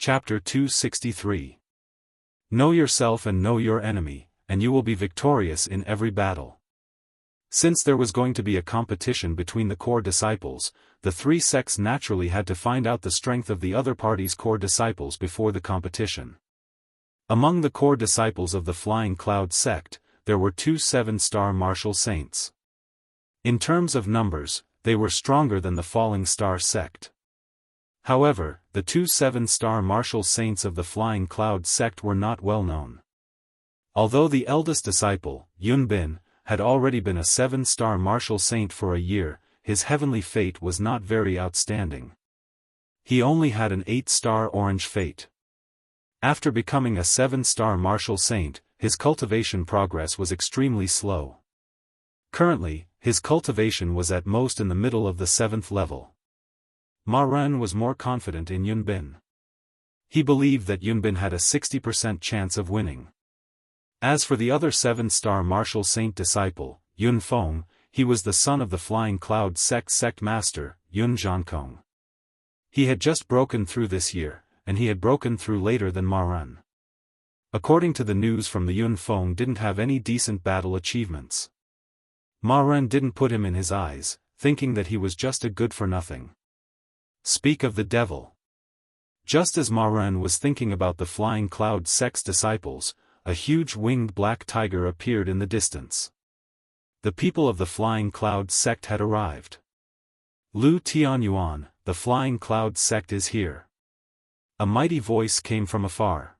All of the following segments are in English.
Chapter 263. Know yourself and know your enemy, and you will be victorious in every battle. Since there was going to be a competition between the core disciples, the three sects naturally had to find out the strength of the other party's core disciples before the competition. Among the core disciples of the Flying Cloud sect, there were two 7-star martial saints. In terms of numbers, they were stronger than the Falling Star sect. However, the two 7-star martial saints of the Flying Cloud sect were not well known. Although the eldest disciple, Yunbin, had already been a 7-star martial saint for a year, his heavenly fate was not very outstanding. He only had an 8-star orange fate. After becoming a 7-star martial saint, his cultivation progress was extremely slow. Currently, his cultivation was at most in the middle of the 7th level. Ma Ren was more confident in Yunbin. He believed that Yunbin had a 60% chance of winning. As for the other 7-star martial saint disciple, Yun Feng, he was the son of the Flying Cloud sect master, Yun Jianghu. He had just broken through this year, and he had broken through later than Ma Ren. According to the news from the Yun Feng didn't have any decent battle achievements. Ma Ren didn't put him in his eyes, thinking that he was just a good-for-nothing. Speak of the devil. Just as Ma Ren was thinking about the Flying Cloud sect's disciples, a huge winged black tiger appeared in the distance. The people of the Flying Cloud sect had arrived. Lu Tianyuan, the Flying Cloud sect is here. A mighty voice came from afar.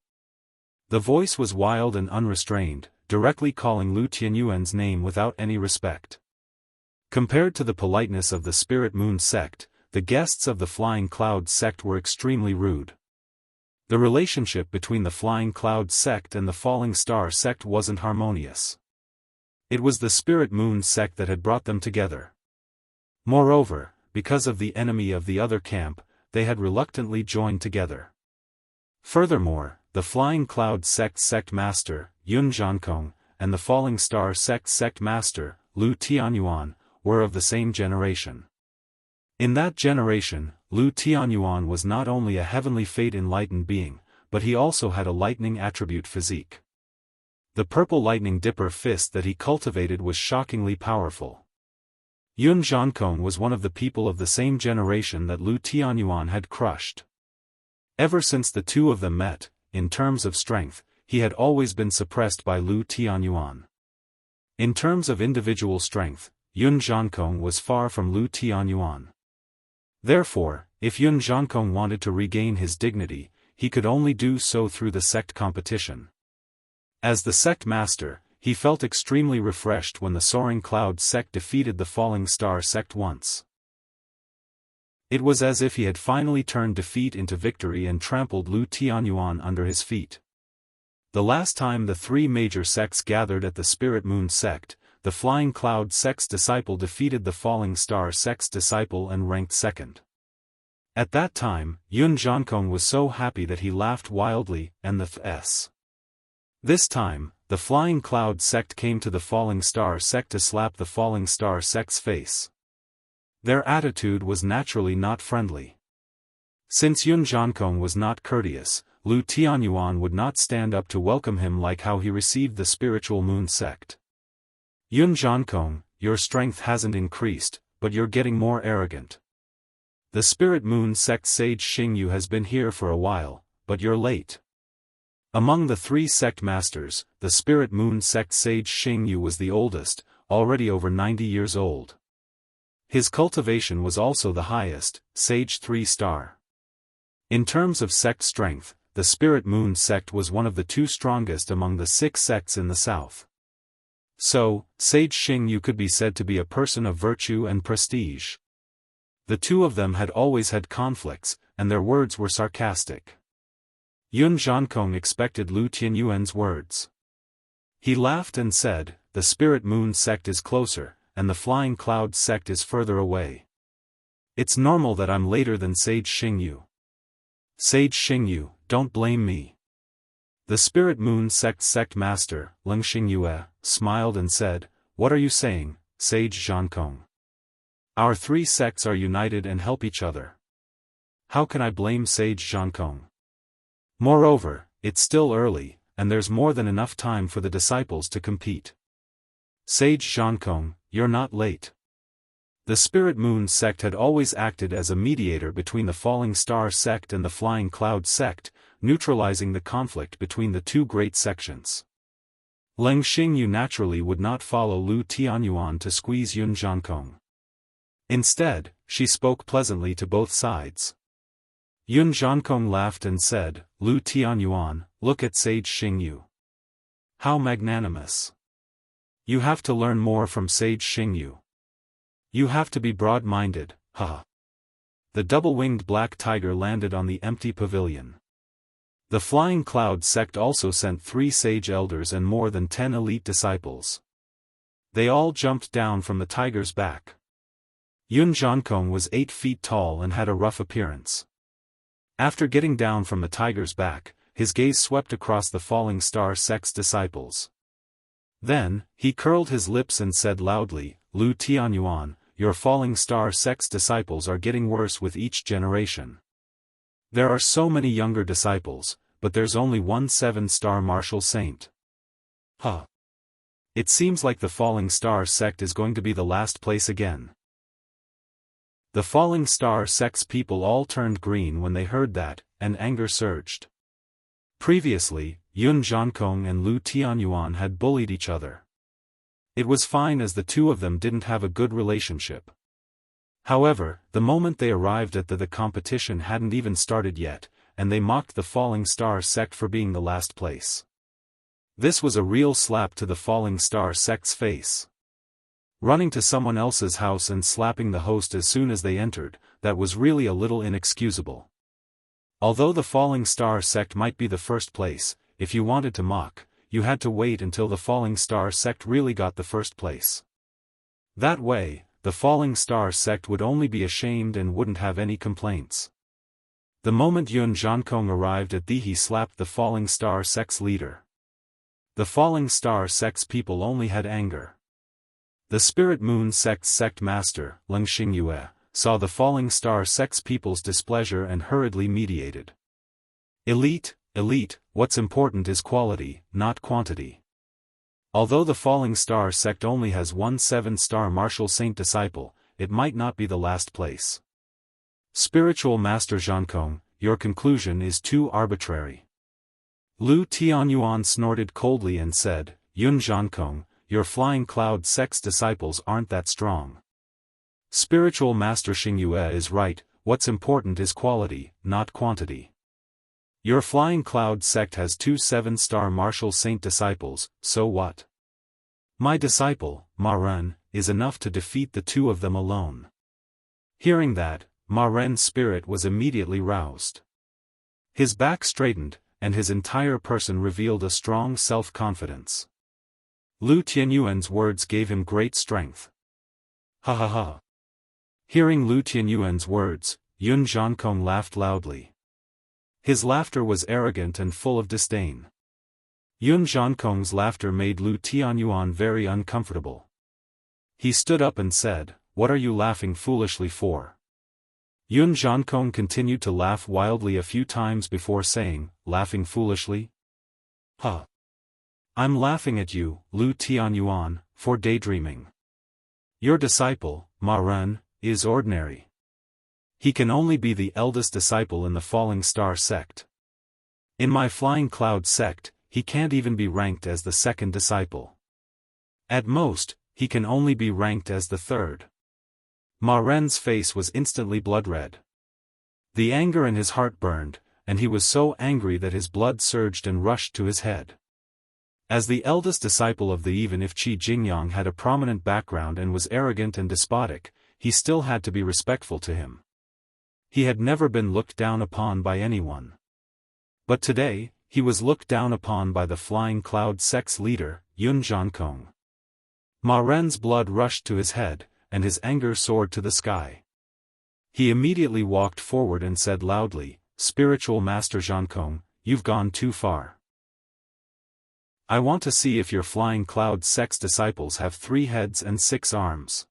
The voice was wild and unrestrained, directly calling Lu Tianyuan's name without any respect. Compared to the politeness of the Spirit Moon sect, the guests of the Flying Cloud sect were extremely rude. The relationship between the Flying Cloud sect and the Falling Star sect wasn't harmonious. It was the Spirit Moon sect that had brought them together. Moreover, because of the enemy of the other camp, they had reluctantly joined together. Furthermore, the Flying Cloud sect master, Yun Jianghu, and the Falling Star sect master, Lu Tianyuan, were of the same generation. In that generation, Lu Tianyuan was not only a heavenly fate-enlightened being, but he also had a lightning attribute physique. The purple lightning dipper fist that he cultivated was shockingly powerful. Yun Jianghu was one of the people of the same generation that Lu Tianyuan had crushed. Ever since the two of them met, in terms of strength, he had always been suppressed by Lu Tianyuan. In terms of individual strength, Yun Jianghu was far from Lu Tianyuan. Therefore, if Yun Jianghu wanted to regain his dignity, he could only do so through the sect competition. As the sect master, he felt extremely refreshed when the Soaring Cloud sect defeated the Falling Star sect once. It was as if he had finally turned defeat into victory and trampled Lu Tianyuan under his feet. The last time the three major sects gathered at the Spirit Moon sect, the Flying Cloud sect's disciple defeated the Falling Star sect's disciple and ranked second. At that time, Yun Jianghu was so happy that he laughed wildly, and the th. This time, the Flying Cloud sect came to the Falling Star sect to slap the Falling Star sect's face. Their attitude was naturally not friendly. Since Yun Jianghu was not courteous, Lu Tianyuan would not stand up to welcome him like how he received the Spiritual Moon sect. Yun Jianghu, your strength hasn't increased, but you're getting more arrogant. The Spirit Moon sect sage Xingyu has been here for a while, but you're late. Among the three sect masters, the Spirit Moon sect sage Xingyu was the oldest, already over 90 years old. His cultivation was also the highest, sage 3-star. In terms of sect strength, the Spirit Moon sect was one of the two strongest among the 6 sects in the south. So, Sage Xingyu could be said to be a person of virtue and prestige. The two of them had always had conflicts, and their words were sarcastic. Yun Jianghu expected Lu Tianyuan's words. He laughed and said, the Spirit Moon sect is closer, and the Flying Cloud sect is further away. It's normal that I'm later than Sage Xingyu. Sage Xingyu, don't blame me. The Spirit Moon sect master, Leng Xingyue, smiled and said, what are you saying, Sage Jianghu? Our three sects are united and help each other. How can I blame Sage Jianghu? Moreover, it's still early, and there's more than enough time for the disciples to compete. Sage Xianxia, you're not late. The Spirit Moon sect had always acted as a mediator between the Falling Star sect and the Flying Cloud sect, neutralizing the conflict between the two great sections. Leng Xingyu naturally would not follow Lu Tianyuan to squeeze Yun Xianxia. Instead, she spoke pleasantly to both sides. Yun Xianxia laughed and said, Lu Tianyuan, look at Sage Xingyu. How magnanimous. You have to learn more from Sage Xingyu. You have to be broad-minded, haha. The double-winged black tiger landed on the empty pavilion. The Flying Cloud sect also sent 3 sage elders and more than 10 elite disciples. They all jumped down from the tiger's back. Yun Xianxia was 8 feet tall and had a rough appearance. After getting down from the tiger's back, his gaze swept across the Falling Star sect's disciples. Then, he curled his lips and said loudly, Lu Tianyuan, your Falling Star sect's disciples are getting worse with each generation. There are so many younger disciples, but there's only one 7-star martial saint. Huh. It seems like the Falling Star sect is going to be the last place again. The Falling Star sect's people all turned green when they heard that, and anger surged. Previously, Yun Xianxia and Lu Tianyuan had bullied each other. It was fine as the two of them didn't have a good relationship. However, the moment they arrived at the competition hadn't even started yet, and they mocked the Falling Star sect for being the last place. This was a real slap to the Falling Star sect's face. Running to someone else's house and slapping the host as soon as they entered, that was really a little inexcusable. Although the Falling Star sect might be the first place, if you wanted to mock, you had to wait until the Falling Star sect really got the first place. That way, the Falling Star sect would only be ashamed and wouldn't have any complaints. The moment Yun Xianxia arrived at he slapped the Falling Star sect's leader. The Falling Star sect's people only had anger. The Spirit Moon sect's sect master, Leng Xingyu, saw the Falling Star sect's people's displeasure and hurriedly mediated. Elite, what's important is quality, not quantity. Although the Falling Star sect only has one 7-star martial saint disciple, it might not be the last place. Spiritual Master Xianxia, your conclusion is too arbitrary. Lu Tianyuan snorted coldly and said, Yun Xianxia, your Flying Cloud sect's disciples aren't that strong. Spiritual Master Xingyu is right, what's important is quality, not quantity. Your Flying Cloud sect has 2 7-star martial saint disciples, so what? My disciple, Ma Ren, is enough to defeat the 2 of them alone. Hearing that, Ma Ren's spirit was immediately roused. His back straightened, and his entire person revealed a strong self-confidence. Lu Tianyuan's words gave him great strength. Ha ha ha. Hearing Lu Tianyuan's words, Yun Xianxia laughed loudly. His laughter was arrogant and full of disdain. Yun Xianxia's laughter made Lu Tianyuan very uncomfortable. He stood up and said, What are you laughing foolishly for? Yun Xianxia continued to laugh wildly a few times before saying, Laughing foolishly? Huh. I'm laughing at you, Lu Tianyuan, for daydreaming. Your disciple, Ma Ren, is ordinary. He can only be the eldest disciple in the Falling Star sect. In my Flying Cloud sect, he can't even be ranked as the 2nd disciple. At most, he can only be ranked as the 3rd. Ma Ren's face was instantly blood-red. The anger in his heart burned, and he was so angry that his blood surged and rushed to his head. As the eldest disciple of the even if Qi Jingyang had a prominent background and was arrogant and despotic, he still had to be respectful to him. He had never been looked down upon by anyone. But today, he was looked down upon by the Flying Cloud sect's leader, Yun Xianxia. Ma Ren's blood rushed to his head, and his anger soared to the sky. He immediately walked forward and said loudly, Spiritual Master Xianxia, you've gone too far. I want to see if your Flying Cloud sect's disciples have 3 heads and 6 arms.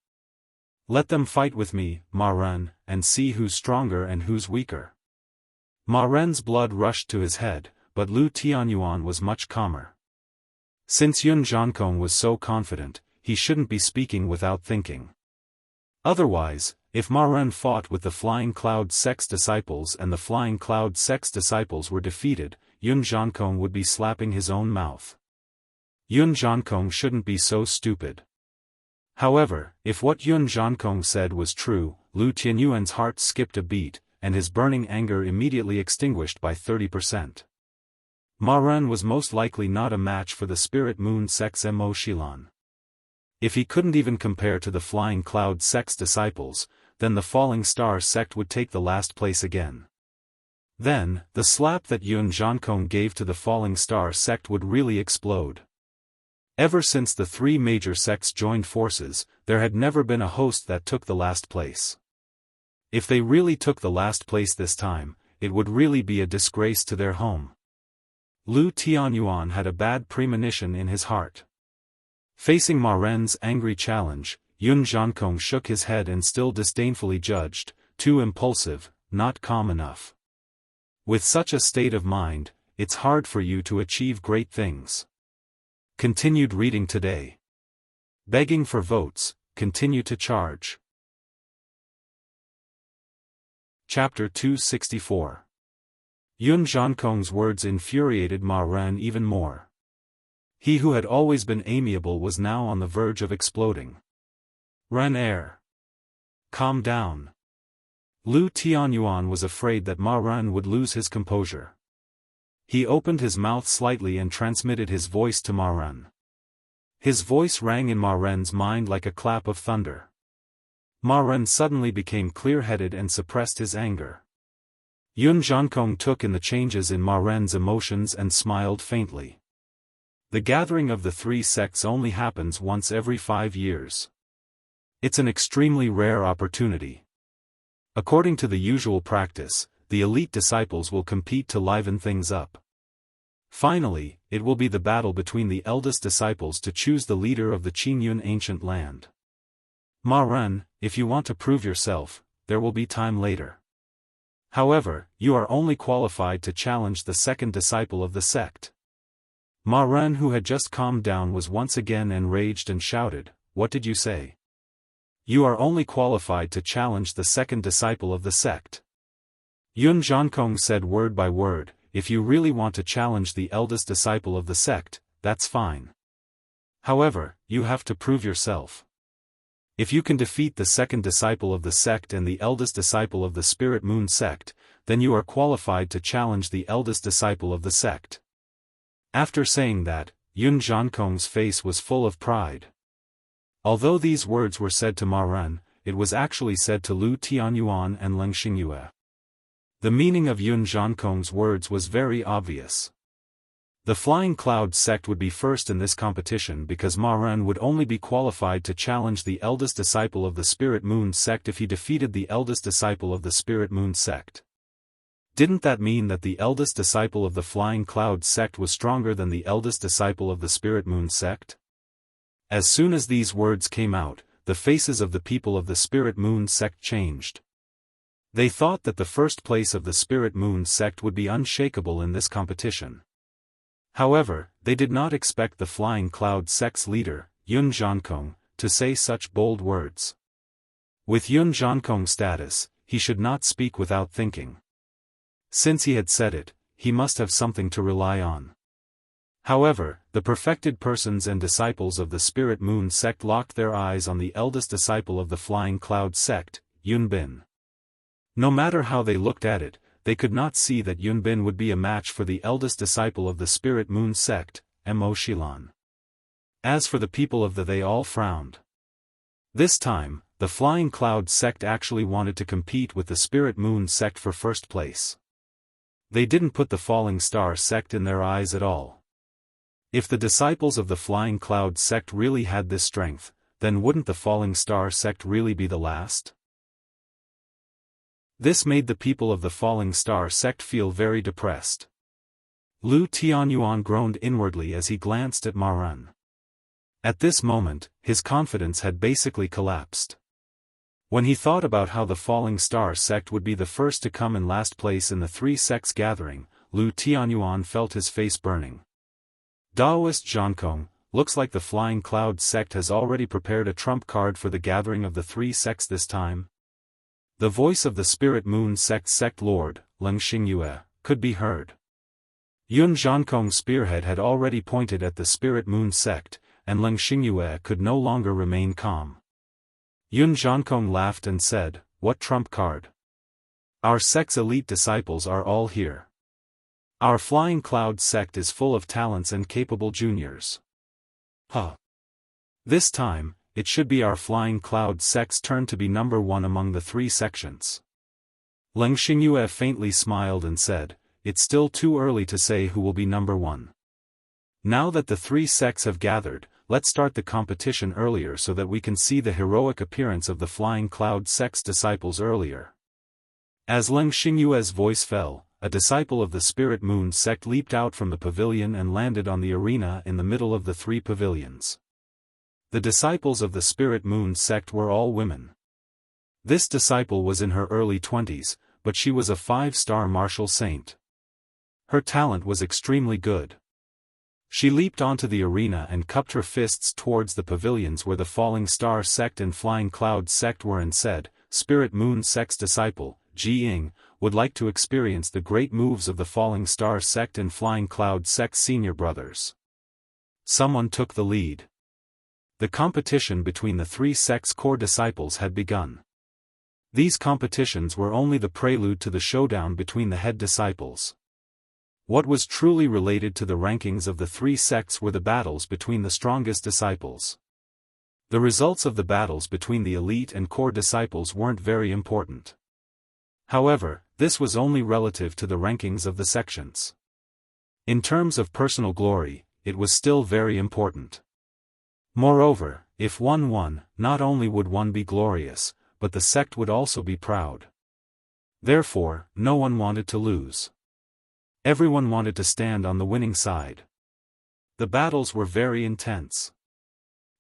Let them fight with me, Ma Ren, and see who's stronger and who's weaker. Ma Ren's blood rushed to his head, but Lu Tianyuan was much calmer. Since Yun Zhankong was so confident, he shouldn't be speaking without thinking. Otherwise, if Ma Ren fought with the Flying Cloud sect's disciples and the Flying Cloud sect's disciples were defeated, Yun Zhankong would be slapping his own mouth. Yun Zhankong shouldn't be so stupid. However, if what Yun Zhankong said was true, Lu Tianyuan's heart skipped a beat, and his burning anger immediately extinguished by 30%. Ma Ren was most likely not a match for the Spirit Moon sect's Mo Shilan. If he couldn't even compare to the Flying Cloud sect's disciples, then the Falling Star sect would take the last place again. Then, the slap that Yun Zhankong gave to the Falling Star sect would really explode. Ever since the three major sects joined forces, there had never been a host that took the last place. If they really took the last place this time, it would really be a disgrace to their home. Lu Tianyuan had a bad premonition in his heart. Facing Ma Ren's angry challenge, Yun Zhankong shook his head and still disdainfully judged, too impulsive, not calm enough. With such a state of mind, it's hard for you to achieve great things. Continued reading today. Begging for votes, continue to charge. Chapter 264. Yun Zhankong's words infuriated Ma Ren even more. He who had always been amiable was now on the verge of exploding. Ren Air. Calm down. Lu Tianyuan was afraid that Ma Ren would lose his composure. He opened his mouth slightly and transmitted his voice to Ma Ren. His voice rang in Ma Ren's mind like a clap of thunder. Ma Ren suddenly became clear-headed and suppressed his anger. Yun Zhankong took in the changes in Ma Ren's emotions and smiled faintly. The gathering of the three sects only happens once every 5 years. It's an extremely rare opportunity. According to the usual practice, the elite disciples will compete to liven things up. Finally, it will be the battle between the eldest disciples to choose the leader of the Qingyun ancient land. Ma Ren, if you want to prove yourself, there will be time later. However, you are only qualified to challenge the second disciple of the sect. Ma Ren, who had just calmed down, was once again enraged and shouted, "What did you say? You are only qualified to challenge the second disciple of the sect." Yun Zhankong said word by word, "If you really want to challenge the eldest disciple of the sect, that's fine. However, you have to prove yourself. If you can defeat the second disciple of the sect and the eldest disciple of the Spirit Moon sect, then you are qualified to challenge the eldest disciple of the sect." After saying that, Yun Zhankong's face was full of pride. Although these words were said to Ma Ren, it was actually said to Lu Tianyuan and Leng Xingyue. The meaning of Yun Zhankong's words was very obvious. The Flying Cloud sect would be first in this competition because Ma Ren would only be qualified to challenge the eldest disciple of the Spirit Moon sect if he defeated the eldest disciple of the Spirit Moon sect. Didn't that mean that the eldest disciple of the Flying Cloud sect was stronger than the eldest disciple of the Spirit Moon sect? As soon as these words came out, the faces of the people of the Spirit Moon sect changed. They thought that the first place of the Spirit Moon sect would be unshakable in this competition. However, they did not expect the Flying Cloud sect's leader, Yun Zhankong, to say such bold words. With Yun Zhankong's status, he should not speak without thinking. Since he had said it, he must have something to rely on. However, the perfected persons and disciples of the Spirit Moon sect locked their eyes on the eldest disciple of the Flying Cloud sect, Yun Bin. No matter how they looked at it, they could not see that Yun Bin would be a match for the eldest disciple of the Spirit Moon sect, Mo Shilan. As for the people of they all frowned. This time, the Flying Cloud sect actually wanted to compete with the Spirit Moon sect for first place. They didn't put the Falling Star sect in their eyes at all. If the disciples of the Flying Cloud sect really had this strength, then wouldn't the Falling Star sect really be the last? This made the people of the Falling Star sect feel very depressed. Lu Tianyuan groaned inwardly as he glanced at Ma Ren. At this moment, his confidence had basically collapsed. When he thought about how the Falling Star sect would be the first to come in last place in the three sects gathering, Lu Tianyuan felt his face burning. Daoist Jianghu, looks like the Flying Cloud sect has already prepared a trump card for the gathering of the three sects this time. The voice of the Spirit Moon sect lord, Leng Xingyue, could be heard. Yun Zhankong's spearhead had already pointed at the Spirit Moon sect, and Leng Xingyue could no longer remain calm. Yun Zhankong laughed and said, "What trump card? Our sect's elite disciples are all here. Our Flying Cloud sect is full of talents and capable juniors. This time, it should be our Flying Cloud sect's turn to be number one among the three sections." Leng Xingyue faintly smiled and said, "It's still too early to say who will be number one. Now that the three sects have gathered, let's start the competition earlier so that we can see the heroic appearance of the Flying Cloud sect's disciples earlier." As Leng Xingyue's voice fell, a disciple of the Spirit Moon sect leaped out from the pavilion and landed on the arena in the middle of the three pavilions. The disciples of the Spirit Moon sect were all women. This disciple was in her early 20s, but she was a 5-star martial saint. Her talent was extremely good. She leaped onto the arena and cupped her fists towards the pavilions where the Falling Star sect and Flying Cloud sect were and said, "Spirit Moon sect's disciple, Ji Ying, would like to experience the great moves of the Falling Star sect and Flying Cloud sect's senior brothers." Someone took the lead. The competition between the three sects' core disciples had begun. These competitions were only the prelude to the showdown between the head disciples. What was truly related to the rankings of the three sects were the battles between the strongest disciples. The results of the battles between the elite and core disciples weren't very important. However, this was only relative to the rankings of the sections. In terms of personal glory, it was still very important. Moreover, if one won, not only would one be glorious, but the sect would also be proud. Therefore, no one wanted to lose. Everyone wanted to stand on the winning side. The battles were very intense.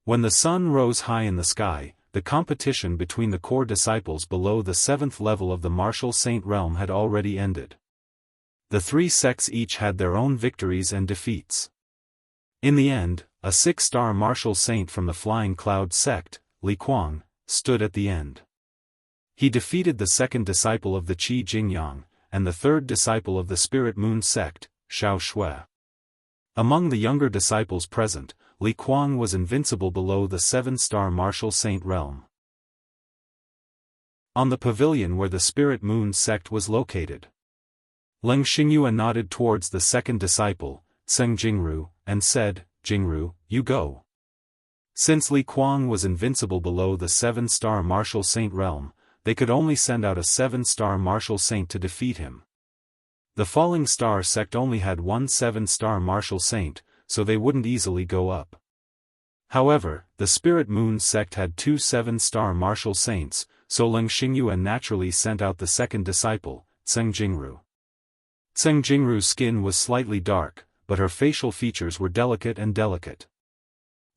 When the sun rose high in the sky, the competition between the core disciples below the 7th level of the martial saint realm had already ended. The three sects each had their own victories and defeats. In the end, a 6-star martial saint from the Flying Cloud sect, Li Kuang, stood at the end. He defeated the second disciple of the Qi Jingyang, and the third disciple of the Spirit Moon sect, Xiao Shui. Among the younger disciples present, Li Kuang was invincible below the 7-star martial saint realm. On the pavilion where the Spirit Moon sect was located, Leng Xingyue nodded towards the second disciple, Zheng Jingru, and said, "Jingru, you go." Since Li Kuang was invincible below the 7-star martial saint realm, they could only send out a 7-star martial saint to defeat him. The Falling Star sect only had one 7-star martial saint, so they wouldn't easily go up. However, the Spirit Moon sect had two 7-star martial saints, so Leng Xingyue naturally sent out the second disciple, Zheng Jingru. Zheng Jingru's skin was slightly dark, but her facial features were delicate.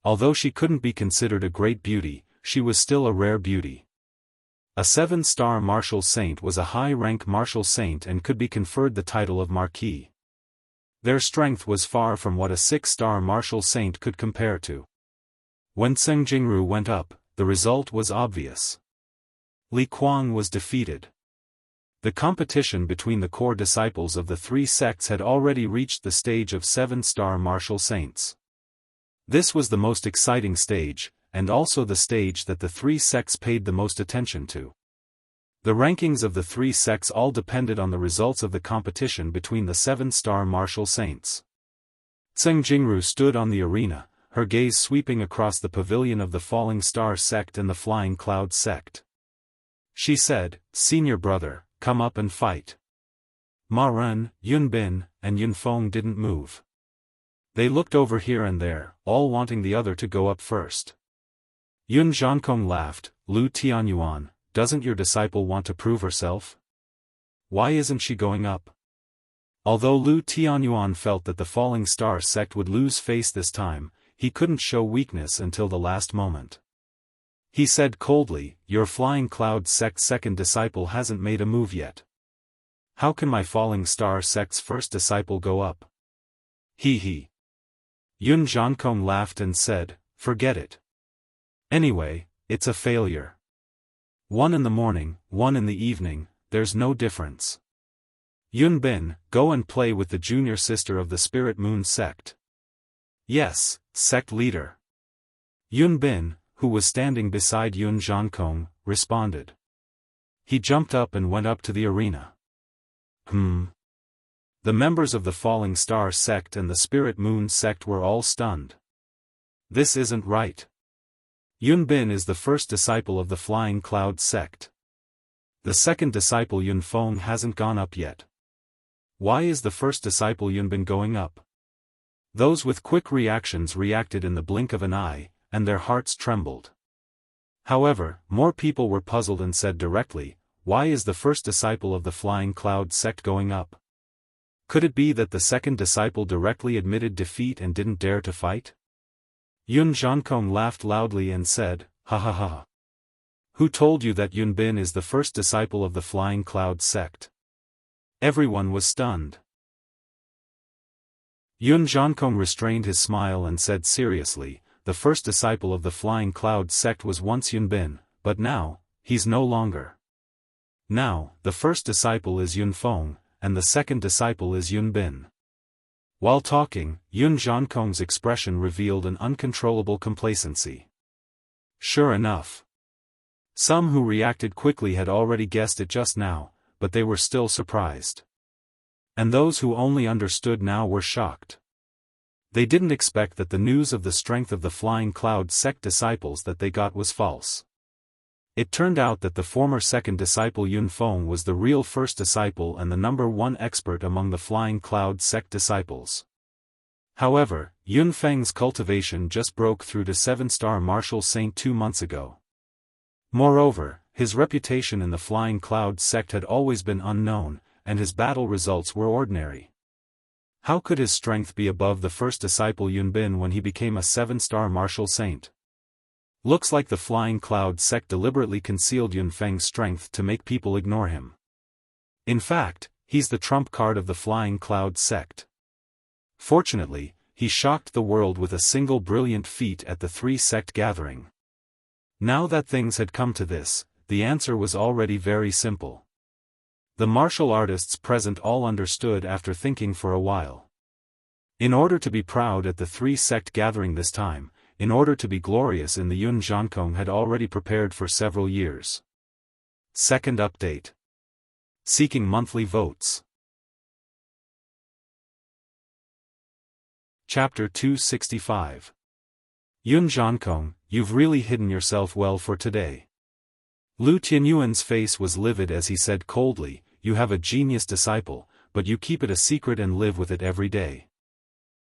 Although she couldn't be considered a great beauty, she was still a rare beauty. A 7-star martial saint was a high-rank martial saint and could be conferred the title of Marquis. Their strength was far from what a 6-star martial saint could compare to. When Zheng Jingru went up, the result was obvious. Li Kuang was defeated. The competition between the core disciples of the three sects had already reached the stage of 7-star martial saints. This was the most exciting stage, and also the stage that the three sects paid the most attention to. The rankings of the three sects all depended on the results of the competition between the 7-star martial saints. Zheng Jingru stood on the arena, her gaze sweeping across the pavilion of the Falling Star sect and the Flying Cloud sect. She said, "Senior brother, come up and fight." Ma Ren, Yun Bin, and Yun Feng didn't move. They looked over here and there, all wanting the other to go up first. Yun Zhankong laughed, "Lu Tianyuan, doesn't your disciple want to prove herself? Why isn't she going up?" Although Lu Tianyuan felt that the Falling Star sect would lose face this time, he couldn't show weakness until the last moment. He said coldly, "Your Flying Cloud sect second disciple hasn't made a move yet. How can my Falling Star sect's first disciple go up?" He. Yun Zhankong laughed and said, "Forget it. Anyway, it's a failure. 1 in the morning, 1 in the evening, there's no difference. Yun Bin, go and play with the junior sister of the Spirit Moon sect." "Yes, sect leader." Yun Bin, who was standing beside Yun Zhankong, responded. He jumped up and went up to the arena. The members of the Falling Star sect and the Spirit Moon sect were all stunned. This isn't right. Yun Bin is the first disciple of the Flying Cloud sect. The second disciple Yun Feng hasn't gone up yet. Why is the first disciple Yun Bin going up? Those with quick reactions reacted in the blink of an eye, and their hearts trembled. However, more people were puzzled and said directly, "Why is the first disciple of the Flying Cloud sect going up? Could it be that the second disciple directly admitted defeat and didn't dare to fight?" Yun Zhankong laughed loudly and said, "Ha ha ha. Who told you that Yun Bin is the first disciple of the Flying Cloud sect?" Everyone was stunned. Yun Zhankong restrained his smile and said seriously, "The first disciple of the Flying Cloud sect was once Yun Bin, but now, he's no longer. Now, the first disciple is Yun Feng, and the second disciple is Yun Bin." While talking, Yun Zhankong's expression revealed an uncontrollable complacency. Sure enough. Some who reacted quickly had already guessed it just now, but they were still surprised. And those who only understood now were shocked. They didn't expect that the news of the strength of the Flying Cloud sect disciples that they got was false. It turned out that the former second disciple Yun Feng was the real first disciple and the #1 expert among the Flying Cloud sect disciples. However, Yun Feng's cultivation just broke through to 7-star martial saint 2 months ago. Moreover, his reputation in the Flying Cloud sect had always been unknown, and his battle results were ordinary. How could his strength be above the first disciple Yun Bin when he became a 7-star martial saint? Looks like the Flying Cloud sect deliberately concealed Yun Feng's strength to make people ignore him. In fact, he's the trump card of the Flying Cloud sect. Fortunately, he shocked the world with a single brilliant feat at the 3-sect gathering. Now that things had come to this, the answer was already very simple. The martial artists present all understood after thinking for a while. In order to be proud at the 3-sect gathering this time, in order to be glorious in the Yun Zhankong had already prepared for several years. Second update. Seeking monthly votes. Chapter 265. Yun Zhankong, you've really hidden yourself well for today. Lu Tianyuan's face was livid as he said coldly, "You have a genius disciple, but you keep it a secret and live with it every day.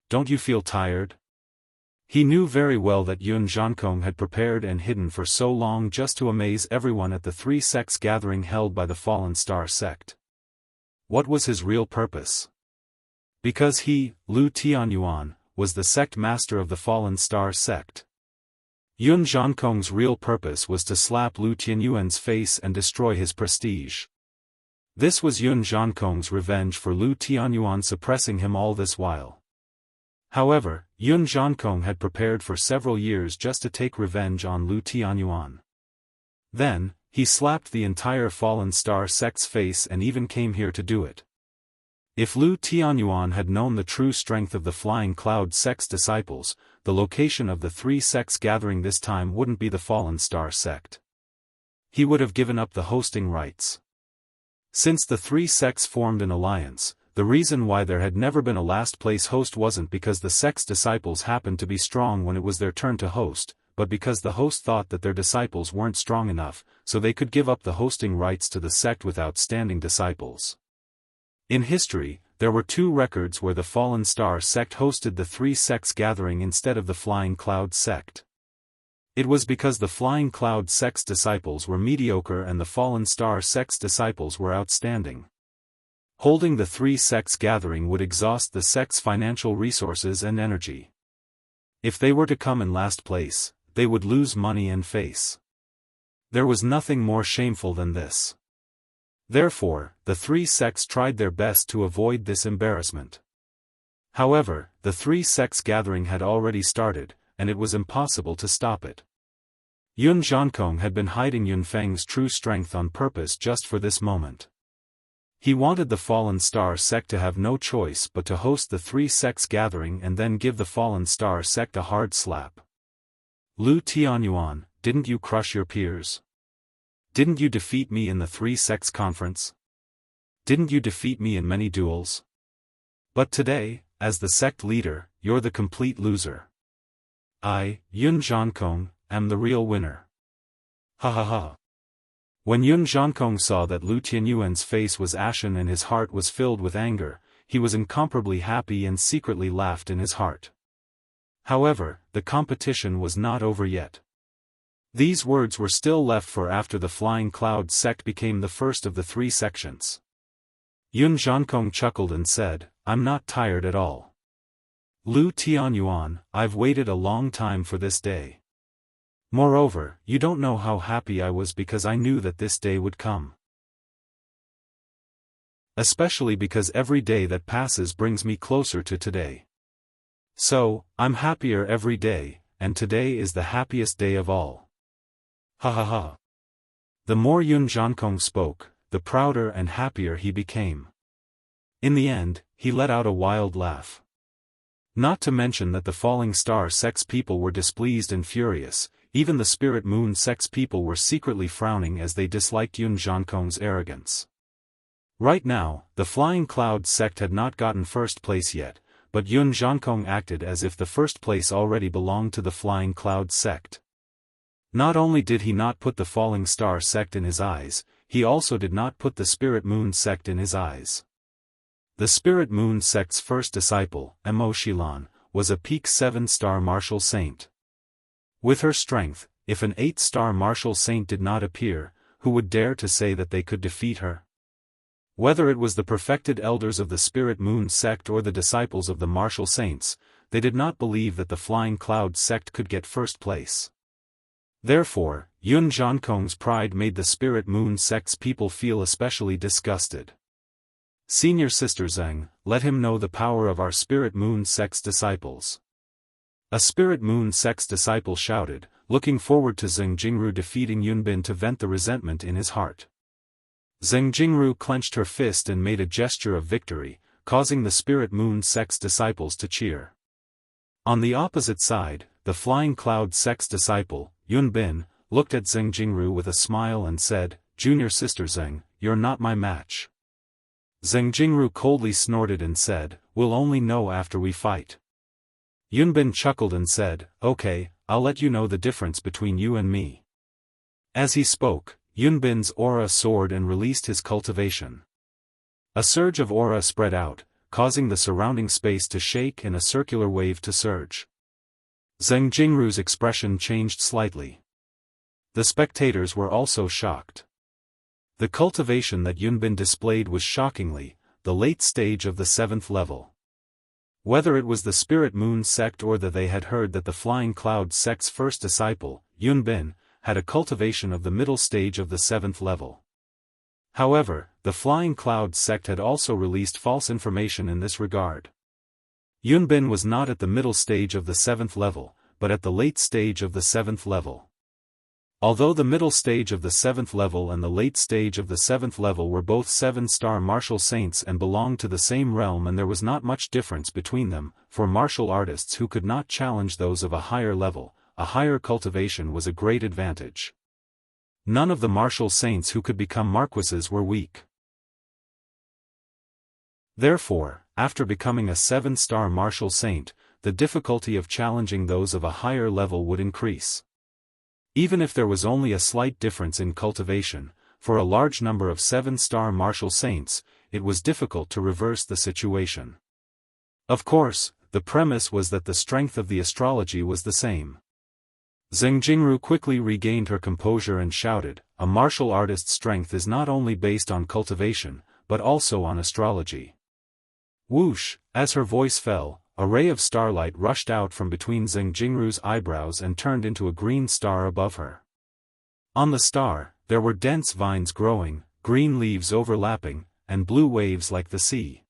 Don't you feel tired?" He knew very well that Yun Zhankong had prepared and hidden for so long just to amaze everyone at the 3 sects gathering held by the Fallen Star sect. What was his real purpose? Because he, Lu Tianyuan, was the sect master of the Fallen Star sect. Yun Zhankong's real purpose was to slap Lu Tianyuan's face and destroy his prestige. This was Yun Zhankong's revenge for Lu Tianyuan suppressing him all this while. However, Yun Zhankong had prepared for several years just to take revenge on Lu Tianyuan. Then, he slapped the entire Fallen Star sect's face and even came here to do it. If Lu Tianyuan had known the true strength of the Flying Cloud sect's disciples, the location of the 3 sects gathering this time wouldn't be the Fallen Star sect. He would have given up the hosting rights. Since the 3 sects formed an alliance, the reason why there had never been a last-place host wasn't because the sect's disciples happened to be strong when it was their turn to host, but because the host thought that their disciples weren't strong enough, so they could give up the hosting rights to the sect with outstanding disciples. In history, there were 2 records where the Fallen Star sect hosted the 3 sects gathering instead of the Flying Cloud sect. It was because the Flying Cloud sect's disciples were mediocre and the Fallen Star sect's disciples were outstanding. Holding the 3 sects gathering would exhaust the sect's financial resources and energy. If they were to come in last place, they would lose money and face. There was nothing more shameful than this. Therefore, the three sects tried their best to avoid this embarrassment. However, the three sects gathering had already started, and it was impossible to stop it. Yun Zhankong had been hiding Yun Feng's true strength on purpose just for this moment. He wanted the Fallen Star sect to have no choice but to host the three sects gathering and then give the Fallen Star sect a hard slap. Lu Tianyuan, didn't you crush your peers? Didn't you defeat me in the three sects conference? Didn't you defeat me in many duels? But today, as the sect leader, you're the complete loser. I, Yun Zhankong, am the real winner. Ha ha ha. When Yun Zhankong saw that Lu Tianyuan's face was ashen and his heart was filled with anger, he was incomparably happy and secretly laughed in his heart. However, the competition was not over yet. These words were still left for after the Flying Cloud sect became the first of the three sections. Yun Zhankong chuckled and said, I'm not tired at all. Lu Tianyuan, I've waited a long time for this day. Moreover, you don't know how happy I was because I knew that this day would come. Especially because every day that passes brings me closer to today. So, I'm happier every day, and today is the happiest day of all. Ha ha ha. The more Yun Zhankong spoke, the prouder and happier he became. In the end, he let out a wild laugh. Not to mention that the Falling Star sect's people were displeased and furious. Even the Spirit Moon sect's people were secretly frowning as they disliked Yun Zhankong's arrogance. Right now, the Flying Cloud sect had not gotten first place yet, but Yun Zhankong acted as if the first place already belonged to the Flying Cloud sect. Not only did he not put the Falling Star sect in his eyes, he also did not put the Spirit Moon sect in his eyes. The Spirit Moon sect's first disciple, Emo was a peak 7-star martial saint. With her strength, if an 8-star martial saint did not appear, who would dare to say that they could defeat her? Whether it was the perfected elders of the Spirit Moon sect or the disciples of the martial saints, they did not believe that the Flying Cloud sect could get first place. Therefore, Yun Zhankong's pride made the Spirit Moon sect's people feel especially disgusted. Senior Sister Zheng, let him know the power of our Spirit Moon sect's disciples. A Spirit Moon sect's disciple shouted, looking forward to Zheng Jingru defeating Yunbin to vent the resentment in his heart. Zheng Jingru clenched her fist and made a gesture of victory, causing the Spirit Moon sect's disciples to cheer. On the opposite side, the Flying Cloud sect's disciple, Yunbin, looked at Zheng Jingru with a smile and said, Junior Sister Zheng, you're not my match. Zheng Jingru coldly snorted and said, we'll only know after we fight. Yunbin chuckled and said, okay, I'll let you know the difference between you and me. As he spoke, Yunbin's aura soared and released his cultivation. A surge of aura spread out, causing the surrounding space to shake and a circular wave to surge. Zheng Jingru's expression changed slightly. The spectators were also shocked. The cultivation that Yunbin displayed was shockingly, the late stage of the 7th level. Whether it was the Spirit Moon sect or that they had heard that the Flying Cloud sect's first disciple, Yunbin, had a cultivation of the middle stage of the 7th level. However, the Flying Cloud sect had also released false information in this regard. Yunbin was not at the middle stage of the 7th level, but at the late stage of the 7th level. Although the middle stage of the 7th level and the late stage of the 7th level were both 7-star martial saints and belonged to the same realm, and there was not much difference between them, for martial artists who could not challenge those of a higher level, a higher cultivation was a great advantage. None of the martial saints who could become marquises were weak. Therefore, after becoming a 7-star martial saint, the difficulty of challenging those of a higher level would increase. Even if there was only a slight difference in cultivation, for a large number of 7-star martial saints, it was difficult to reverse the situation. Of course, the premise was that the strength of the astrology was the same. Zheng Jingru quickly regained her composure and shouted, a martial artist's strength is not only based on cultivation, but also on astrology. Whoosh, as her voice fell, a ray of starlight rushed out from between Zheng Jingru's eyebrows and turned into a green star above her. On the star, there were dense vines growing, green leaves overlapping, and blue waves like the sea.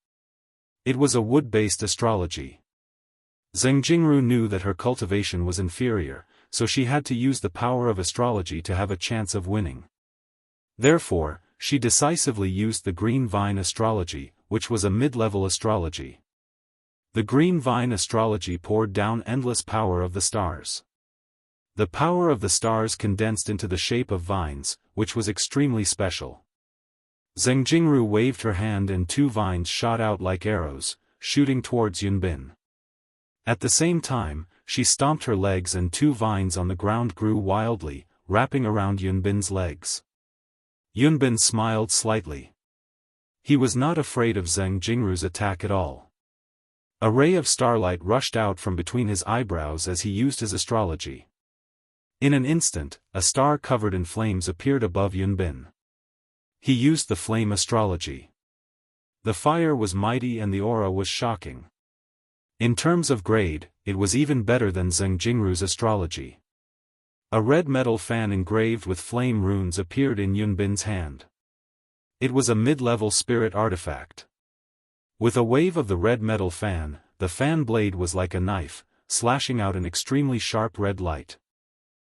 It was a wood-based astrology. Zheng Jingru knew that her cultivation was inferior, so she had to use the power of astrology to have a chance of winning. Therefore, she decisively used the green vine astrology, which was a mid-level astrology. The green vine astrology poured down endless power of the stars. The power of the stars condensed into the shape of vines, which was extremely special. Zheng Jingru waved her hand and two vines shot out like arrows, shooting towards Yunbin. At the same time, she stomped her legs and two vines on the ground grew wildly, wrapping around Yunbin's legs. Yunbin smiled slightly. He was not afraid of Zheng Jingru's attack at all. A ray of starlight rushed out from between his eyebrows as he used his astrology. In an instant, a star covered in flames appeared above Yunbin. He used the flame astrology. The fire was mighty and the aura was shocking. In terms of grade, it was even better than Zheng Jingru's astrology. A red metal fan engraved with flame runes appeared in Yunbin's hand. It was a mid-level spirit artifact. With a wave of the red metal fan, the fan blade was like a knife, slashing out an extremely sharp red light.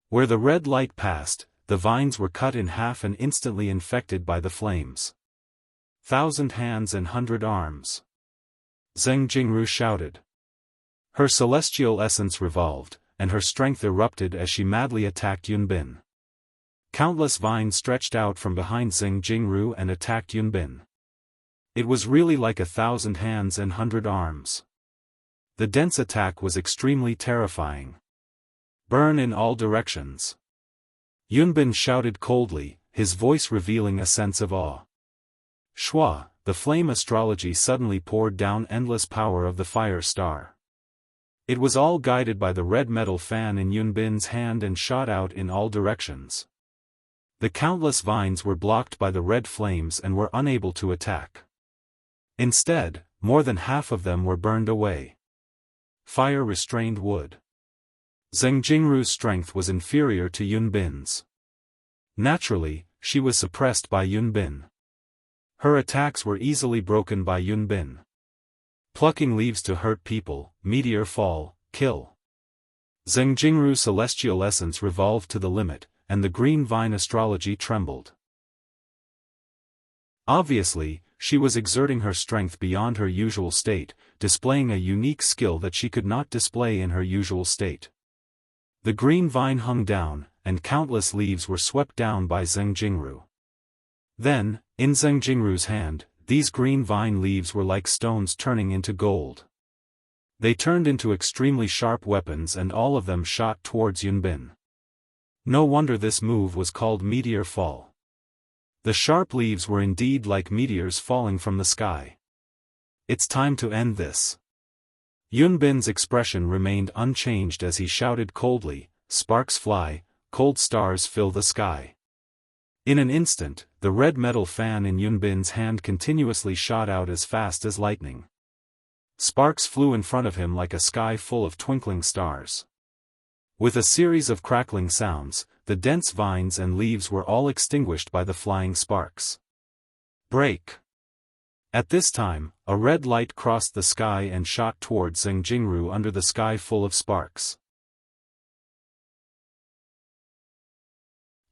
Where the red light passed, the vines were cut in half and instantly infected by the flames. 1,000 hands and 100 arms. Zheng Jingru shouted. Her celestial essence revolved, and her strength erupted as she madly attacked Yunbin. Countless vines stretched out from behind Zheng Jingru and attacked Yunbin. It was really like 1,000 hands and 100 arms. The dense attack was extremely terrifying. Burn in all directions. Yunbin shouted coldly, his voice revealing a sense of awe. Shua, the flame astrology suddenly poured down endless power of the fire star. It was all guided by the red metal fan in Yunbin's hand and shot out in all directions. The countless vines were blocked by the red flames and were unable to attack. Instead, more than half of them were burned away. Fire restrained wood. Zheng Jingru's strength was inferior to Yunbin's. Naturally, she was suppressed by Yunbin. Her attacks were easily broken by Yunbin. Plucking leaves to hurt people, meteor fall, kill. Zheng Jingru's celestial essence revolved to the limit, and the green vine astrology trembled. Obviously, she was exerting her strength beyond her usual state, displaying a unique skill that she could not display in her usual state. The green vine hung down, and countless leaves were swept down by Zheng Jingru. Then, in Zheng Jingru's hand, these green vine leaves were like stones turning into gold. They turned into extremely sharp weapons and all of them shot towards Yunbin. No wonder this move was called meteor fall. The sharp leaves were indeed like meteors falling from the sky. It's time to end this. Yunbin's expression remained unchanged as he shouted coldly, "Sparks fly, cold stars fill the sky." In an instant, the red metal fan in Yunbin's hand continuously shot out as fast as lightning. Sparks flew in front of him like a sky full of twinkling stars. With a series of crackling sounds, the dense vines and leaves were all extinguished by the flying sparks. Break! At this time, a red light crossed the sky and shot towards Zheng Jingru under the sky full of sparks.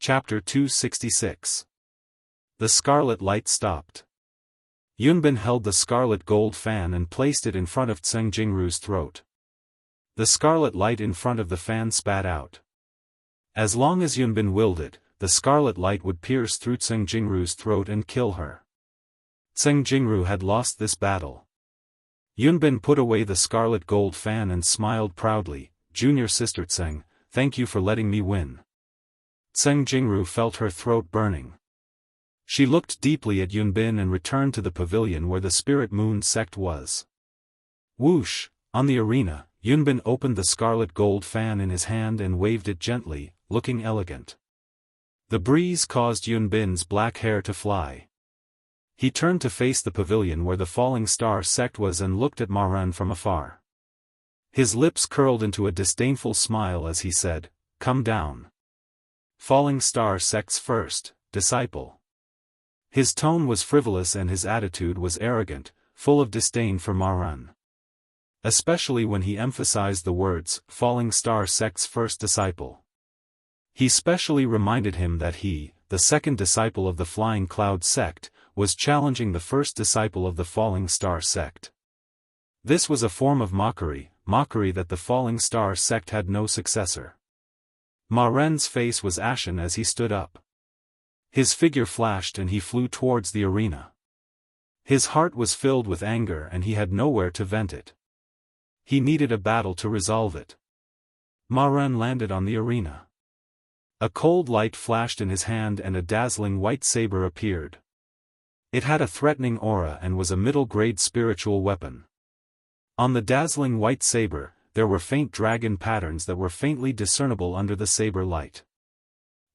Chapter 266. The scarlet light stopped. Yunbin held the scarlet gold fan and placed it in front of Zheng Jingru's throat. The scarlet light in front of the fan spat out. As long as Yunbin willed it, the scarlet light would pierce through Zheng Jingru's throat and kill her. Zheng Jingru had lost this battle. Yunbin put away the scarlet gold fan and smiled proudly, "Junior sister Zheng, thank you for letting me win." Zheng Jingru felt her throat burning. She looked deeply at Yunbin and returned to the pavilion where the Spirit Moon sect was. Whoosh! On the arena, Yunbin opened the scarlet gold fan in his hand and waved it gently, looking elegant. The breeze caused Yunbin's black hair to fly. He turned to face the pavilion where the falling star sect was and looked at Maran from afar. His lips curled into a disdainful smile as he said, "Come down." Falling Star Sect's first disciple. His tone was frivolous and his attitude was arrogant, full of disdain for Ma Ren. Especially when he emphasized the words, Falling Star Sect's first disciple. He specially reminded him that he, the second disciple of the Flying Cloud sect, was challenging the first disciple of the Falling Star sect. This was a form of mockery that the Falling Star sect had no successor. Ma Ren's face was ashen as he stood up. His figure flashed and he flew towards the arena. His heart was filled with anger and he had nowhere to vent it. He needed a battle to resolve it. Ma Ren landed on the arena. A cold light flashed in his hand and a dazzling white saber appeared. It had a threatening aura and was a middle-grade spiritual weapon. On the dazzling white saber, there were faint dragon patterns that were faintly discernible under the saber light.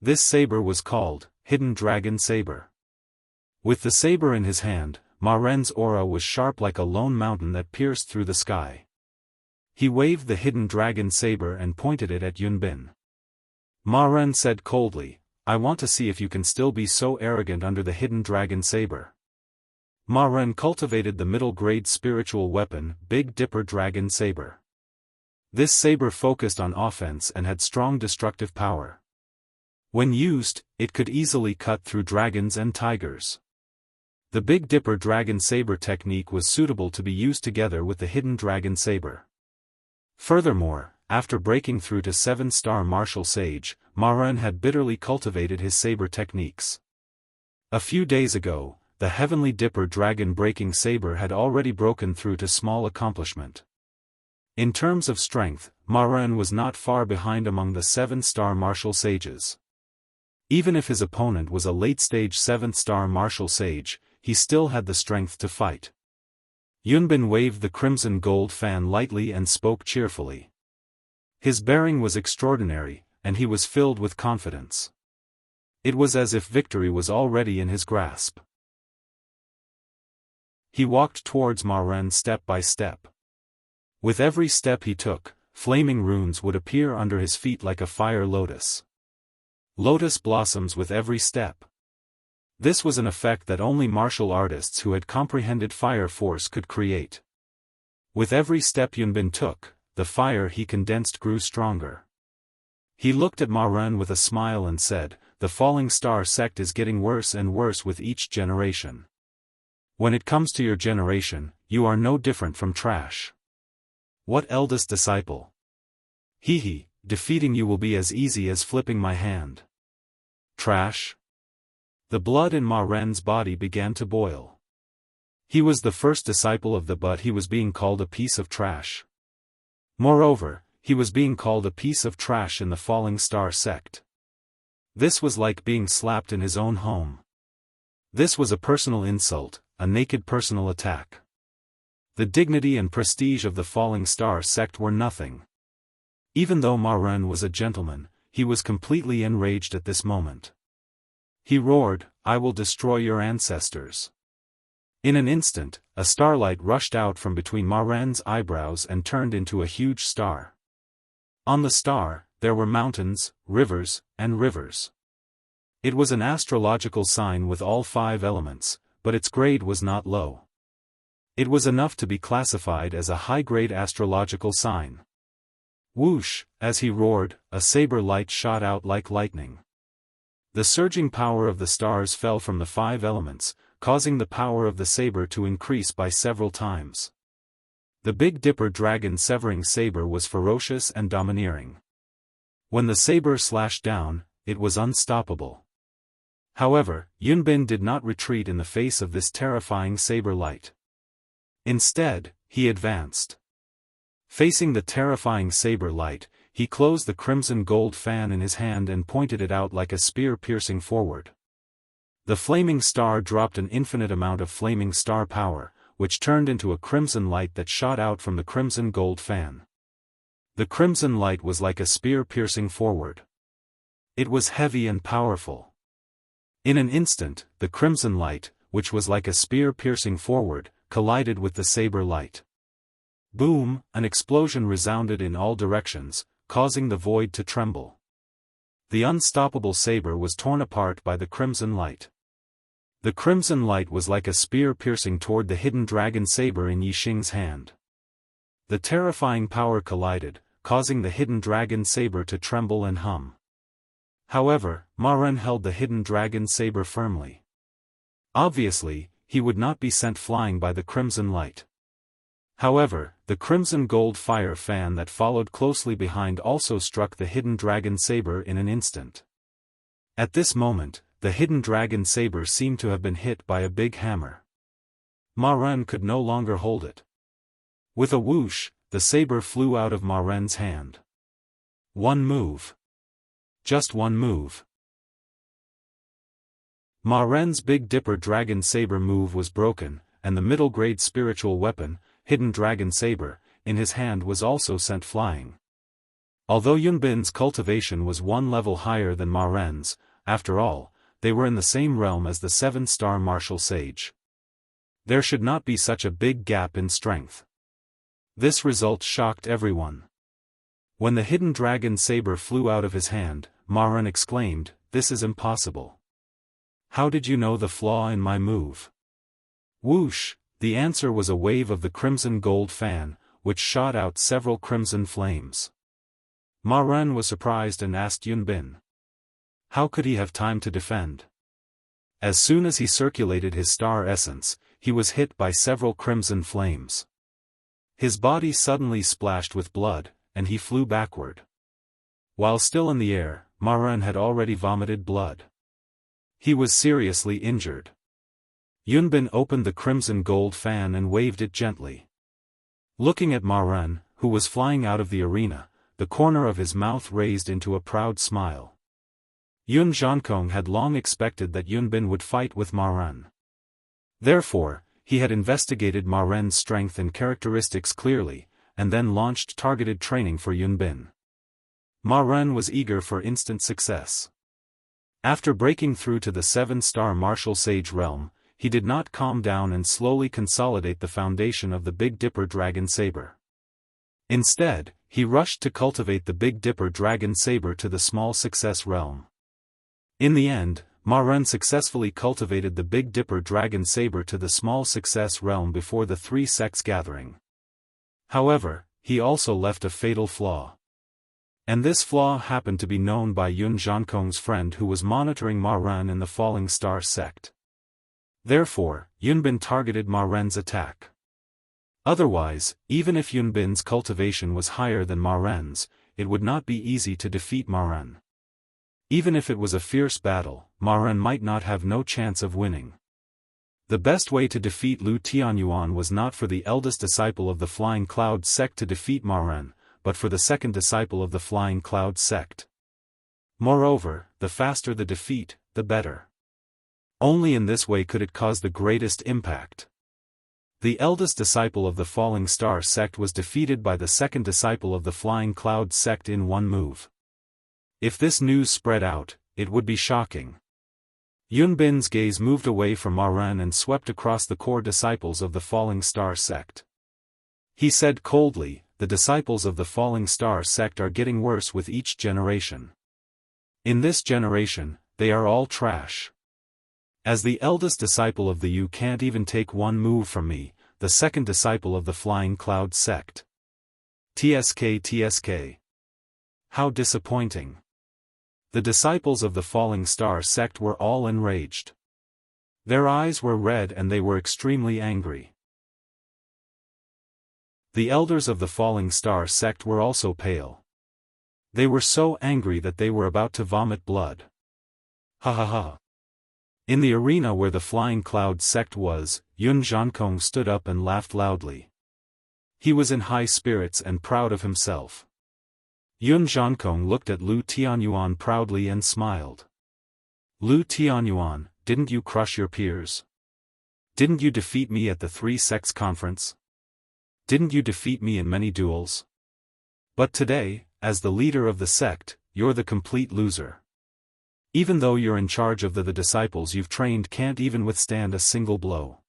This saber was called Hidden Dragon Saber. With the saber in his hand, Ma Ren's aura was sharp like a lone mountain that pierced through the sky. He waved the Hidden Dragon Saber and pointed it at Yun Bin. Ma Ren said coldly, I want to see if you can still be so arrogant under the Hidden Dragon Saber. Ma Ren cultivated the middle-grade spiritual weapon, Big Dipper Dragon Saber. This saber focused on offense and had strong destructive power. When used, it could easily cut through dragons and tigers. The Big Dipper Dragon Saber technique was suitable to be used together with the Hidden Dragon Saber. Furthermore, after breaking through to 7-star martial sage, Ma Ren had bitterly cultivated his saber techniques. A few days ago, the Heavenly Dipper Dragon Breaking Saber had already broken through to small accomplishment. In terms of strength, Ma Ren was not far behind among the 7-star martial sages. Even if his opponent was a late-stage 7th-star martial sage, he still had the strength to fight. Yun Bin waved the crimson gold fan lightly and spoke cheerfully. His bearing was extraordinary, and he was filled with confidence. It was as if victory was already in his grasp. He walked towards Ma Ren step by step. With every step he took, flaming runes would appear under his feet like a fire lotus. Lotus blossoms with every step. This was an effect that only martial artists who had comprehended fire force could create. With every step Yun Bin took, the fire he condensed grew stronger. He looked at Ma Ren with a smile and said, the Falling Star sect is getting worse and worse with each generation. When it comes to your generation, you are no different from trash. What eldest disciple? He, defeating you will be as easy as flipping my hand. Trash? The blood in Ma Ren's body began to boil. He was the first disciple of but he was being called a piece of trash. Moreover, he was being called a piece of trash in the Falling Star sect. This was like being slapped in his own home. This was a personal insult, a naked personal attack. The dignity and prestige of the Falling Star sect were nothing. Even though Ma Ren was a gentleman, he was completely enraged at this moment. He roared, I will destroy your ancestors. In an instant, a starlight rushed out from between Ma Ren's eyebrows and turned into a huge star. On the star, there were mountains, rivers, and rivers. It was an astrological sign with all 5 elements, but its grade was not low. It was enough to be classified as a high-grade astrological sign. Whoosh, as he roared, a saber light shot out like lightning. The surging power of the stars fell from the 5 elements, causing the power of the saber to increase by several times. The Big Dipper Dragon Severing Saber was ferocious and domineering. When the saber slashed down, it was unstoppable. However, Yun Bin did not retreat in the face of this terrifying saber light. Instead, he advanced. Facing the terrifying saber light, he closed the crimson gold fan in his hand and pointed it out like a spear piercing forward. The flaming star dropped an infinite amount of flaming star power, which turned into a crimson light that shot out from the crimson gold fan. The crimson light was like a spear piercing forward. It was heavy and powerful. In an instant, the crimson light, which was like a spear piercing forward, collided with the saber light. Boom, an explosion resounded in all directions, causing the void to tremble. The unstoppable saber was torn apart by the crimson light. The crimson light was like a spear piercing toward the hidden dragon saber in Yixing's hand. The terrifying power collided, causing the hidden dragon saber to tremble and hum. However, Ma Ren held the hidden dragon saber firmly. Obviously, he would not be sent flying by the crimson light. However, the crimson gold fire fan that followed closely behind also struck the hidden dragon saber in an instant. At this moment, the hidden dragon saber seemed to have been hit by a big hammer. Ma Ren could no longer hold it. With a whoosh, the saber flew out of Ma Ren's hand. One move. Just one move. Ma Ren's Big Dipper Dragon Saber move was broken, and the middle-grade spiritual weapon, Hidden Dragon Saber, in his hand was also sent flying. Although Yunbin's cultivation was one level higher than Ma Ren's, after all, they were in the same realm as the 7-star martial sage. There should not be such a big gap in strength. This result shocked everyone. When the hidden dragon saber flew out of his hand, Ma Ren exclaimed, "This is impossible. How did you know the flaw in my move?" Whoosh! The answer was a wave of the crimson gold fan, which shot out several crimson flames. Ma Ren was surprised and asked Yunbin. How could he have time to defend? As soon as he circulated his star essence, he was hit by several crimson flames. His body suddenly splashed with blood, and he flew backward. While still in the air, Ma Ren had already vomited blood. He was seriously injured. Yunbin opened the crimson gold fan and waved it gently. Looking at Ma Ren, who was flying out of the arena, the corner of his mouth raised into a proud smile. Yun Zhankong had long expected that Yunbin would fight with Ma Ren. Therefore, he had investigated Ma Ren's strength and characteristics clearly, and then launched targeted training for Yunbin. Ma Ren was eager for instant success. After breaking through to the 7-star martial sage realm, he did not calm down and slowly consolidate the foundation of the Big Dipper Dragon Saber. Instead, he rushed to cultivate the Big Dipper Dragon Saber to the small success realm. In the end, Ma Ren successfully cultivated the Big Dipper Dragon Saber to the small success realm before the 3 sects gathering. However, he also left a fatal flaw. And this flaw happened to be known by Yun Zhankong's friend who was monitoring Ma Ren in the Falling Star sect. Therefore, Yunbin targeted Ma Ren's attack. Otherwise, even if Yunbin's cultivation was higher than Ma Ren's, it would not be easy to defeat Ma Ren. Even if it was a fierce battle, Ma Ren might not have no chance of winning. The best way to defeat Lu Tianyuan was not for the eldest disciple of the Flying Cloud sect to defeat Ma Ren, but for the second disciple of the Flying Cloud sect. Moreover, the faster the defeat, the better. Only in this way could it cause the greatest impact. The eldest disciple of the Falling Star sect was defeated by the second disciple of the Flying Cloud sect in one move. If this news spread out, it would be shocking. Yunbin's gaze moved away from Ma Ren and swept across the core disciples of the Falling Star sect. He said coldly, "The disciples of the Falling Star sect are getting worse with each generation. In this generation, they are all trash. As the eldest disciple of the You can't even take one move from me, the second disciple of the Flying Cloud sect. TSK. How disappointing." The disciples of the Falling Star sect were all enraged. Their eyes were red and they were extremely angry. The elders of the Falling Star sect were also pale. They were so angry that they were about to vomit blood. Ha ha ha. In the arena where the Flying Cloud sect was, Yun Zhankong stood up and laughed loudly. He was in high spirits and proud of himself. Yun Zhankong looked at Lu Tianyuan proudly and smiled. Lu Tianyuan, didn't you crush your peers? Didn't you defeat me at the 3 sects conference? Didn't you defeat me in many duels? But today, as the leader of the sect, you're the complete loser. Even though you're in charge of the disciples you've trained can't even withstand a single blow.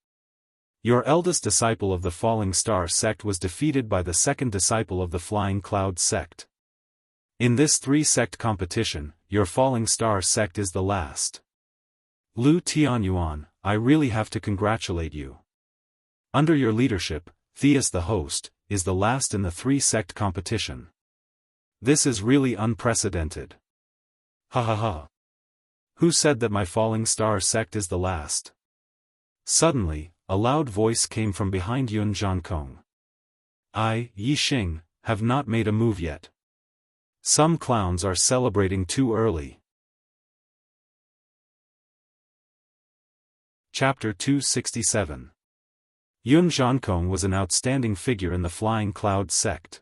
Your eldest disciple of the Falling Star sect was defeated by the second disciple of the Flying Cloud sect. In this 3-sect competition, your falling star sect is the last. Lu Tianyuan, I really have to congratulate you. Under your leadership, Theus the host, is the last in the 3-sect competition. This is really unprecedented. Ha ha ha. Who said that my falling star sect is the last? Suddenly, a loud voice came from behind Yun Zhankong. I, Yi Xing, have not made a move yet. Some clowns are celebrating too early. Chapter 267. Yun Zhankong was an outstanding figure in the Flying Cloud sect.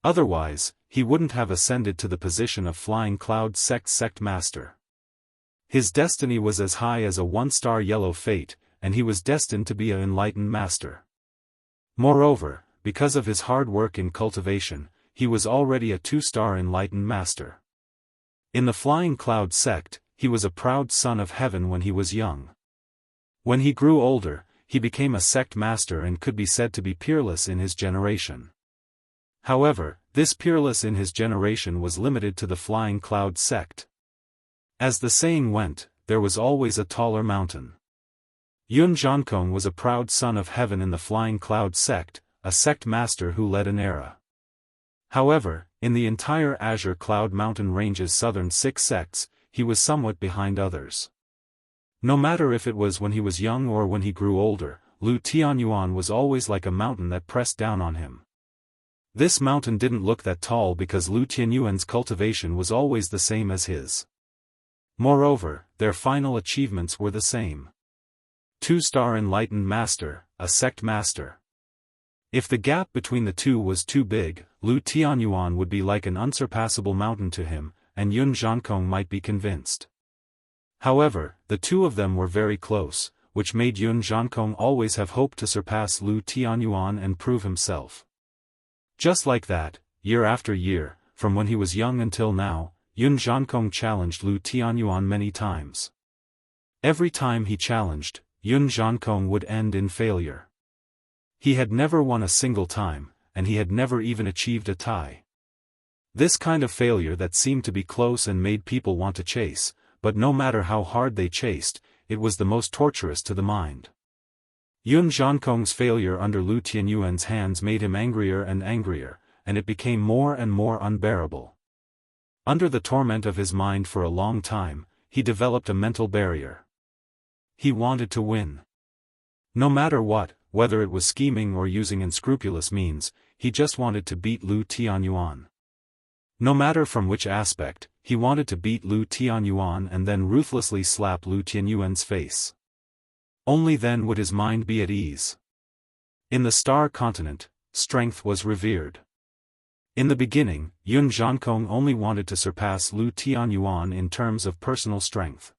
Otherwise, he wouldn't have ascended to the position of Flying Cloud sect master. His destiny was as high as a 1-star yellow fate, and he was destined to be an enlightened master. Moreover, because of his hard work in cultivation, he was already a 2-star enlightened master. In the Flying Cloud sect, he was a proud son of heaven when he was young. When he grew older, he became a sect master and could be said to be peerless in his generation. However, this peerless in his generation was limited to the Flying Cloud sect. As the saying went, there was always a taller mountain. Yun Zhankong was a proud son of heaven in the Flying Cloud sect, a sect master who led an era. However, in the entire Azure Cloud Mountain Range's southern 6 sects, he was somewhat behind others. No matter if it was when he was young or when he grew older, Lu Tianyuan was always like a mountain that pressed down on him. This mountain didn't look that tall because Lu Tianyuan's cultivation was always the same as his. Moreover, their final achievements were the same. 2-star enlightened master, a sect master. If the gap between the two was too big, Lu Tianyuan would be like an unsurpassable mountain to him, and Yun Zhankong might be convinced. However, the two of them were very close, which made Yun Zhankong always have hope to surpass Lu Tianyuan and prove himself. Just like that, year after year, from when he was young until now, Yun Zhankong challenged Lu Tianyuan many times. Every time he challenged, Yun Zhankong would end in failure. He had never won a single time, and he had never even achieved a tie. This kind of failure that seemed to be close and made people want to chase, but no matter how hard they chased, it was the most torturous to the mind. Yun Zhankong's failure under Lu Tianyuan's hands made him angrier and angrier, and it became more and more unbearable. Under the torment of his mind for a long time, he developed a mental barrier. He wanted to win. No matter what, whether it was scheming or using unscrupulous means, he just wanted to beat Lu Tianyuan. No matter from which aspect, he wanted to beat Lu Tianyuan and then ruthlessly slap Lu Tianyuan's face. Only then would his mind be at ease. In the Star Continent, strength was revered. In the beginning, Yun Zhankong only wanted to surpass Lu Tianyuan in terms of personal strength.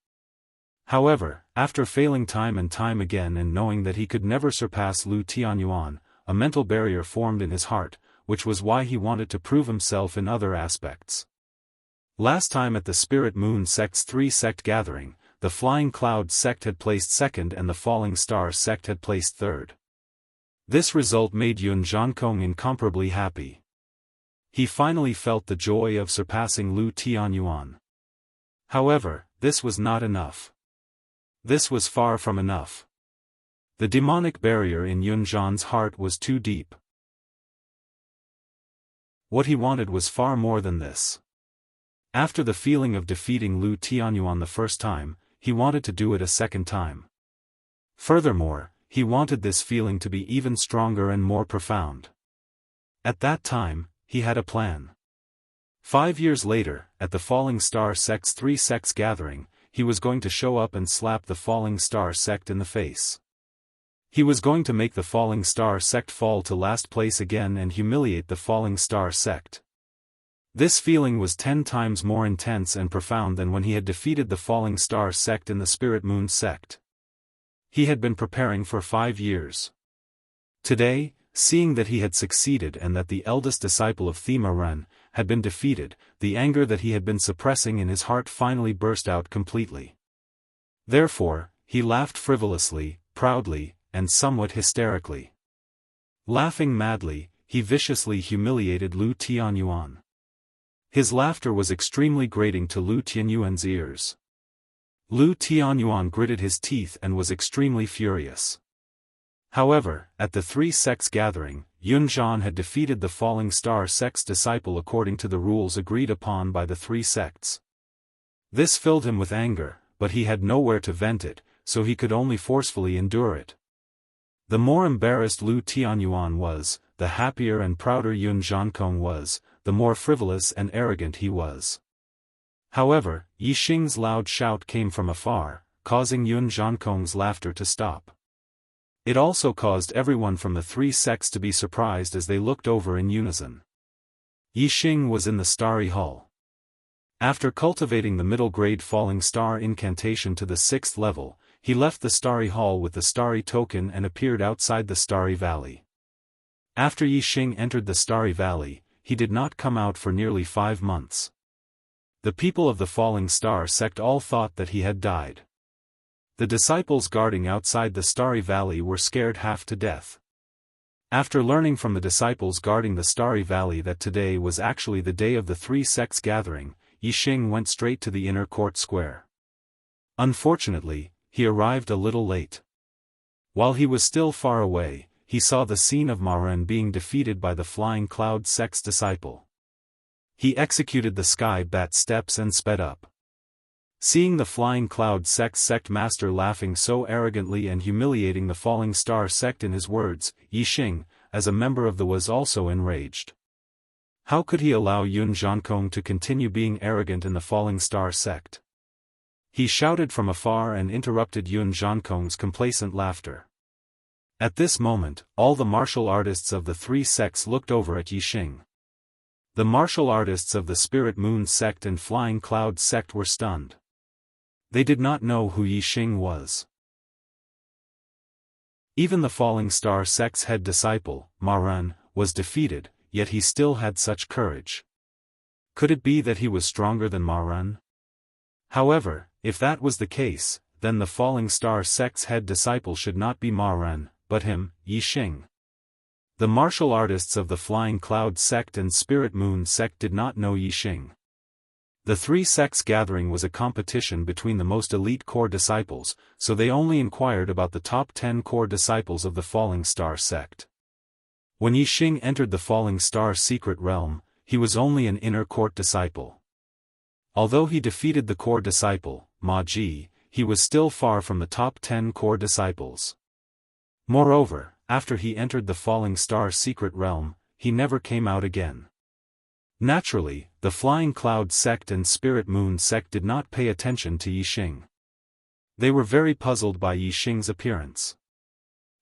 However, after failing time and time again and knowing that he could never surpass Lu Tianyuan, a mental barrier formed in his heart, which was why he wanted to prove himself in other aspects. Last time at the Spirit Moon Sect's 3-sect gathering, the Flying Cloud sect had placed second and the Falling Star sect had placed third. This result made Yun Zhankong incomparably happy. He finally felt the joy of surpassing Lu Tianyuan. However, this was not enough. This was far from enough. The demonic barrier in Yun Zhan's heart was too deep. What he wanted was far more than this. After the feeling of defeating Lu Tianyuan the first time, he wanted to do it a second time. Furthermore, he wanted this feeling to be even stronger and more profound. At that time, he had a plan. 5 years later, at the Falling Star sect's 3 sects gathering, he was going to show up and slap the Falling Star sect in the face. He was going to make the Falling Star sect fall to last place again and humiliate the Falling Star sect. This feeling was 10 times more intense and profound than when he had defeated the Falling Star sect in the Spirit Moon sect. He had been preparing for 5 years. Today, seeing that he had succeeded and that the eldest disciple of Thema Ren had been defeated, the anger that he had been suppressing in his heart finally burst out completely. Therefore, he laughed frivolously, proudly, and somewhat hysterically. Laughing madly, he viciously humiliated Lu Tianyuan. His laughter was extremely grating to Lu Tianyuan's ears. Lu Tianyuan gritted his teeth and was extremely furious. However, at the three sects gathering, Yun Zhan had defeated the Falling Star sect's disciple according to the rules agreed upon by the three sects. This filled him with anger, but he had nowhere to vent it, so he could only forcefully endure it. The more embarrassed Lu Tianyuan was, the happier and prouder Yun Zhankong was, the more frivolous and arrogant he was. However, Yixing's loud shout came from afar, causing Yun Zhankong's laughter to stop. It also caused everyone from the three sects to be surprised as they looked over in unison. Yixing was in the Starry Hall. After cultivating the middle-grade Falling Star incantation to the 6th level, he left the Starry Hall with the Starry token and appeared outside the Starry Valley. After Yixing entered the Starry Valley, he did not come out for nearly 5 months. The people of the Falling Star sect all thought that he had died. The disciples guarding outside the Starry Valley were scared half to death. After learning from the disciples guarding the Starry Valley that today was actually the day of the three sects gathering, Yixing went straight to the inner court square. Unfortunately, he arrived a little late. While he was still far away, he saw the scene of Ma Ren being defeated by the Flying Cloud sect's disciple. He executed the Sky Bat steps and sped up. Seeing the Flying Cloud sect master laughing so arrogantly and humiliating the Falling Star sect in his words, Yixing, as a member of the was also enraged. How could he allow Yun Zhankong to continue being arrogant in the Falling Star sect? He shouted from afar and interrupted Yun Zhankong's complacent laughter. At this moment, all the martial artists of the three sects looked over at Yixing. The martial artists of the Spirit Moon sect and Flying Cloud sect were stunned. They did not know who Yixing was. Even the Falling Star sect's head disciple, Ma Ren, was defeated, yet he still had such courage. Could it be that he was stronger than Ma Ren? However, if that was the case, then the Falling Star sect's head disciple should not be Ma Ren, but him, Yixing. The martial artists of the Flying Cloud sect and Spirit Moon sect did not know Yixing. The three sects gathering was a competition between the most elite core disciples, so they only inquired about the top 10 core disciples of the Falling Star sect. When Yixing entered the Falling Star secret realm, he was only an inner court disciple. Although he defeated the core disciple, Ma Ji, he was still far from the top 10 core disciples. Moreover, after he entered the Falling Star secret realm, he never came out again. Naturally, the Flying Cloud sect and Spirit Moon sect did not pay attention to Yixing. They were very puzzled by Yixing's appearance.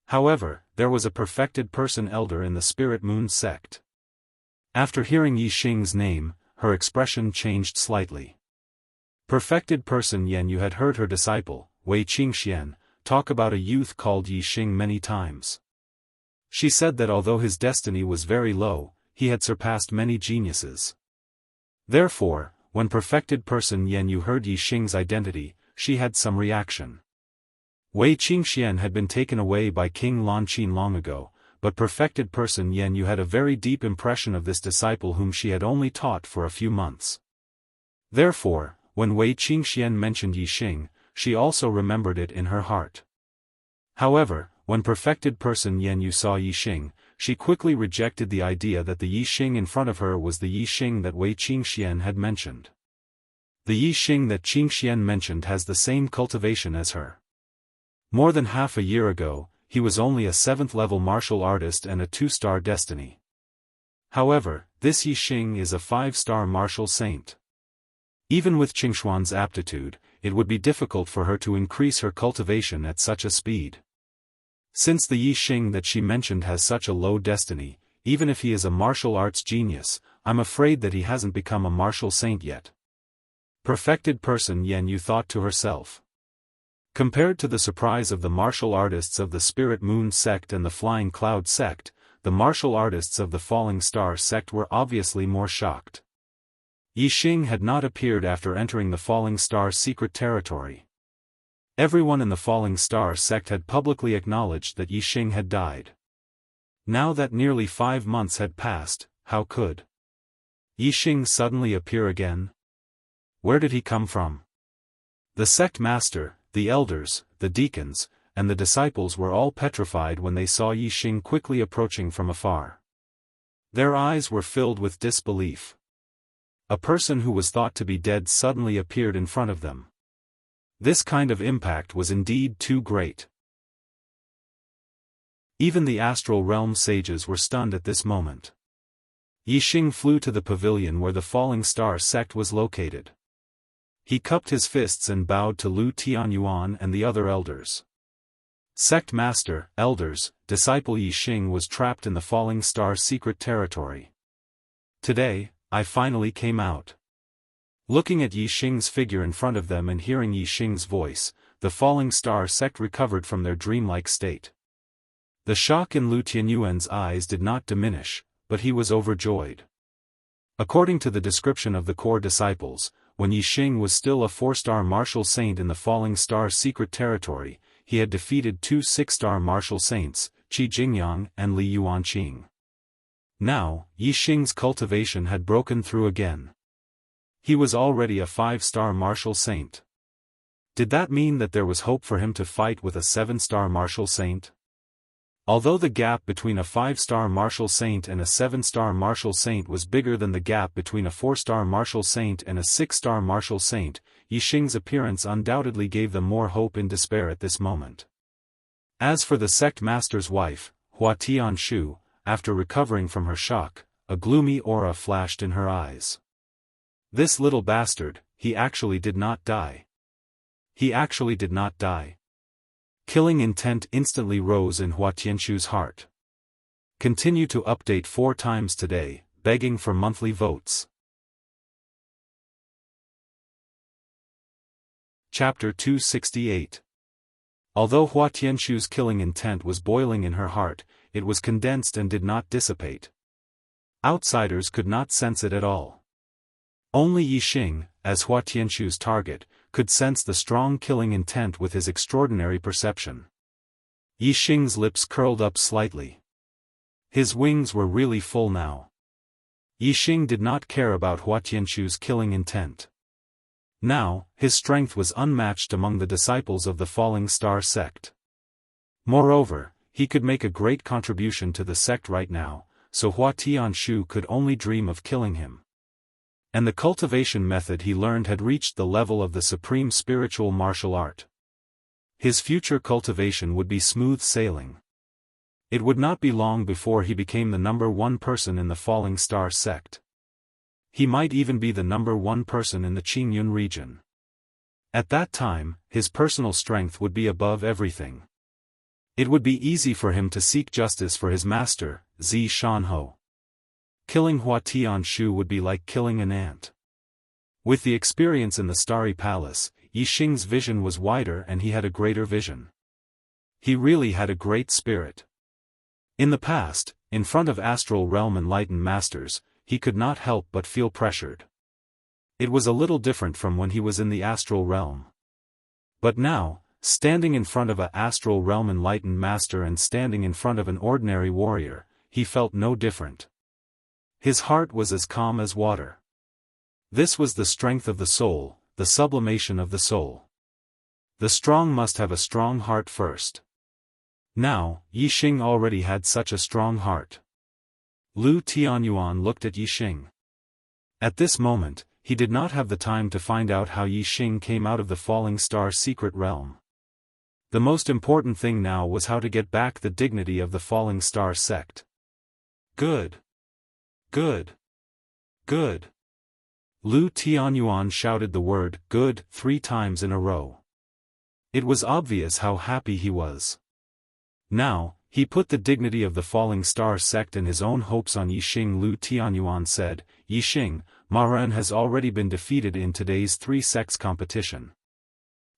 However, there was a perfected person elder in the Spirit Moon sect. After hearing Yixing's name, her expression changed slightly. Perfected person Yanyu had heard her disciple, Wei Qingxian, talk about a youth called Yixing many times. She said that although his destiny was very low, he had surpassed many geniuses. Therefore, when perfected person Yanyu heard Yixing's identity, she had some reaction. Wei Qingxian had been taken away by King Lanqin long ago, but perfected person Yanyu had a very deep impression of this disciple whom she had only taught for a few months. Therefore, when Wei Qingxian mentioned Yixing, she also remembered it in her heart. However, when perfected person Yanyu saw Yixing, she quickly rejected the idea that the Yixing in front of her was the Yixing that Wei Qingxian had mentioned. The Yixing that Qingxian mentioned has the same cultivation as her. More than half a year ago, he was only a 7th-level martial artist and a 2-star destiny. However, this Yixing is a 5-star martial saint. Even with Qingshuan's aptitude, it would be difficult for her to increase her cultivation at such a speed. Since the Yixing that she mentioned has such a low destiny, even if he is a martial arts genius, I'm afraid that he hasn't become a martial saint yet. Perfected person Yanyu thought to herself. Compared to the surprise of the martial artists of the Spirit Moon sect and the Flying Cloud sect, the martial artists of the Falling Star sect were obviously more shocked. Yixing had not appeared after entering the Falling Star secret territory. Everyone in the Falling Star sect had publicly acknowledged that Yixing had died. Now that nearly 5 months had passed, how could Yixing suddenly appear again? Where did he come from? The sect master, the elders, the deacons, and the disciples were all petrified when they saw Yixing quickly approaching from afar. Their eyes were filled with disbelief. A person who was thought to be dead suddenly appeared in front of them. This kind of impact was indeed too great. Even the astral realm sages were stunned at this moment. Yixing flew to the pavilion where the falling star sect was located. He cupped his fists and bowed to Lu Tianyuan and the other elders. Sect master, elders, disciple Yixing was trapped in the falling star secret territory. Today, I finally came out. Looking at Yixing's figure in front of them and hearing Yixing's voice, the falling star sect recovered from their dreamlike state. The shock in Lu Tianyuan's eyes did not diminish, but he was overjoyed. According to the description of the core disciples, when Yixing was still a 4-star martial saint in the falling star secret territory, he had defeated 2 6-star martial saints, Qi Jingyang and Li Yuanqing. Now, Yixing's cultivation had broken through again. He was already a 5-star martial saint. Did that mean that there was hope for him to fight with a 7-star martial saint? Although the gap between a 5-star martial saint and a 7-star martial saint was bigger than the gap between a 4-star martial saint and a 6-star martial saint, Yixing's appearance undoubtedly gave them more hope in despair at this moment. As for the sect master's wife, Hua Tianshu, after recovering from her shock, a gloomy aura flashed in her eyes. This little bastard, he actually did not die. He actually did not die. Killing intent instantly rose in Hua Tianshu's heart. Continue to update 4 times today, begging for monthly votes. Chapter 268. Although Hua Tianshu's killing intent was boiling in her heart, it was condensed and did not dissipate. Outsiders could not sense it at all. Only Yixing, as Hua Tianshu's target, could sense the strong killing intent with his extraordinary perception. Yixing's lips curled up slightly. His wings were really full now. Yixing did not care about Hua Tianshu's killing intent. Now, his strength was unmatched among the disciples of the Falling Star sect. Moreover, he could make a great contribution to the sect right now, so Hua Tianshu could only dream of killing him. And the cultivation method he learned had reached the level of the supreme spiritual martial art. His future cultivation would be smooth sailing. It would not be long before he became the number 1 person in the Falling Star sect. He might even be the number 1 person in the Qingyun region. At that time, his personal strength would be above everything. It would be easy for him to seek justice for his master, Zi Shanho. Killing Hua Tianshu would be like killing an ant. With the experience in the Starry Palace, Yixing's vision was wider and he had a greater vision. He really had a great spirit. In the past, in front of astral realm enlightened masters, he could not help but feel pressured. It was a little different from when he was in the astral realm. But now, standing in front of a astral realm enlightened master and standing in front of an ordinary warrior, he felt no different. His heart was as calm as water. This was the strength of the soul, the sublimation of the soul. The strong must have a strong heart first. Now, Yixing already had such a strong heart. Lu Tianyuan looked at Yixing. At this moment, he did not have the time to find out how Yixing came out of the Falling Star secret realm. The most important thing now was how to get back the dignity of the Falling Star sect. Good. Good. Good. Lu Tianyuan shouted the word good 3 times in a row. It was obvious how happy he was. Now, he put the dignity of the Falling Star sect and his own hopes on Yixing. Lu Tianyuan said, Yixing, Maran has already been defeated in today's 3 sects competition.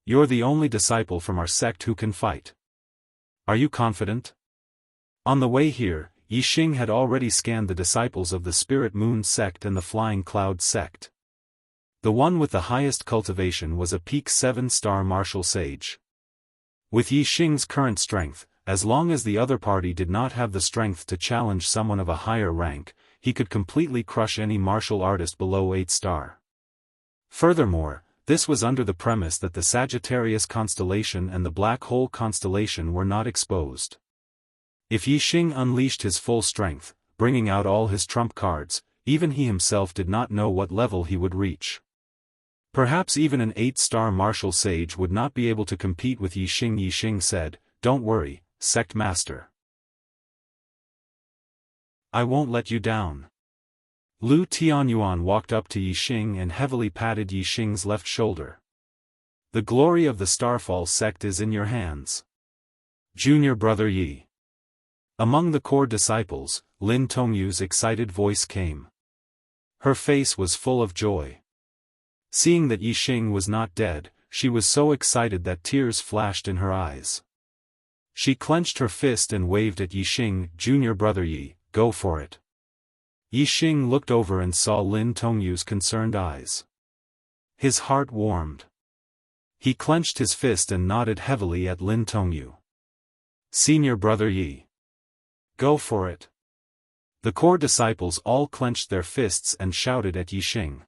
You're the only disciple from our sect who can fight. Are you confident? On the way here, Yixing had already scanned the disciples of the Spirit Moon sect and the Flying Cloud sect. The one with the highest cultivation was a peak 7-star martial sage. With Yixing's current strength, as long as the other party did not have the strength to challenge someone of a higher rank, he could completely crush any martial artist below 8-star. Furthermore, this was under the premise that the Sagittarius constellation and the Black Hole constellation were not exposed. If Yixing unleashed his full strength, bringing out all his trump cards, even he himself did not know what level he would reach. Perhaps even an 8-star martial sage would not be able to compete with Yixing. Yixing said, "Don't worry, sect master. I won't let you down." Lu Tianyuan walked up to Yixing and heavily patted Yixing's left shoulder. "The glory of the Starfall sect is in your hands. Junior brother Yi." Among the core disciples, Lin Tongyu's excited voice came. Her face was full of joy. Seeing that Yixing was not dead, she was so excited that tears flashed in her eyes. She clenched her fist and waved at Yixing. "Junior brother Yi, go for it." Yixing looked over and saw Lin Tongyu's concerned eyes. His heart warmed. He clenched his fist and nodded heavily at Lin Tongyu. "Senior brother Yi. Go for it." The core disciples all clenched their fists and shouted at Yixing.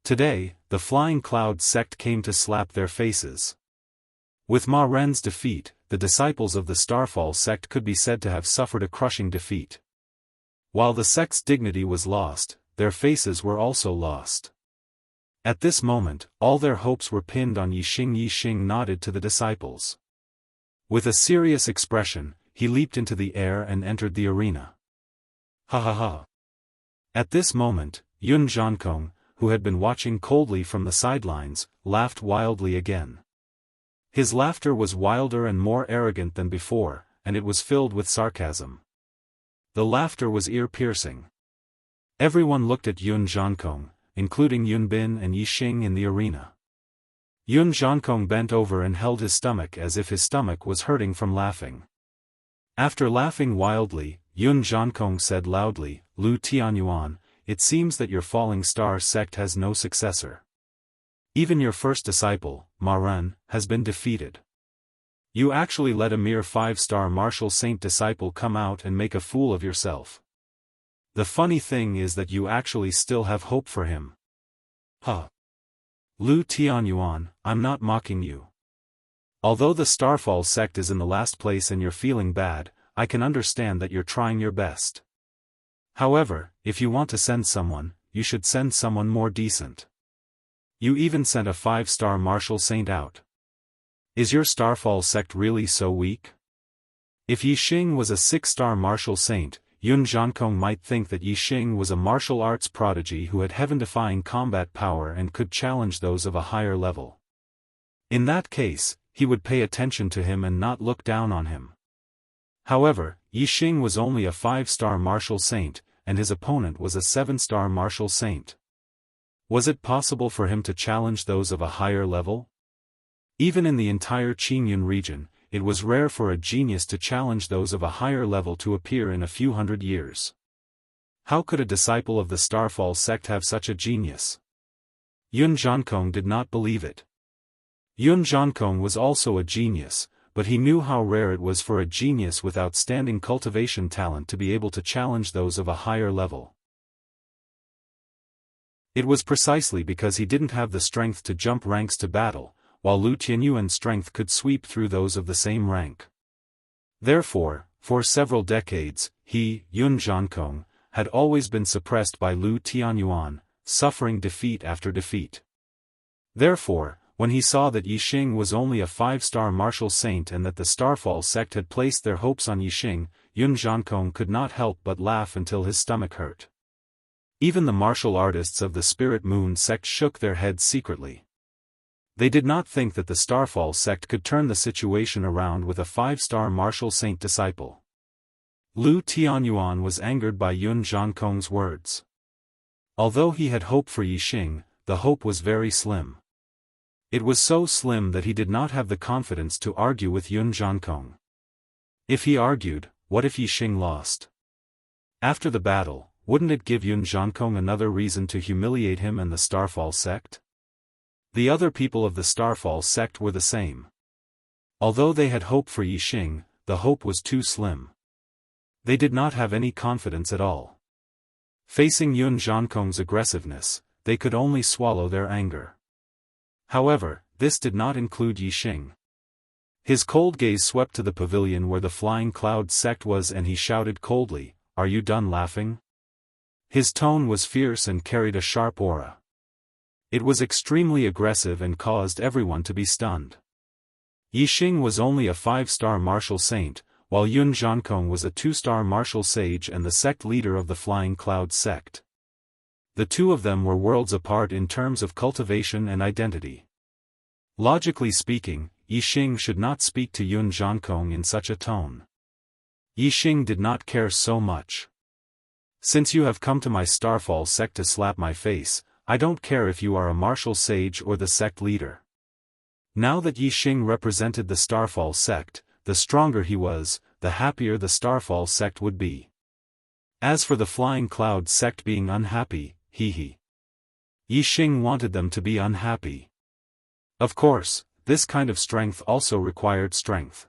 Today, the Flying Cloud sect came to slap their faces. With Ma Ren's defeat, the disciples of the Starfall sect could be said to have suffered a crushing defeat. While the sect's dignity was lost, their faces were also lost. At this moment, all their hopes were pinned on Yixing. Yixing nodded to the disciples. With a serious expression, he leaped into the air and entered the arena. Ha ha ha. At this moment, Yun Zhankong, who had been watching coldly from the sidelines, laughed wildly again. His laughter was wilder and more arrogant than before, and it was filled with sarcasm. The laughter was ear-piercing. Everyone looked at Yun Zhankong, including Yun Bin and Yixing in the arena. Yun Zhankong bent over and held his stomach as if his stomach was hurting from laughing. After laughing wildly, Yun Zhankong said loudly, "Lu Tianyuan, it seems that your Falling Star sect has no successor. Even your first disciple, Ma Ren, has been defeated. You actually let a mere 5-star martial saint disciple come out and make a fool of yourself. The funny thing is that you actually still have hope for him." Huh. Lu Tianyuan, I'm not mocking you. Although the Starfall sect is in the last place and you're feeling bad, I can understand that you're trying your best. However, if you want to send someone, you should send someone more decent. You even sent a 5-star martial saint out. Is your Starfall sect really so weak? If Yixing was a 6-star martial saint, Yun Zhankong might think that Yixing was a martial arts prodigy who had heaven-defying combat power and could challenge those of a higher level. In that case, he would pay attention to him and not look down on him. However, Yixing was only a 5-star martial saint, and his opponent was a 7-star martial saint. Was it possible for him to challenge those of a higher level? Even in the entire Qingyun region, it was rare for a genius to challenge those of a higher level to appear in a few hundred years. How could a disciple of the Starfall sect have such a genius? Yun Zhankong did not believe it. Yun Zhankong was also a genius, but he knew how rare it was for a genius with outstanding cultivation talent to be able to challenge those of a higher level. It was precisely because he didn't have the strength to jump ranks to battle, while Lu Tianyuan's strength could sweep through those of the same rank. Therefore, for several decades, he, Yun Zhankong, had always been suppressed by Lu Tianyuan, suffering defeat after defeat. Therefore, when he saw that Yixing was only a 5-star martial saint and that the Starfall sect had placed their hopes on Yixing, Yun Zhankong could not help but laugh until his stomach hurt. Even the martial artists of the Spirit Moon sect shook their heads secretly. They did not think that the Starfall sect could turn the situation around with a 5-star martial saint disciple. Lu Tianyuan was angered by Yun Zhankong's words. Although he had hope for Yixing, the hope was very slim. It was so slim that he did not have the confidence to argue with Yun Zhankong. If he argued, what if Yixing lost? After the battle, wouldn't it give Yun Zhankong another reason to humiliate him and the Starfall sect? The other people of the Starfall sect were the same. Although they had hope for Yixing, the hope was too slim. They did not have any confidence at all. Facing Yun Zhankong's aggressiveness, they could only swallow their anger. However, this did not include Yixing. His cold gaze swept to the pavilion where the Flying Cloud sect was and he shouted coldly, "Are you done laughing?" His tone was fierce and carried a sharp aura. It was extremely aggressive and caused everyone to be stunned. Yixing was only a 5-star martial saint, while Yun Zhankong was a 2-star martial sage and the sect leader of the Flying Cloud sect. The two of them were worlds apart in terms of cultivation and identity. Logically speaking, Yixing should not speak to Yun Zhankong in such a tone. Yixing did not care so much. "Since you have come to my Starfall sect to slap my face, I don't care if you are a martial sage or the sect leader." Now that Yixing represented the Starfall sect, the stronger he was, the happier the Starfall sect would be. As for the Flying Cloud sect being unhappy, Yixing wanted them to be unhappy. Of course, this kind of strength also required strength.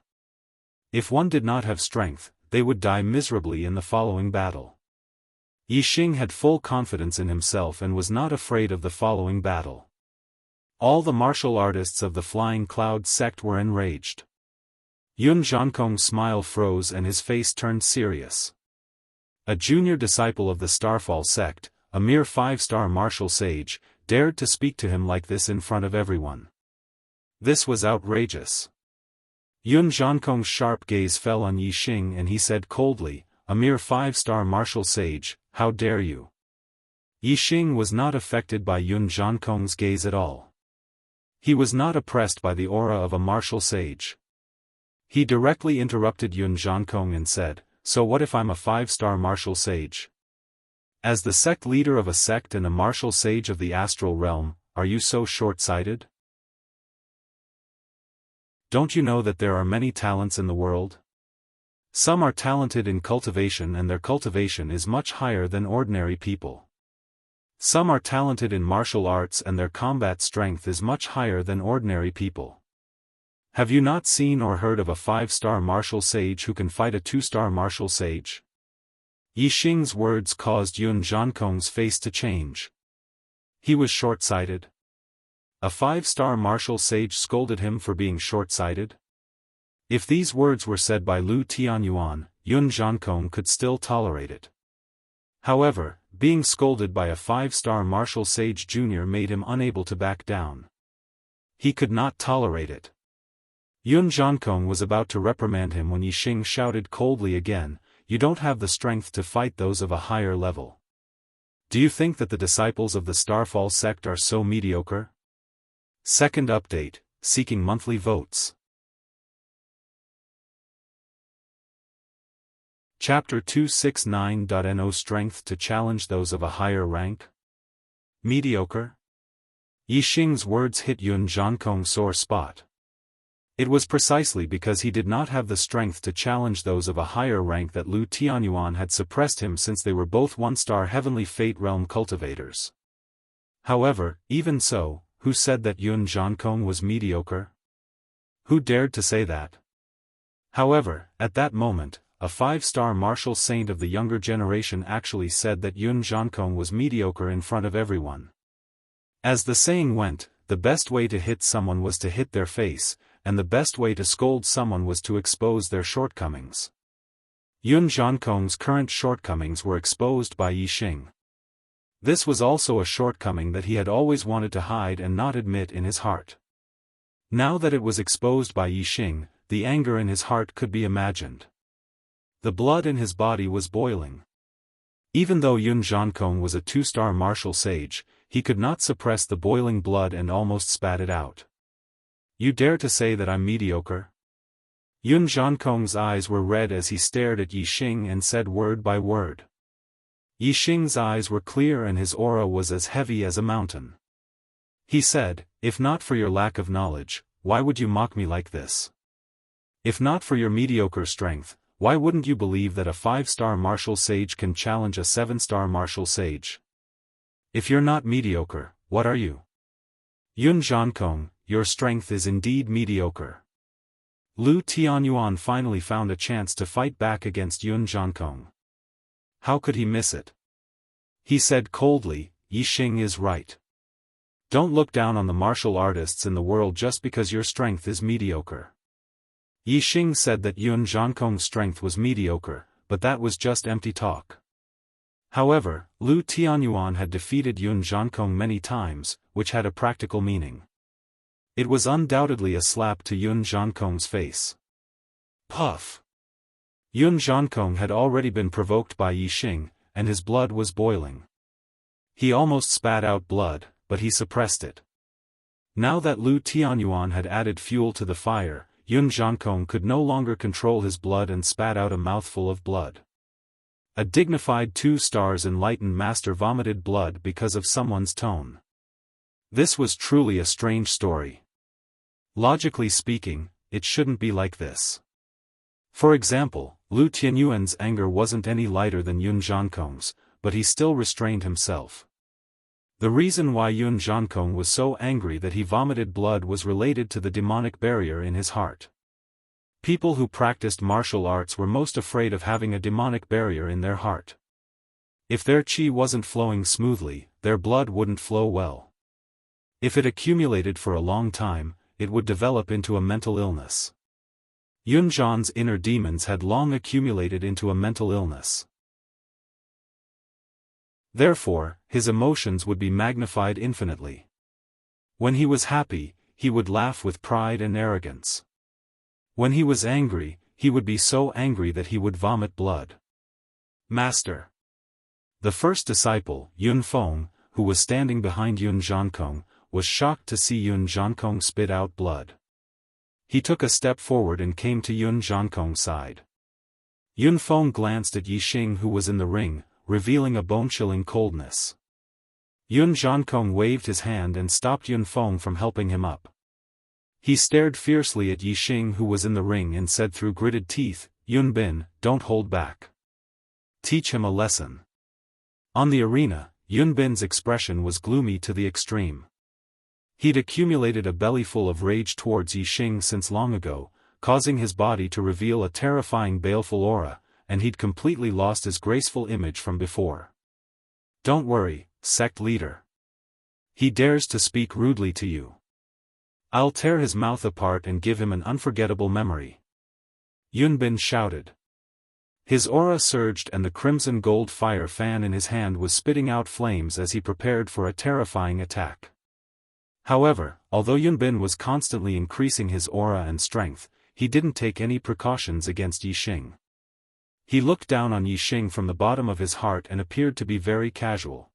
If one did not have strength, they would die miserably in the following battle. Yixing had full confidence in himself and was not afraid of the following battle. All the martial artists of the Flying Cloud sect were enraged. Yun Zhankong's smile froze and his face turned serious. A junior disciple of the Starfall sect, a mere 5-star martial sage, dared to speak to him like this in front of everyone. This was outrageous. Yun Zhankong's sharp gaze fell on Yixing and he said coldly, "A mere 5-star martial sage, how dare you?" Yixing was not affected by Yun Zhankong's gaze at all. He was not oppressed by the aura of a martial sage. He directly interrupted Yun Zhankong and said, "So what if I'm a 5-star martial sage? As the sect leader of a sect and a martial sage of the astral realm, are you so short-sighted? Don't you know that there are many talents in the world? Some are talented in cultivation and their cultivation is much higher than ordinary people. Some are talented in martial arts and their combat strength is much higher than ordinary people. Have you not seen or heard of a 5-star martial sage who can fight a 2-star martial sage?" Yixing's words caused Yun Zhankong's face to change. He was short-sighted. A 5-star martial sage scolded him for being short-sighted? If these words were said by Lu Tianyuan, Yun Zhankong could still tolerate it. However, being scolded by a 5-star martial sage junior made him unable to back down. He could not tolerate it. Yun Zhankong was about to reprimand him when Yixing shouted coldly again, "You don't have the strength to fight those of a higher level. Do you think that the disciples of the Starfall sect are so mediocre?" Second update, seeking monthly votes. Chapter 269.No strength to challenge those of a higher rank? Mediocre? Yixing's words hit Yun Zhankong's sore spot. It was precisely because he did not have the strength to challenge those of a higher rank that Lu Tianyuan had suppressed him since they were both 1-star Heavenly Fate Realm cultivators. However, even so, who said that Yun Zhankong was mediocre? Who dared to say that? However, at that moment, a 5-star martial saint of the younger generation actually said that Yun Zhankong was mediocre in front of everyone. As the saying went, the best way to hit someone was to hit their face, and the best way to scold someone was to expose their shortcomings. Yun Zhankong's current shortcomings were exposed by Yixing. This was also a shortcoming that he had always wanted to hide and not admit in his heart. Now that it was exposed by Yixing, the anger in his heart could be imagined. The blood in his body was boiling. Even though Yun Zhankong was a 2-star martial sage, he could not suppress the boiling blood and almost spat it out. "You dare to say that I'm mediocre?" Yun Zhankong's eyes were red as he stared at Yixing and said word by word. Yixing's eyes were clear and his aura was as heavy as a mountain. He said, "If not for your lack of knowledge, why would you mock me like this? If not for your mediocre strength, why wouldn't you believe that a 5-star martial sage can challenge a 7-star martial sage? If you're not mediocre, what are you? Yun Zhankong, your strength is indeed mediocre." Lu Tianyuan finally found a chance to fight back against Yun Zhankong. How could he miss it? He said coldly, Yixing is right. Don't look down on the martial artists in the world just because your strength is mediocre. Yixing said that Yun Zhankong's strength was mediocre, but that was just empty talk. However, Lu Tianyuan had defeated Yun Zhankong many times, which had a practical meaning. It was undoubtedly a slap to Yun Zhankong's face. Puff! Yun Zhankong had already been provoked by Yixing, and his blood was boiling. He almost spat out blood, but he suppressed it. Now that Lu Tianyuan had added fuel to the fire, Yun Zhankong could no longer control his blood and spat out a mouthful of blood. A dignified 2-stars enlightened master vomited blood because of someone's tone. This was truly a strange story. Logically speaking, it shouldn't be like this. For example, Lu Tianyuan's anger wasn't any lighter than Yun Zhankong's, but he still restrained himself. The reason why Yun Zhankong was so angry that he vomited blood was related to the demonic barrier in his heart. People who practiced martial arts were most afraid of having a demonic barrier in their heart. If their qi wasn't flowing smoothly, their blood wouldn't flow well. If it accumulated for a long time, it would develop into a mental illness. Yun Zhan's inner demons had long accumulated into a mental illness. Therefore, his emotions would be magnified infinitely. When he was happy, he would laugh with pride and arrogance. When he was angry, he would be so angry that he would vomit blood. Master. The first disciple, Yun Feng, who was standing behind Yun Zhankong, was shocked to see Yun Zhankong spit out blood. He took a step forward and came to Yun Zhankong's side. Yun Feng glanced at Yixing who was in the ring, revealing a bone-chilling coldness. Yun Zhankong waved his hand and stopped Yun Feng from helping him up. He stared fiercely at Yixing who was in the ring and said through gritted teeth, Yun Bin, don't hold back. Teach him a lesson. On the arena, Yun Bin's expression was gloomy to the extreme. He'd accumulated a bellyful of rage towards Yixing since long ago, causing his body to reveal a terrifying baleful aura, and he'd completely lost his graceful image from before. Don't worry, sect leader. He dares to speak rudely to you. I'll tear his mouth apart and give him an unforgettable memory. Yun Bin shouted. His aura surged and the crimson gold fire fan in his hand was spitting out flames as he prepared for a terrifying attack. However, although Yun Bin was constantly increasing his aura and strength, he didn't take any precautions against Yixing. He looked down on Yixing from the bottom of his heart and appeared to be very casual.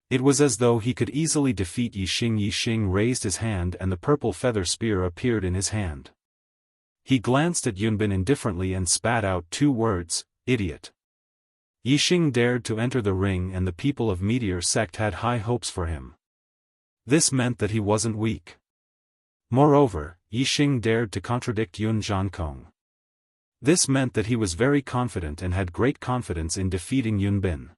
It was as though he could easily defeat Yixing. Yixing raised his hand and the purple feather spear appeared in his hand. He glanced at Yun Bin indifferently and spat out 2 words, idiot. Yixing dared to enter the ring and the people of Meteor Sect had high hopes for him. This meant that he wasn't weak. Moreover, Yixing dared to contradict Yun Zhankong. This meant that he was very confident and had great confidence in defeating Yun Bin.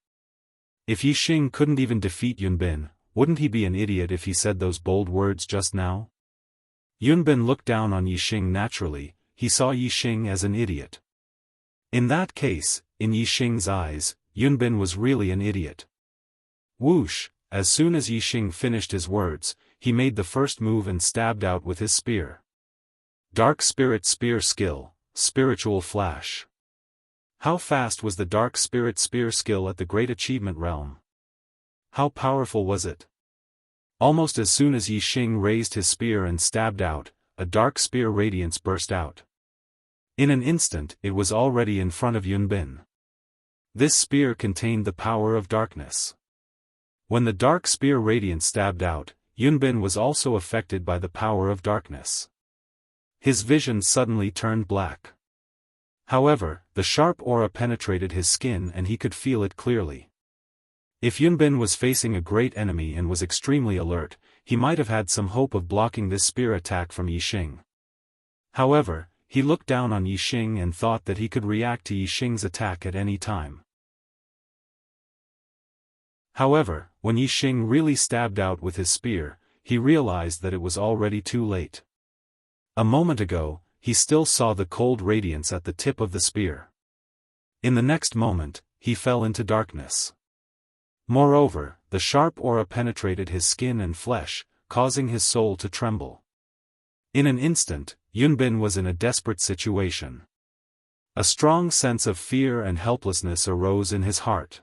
If Yixing couldn't even defeat Yun Bin, wouldn't he be an idiot if he said those bold words just now? Yun Bin looked down on Yixing naturally, he saw Yixing as an idiot. In that case, in Yixing's eyes, Yun Bin was really an idiot. Whoosh, as soon as Yixing finished his words, he made the first move and stabbed out with his spear. Dark Spirit Spear Skill. Spiritual Flash. How fast was the Dark Spirit Spear skill at the Great Achievement Realm? How powerful was it? Almost as soon as Yixing raised his spear and stabbed out, a dark spear radiance burst out. In an instant it was already in front of Yun Bin. This spear contained the power of darkness. When the dark spear radiance stabbed out, Yun Bin was also affected by the power of darkness. His vision suddenly turned black. However, the sharp aura penetrated his skin and he could feel it clearly. If Yun Bin was facing a great enemy and was extremely alert, he might have had some hope of blocking this spear attack from Yixing. However, he looked down on Yixing and thought that he could react to Yixing's attack at any time. However, when Yixing really stabbed out with his spear, he realized that it was already too late. A moment ago, he still saw the cold radiance at the tip of the spear. In the next moment, he fell into darkness. Moreover, the sharp aura penetrated his skin and flesh, causing his soul to tremble. In an instant, Yunbin was in a desperate situation. A strong sense of fear and helplessness arose in his heart.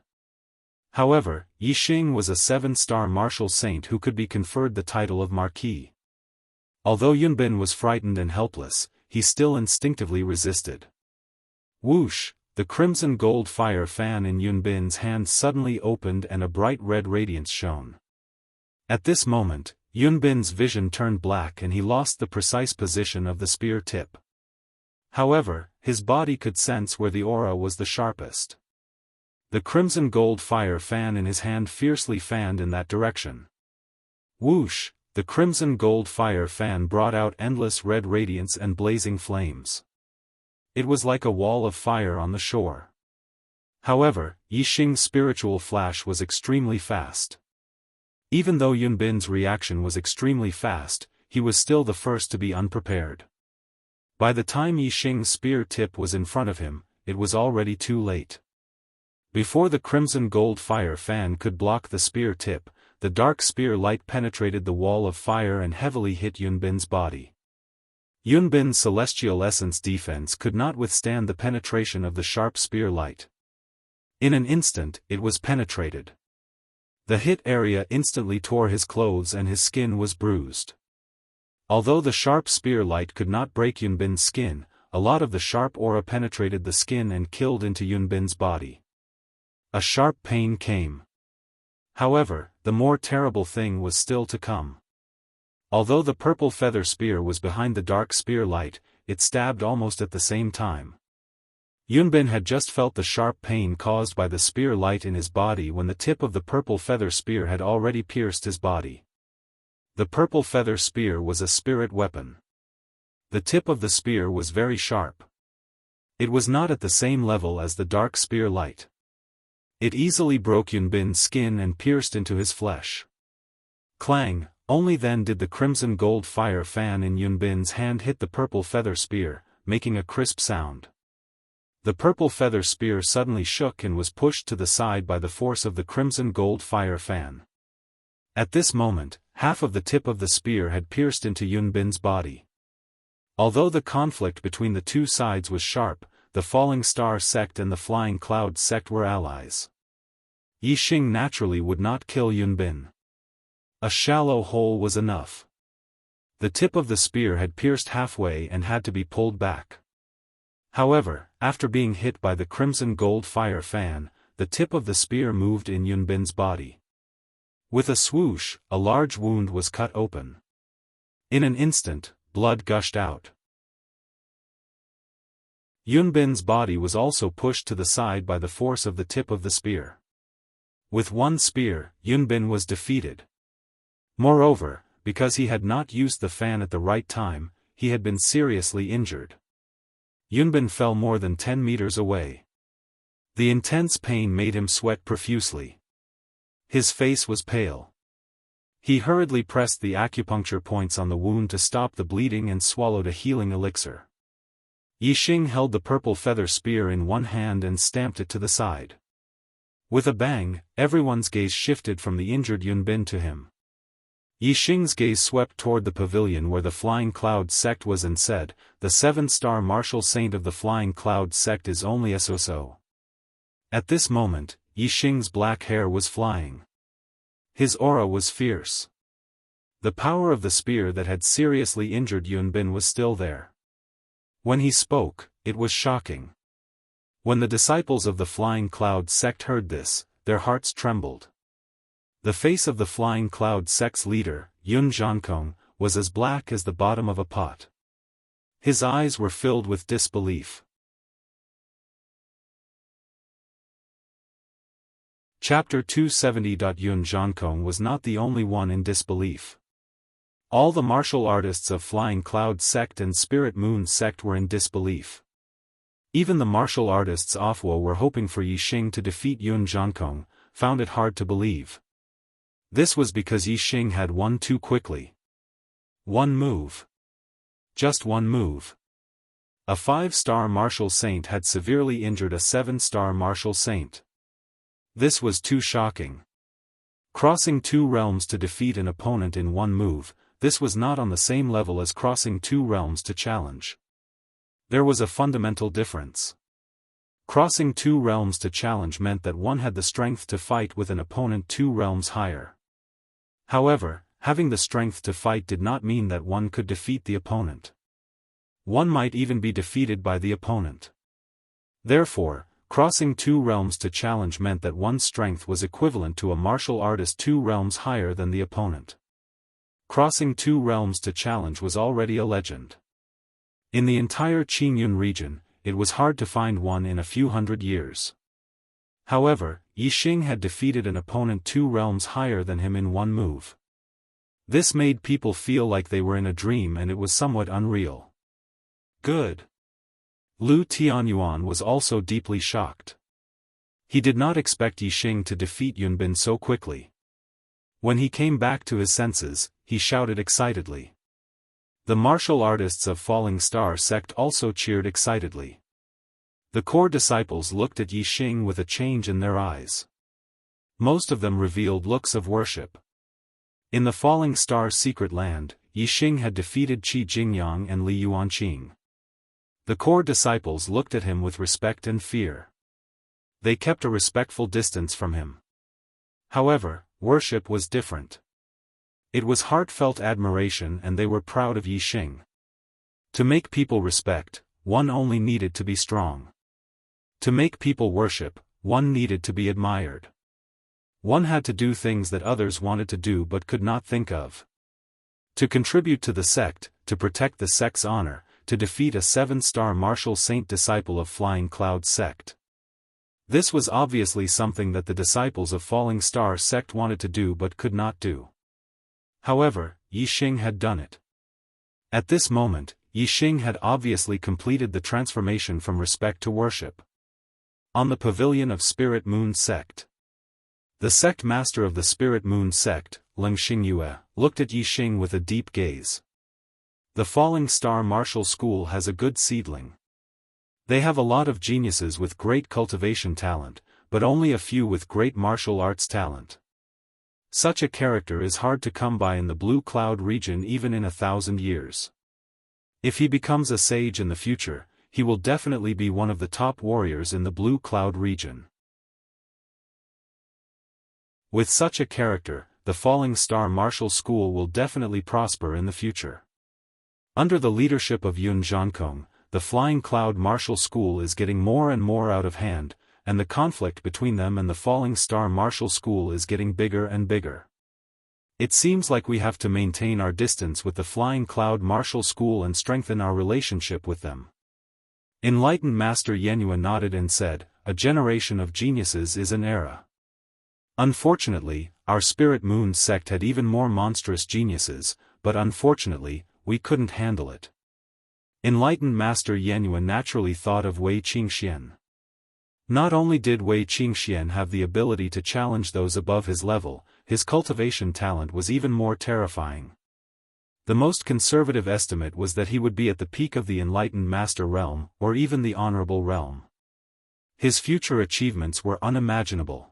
However, Yixing was a 7-star martial saint who could be conferred the title of Marquis. Although Yunbin was frightened and helpless, he still instinctively resisted. Whoosh! The crimson gold fire fan in Yunbin's hand suddenly opened and a bright red radiance shone. At this moment, Yunbin's vision turned black and he lost the precise position of the spear tip. However, his body could sense where the aura was the sharpest. The crimson gold fire fan in his hand fiercely fanned in that direction. Whoosh! The crimson gold fire fan brought out endless red radiance and blazing flames. It was like a wall of fire on the shore. However, Yixing's spiritual flash was extremely fast. Even though Yunbin's reaction was extremely fast, he was still the first to be unprepared. By the time Yixing's spear tip was in front of him, it was already too late. Before the crimson gold fire fan could block the spear tip, the dark spear light penetrated the wall of fire and heavily hit Yunbin's body. Yunbin's celestial essence defense could not withstand the penetration of the sharp spear light. In an instant, it was penetrated. The hit area instantly tore his clothes and his skin was bruised. Although the sharp spear light could not break Yunbin's skin, a lot of the sharp aura penetrated the skin and killed into Yunbin's body. A sharp pain came. However, the more terrible thing was still to come. Although the purple feather spear was behind the dark spear light, it stabbed almost at the same time. Yunbin had just felt the sharp pain caused by the spear light in his body when the tip of the purple feather spear had already pierced his body. The purple feather spear was a spirit weapon. The tip of the spear was very sharp. It was not at the same level as the dark spear light. It easily broke Yunbin's skin and pierced into his flesh. Clang! Only then did the crimson gold fire fan in Yunbin's hand hit the purple feather spear, making a crisp sound. The purple feather spear suddenly shook and was pushed to the side by the force of the crimson gold fire fan. At this moment, half of the tip of the spear had pierced into Yunbin's body. Although the conflict between the two sides was sharp, the Falling Star sect and the Flying Cloud sect were allies. Yixing naturally would not kill Yunbin. A shallow hole was enough. The tip of the spear had pierced halfway and had to be pulled back. However, after being hit by the crimson gold fire fan, the tip of the spear moved in Yunbin's body. With a swoosh, a large wound was cut open. In an instant, blood gushed out. Yunbin's body was also pushed to the side by the force of the tip of the spear. With one spear, Yunbin was defeated. Moreover, because he had not used the fan at the right time, he had been seriously injured. Yunbin fell more than 10 meters away. The intense pain made him sweat profusely. His face was pale. He hurriedly pressed the acupuncture points on the wound to stop the bleeding and swallowed a healing elixir. Yixing held the purple feather spear in one hand and stamped it to the side. With a bang, everyone's gaze shifted from the injured Yunbin to him. Yixing's gaze swept toward the pavilion where the Flying Cloud sect was and said, "The 7-star martial saint of the Flying Cloud sect is only a so-so." At this moment, Yixing's black hair was flying. His aura was fierce. The power of the spear that had seriously injured Yunbin was still there. When he spoke, it was shocking. When the disciples of the Flying Cloud sect heard this, their hearts trembled. The face of the Flying Cloud sect's leader, Yun Zhankong, was as black as the bottom of a pot. His eyes were filled with disbelief. Chapter 270. Yun Zhankong was not the only one in disbelief. All the martial artists of Flying Cloud sect and Spirit Moon sect were in disbelief. Even the martial artists Offwo were hoping for Yixing to defeat Yun Zhankong, found it hard to believe. This was because Yixing had won too quickly. One move. Just one move. A 5-star martial saint had severely injured a 7-star martial saint. This was too shocking. Crossing 2 realms to defeat an opponent in one move, this was not on the same level as crossing 2 realms to challenge. There was a fundamental difference. Crossing 2 realms to challenge meant that one had the strength to fight with an opponent 2 realms higher. However, having the strength to fight did not mean that one could defeat the opponent. One might even be defeated by the opponent. Therefore, crossing 2 realms to challenge meant that one's strength was equivalent to a martial artist 2 realms higher than the opponent. Crossing 2 realms to challenge was already a legend. In the entire Qingyun region, it was hard to find one in a few hundred years. However, Yixing had defeated an opponent 2 realms higher than him in one move. This made people feel like they were in a dream, and it was somewhat unreal. Good. Lu Tianyuan was also deeply shocked. He did not expect Yixing to defeat Yunbin so quickly. When he came back to his senses, he shouted excitedly. The martial artists of Falling Star sect also cheered excitedly. The core disciples looked at Yixing with a change in their eyes. Most of them revealed looks of worship. In the Falling Star secret land, Yixing had defeated Qi Jingyang and Li Yuanqing. The core disciples looked at him with respect and fear. They kept a respectful distance from him. However, worship was different. It was heartfelt admiration, and they were proud of Yixing. To make people respect, one only needed to be strong. To make people worship, one needed to be admired. One had to do things that others wanted to do but could not think of. To contribute to the sect, to protect the sect's honor, to defeat a 7-star martial saint disciple of Flying Cloud sect. This was obviously something that the disciples of Falling Star sect wanted to do but could not do. However, Yixing had done it. At this moment, Yixing had obviously completed the transformation from respect to worship. On the pavilion of Spirit Moon sect. The sect master of the Spirit Moon sect, Leng Xingyue, looked at Yixing with a deep gaze. The Falling Star martial school has a good seedling. They have a lot of geniuses with great cultivation talent, but only a few with great martial arts talent. Such a character is hard to come by in the Blue Cloud region even in 1,000 years. If he becomes a sage in the future, he will definitely be one of the top warriors in the Blue Cloud region. With such a character, the Falling Star martial school will definitely prosper in the future. Under the leadership of Yun Zhankong, the Flying Cloud martial school is getting more and more out of hand, and the conflict between them and the Falling Star martial school is getting bigger and bigger. It seems like we have to maintain our distance with the Flying Cloud martial school and strengthen our relationship with them. Enlightened Master Yenyue nodded and said, "A generation of geniuses is an era. Unfortunately, our Spirit Moon sect had even more monstrous geniuses, but unfortunately, we couldn't handle it." Enlightened Master Yenyue naturally thought of Wei Qingxian. Not only did Wei Qingxian have the ability to challenge those above his level, his cultivation talent was even more terrifying. The most conservative estimate was that he would be at the peak of the Enlightened Master realm, or even the Honorable realm. His future achievements were unimaginable.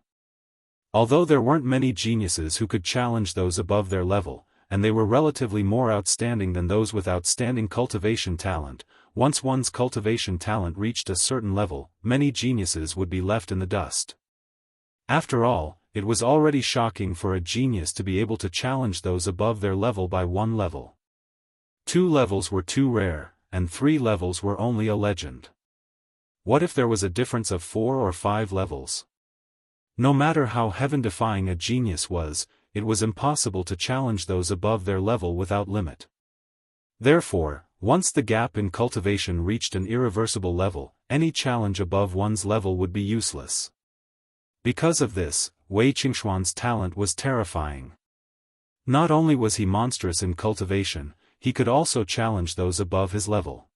Although there weren't many geniuses who could challenge those above their level, and they were relatively more outstanding than those with outstanding cultivation talent, once one's cultivation talent reached a certain level, many geniuses would be left in the dust. After all, it was already shocking for a genius to be able to challenge those above their level by 1 level. 2 levels were too rare, and 3 levels were only a legend. What if there was a difference of 4 or 5 levels? No matter how heaven-defying a genius was, it was impossible to challenge those above their level without limit. Therefore, once the gap in cultivation reached an irreversible level, any challenge above one's level would be useless. Because of this, Wei Qingxuan's talent was terrifying. Not only was he monstrous in cultivation, he could also challenge those above his level.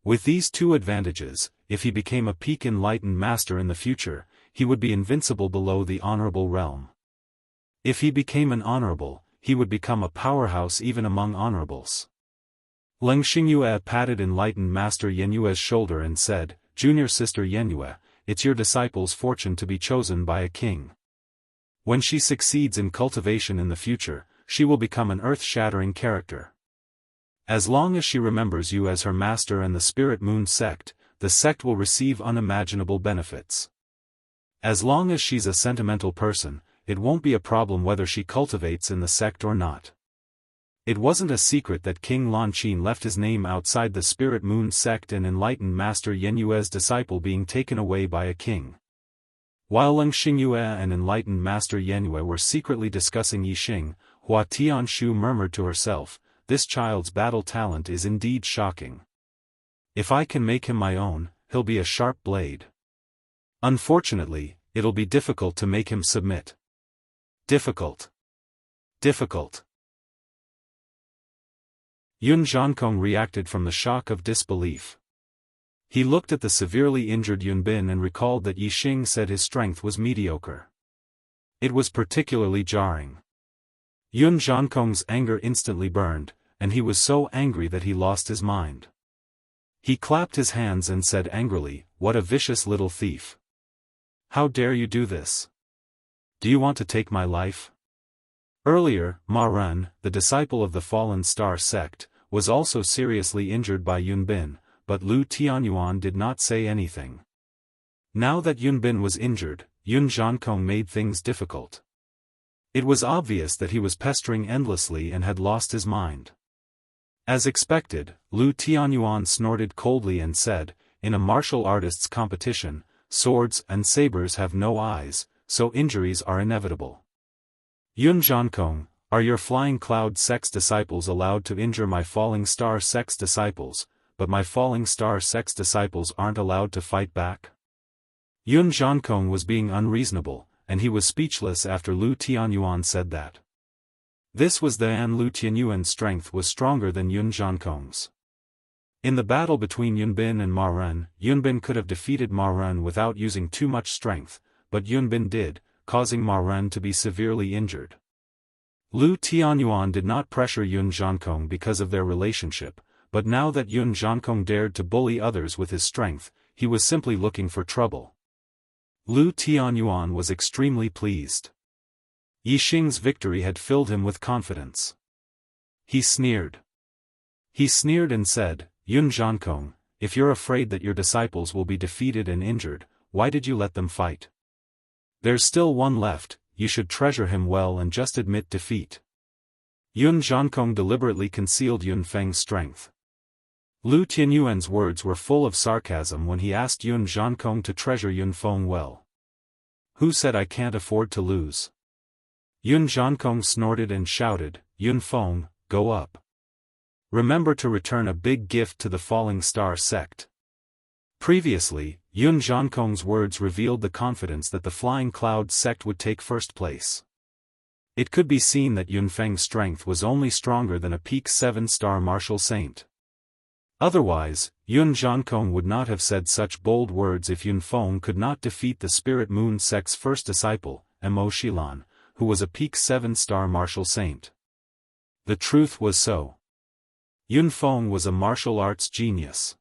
With these 2 advantages, if he became a peak enlightened master in the future, he would be invincible below the honorable realm. If he became an honorable, he would become a powerhouse even among honorables. Leng Xingyue patted enlightened Master Yenyue's shoulder and said, "Junior sister Yenyue, it's your disciple's fortune to be chosen by a king." When she succeeds in cultivation in the future, she will become an earth-shattering character. As long as she remembers you as her master and the Spirit Moon sect, the sect will receive unimaginable benefits. As long as she's a sentimental person, it won't be a problem whether she cultivates in the sect or not. It wasn't a secret that King Lanqin left his name outside the Spirit Moon sect and enlightened Master Yenyue's disciple being taken away by a king. While Leng Xingyue and enlightened Master Yenyue were secretly discussing Yixing, Hua Tianshu murmured to herself, "This child's battle talent is indeed shocking. If I can make him my own, he'll be a sharp blade. Unfortunately, it'll be difficult to make him submit. Difficult. Difficult." Yun Zhankong reacted from the shock of disbelief. He looked at the severely injured Yunbin and recalled that Yixing said his strength was mediocre. It was particularly jarring. Yun Zhankong's anger instantly burned, and he was so angry that he lost his mind. He clapped his hands and said angrily, "What a vicious little thief! How dare you do this? Do you want to take my life?" Earlier, Ma Ren, the disciple of the Fallen Star sect, was also seriously injured by Yunbin, but Lu Tianyuan did not say anything. Now that Yunbin was injured, Yun Zhankong made things difficult. It was obvious that he was pestering endlessly and had lost his mind. As expected, Lu Tianyuan snorted coldly and said, "In a martial artists' competition, swords and sabers have no eyes, so injuries are inevitable. Yun Zhankong, are your Flying Cloud sect's disciples allowed to injure my Falling Star sect's disciples, but my Falling Star sect's disciples aren't allowed to fight back?" Yun Zhankong was being unreasonable, and he was speechless after Lu Tianyuan said that. This was then Lu Tianyuan's strength was stronger than Yun Zhankong's. In the battle between Yunbin and Ma Ren, Yunbin could have defeated Ma Ren without using too much strength, but Yunbin did, causing Ma Ren to be severely injured. Lu Tianyuan did not pressure Yun Zhankong because of their relationship, but now that Yun Zhankong dared to bully others with his strength, he was simply looking for trouble. Lu Tianyuan was extremely pleased. Yixing's victory had filled him with confidence. He sneered. He sneered and said, "Yun Zhankong, if you're afraid that your disciples will be defeated and injured, why did you let them fight? There's still one left, you should treasure him well and just admit defeat." Yun Zhankong deliberately concealed Yun Feng's strength. Lu Tianyuan's words were full of sarcasm when he asked Yun Zhankong to treasure Yun Feng well. "Who said I can't afford to lose?" Yun Zhankong snorted and shouted, "Yun Feng, go up. Remember to return a big gift to the Falling Star sect." Previously, Yun Zhankong's words revealed the confidence that the Flying Cloud sect would take first place. It could be seen that Yun Feng's strength was only stronger than a peak 7-star martial saint. Otherwise, Yun Zhankong would not have said such bold words if Yun Feng could not defeat the Spirit Moon sect's first disciple, Mo Shilan, who was a peak 7-star martial saint. The truth was so. Yun Feng was a martial arts genius.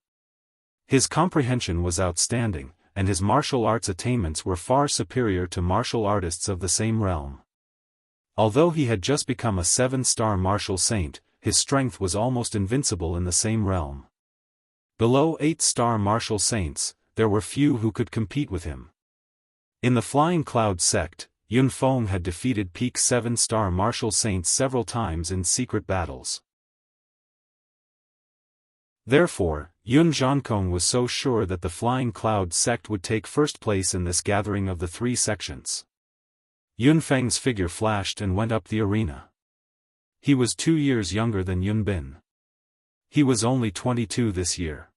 His comprehension was outstanding, and his martial arts attainments were far superior to martial artists of the same realm. Although he had just become a 7-star martial saint, his strength was almost invincible in the same realm. Below 8-star martial saints, there were few who could compete with him. In the Flying Cloud sect, Yun Feng had defeated peak 7-star martial saints several times in secret battles. Therefore, Yun Zhankong was so sure that the Flying Cloud sect would take first place in this gathering of the three sections. Yun Feng's figure flashed and went up the arena. He was 2 years younger than Yun Bin. He was only 22 this year.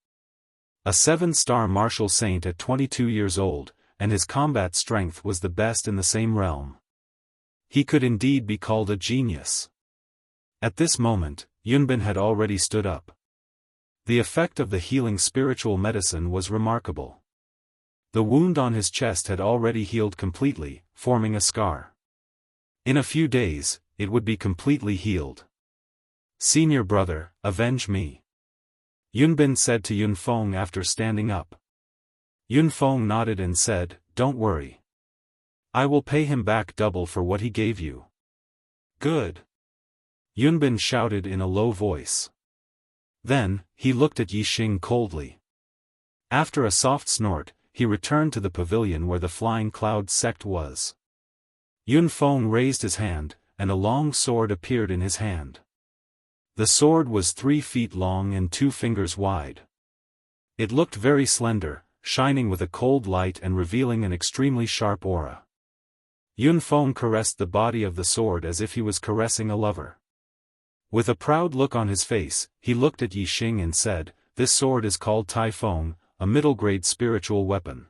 A 7-star martial saint at 22 years old, and his combat strength was the best in the same realm. He could indeed be called a genius. At this moment, Yun Bin had already stood up. The effect of the healing spiritual medicine was remarkable. The wound on his chest had already healed completely, forming a scar. In a few days, it would be completely healed. "Senior brother, avenge me," Yun Bin said to Yun Feng after standing up. Yun Feng nodded and said, "Don't worry. I will pay him back double for what he gave you. Good. Yunbin shouted in a low voice. Then, he looked at Yixing coldly. After a soft snort, he returned to the pavilion where the Flying Cloud sect was. Yunfeng raised his hand, and a long sword appeared in his hand. The sword was 3 feet long and 2 fingers wide. It looked very slender, shining with a cold light and revealing an extremely sharp aura. Yunfeng caressed the body of the sword as if he was caressing a lover. With a proud look on his face, he looked at Yixing and said, "This sword is called Taifeng, a middle-grade spiritual weapon.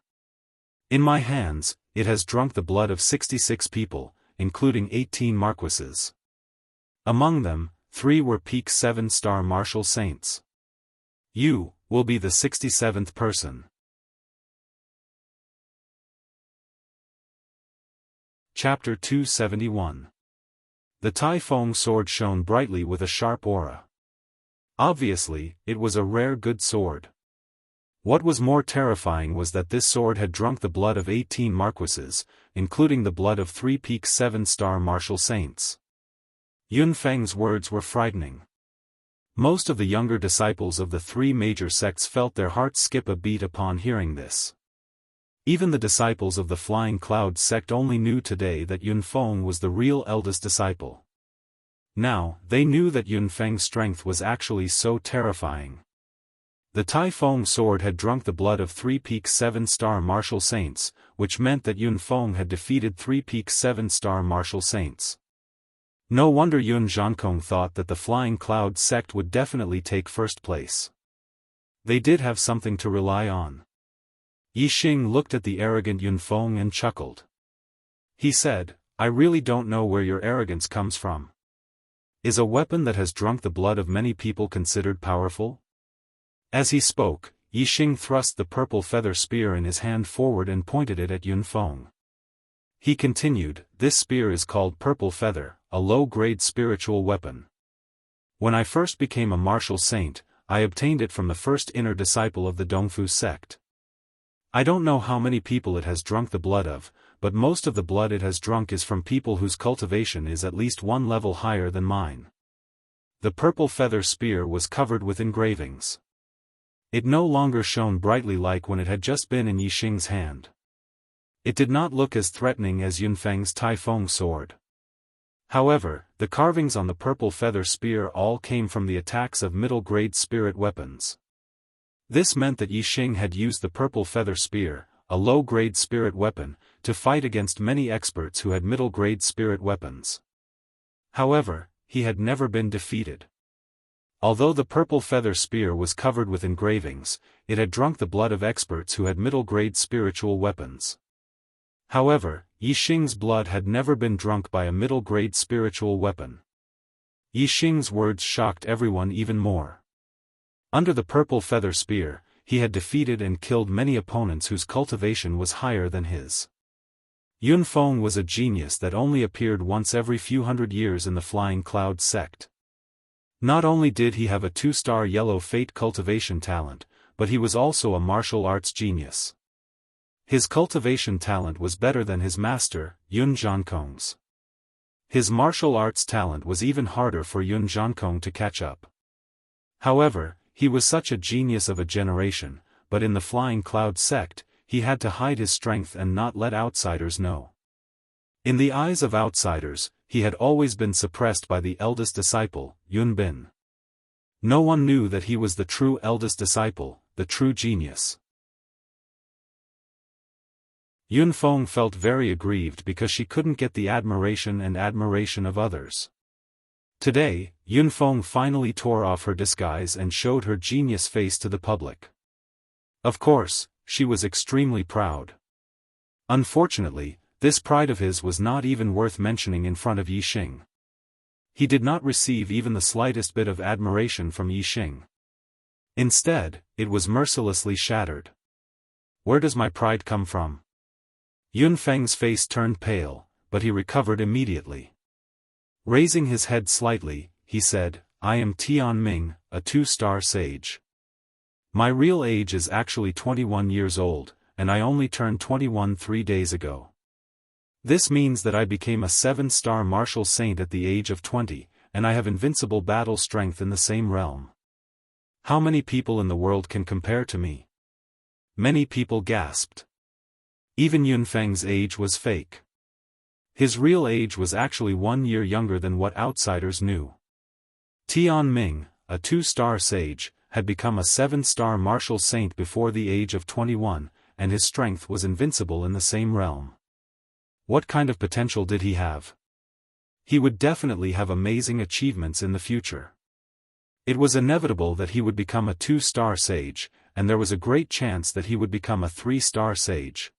In my hands, it has drunk the blood of 66 people, including 18 marquises. Among them, 3 were peak 7-star martial saints. You will be the 67th person." Chapter 271. The Taifeng sword shone brightly with a sharp aura. Obviously, it was a rare good sword. What was more terrifying was that this sword had drunk the blood of 18 marquises, including the blood of 3 peak 7-star martial saints. Yunfeng's words were frightening. Most of the younger disciples of the 3 major sects felt their hearts skip a beat upon hearing this. Even the disciples of the Flying Cloud sect only knew today that Yunfeng was the real eldest disciple. Now, they knew that Yunfeng's strength was actually so terrifying. The Taifeng sword had drunk the blood of 3 peak 7-star martial saints, which meant that Yunfeng had defeated 3 peak 7-star martial saints. No wonder Yun Zhankong thought that the Flying Cloud sect would definitely take first place. They did have something to rely on. Yixing looked at the arrogant Yunfeng and chuckled. He said, "I really don't know where your arrogance comes from. Is a weapon that has drunk the blood of many people considered powerful?" As he spoke, Yixing thrust the purple feather spear in his hand forward and pointed it at Yunfeng. He continued, "This spear is called Purple Feather, a low-grade spiritual weapon. When I first became a martial saint, I obtained it from the first inner disciple of the Dongfu sect. I don't know how many people it has drunk the blood of, but most of the blood it has drunk is from people whose cultivation is at least 1 level higher than mine." The purple feather spear was covered with engravings. It no longer shone brightly like when it had just been in Yixing's hand. It did not look as threatening as Yunfeng's Taifeng sword. However, the carvings on the purple feather spear all came from the attacks of middle-grade spirit weapons. This meant that Yixing had used the purple feather spear, a low-grade spirit weapon, to fight against many experts who had middle-grade spirit weapons. However, he had never been defeated. Although the purple feather spear was covered with engravings, it had drunk the blood of experts who had middle-grade spiritual weapons. However, Yixing's blood had never been drunk by a middle-grade spiritual weapon. Yixing's words shocked everyone even more. Under the purple feather spear, he had defeated and killed many opponents whose cultivation was higher than his. Yunfeng was a genius that only appeared once every few hundred years in the Flying Cloud sect. Not only did he have a 2-star yellow fate cultivation talent, but he was also a martial arts genius. His cultivation talent was better than his master, Yun Zhankong's. His martial arts talent was even harder for Yun Zhankong to catch up. However, he was such a genius of a generation, but in the Flying Cloud sect, he had to hide his strength and not let outsiders know. In the eyes of outsiders, he had always been suppressed by the eldest disciple, Yun Bin. No one knew that he was the true eldest disciple, the true genius. Yunfeng felt very aggrieved because she couldn't get the admiration of others. Today, Yunfeng finally tore off her disguise and showed her genius face to the public. Of course, she was extremely proud. Unfortunately, this pride of his was not even worth mentioning in front of Yixing. He did not receive even the slightest bit of admiration from Yixing. Instead, it was mercilessly shattered. Where does my pride come from? Yunfeng's face turned pale, but he recovered immediately. Raising his head slightly, he said, "I am Tian Ming, a 2-star sage. My real age is actually 21 years old, and I only turned 21 3 days ago." This means that I became a 7-star martial saint at the age of 20, and I have invincible battle strength in the same realm. How many people in the world can compare to me? Many people gasped. Even Yunfeng's age was fake. His real age was actually 1 year younger than what outsiders knew. Tian Ming, a 2-star sage, had become a 7-star martial saint before the age of 21, and his strength was invincible in the same realm. What kind of potential did he have? He would definitely have amazing achievements in the future. It was inevitable that he would become a 2-star sage, and there was a great chance that he would become a 3-star sage.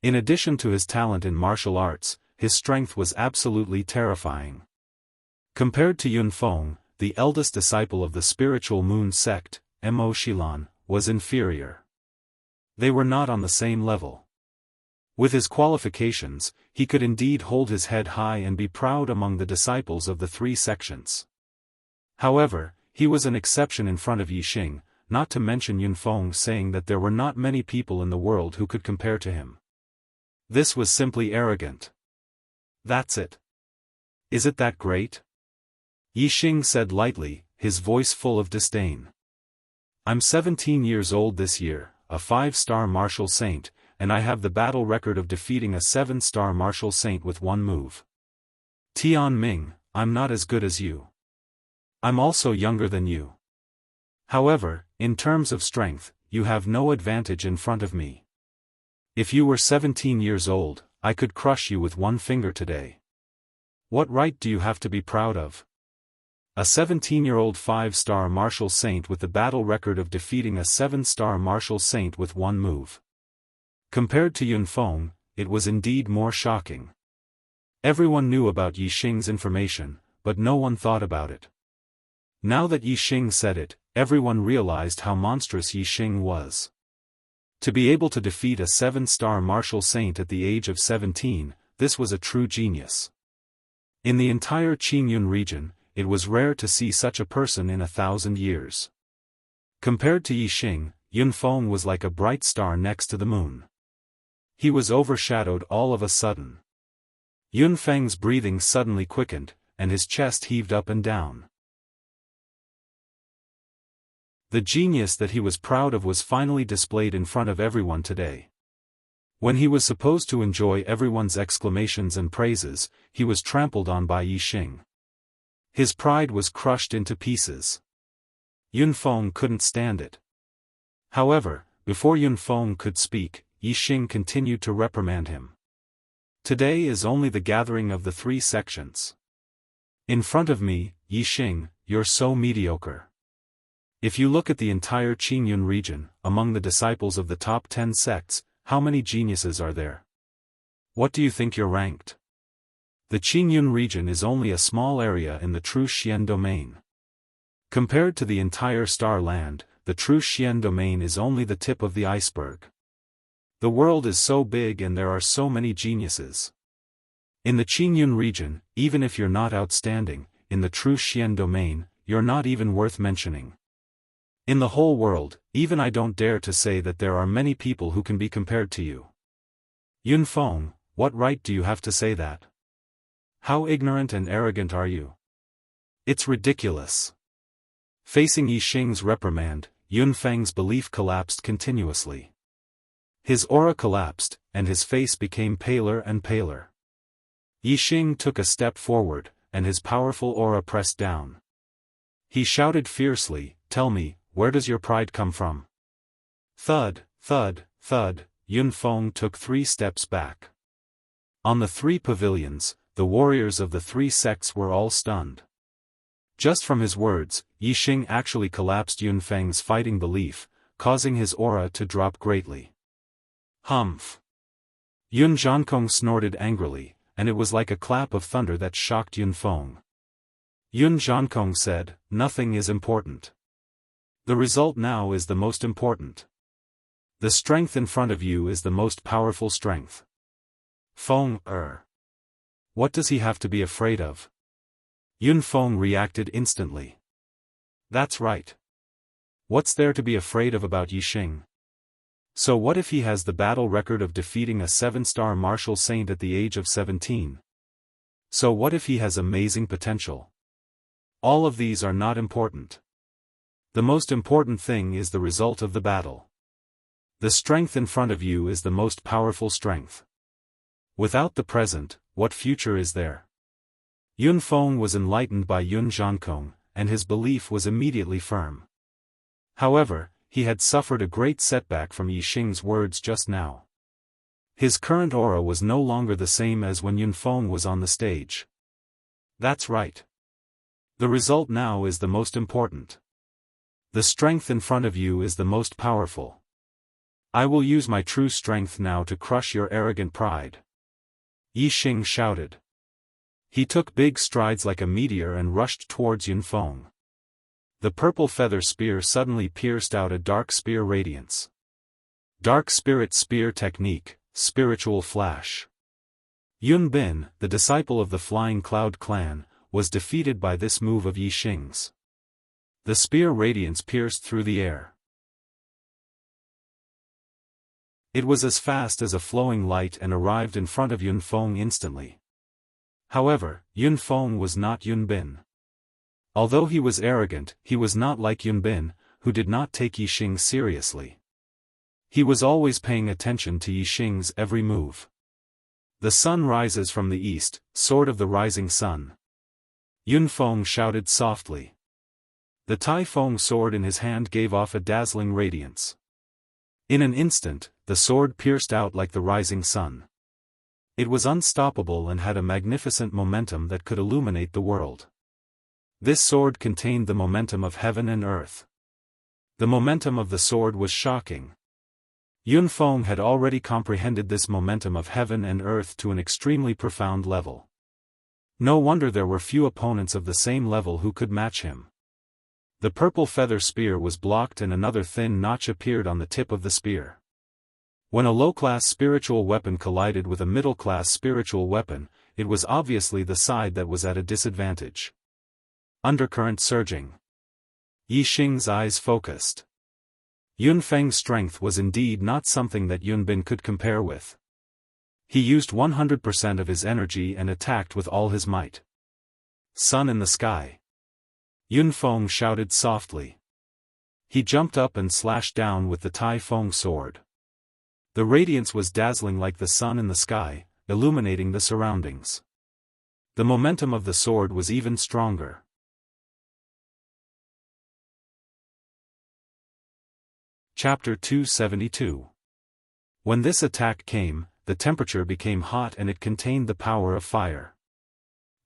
In addition to his talent in martial arts, his strength was absolutely terrifying. Compared to Yunfeng, the eldest disciple of the spiritual moon sect, Mo Shilan, was inferior. They were not on the same level. With his qualifications, he could indeed hold his head high and be proud among the disciples of the 3 sections. However, he was an exception in front of Yixing, not to mention Yunfeng saying that there were not many people in the world who could compare to him. This was simply arrogant. That's it. Is it that great? Yixing said lightly, his voice full of disdain. I'm 17 years old this year, a 5-star martial saint, and I have the battle record of defeating a 7-star martial saint with 1 move. Tian Ming, I'm not as good as you. I'm also younger than you. However, in terms of strength, you have no advantage in front of me. If you were 17 years old, I could crush you with 1 finger today. What right do you have to be proud of? A 17-year-old 5-star martial saint with the battle record of defeating a 7-star martial saint with 1 move. Compared to Yunfeng, it was indeed more shocking. Everyone knew about Yixing's information, but no one thought about it. Now that Yixing said it, everyone realized how monstrous Yixing was. To be able to defeat a 7-star martial saint at the age of 17, this was a true genius. In the entire Qingyun region, it was rare to see such a person in 1,000 years. Compared to Yixing, Yunfeng was like a bright star next to the moon. He was overshadowed all of a sudden. Yunfeng's breathing suddenly quickened, and his chest heaved up and down. The genius that he was proud of was finally displayed in front of everyone today. When he was supposed to enjoy everyone's exclamations and praises, he was trampled on by Yixing. His pride was crushed into pieces. Yunfeng couldn't stand it. However, before Yunfeng could speak, Yixing continued to reprimand him. Today is only the gathering of the 3 sections. In front of me, Yixing, you're so mediocre. If you look at the entire Qingyun region, among the disciples of the top 10 sects, how many geniuses are there? What do you think you're ranked? The Qingyun region is only a small area in the True Xian domain. Compared to the entire Star Land, the True Xian domain is only the tip of the iceberg. The world is so big and there are so many geniuses. In the Qingyun region, even if you're not outstanding, in the True Xian domain, you're not even worth mentioning. In the whole world, even I don't dare to say that there are many people who can be compared to you. Yunfeng, what right do you have to say that? How ignorant and arrogant are you? It's ridiculous. Facing Yixing's reprimand, Yunfeng's belief collapsed continuously. His aura collapsed, and his face became paler and paler. Yixing took a step forward, and his powerful aura pressed down. He shouted fiercely, "Tell me, where does your pride come from?" Thud, thud, thud, Yunfeng took 3 steps back. On the 3 pavilions, the warriors of the 3 sects were all stunned. Just from his words, Yixing actually collapsed Yunfeng's fighting belief, causing his aura to drop greatly. Humph! Yun Zhankong snorted angrily, and it was like a clap of thunder that shocked Yunfeng. Yun Zhankong said, "Nothing is important. The result now is the most important. The strength in front of you is the most powerful strength." Feng, what does he have to be afraid of? Yunfeng reacted instantly. That's right. What's there to be afraid of about Yixing? So what if he has the battle record of defeating a 7-star martial saint at the age of 17? So what if he has amazing potential? All of these are not important. The most important thing is the result of the battle. The strength in front of you is the most powerful strength. Without the present, what future is there? Yun Feng was enlightened by Yun Zhankong, and his belief was immediately firm. However, he had suffered a great setback from Yi Xing's words just now. His current aura was no longer the same as when Yun Feng was on the stage. That's right. The result now is the most important. The strength in front of you is the most powerful. I will use my true strength now to crush your arrogant pride. Yi Xing shouted. He took big strides like a meteor and rushed towards Yun Feng. The purple feather spear suddenly pierced out a dark spear radiance. Dark spirit spear technique, spiritual flash. Yun Bin, the disciple of the Flying Cloud clan, was defeated by this move of Yi Xing's. The spear radiance pierced through the air. It was as fast as a flowing light and arrived in front of Yun Feng instantly. However, Yun Feng was not Yun Bin. Although he was arrogant, he was not like Yun Bin, who did not take Yi Xing seriously. He was always paying attention to Yi Xing's every move. The sun rises from the east, sword of the rising sun. Yun Feng shouted softly. The Tai Feng sword in his hand gave off a dazzling radiance. In an instant, the sword pierced out like the rising sun. It was unstoppable and had a magnificent momentum that could illuminate the world. This sword contained the momentum of heaven and earth. The momentum of the sword was shocking. Yun Feng had already comprehended this momentum of heaven and earth to an extremely profound level. No wonder there were few opponents of the same level who could match him. The purple feather spear was blocked and another thin notch appeared on the tip of the spear. When a low-class spiritual weapon collided with a middle-class spiritual weapon, it was obviously the side that was at a disadvantage. Undercurrent surging. Yi Xing's eyes focused. Yun Feng's strength was indeed not something that Yun Bin could compare with. He used 100% of his energy and attacked with all his might. Sun in the sky. Yun Feng shouted softly. He jumped up and slashed down with the Tai Feng sword. The radiance was dazzling like the sun in the sky, illuminating the surroundings. The momentum of the sword was even stronger. Chapter 272. When this attack came, the temperature became hot and it contained the power of fire.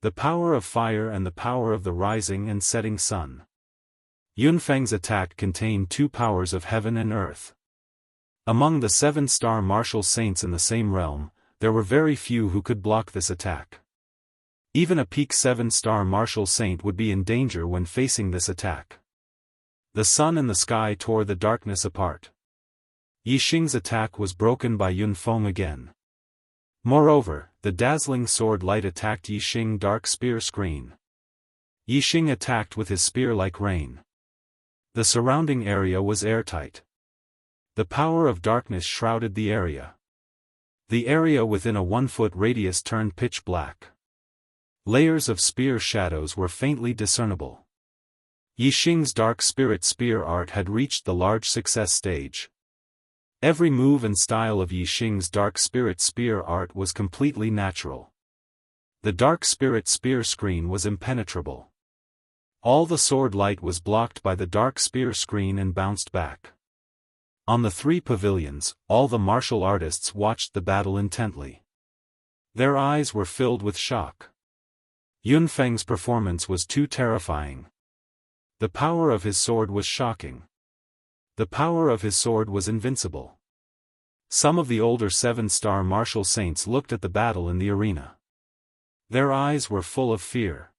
The power of fire and the power of the rising and setting sun. Yun Feng's attack contained two powers of heaven and earth. Among the 7-star martial saints in the same realm, there were very few who could block this attack. Even a peak 7-star martial saint would be in danger when facing this attack. The sun and the sky tore the darkness apart. Yi Xing's attack was broken by Yun Feng again. Moreover, the dazzling sword light attacked Yi Xing dark spear screen. Yi Xing attacked with his spear like rain. The surrounding area was airtight. The power of darkness shrouded the area. The area within a 1-foot radius turned pitch black. Layers of spear shadows were faintly discernible. Yi Xing's dark spirit spear art had reached the large success stage. Every move and style of Yi Xing's dark spirit spear art was completely natural. The dark spirit spear screen was impenetrable. All the sword light was blocked by the dark spear screen and bounced back. On the 3 pavilions, all the martial artists watched the battle intently. Their eyes were filled with shock. Yun Feng's performance was too terrifying. The power of his sword was shocking. The power of his sword was invincible. Some of the older 7-star martial saints looked at the battle in the arena. Their eyes were full of fear.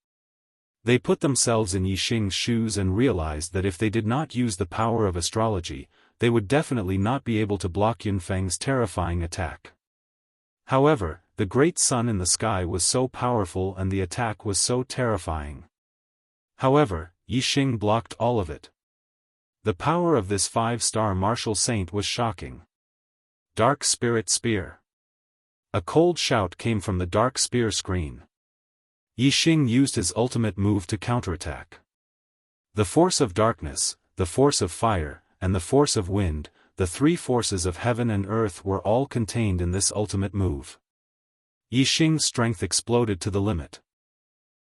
They put themselves in Yi Xing's shoes and realized that if they did not use the power of astrology, they would definitely not be able to block Yun Feng's terrifying attack. However, the great sun in the sky was so powerful and the attack was so terrifying. However, Yi Xing blocked all of it. The power of this 5-star martial saint was shocking. Dark Spirit Spear. A cold shout came from the Dark Spear screen. Yixing used his ultimate move to counterattack. The force of darkness, the force of fire, and the force of wind, the three forces of heaven and earth were all contained in this ultimate move. Yixing's strength exploded to the limit.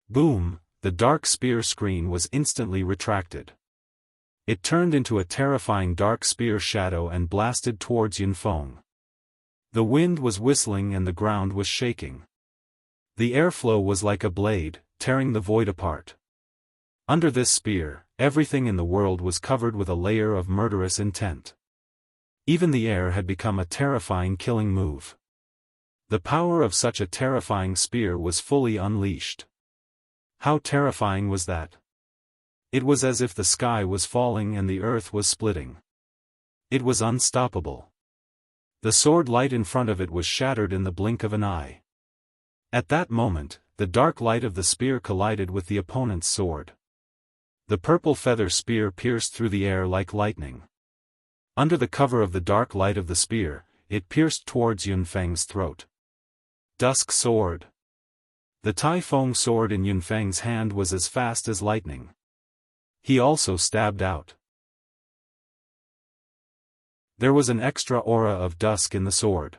Boom, the dark spear screen was instantly retracted. It turned into a terrifying dark spear shadow and blasted towards Yunfeng. The wind was whistling and the ground was shaking. The airflow was like a blade, tearing the void apart. Under this spear, everything in the world was covered with a layer of murderous intent. Even the air had become a terrifying killing move. The power of such a terrifying spear was fully unleashed. How terrifying was that? It was as if the sky was falling and the earth was splitting. It was unstoppable. The sword light in front of it was shattered in the blink of an eye. At that moment, the dark light of the spear collided with the opponent's sword. The purple feather spear pierced through the air like lightning. Under the cover of the dark light of the spear, it pierced towards Yunfeng's throat. Dusk Sword. The Taifeng sword in Yunfeng's hand was as fast as lightning. He also stabbed out. There was an extra aura of dusk in the sword.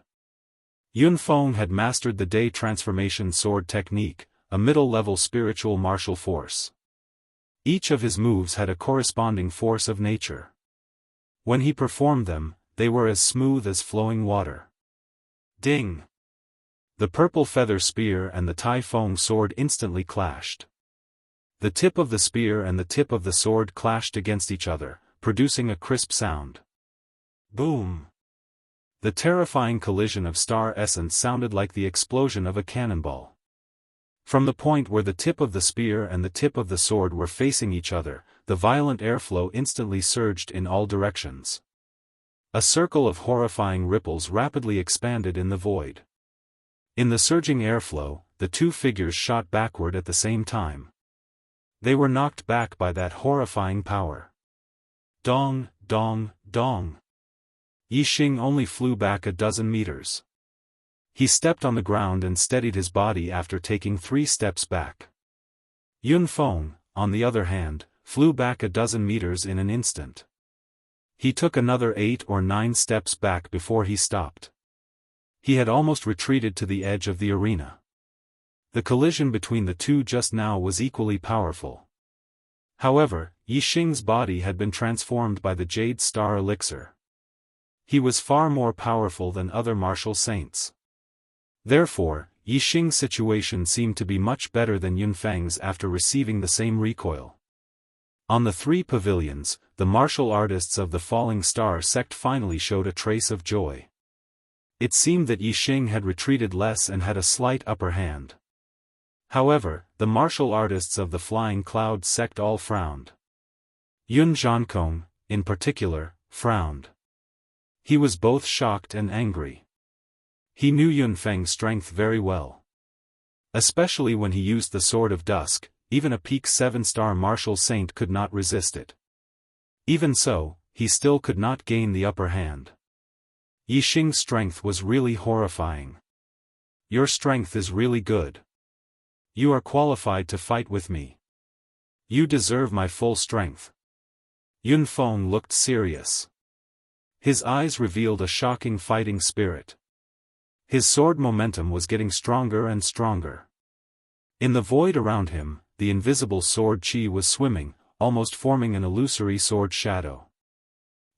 Yunfeng had mastered the day transformation sword technique, a middle-level spiritual martial force. Each of his moves had a corresponding force of nature. When he performed them, they were as smooth as flowing water. Ding! The purple feather spear and the Taifeng sword instantly clashed. The tip of the spear and the tip of the sword clashed against each other, producing a crisp sound. Boom! The terrifying collision of star essence sounded like the explosion of a cannonball. From the point where the tip of the spear and the tip of the sword were facing each other, the violent airflow instantly surged in all directions. A circle of horrifying ripples rapidly expanded in the void. In the surging airflow, the two figures shot backward at the same time. They were knocked back by that horrifying power. Dong, dong, dong. Yixing only flew back a dozen meters. He stepped on the ground and steadied his body after taking 3 steps back. Yunfeng, on the other hand, flew back a dozen meters in an instant. He took another 8 or 9 steps back before he stopped. He had almost retreated to the edge of the arena. The collision between the two just now was equally powerful. However, Yixing's body had been transformed by the Jade Star Elixir. He was far more powerful than other martial saints. Therefore, Yixing's situation seemed to be much better than Yunfeng's after receiving the same recoil. On the 3 pavilions, the martial artists of the Falling Star sect finally showed a trace of joy. It seemed that Yixing had retreated less and had a slight upper hand. However, the martial artists of the Flying Cloud sect all frowned. Yun Zhankong, in particular, frowned. He was both shocked and angry. He knew Yunfeng's strength very well. Especially when he used the Sword of Dusk, even a peak 7-star martial saint could not resist it. Even so, he still could not gain the upper hand. Yixing's strength was really horrifying. Your strength is really good. You are qualified to fight with me. You deserve my full strength. Yunfeng looked serious. His eyes revealed a shocking fighting spirit. His sword momentum was getting stronger and stronger. In the void around him, the invisible sword chi was swimming, almost forming an illusory sword shadow.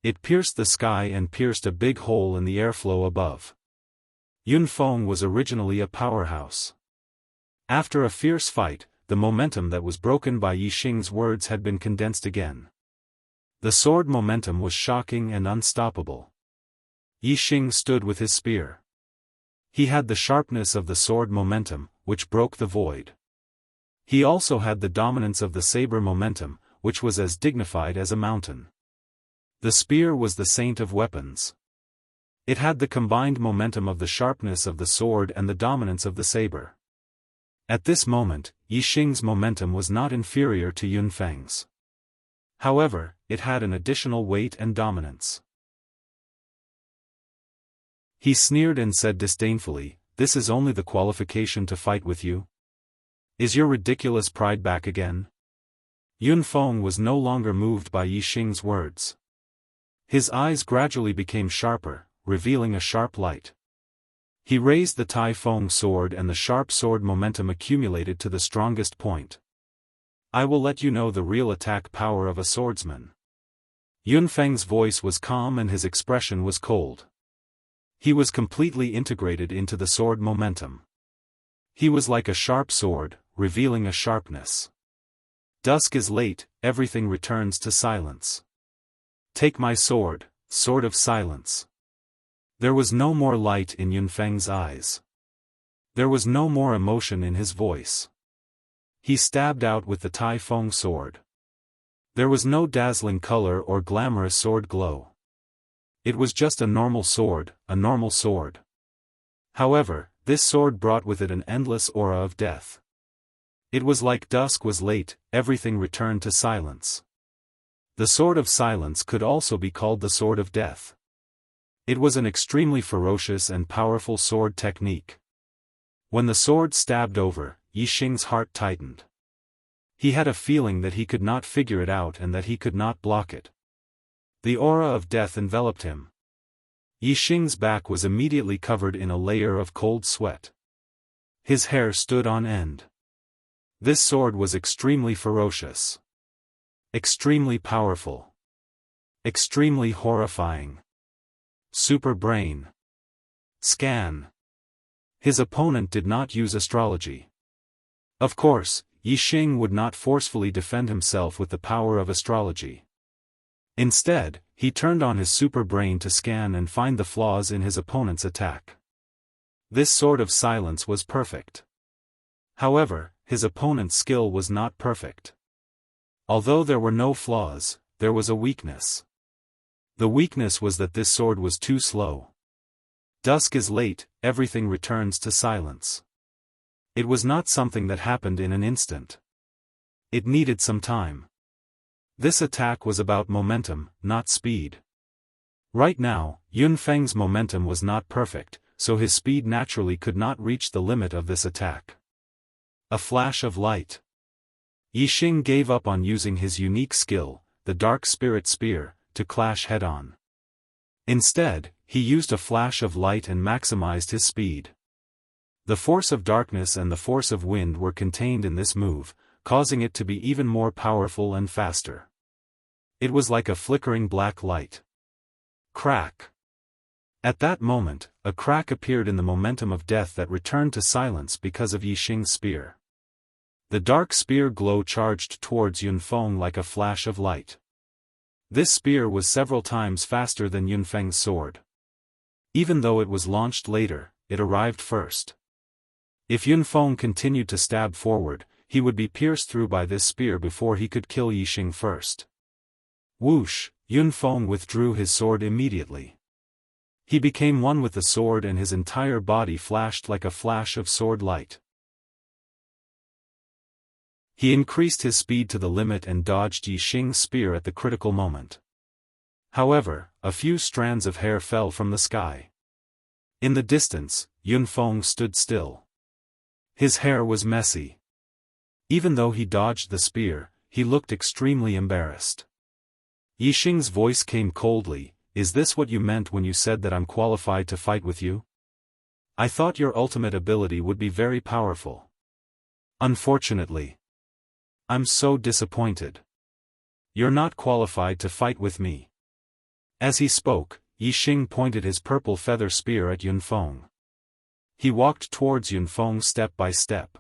It pierced the sky and pierced a big hole in the airflow above. Yunfeng was originally a powerhouse. After a fierce fight, the momentum that was broken by Yixing's words had been condensed again. The sword momentum was shocking and unstoppable. Yixing stood with his spear. He had the sharpness of the sword momentum, which broke the void. He also had the dominance of the saber momentum, which was as dignified as a mountain. The spear was the saint of weapons. It had the combined momentum of the sharpness of the sword and the dominance of the saber. At this moment, Yixing's momentum was not inferior to Yunfeng's. However, it had an additional weight and dominance. He sneered and said disdainfully, "This is only the qualification to fight with you? Is your ridiculous pride back again?" Yunfeng was no longer moved by Yixing's words. His eyes gradually became sharper, revealing a sharp light. He raised the Tai Feng sword and the sharp sword momentum accumulated to the strongest point. "I will let you know the real attack power of a swordsman." Yunfeng's voice was calm and his expression was cold. He was completely integrated into the sword momentum. He was like a sharp sword, revealing a sharpness. "Dusk is late, everything returns to silence. Take my sword, sword of silence." There was no more light in Yunfeng's eyes. There was no more emotion in his voice. He stabbed out with the Tai Feng sword. There was no dazzling color or glamorous sword glow. It was just a normal sword, a normal sword. However, this sword brought with it an endless aura of death. It was like dusk was late, everything returned to silence. The sword of silence could also be called the sword of death. It was an extremely ferocious and powerful sword technique. When the sword stabbed over, Yixing's heart tightened. He had a feeling that he could not figure it out and that he could not block it. The aura of death enveloped him. Yixing's back was immediately covered in a layer of cold sweat. His hair stood on end. This sword was extremely ferocious. Extremely powerful. Extremely horrifying. Super brain. Scan. His opponent did not use astrology. Of course, Yixing would not forcefully defend himself with the power of astrology. Instead, he turned on his super brain to scan and find the flaws in his opponent's attack. This sword of silence was perfect. However, his opponent's skill was not perfect. Although there were no flaws, there was a weakness. The weakness was that this sword was too slow. Dusk is late, everything returns to silence. It was not something that happened in an instant. It needed some time. This attack was about momentum, not speed. Right now, Yunfeng's momentum was not perfect, so his speed naturally could not reach the limit of this attack. A flash of light. Yixing gave up on using his unique skill, the Dark Spirit Spear, to clash head-on. Instead, he used a flash of light and maximized his speed. The force of darkness and the force of wind were contained in this move, causing it to be even more powerful and faster. It was like a flickering black light. Crack. At that moment, a crack appeared in the momentum of death that returned to silence because of Yixing's spear. The dark spear glow charged towards Yunfeng like a flash of light. This spear was several times faster than Yunfeng's sword. Even though it was launched later, it arrived first. If Yunfeng continued to stab forward, he would be pierced through by this spear before he could kill Yixing first. Whoosh, Yunfeng withdrew his sword immediately. He became one with the sword and his entire body flashed like a flash of sword light. He increased his speed to the limit and dodged Yixing's spear at the critical moment. However, a few strands of hair fell from the sky. In the distance, Yunfeng stood still. His hair was messy. Even though he dodged the spear, he looked extremely embarrassed. Yixing's voice came coldly, "Is this what you meant when you said that I'm qualified to fight with you? I thought your ultimate ability would be very powerful. Unfortunately. I'm so disappointed. You're not qualified to fight with me." As he spoke, Yixing pointed his purple feather spear at Yunfeng. He walked towards Yunfeng step by step.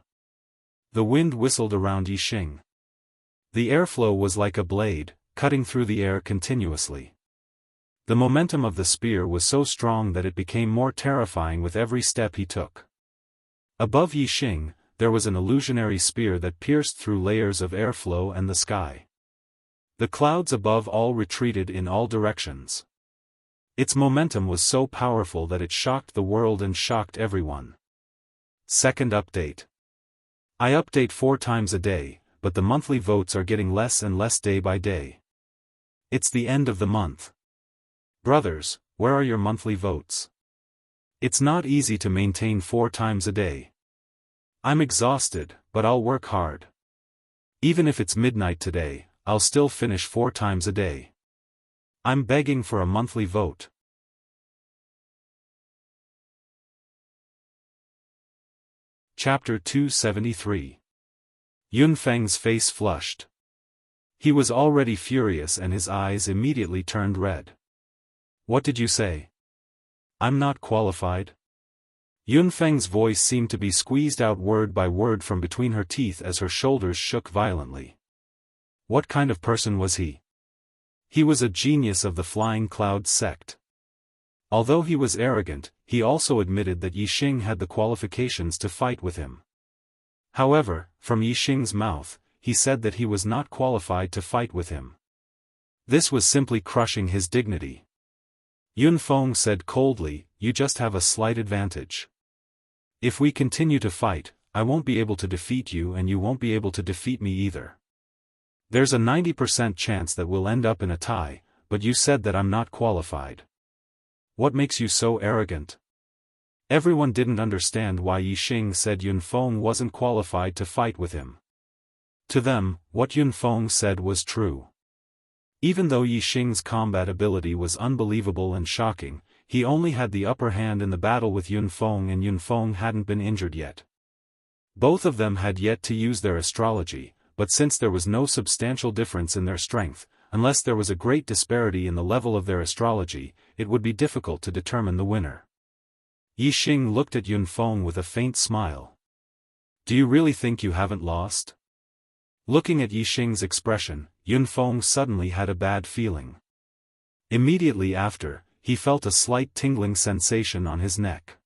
The wind whistled around Yixing. The airflow was like a blade, cutting through the air continuously. The momentum of the spear was so strong that it became more terrifying with every step he took. Above Yixing, there was an illusionary spear that pierced through layers of airflow and the sky. The clouds above all retreated in all directions. Its momentum was so powerful that it shocked the world and shocked everyone. Second update. I update 4 times a day, but the monthly votes are getting less and less day by day. It's the end of the month. Brothers, where are your monthly votes? It's not easy to maintain 4 times a day. I'm exhausted, but I'll work hard. Even if it's midnight today, I'll still finish 4 times a day. I'm begging for a monthly vote. Chapter 273. Yunfeng's face flushed. He was already furious and his eyes immediately turned red. What did you say? I'm not qualified? Yunfeng's voice seemed to be squeezed out word by word from between her teeth as her shoulders shook violently. What kind of person was he? He was a genius of the Flying Cloud sect. Although he was arrogant, he also admitted that Yixing had the qualifications to fight with him. However, from Yixing's mouth, he said that he was not qualified to fight with him. This was simply crushing his dignity. Yunfeng said coldly, "You just have a slight advantage. If we continue to fight, I won't be able to defeat you and you won't be able to defeat me either. There's a 90% chance that we'll end up in a tie, but you said that I'm not qualified. What makes you so arrogant?" Everyone didn't understand why Yixing said Yunfeng wasn't qualified to fight with him. To them, what Yunfeng said was true. Even though Yixing's combat ability was unbelievable and shocking, he only had the upper hand in the battle with Yunfeng and Yunfeng hadn't been injured yet. Both of them had yet to use their astrology, but since there was no substantial difference in their strength, unless there was a great disparity in the level of their astrology, it would be difficult to determine the winner. Yixing looked at Yunfeng with a faint smile. Do you really think you haven't lost? Looking at Yixing's expression, Yunfeng suddenly had a bad feeling. Immediately after, he felt a slight tingling sensation on his neck.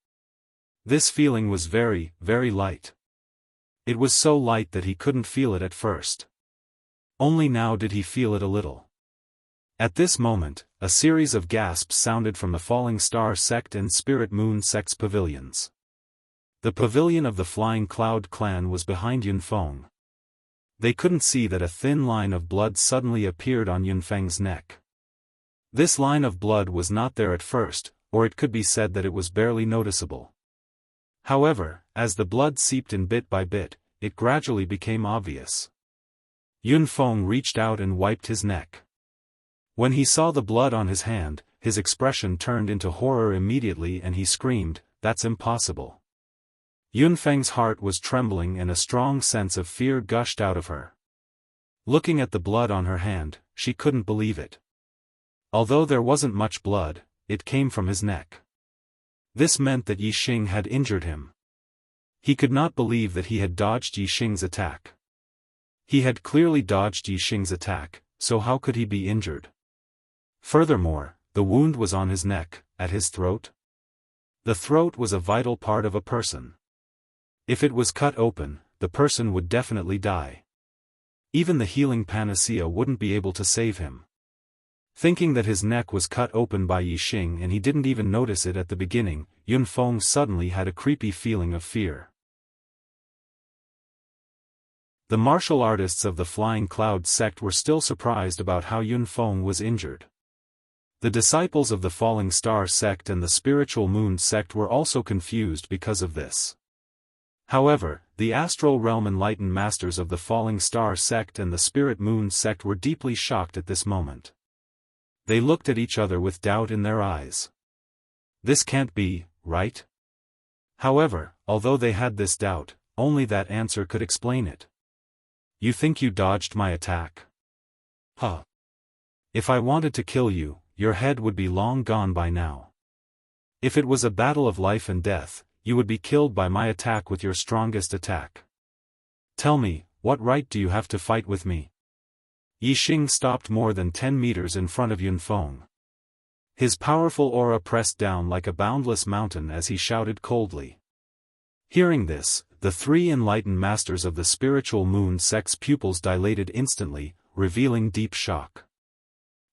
This feeling was very, very light. It was so light that he couldn't feel it at first. Only now did he feel it a little. At this moment, a series of gasps sounded from the Falling Star sect and Spirit Moon sect's pavilions. The pavilion of the Flying Cloud clan was behind Yunfeng. They couldn't see that a thin line of blood suddenly appeared on Yunfeng's neck. This line of blood was not there at first, or it could be said that it was barely noticeable. However, as the blood seeped in bit by bit, it gradually became obvious. Yunfeng reached out and wiped his neck. When he saw the blood on his hand, his expression turned into horror immediately and he screamed, "That's impossible." Yunfeng's heart was trembling and a strong sense of fear gushed out of her. Looking at the blood on her hand, she couldn't believe it. Although there wasn't much blood, it came from his neck. This meant that Yixing had injured him. He could not believe that he had dodged Yixing's attack. He had clearly dodged Yixing's attack, so how could he be injured? Furthermore, the wound was on his neck, at his throat. The throat was a vital part of a person. If it was cut open, the person would definitely die. Even the healing panacea wouldn't be able to save him. Thinking that his neck was cut open by Yixing and he didn't even notice it at the beginning, Yunfeng suddenly had a creepy feeling of fear. The martial artists of the Flying Cloud sect were still surprised about how Yunfeng was injured. The disciples of the Falling Star sect and the Spiritual Moon sect were also confused because of this. However, the Astral Realm Enlightened Masters of the Falling Star sect and the Spirit Moon sect were deeply shocked at this moment. They looked at each other with doubt in their eyes. This can't be, right? However, although they had this doubt, only that answer could explain it. You think you dodged my attack? Huh. If I wanted to kill you, your head would be long gone by now. If it was a battle of life and death, you would be killed by my attack with your strongest attack. Tell me, what right do you have to fight with me? Yixing stopped more than 10 meters in front of Yunfeng. His powerful aura pressed down like a boundless mountain as he shouted coldly. Hearing this, the 3 enlightened masters of the Spiritual Moon sect's pupils dilated instantly, revealing deep shock.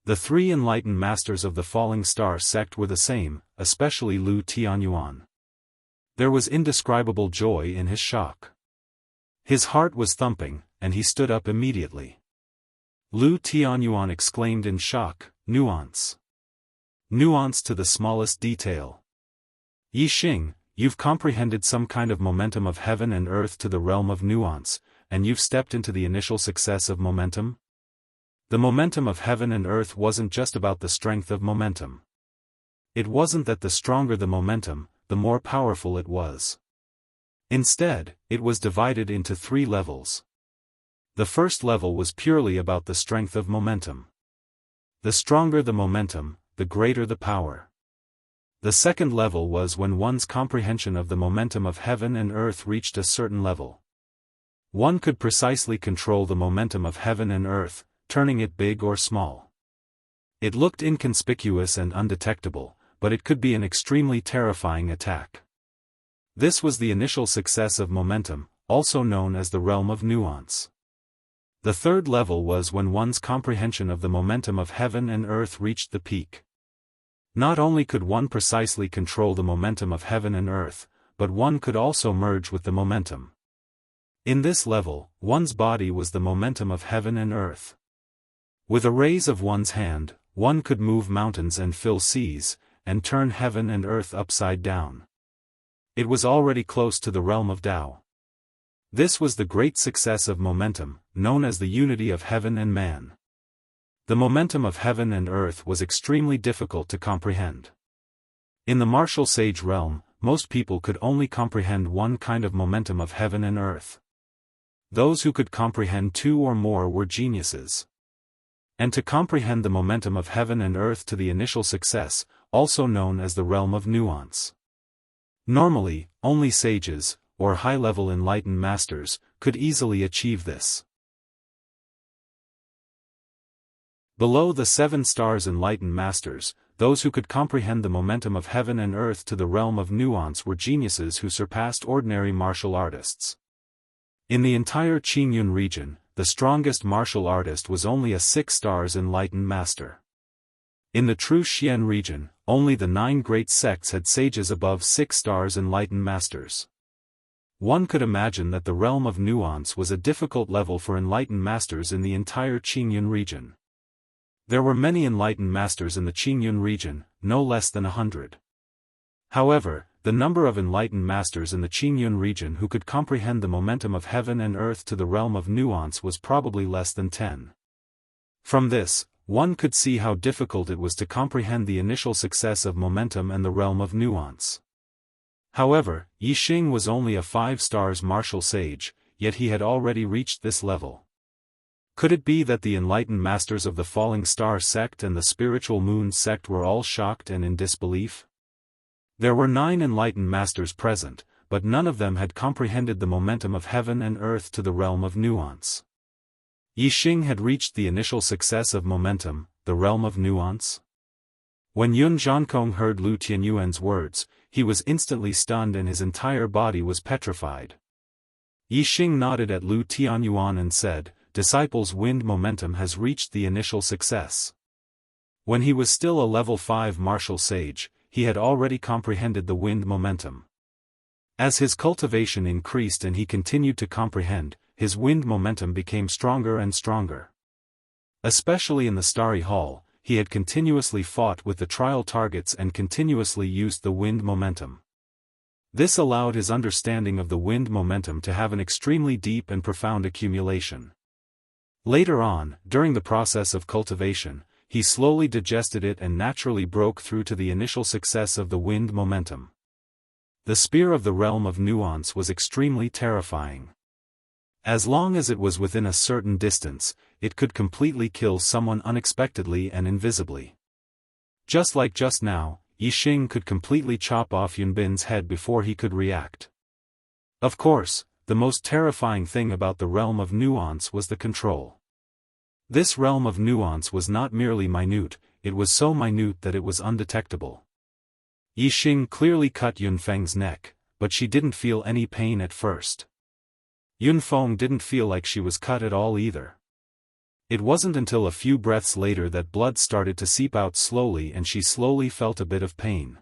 The 3 enlightened masters of the Falling Star sect were the same, especially Lu Tianyuan. There was indescribable joy in his shock. His heart was thumping, and he stood up immediately. Lu Tianyuan exclaimed in shock, "Nuance! Nuance to the smallest detail." Yixing, you've comprehended some kind of momentum of heaven and earth to the realm of nuance, and you've stepped into the initial success of momentum? The momentum of heaven and earth wasn't just about the strength of momentum. It wasn't that the stronger the momentum, the more powerful it was. Instead, it was divided into 3 levels. The first level was purely about the strength of momentum. The stronger the momentum, the greater the power. The second level was when one's comprehension of the momentum of heaven and earth reached a certain level. One could precisely control the momentum of heaven and earth, turning it big or small. It looked inconspicuous and undetectable, but it could be an extremely terrifying attack. This was the initial success of momentum, also known as the realm of nuance. The third level was when one's comprehension of the momentum of heaven and earth reached the peak. Not only could one precisely control the momentum of heaven and earth, but one could also merge with the momentum. In this level, one's body was the momentum of heaven and earth. With a raise of one's hand, one could move mountains and fill seas, and turn heaven and earth upside down. It was already close to the realm of Tao. This was the great success of momentum, known as the unity of heaven and man. The momentum of heaven and earth was extremely difficult to comprehend. In the martial sage realm, most people could only comprehend one kind of momentum of heaven and earth. Those who could comprehend 2 or more were geniuses. And to comprehend the momentum of heaven and earth to the initial success, also known as the realm of nuance. Normally, only sages, or high-level enlightened masters, could easily achieve this. Below the 7 stars enlightened masters, those who could comprehend the momentum of heaven and earth to the realm of nuance were geniuses who surpassed ordinary martial artists. In the entire Qingyun region, the strongest martial artist was only a 6 stars enlightened master. In the true Xian region, only the 9 great sects had sages above 6 stars enlightened masters. One could imagine that the realm of nuance was a difficult level for enlightened masters in the entire Qingyun region. There were many enlightened masters in the Qingyun region, no less than 100. However, the number of enlightened masters in the Qingyun region who could comprehend the momentum of heaven and earth to the realm of nuance was probably less than 10. From this, one could see how difficult it was to comprehend the initial success of momentum and the realm of nuance. However, Yixing was only a 5 stars martial sage, yet he had already reached this level. Could it be that the enlightened masters of the Falling Star sect and the Spiritual Moon sect were all shocked and in disbelief? There were 9 enlightened masters present, but none of them had comprehended the momentum of heaven and earth to the realm of nuance. Yixing had reached the initial success of momentum, the realm of nuance. When Yun Zhankong heard Lu Tianyuan's words, he was instantly stunned and his entire body was petrified. Yixing nodded at Lu Tianyuan and said, "Disciples' wind momentum has reached the initial success." When he was still a level 5 martial sage, he had already comprehended the wind momentum. As his cultivation increased and he continued to comprehend, his wind momentum became stronger and stronger. Especially in the Starry Hall, he had continuously fought with the trial targets and continuously used the wind momentum. This allowed his understanding of the wind momentum to have an extremely deep and profound accumulation. Later on, during the process of cultivation, he slowly digested it and naturally broke through to the initial success of the wind momentum. The spear of the realm of nuance was extremely terrifying. As long as it was within a certain distance, it could completely kill someone unexpectedly and invisibly. Just like just now, Yixing could completely chop off Yunbin's head before he could react. Of course, the most terrifying thing about the realm of nuance was the control. This realm of nuance was not merely minute, it was so minute that it was undetectable. Yixing clearly cut Yunfeng's neck, but she didn't feel any pain at first. Yunfeng didn't feel like she was cut at all either. It wasn't until a few breaths later that blood started to seep out slowly and she slowly felt a bit of pain.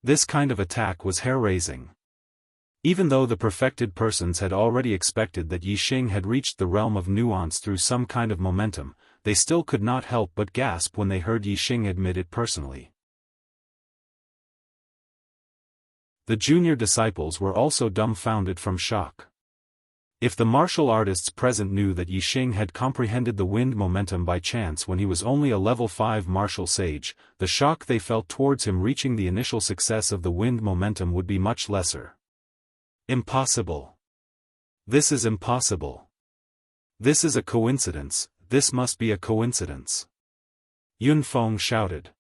This kind of attack was hair-raising. Even though the perfected persons had already expected that Yixing had reached the realm of nuance through some kind of momentum, they still could not help but gasp when they heard Yixing admit it personally. The junior disciples were also dumbfounded from shock. If the martial artists present knew that Yixing had comprehended the wind momentum by chance when he was only a level 5 martial sage, the shock they felt towards him reaching the initial success of the wind momentum would be much lesser. Impossible. This is impossible. This is a coincidence, this must be a coincidence. Yunfeng shouted.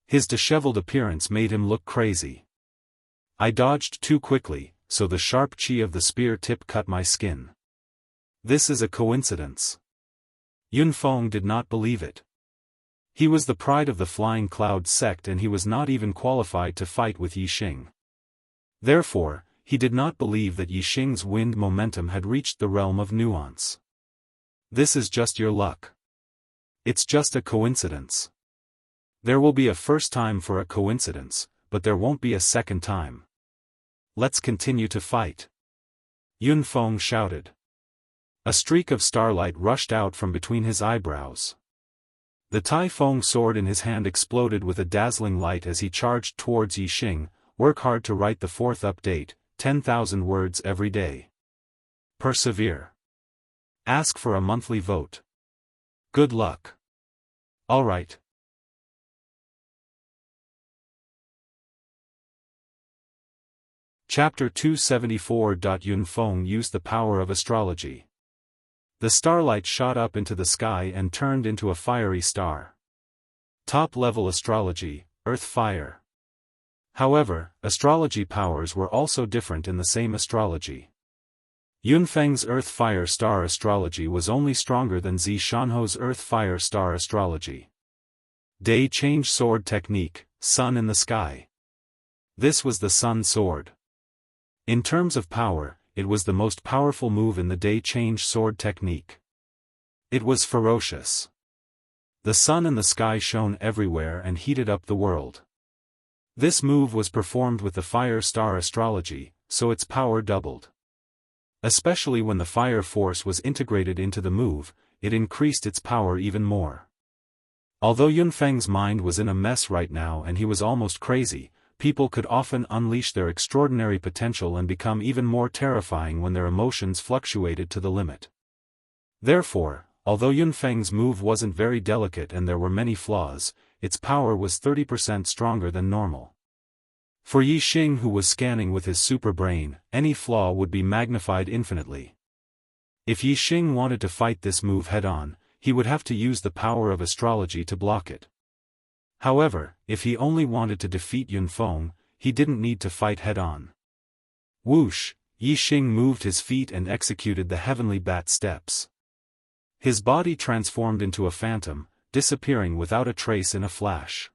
His disheveled appearance made him look crazy. I dodged too quickly, so the sharp chi of the spear tip cut my skin. This is a coincidence. Yunfeng did not believe it. He was the pride of the Flying Cloud sect and he was not even qualified to fight with Yixing. Therefore, he did not believe that Yixing's wind momentum had reached the realm of nuance. This is just your luck. It's just a coincidence. There will be a first time for a coincidence, but there won't be a second time. Let's continue to fight. Yunfeng shouted. A streak of starlight rushed out from between his eyebrows. The Tai-Feng sword in his hand exploded with a dazzling light as he charged towards Yixing. Work hard to write the 4th update, 10,000 words every day. Persevere. Ask for a monthly vote. Good luck. Alright. Chapter 274. Yunfeng used the power of astrology. The starlight shot up into the sky and turned into a fiery star. Top-level astrology, earth-fire. However, astrology powers were also different in the same astrology. Yunfeng's earth-fire star astrology was only stronger than Zishanho's earth-fire star astrology. Day change sword technique, sun in the sky. This was the sun sword. In terms of power, it was the most powerful move in the day change sword technique. It was ferocious. The sun in the sky shone everywhere and heated up the world. This move was performed with the fire star astrology, so its power doubled. Especially when the fire force was integrated into the move, it increased its power even more. Although Yunfeng's mind was in a mess right now and he was almost crazy, people could often unleash their extraordinary potential and become even more terrifying when their emotions fluctuated to the limit. Therefore, although Yunfeng's move wasn't very delicate and there were many flaws, its power was 30% stronger than normal. For Yixing, who was scanning with his super brain, any flaw would be magnified infinitely. If Yixing wanted to fight this move head-on, he would have to use the power of astrology to block it. However, if he only wanted to defeat Yunfeng, he didn't need to fight head-on. Whoosh, Yixing moved his feet and executed the heavenly bat steps. His body transformed into a phantom, disappearing without a trace in a flash.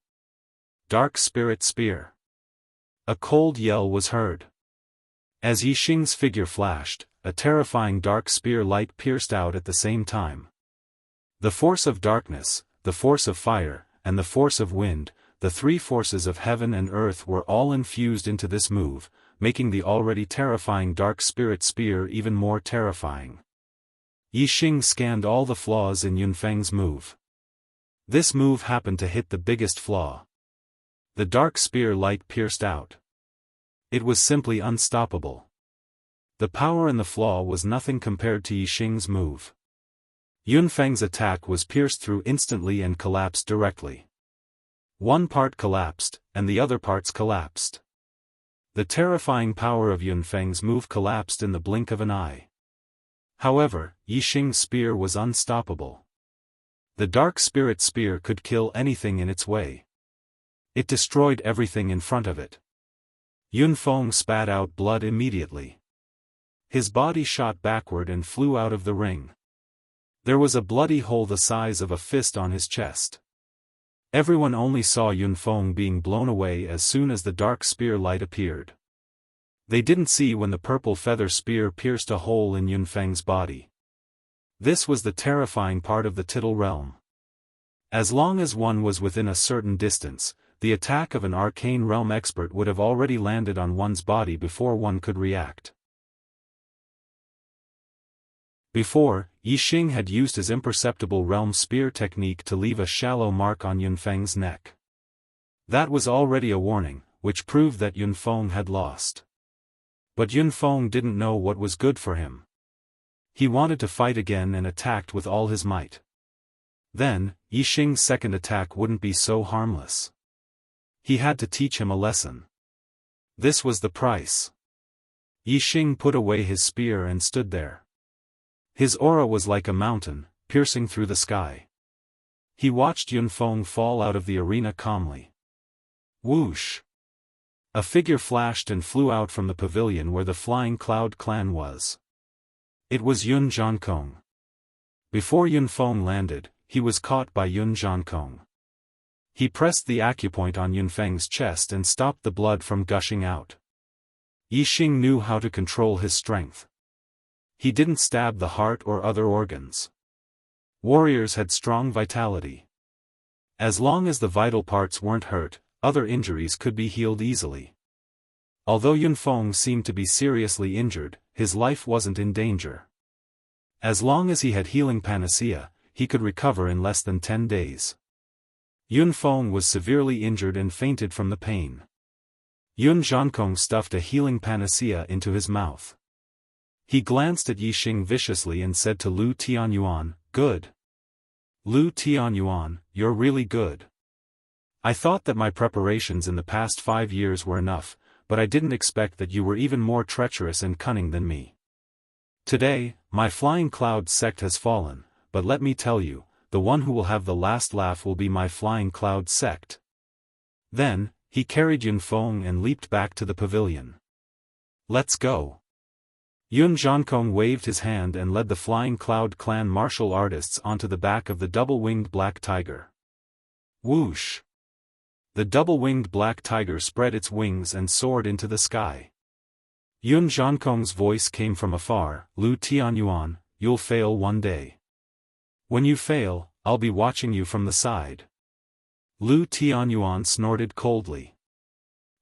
Dark Spirit Spear. A cold yell was heard. As Yixing's figure flashed, a terrifying dark spear light pierced out at the same time. The force of darkness, the force of fire, and the force of wind, the three forces of heaven and earth were all infused into this move, making the already terrifying dark spirit spear even more terrifying. Yixing scanned all the flaws in Yunfeng's move. This move happened to hit the biggest flaw. The dark spear light pierced out. It was simply unstoppable. The power in the flaw was nothing compared to Yixing's move. Yunfeng's attack was pierced through instantly and collapsed directly. One part collapsed, and the other parts collapsed. The terrifying power of Yunfeng's move collapsed in the blink of an eye. However, Yixing's spear was unstoppable. The dark spirit spear could kill anything in its way. It destroyed everything in front of it. Yunfeng spat out blood immediately. His body shot backward and flew out of the ring. There was a bloody hole the size of a fist on his chest. Everyone only saw Yunfeng being blown away as soon as the dark spear light appeared. They didn't see when the purple feather spear pierced a hole in Yunfeng's body. This was the terrifying part of the Tittle realm. As long as one was within a certain distance, the attack of an arcane realm expert would have already landed on one's body before one could react. Before, Yixing had used his imperceptible realm spear technique to leave a shallow mark on Yunfeng's neck. That was already a warning. which proved that Yun Feng had lost. But Yun Feng didn't know what was good for him. He wanted to fight again and attacked with all his might. Then, Yixing's second attack wouldn't be so harmless. He had to teach him a lesson. This was the price. Yixing put away his spear and stood there. His aura was like a mountain, piercing through the sky. He watched Yun Feng fall out of the arena calmly. Whoosh! A figure flashed and flew out from the pavilion where the Flying Cloud clan was. It was Yun Zhankong. Before Yun Feng landed, he was caught by Yun Zhankong. He pressed the acupoint on Yun Feng's chest and stopped the blood from gushing out. Yixing knew how to control his strength. He didn't stab the heart or other organs. Warriors had strong vitality. As long as the vital parts weren't hurt, other injuries could be healed easily. Although Yun Feng seemed to be seriously injured, his life wasn't in danger. As long as he had healing panacea, he could recover in less than 10 days. Yun Feng was severely injured and fainted from the pain. Yun Zhankong stuffed a healing panacea into his mouth. He glanced at Yixing viciously and said to Lu Tianyuan, "Good. Lu Tianyuan, you're really good. I thought that my preparations in the past 5 years were enough, but I didn't expect that you were even more treacherous and cunning than me. Today, my Flying Cloud sect has fallen, but let me tell you, the one who will have the last laugh will be my Flying Cloud sect." Then, he carried Yun Feng and leaped back to the pavilion. "Let's go." Yun Zhankong waved his hand and led the Flying Cloud clan martial artists onto the back of the double-winged black tiger. Whoosh! The double-winged black tiger spread its wings and soared into the sky. Yun Zhankong's voice came from afar, "Lu Tianyuan, you'll fail one day. When you fail, I'll be watching you from the side." Lu Tianyuan snorted coldly.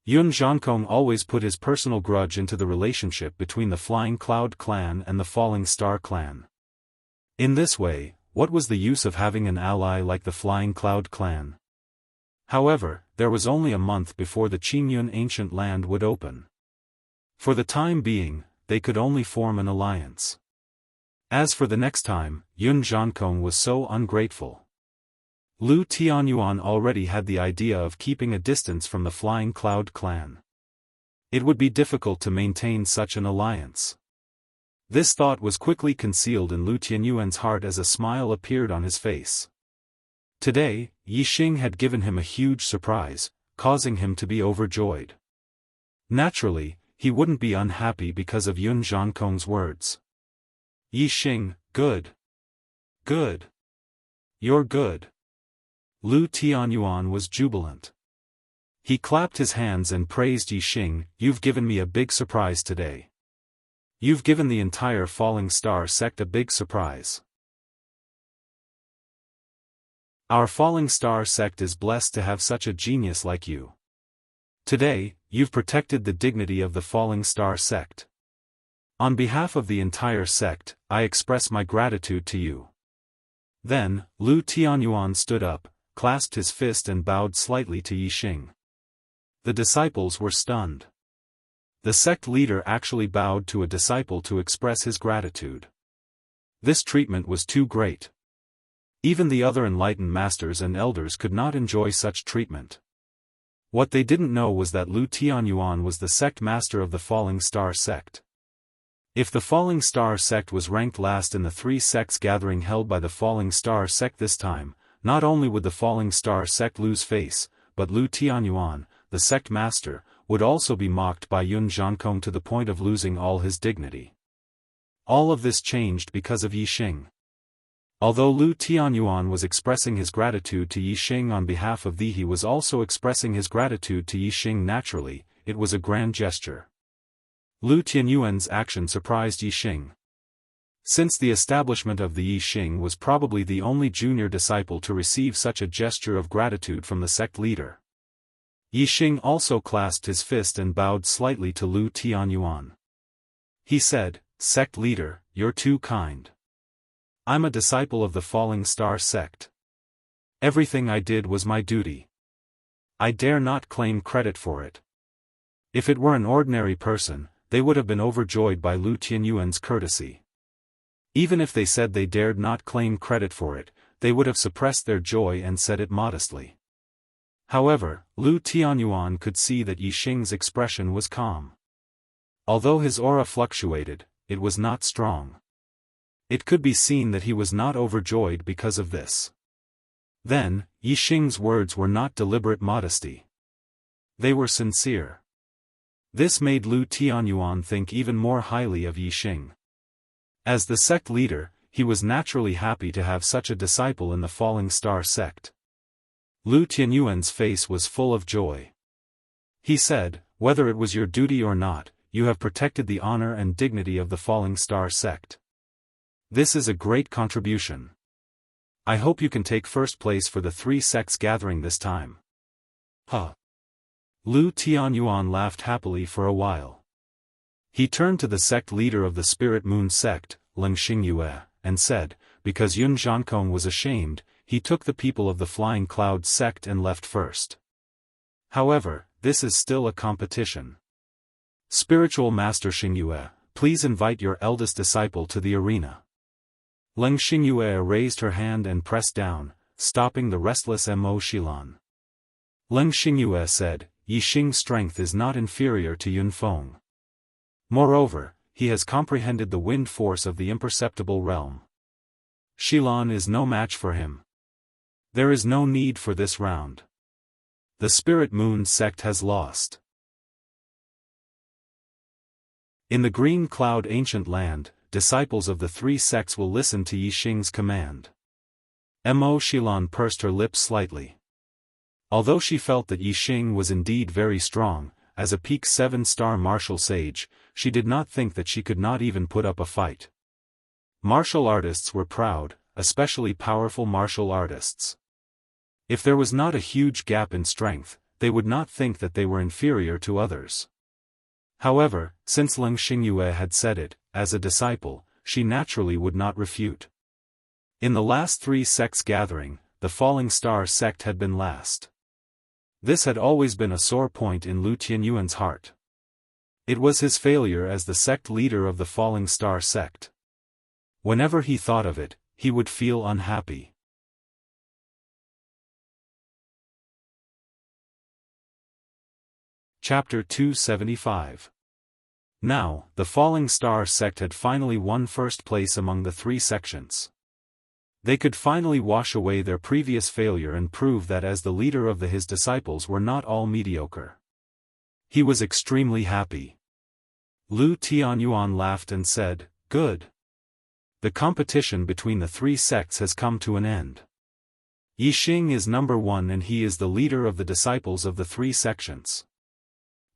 Yun Zhankong always put his personal grudge into the relationship between the Flying Cloud clan and the Falling Star clan. In this way, what was the use of having an ally like the Flying Cloud clan? However, there was only a month before the Qingyun ancient land would open. For the time being, they could only form an alliance. As for the next time, Yun Zhankong was so ungrateful. Lu Tianyuan already had the idea of keeping a distance from the Flying Cloud clan. It would be difficult to maintain such an alliance. This thought was quickly concealed in Lu Tianyuan's heart as a smile appeared on his face. Today, Yixing had given him a huge surprise, causing him to be overjoyed. Naturally, he wouldn't be unhappy because of Yun Zhankong's words. "Yixing, good. Good. You're good." Lu Tianyuan was jubilant. He clapped his hands and praised Yixing, "You've given me a big surprise today. You've given the entire Falling Star sect a big surprise. Our Falling Star sect is blessed to have such a genius like you. Today, you've protected the dignity of the Falling Star sect. On behalf of the entire sect, I express my gratitude to you." Then, Lu Tianyuan stood up, clasped his fist and bowed slightly to Yixing. The disciples were stunned. The sect leader actually bowed to a disciple to express his gratitude. This treatment was too great. Even the other enlightened masters and elders could not enjoy such treatment. What they didn't know was that Lu Tianyuan was the sect master of the Falling Star sect. If the Falling Star sect was ranked last in the 3 sects gathering held by the Falling Star sect this time, not only would the Falling Star sect lose face, but Lu Tianyuan, the sect master, would also be mocked by Yun Zhankong to the point of losing all his dignity. All of this changed because of Yixing. Although Lu Tianyuan was expressing his gratitude to Yixing on behalf of he was also expressing his gratitude to Yixing naturally. It was a grand gesture. Lu Tianyuan's action surprised Yixing. Since the establishment of the Yixing was probably the only junior disciple to receive such a gesture of gratitude from the sect leader. Yixing also clasped his fist and bowed slightly to Lu Tianyuan. He said, "Sect leader, you're too kind. I'm a disciple of the Falling Star sect. Everything I did was my duty. I dare not claim credit for it." If it were an ordinary person, they would have been overjoyed by Lu Tianyuan's courtesy. Even if they said they dared not claim credit for it, they would have suppressed their joy and said it modestly. However, Lu Tianyuan could see that Yixing's expression was calm. Although his aura fluctuated, it was not strong. It could be seen that he was not overjoyed because of this. Then, Yixing's words were not deliberate modesty. They were sincere. This made Lu Tianyuan think even more highly of Yixing. As the sect leader, he was naturally happy to have such a disciple in the Falling Star sect. Lu Tianyuan's face was full of joy. He said, "Whether it was your duty or not, you have protected the honor and dignity of the Falling Star sect. This is a great contribution. I hope you can take first place for the 3 sects gathering this time." Huh. Lu Tianyuan laughed happily for a while. He turned to the sect leader of the Spirit Moon sect, Leng Xingyue, and said, because Yun Zhankong was ashamed, he took the people of the Flying Cloud sect and left first. However, this is still a competition. Spiritual Master Xingyue, please invite your eldest disciple to the arena. Leng Xingyue raised her hand and pressed down, stopping the restless Mo Shilan. Leng Xingyue said, Yixing's strength is not inferior to Yun Feng. Moreover, he has comprehended the wind force of the imperceptible realm. Shilan is no match for him. There is no need for this round. The Spirit Moon sect has lost. In the Green Cloud Ancient Land, disciples of the 3 sects will listen to Yixing's command. Mo Shilan pursed her lips slightly. Although she felt that Yixing was indeed very strong, as a peak 7-star martial sage, she did not think that she could not even put up a fight. Martial artists were proud, especially powerful martial artists. If there was not a huge gap in strength, they would not think that they were inferior to others. However, since Leng Xingyue had said it, as a disciple, she naturally would not refute. In the last 3 sects gathering, the Falling Star sect had been last. This had always been a sore point in Lu Tianyuan's heart. It was his failure as the sect leader of the Falling Star sect. Whenever he thought of it, he would feel unhappy. Chapter 275. Now, the Falling Star sect had finally won first place among the 3 sections. They could finally wash away their previous failure and prove that as the leader of his disciples were not all mediocre. He was extremely happy. Lu Tianyuan laughed and said, "Good. The competition between the 3 sects has come to an end. Yixing is number 1 and he is the leader of the disciples of the 3 sections."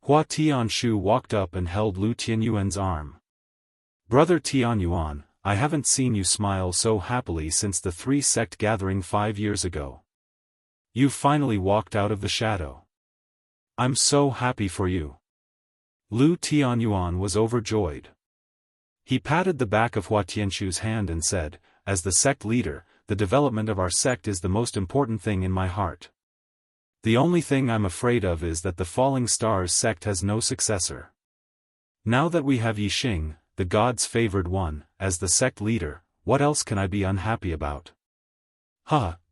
Hua Tianshu walked up and held Lu Tianyuan's arm. "Brother Tianyuan, I haven't seen you smile so happily since the 3 sect gathering 5 years ago. You've finally walked out of the shadow. I'm so happy for you." Lu Tianyuan was overjoyed. He patted the back of Hua Tianshu's hand and said, "As the sect leader, the development of our sect is the most important thing in my heart. The only thing I'm afraid of is that the Falling Stars sect has no successor. Now that we have Yixing, the gods' favored one, as the sect leader, what else can I be unhappy about?"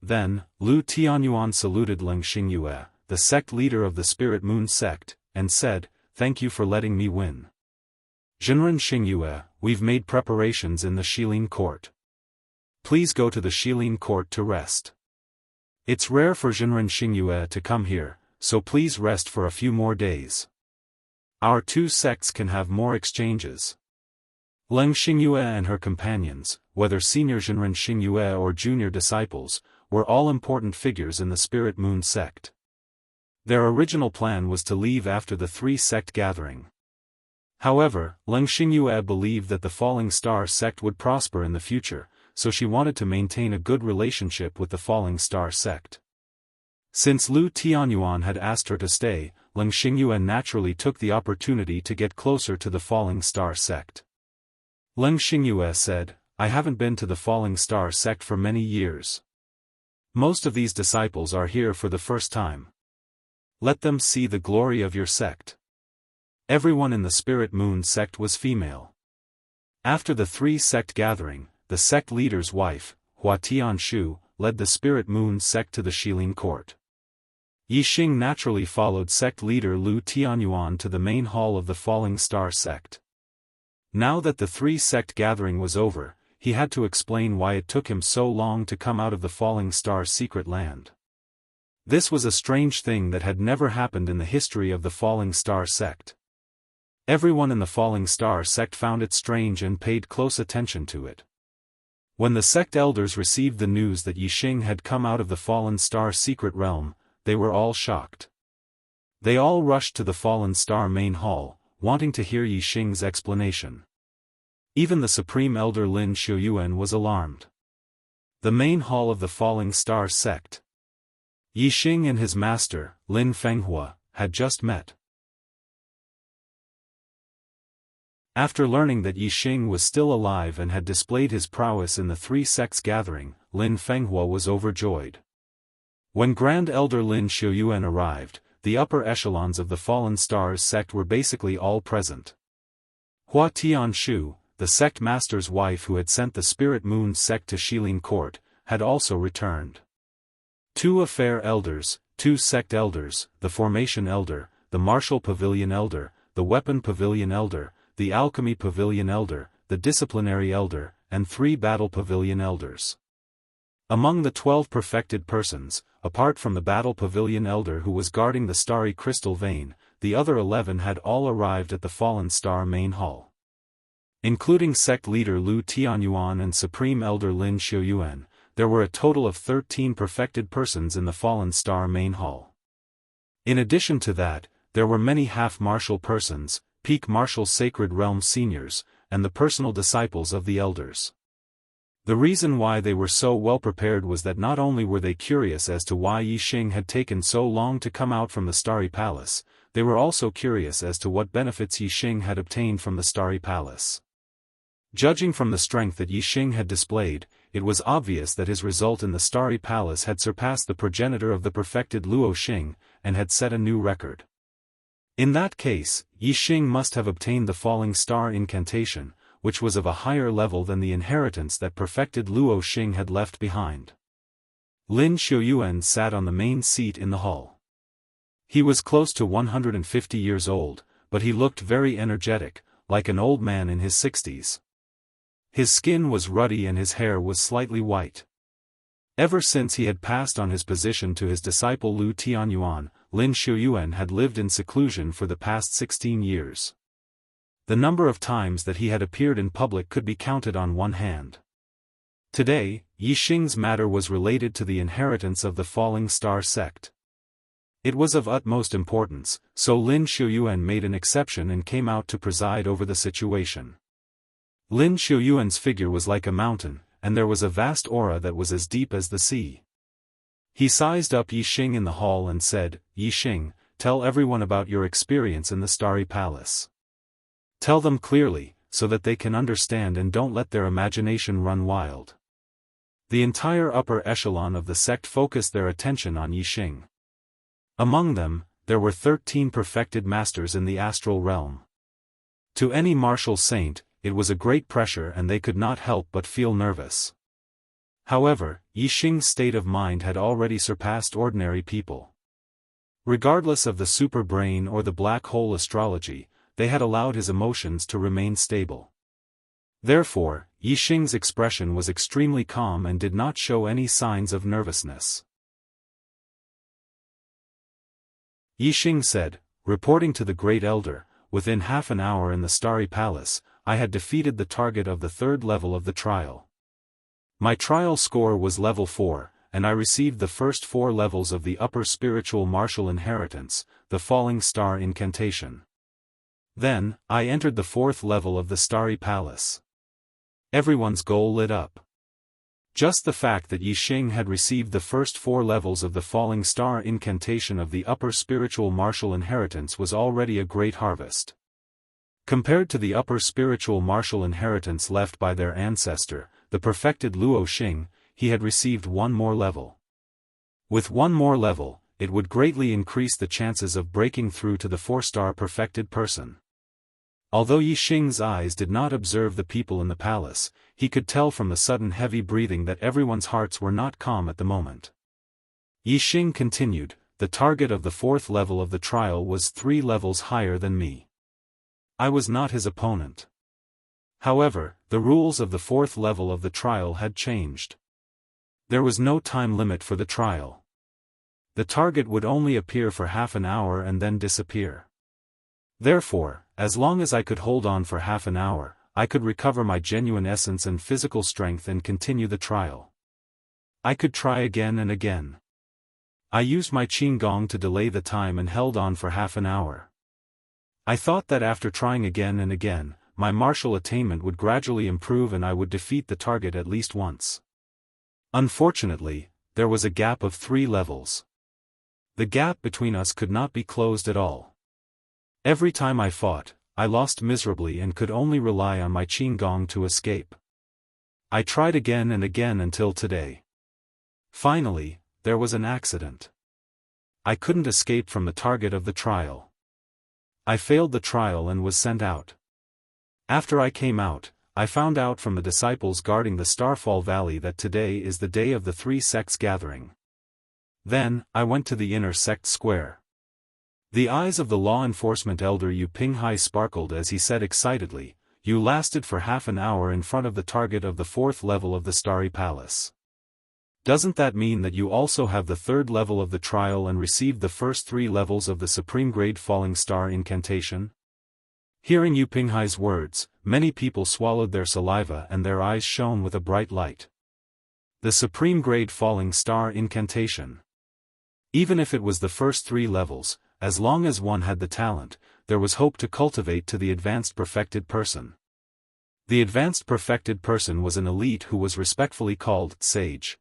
Then, Lu Tianyuan saluted Leng Xingyue, the sect leader of the Spirit Moon sect, and said, "Thank you for letting me win. Zhenren Xingyue, we've made preparations in the Shilin court. Please go to the Shilin court to rest. It's rare for Zhenren Xingyue to come here, so please rest for a few more days. Our 2 sects can have more exchanges." Leng Xingyue and her companions, whether senior Zhenren Xingyue or junior disciples, were all important figures in the Spirit Moon sect. Their original plan was to leave after the 3 sect gathering. However, Leng Xingyue believed that the Falling Star sect would prosper in the future, so she wanted to maintain a good relationship with the Falling Star sect. Since Lu Tianyuan had asked her to stay, Leng Xingyue naturally took the opportunity to get closer to the Falling Star sect. Leng Xingyue said, "I haven't been to the Falling Star sect for many years. Most of these disciples are here for the first time. Let them see the glory of your sect." Everyone in the Spirit Moon sect was female. After the three-sect gathering, the sect leader's wife, Hua Tianshu, led the Spirit Moon sect to the Shilin court. Yixing naturally followed sect leader Lu Tianyuan to the main hall of the Falling Star sect. Now that the three-sect gathering was over, he had to explain why it took him so long to come out of the Falling Star secret land. This was a strange thing that had never happened in the history of the Falling Star sect. Everyone in the Falling Star sect found it strange and paid close attention to it. When the sect elders received the news that Yixing had come out of the Fallen Star secret realm, they were all shocked. They all rushed to the Fallen Star main hall, wanting to hear Yixing's explanation. Even the Supreme Elder Lin Xiuyuan was alarmed. The main hall of the Falling Star sect. Yixing and his master, Lin Fenghua, had just met. After learning that Yixing was still alive and had displayed his prowess in the three sects gathering, Lin Fenghua was overjoyed. When Grand Elder Lin Xiuyuan arrived, the upper echelons of the Fallen Stars sect were basically all present. Hua Tianshu, the sect master's wife who had sent the Spirit Moon sect to Shilin court, had also returned. 2 affair elders, 2 sect elders, the Formation Elder, the Martial Pavilion Elder, the Weapon Pavilion Elder, the Alchemy Pavilion Elder, the Disciplinary Elder, and 3 Battle Pavilion Elders. Among the 12 perfected persons, apart from the Battle Pavilion Elder who was guarding the Starry Crystal Vein, the other 11 had all arrived at the Fallen Star main hall. Including sect leader Lu Tianyuan and Supreme Elder Lin Xiuyuan, there were a total of 13 perfected persons in the Fallen Star main hall. In addition to that, there were many half-martial persons, peak martial sacred realm seniors, and the personal disciples of the elders. The reason why they were so well prepared was that not only were they curious as to why Yixing had taken so long to come out from the Starry Palace, they were also curious as to what benefits Yixing had obtained from the Starry Palace. Judging from the strength that Yixing had displayed, it was obvious that his result in the Starry Palace had surpassed the progenitor of the perfected Luo Xing, and had set a new record. In that case, Yixing must have obtained the Falling Star incantation, which was of a higher level than the inheritance that perfected Luo Xing had left behind. Lin Xiuyuan sat on the main seat in the hall. He was close to 150 years old, but he looked very energetic, like an old man in his 60s. His skin was ruddy and his hair was slightly white. Ever since he had passed on his position to his disciple Lu Tianyuan, Lin Xiuyuan had lived in seclusion for the past 16 years. The number of times that he had appeared in public could be counted on one hand. Today, Yixing's matter was related to the inheritance of the Falling Star sect. It was of utmost importance, so Lin Xiuyuan made an exception and came out to preside over the situation. Lin Xiuyuan's figure was like a mountain, and there was a vast aura that was as deep as the sea. He sized up Yixing in the hall and said, "Yixing, tell everyone about your experience in the Starry Palace. Tell them clearly, so that they can understand and don't let their imagination run wild." The entire upper echelon of the sect focused their attention on Yixing. Among them, there were 13 perfected masters in the astral realm. To any martial saint, it was a great pressure and they could not help but feel nervous. However, Yixing's state of mind had already surpassed ordinary people. Regardless of the super brain or the black hole astrology, they had allowed his emotions to remain stable. Therefore, Yixing's expression was extremely calm and did not show any signs of nervousness. Yixing said, reporting to the Great Elder, "Within half an hour in the Starry Palace, I had defeated the target of the 3rd level of the trial. My trial score was level 4, and I received the first 4 levels of the upper spiritual martial inheritance, the Falling Star incantation. Then, I entered the 4th level of the Starry Palace." Everyone's goal lit up. Just the fact that Yixing had received the first 4 levels of the Falling Star incantation of the upper spiritual martial inheritance was already a great harvest. Compared to the upper spiritual martial inheritance left by their ancestor, the perfected Luo Xing, he had received 1 more level. With 1 more level, it would greatly increase the chances of breaking through to the 4-star perfected person. Although Yi Xing's eyes did not observe the people in the palace, he could tell from the sudden heavy breathing that everyone's hearts were not calm at the moment. Yi Xing continued, "The target of the 4th level of the trial was 3 levels higher than me. I was not his opponent. However, the rules of the 4th level of the trial had changed. There was no time limit for the trial. The target would only appear for half an hour and then disappear. Therefore, as long as I could hold on for half an hour, I could recover my genuine essence and physical strength and continue the trial. I could try again and again. I used my qinggong to delay the time and held on for half an hour. I thought that after trying again and again, my martial attainment would gradually improve and I would defeat the target at least once. Unfortunately, there was a gap of 3 levels. The gap between us could not be closed at all. Every time I fought, I lost miserably and could only rely on my qinggong to escape. I tried again and again until today. Finally, there was an accident. I couldn't escape from the target of the trial. I failed the trial and was sent out. After I came out, I found out from the disciples guarding the Starfall Valley that today is the day of the 3 sects gathering. Then, I went to the inner sect square. The eyes of the law enforcement elder Yu Pinghai sparkled as he said excitedly, "You lasted for half an hour in front of the target of the 4th level of the Starry Palace. Doesn't that mean that you also have the 3rd level of the trial and received the first 3 levels of the supreme grade falling star incantation?" Hearing Yu Pinghai's words, many people swallowed their saliva and their eyes shone with a bright light. The supreme grade falling star incantation. Even if it was the first 3 levels, as long as one had the talent, there was hope to cultivate to the advanced perfected person. The advanced perfected person was an elite who was respectfully called sage.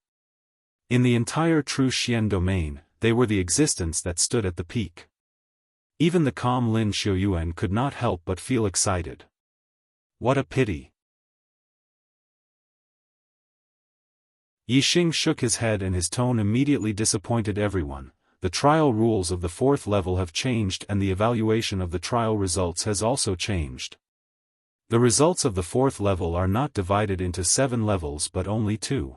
In the entire True Xian domain, they were the existence that stood at the peak. Even the calm Lin Xiuyuan could not help but feel excited. What a pity. Yi Xing shook his head and his tone immediately disappointed everyone. The trial rules of the 4th level have changed and the evaluation of the trial results has also changed. The results of the 4th level are not divided into 7 levels but only 2.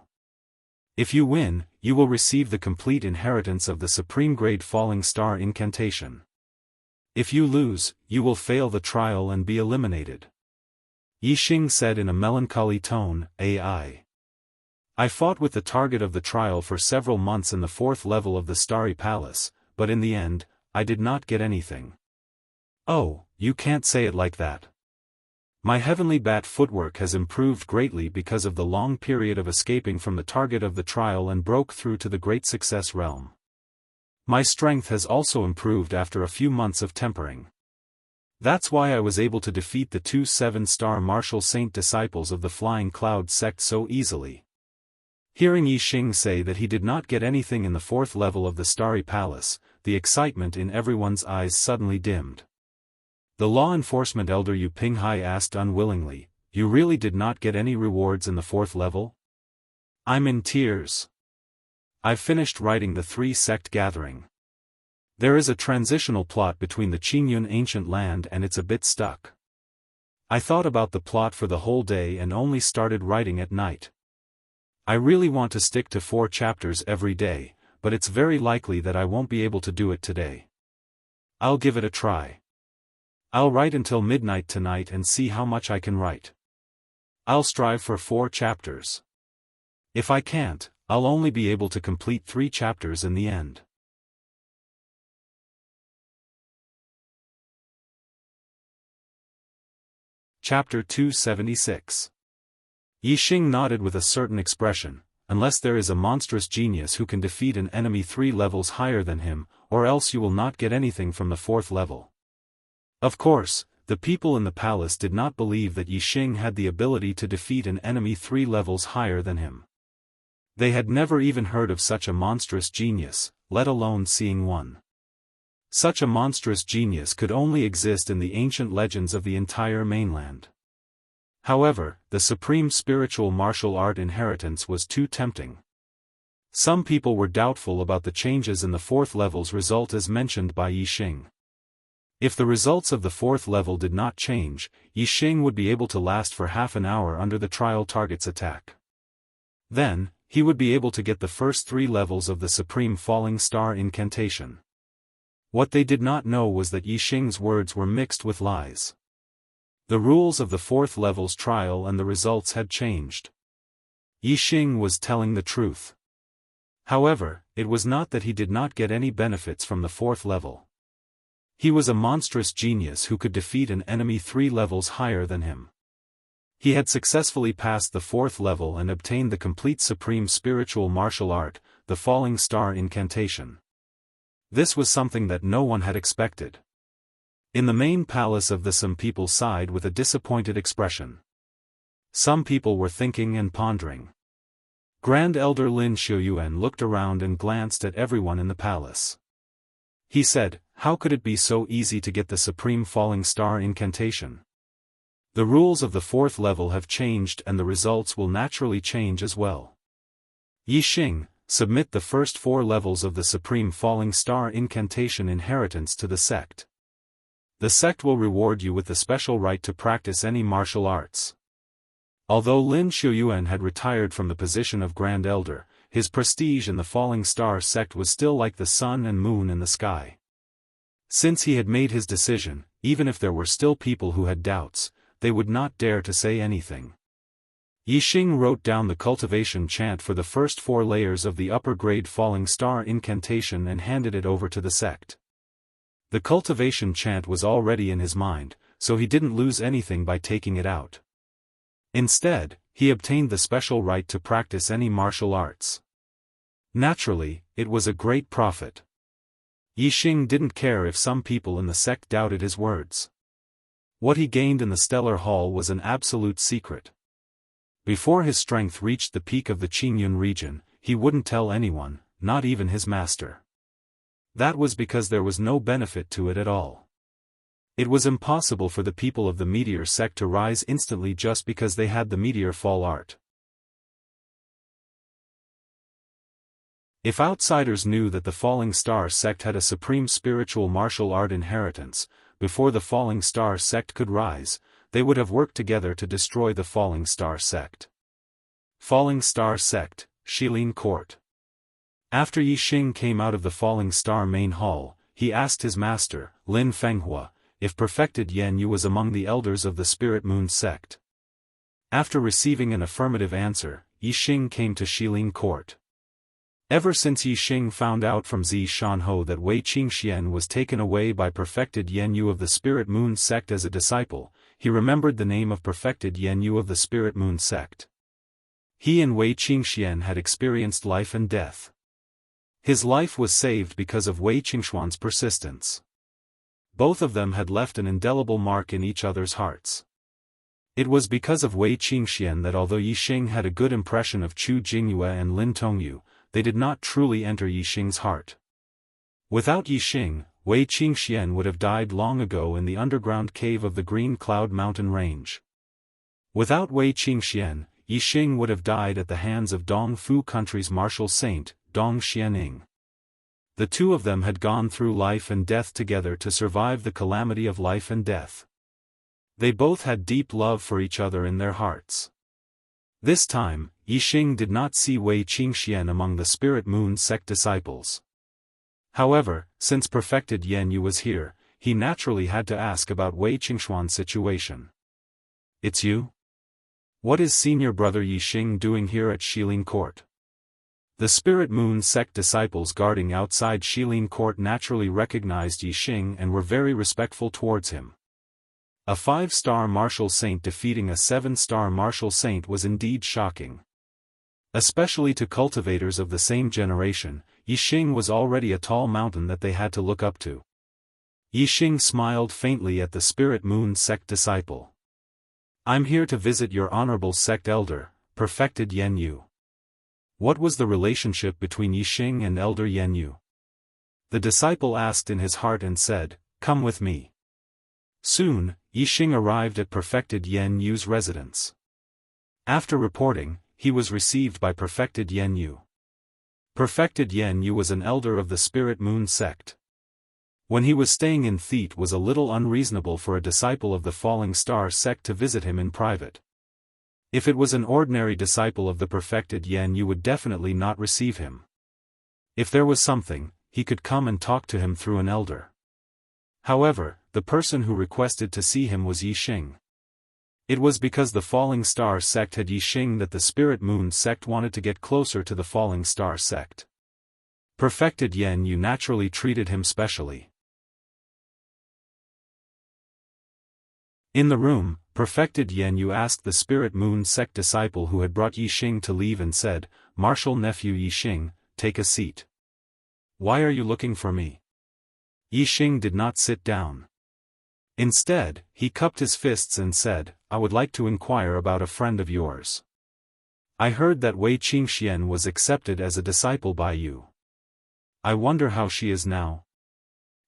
If you win, you will receive the complete inheritance of the supreme grade falling star incantation. If you lose, you will fail the trial and be eliminated. Yi Xing said in a melancholy tone, I fought with the target of the trial for several months in the 4th level of the Starry Palace, but in the end, I did not get anything. Oh, you can't say it like that. My heavenly bat footwork has improved greatly because of the long period of escaping from the target of the trial and broke through to the great success realm. My strength has also improved after a few months of tempering. That's why I was able to defeat the 2 7-star martial saint disciples of the Flying Cloud sect so easily. Hearing Yi Xing say that he did not get anything in the 4th level of the Starry Palace, the excitement in everyone's eyes suddenly dimmed. The law enforcement elder Yu Pinghai asked unwillingly, "You really did not get any rewards in the 4th level?" "I'm in tears. I've finished writing the 3 sect gathering. There is a transitional plot between the Qingyun ancient land and it's a bit stuck. I thought about the plot for the whole day and only started writing at night. I really want to stick to 4 chapters every day, but it's very likely that I won't be able to do it today. I'll give it a try. I'll write until midnight tonight and see how much I can write. I'll strive for 4 chapters. If I can't, I'll only be able to complete 3 chapters in the end." Chapter 276. Yi Xing nodded with a certain expression, "Unless there is a monstrous genius who can defeat an enemy 3 levels higher than him, or else you will not get anything from the 4th level." Of course, the people in the palace did not believe that Yi Xing had the ability to defeat an enemy 3 levels higher than him. They had never even heard of such a monstrous genius, let alone seeing one. Such a monstrous genius could only exist in the ancient legends of the entire mainland. However, the supreme spiritual martial art inheritance was too tempting. Some people were doubtful about the changes in the fourth level's result as mentioned by Yixing. If the results of the fourth level did not change, Yixing would be able to last for half an hour under the trial target's attack. Then, he would be able to get the first 3 levels of the Supreme Falling Star incantation. What they did not know was that Yixing's words were mixed with lies. The rules of the fourth level's trial and the results had changed. Yixing was telling the truth. However, it was not that he did not get any benefits from the fourth level. He was a monstrous genius who could defeat an enemy 3 levels higher than him. He had successfully passed the fourth level and obtained the complete supreme spiritual martial art, the Falling Star incantation. This was something that no one had expected. In the main palace of some people sighed with a disappointed expression. Some people were thinking and pondering. Grand Elder Lin Xiuyuan looked around and glanced at everyone in the palace. He said, "How could it be so easy to get the Supreme Falling Star incantation? The rules of the fourth level have changed and the results will naturally change as well. Yixing, submit the first 4 levels of the Supreme Falling Star incantation inheritance to the sect. The sect will reward you with the special right to practice any martial arts." Although Lin Xiuyuan had retired from the position of Grand Elder, his prestige in the Falling Star sect was still like the sun and moon in the sky. Since he had made his decision, even if there were still people who had doubts, they would not dare to say anything. Yixing wrote down the cultivation chant for the first 4 layers of the upper-grade Falling Star incantation and handed it over to the sect. The cultivation chant was already in his mind, so he didn't lose anything by taking it out. Instead, he obtained the special right to practice any martial arts. Naturally, it was a great profit. Yixing didn't care if some people in the sect doubted his words. What he gained in the Stellar Hall was an absolute secret. Before his strength reached the peak of the Qingyun region, he wouldn't tell anyone, not even his master. That was because there was no benefit to it at all. It was impossible for the people of the Meteor sect to rise instantly just because they had the Meteor Fall art. If outsiders knew that the Falling Star sect had a supreme spiritual martial art inheritance, before the Falling Star sect could rise, they would have worked together to destroy the Falling Star sect. Falling Star sect, Shilin Court. After Yixing came out of the Falling Star main hall, he asked his master, Lin Fenghua, if perfected Yan Yu was among the elders of the Spirit Moon sect. After receiving an affirmative answer, Yixing came to Shilin Court. Ever since Yixing found out from Zi Shanho that Wei Qingxian was taken away by perfected Yan Yu of the Spirit Moon sect as a disciple, he remembered the name of perfected Yan Yu of the Spirit Moon sect. He and Wei Qingxian had experienced life and death. His life was saved because of Wei Qingshuan's persistence. Both of them had left an indelible mark in each other's hearts. It was because of Wei Qingxian that although Yixing had a good impression of Chu Jingyue and Lin Tongyu, they did not truly enter Yixing's heart. Without Yixing, Wei Qingxian would have died long ago in the underground cave of the Green Cloud Mountain Range. Without Wei Qingxian, Yixing would have died at the hands of Dongfu country's martial saint, Dong Xianing. The two of them had gone through life and death together to survive the calamity of life and death. They both had deep love for each other in their hearts. This time, Yixing did not see Wei Qingxian among the Spirit Moon sect disciples. However, since perfected Yan Yu was here, he naturally had to ask about Wei Qingshuan's situation. "It's you? What is senior brother Yixing doing here at Shilin Court?" The Spirit Moon sect disciples guarding outside Shilin Court naturally recognized Yixing and were very respectful towards him. A 5-star martial saint defeating a 7-star martial saint was indeed shocking. Especially to cultivators of the same generation, Yixing was already a tall mountain that they had to look up to. Yixing smiled faintly at the Spirit Moon sect disciple. "I'm here to visit your honorable sect elder, perfected Yan Yu." What was the relationship between Yixing and Elder Yan Yu? The disciple asked in his heart and said, "Come with me." Soon, Yixing arrived at perfected Yan Yu's residence. After reporting, he was received by perfected Yan Yu. Perfected Yan Yu was an elder of the Spirit Moon sect. When he was staying in Theet, it was a little unreasonable for a disciple of the Falling Star sect to visit him in private. If it was an ordinary disciple of the Perfected Yan Yu would definitely not receive him. If there was something, he could come and talk to him through an elder. However, the person who requested to see him was Yixing. It was because the Falling Star sect had Yixing that the Spirit Moon sect wanted to get closer to the Falling Star sect. Perfected Yan Yu naturally treated him specially. In the room, Perfected Yan Yu asked the Spirit Moon sect disciple who had brought Yixing to leave and said, "Martial nephew Yixing, take a seat." "Why are you looking for me?" Yixing did not sit down. Instead, he cupped his fists and said, "I would like to inquire about a friend of yours. I heard that Wei Qingxian was accepted as a disciple by you. I wonder how she is now."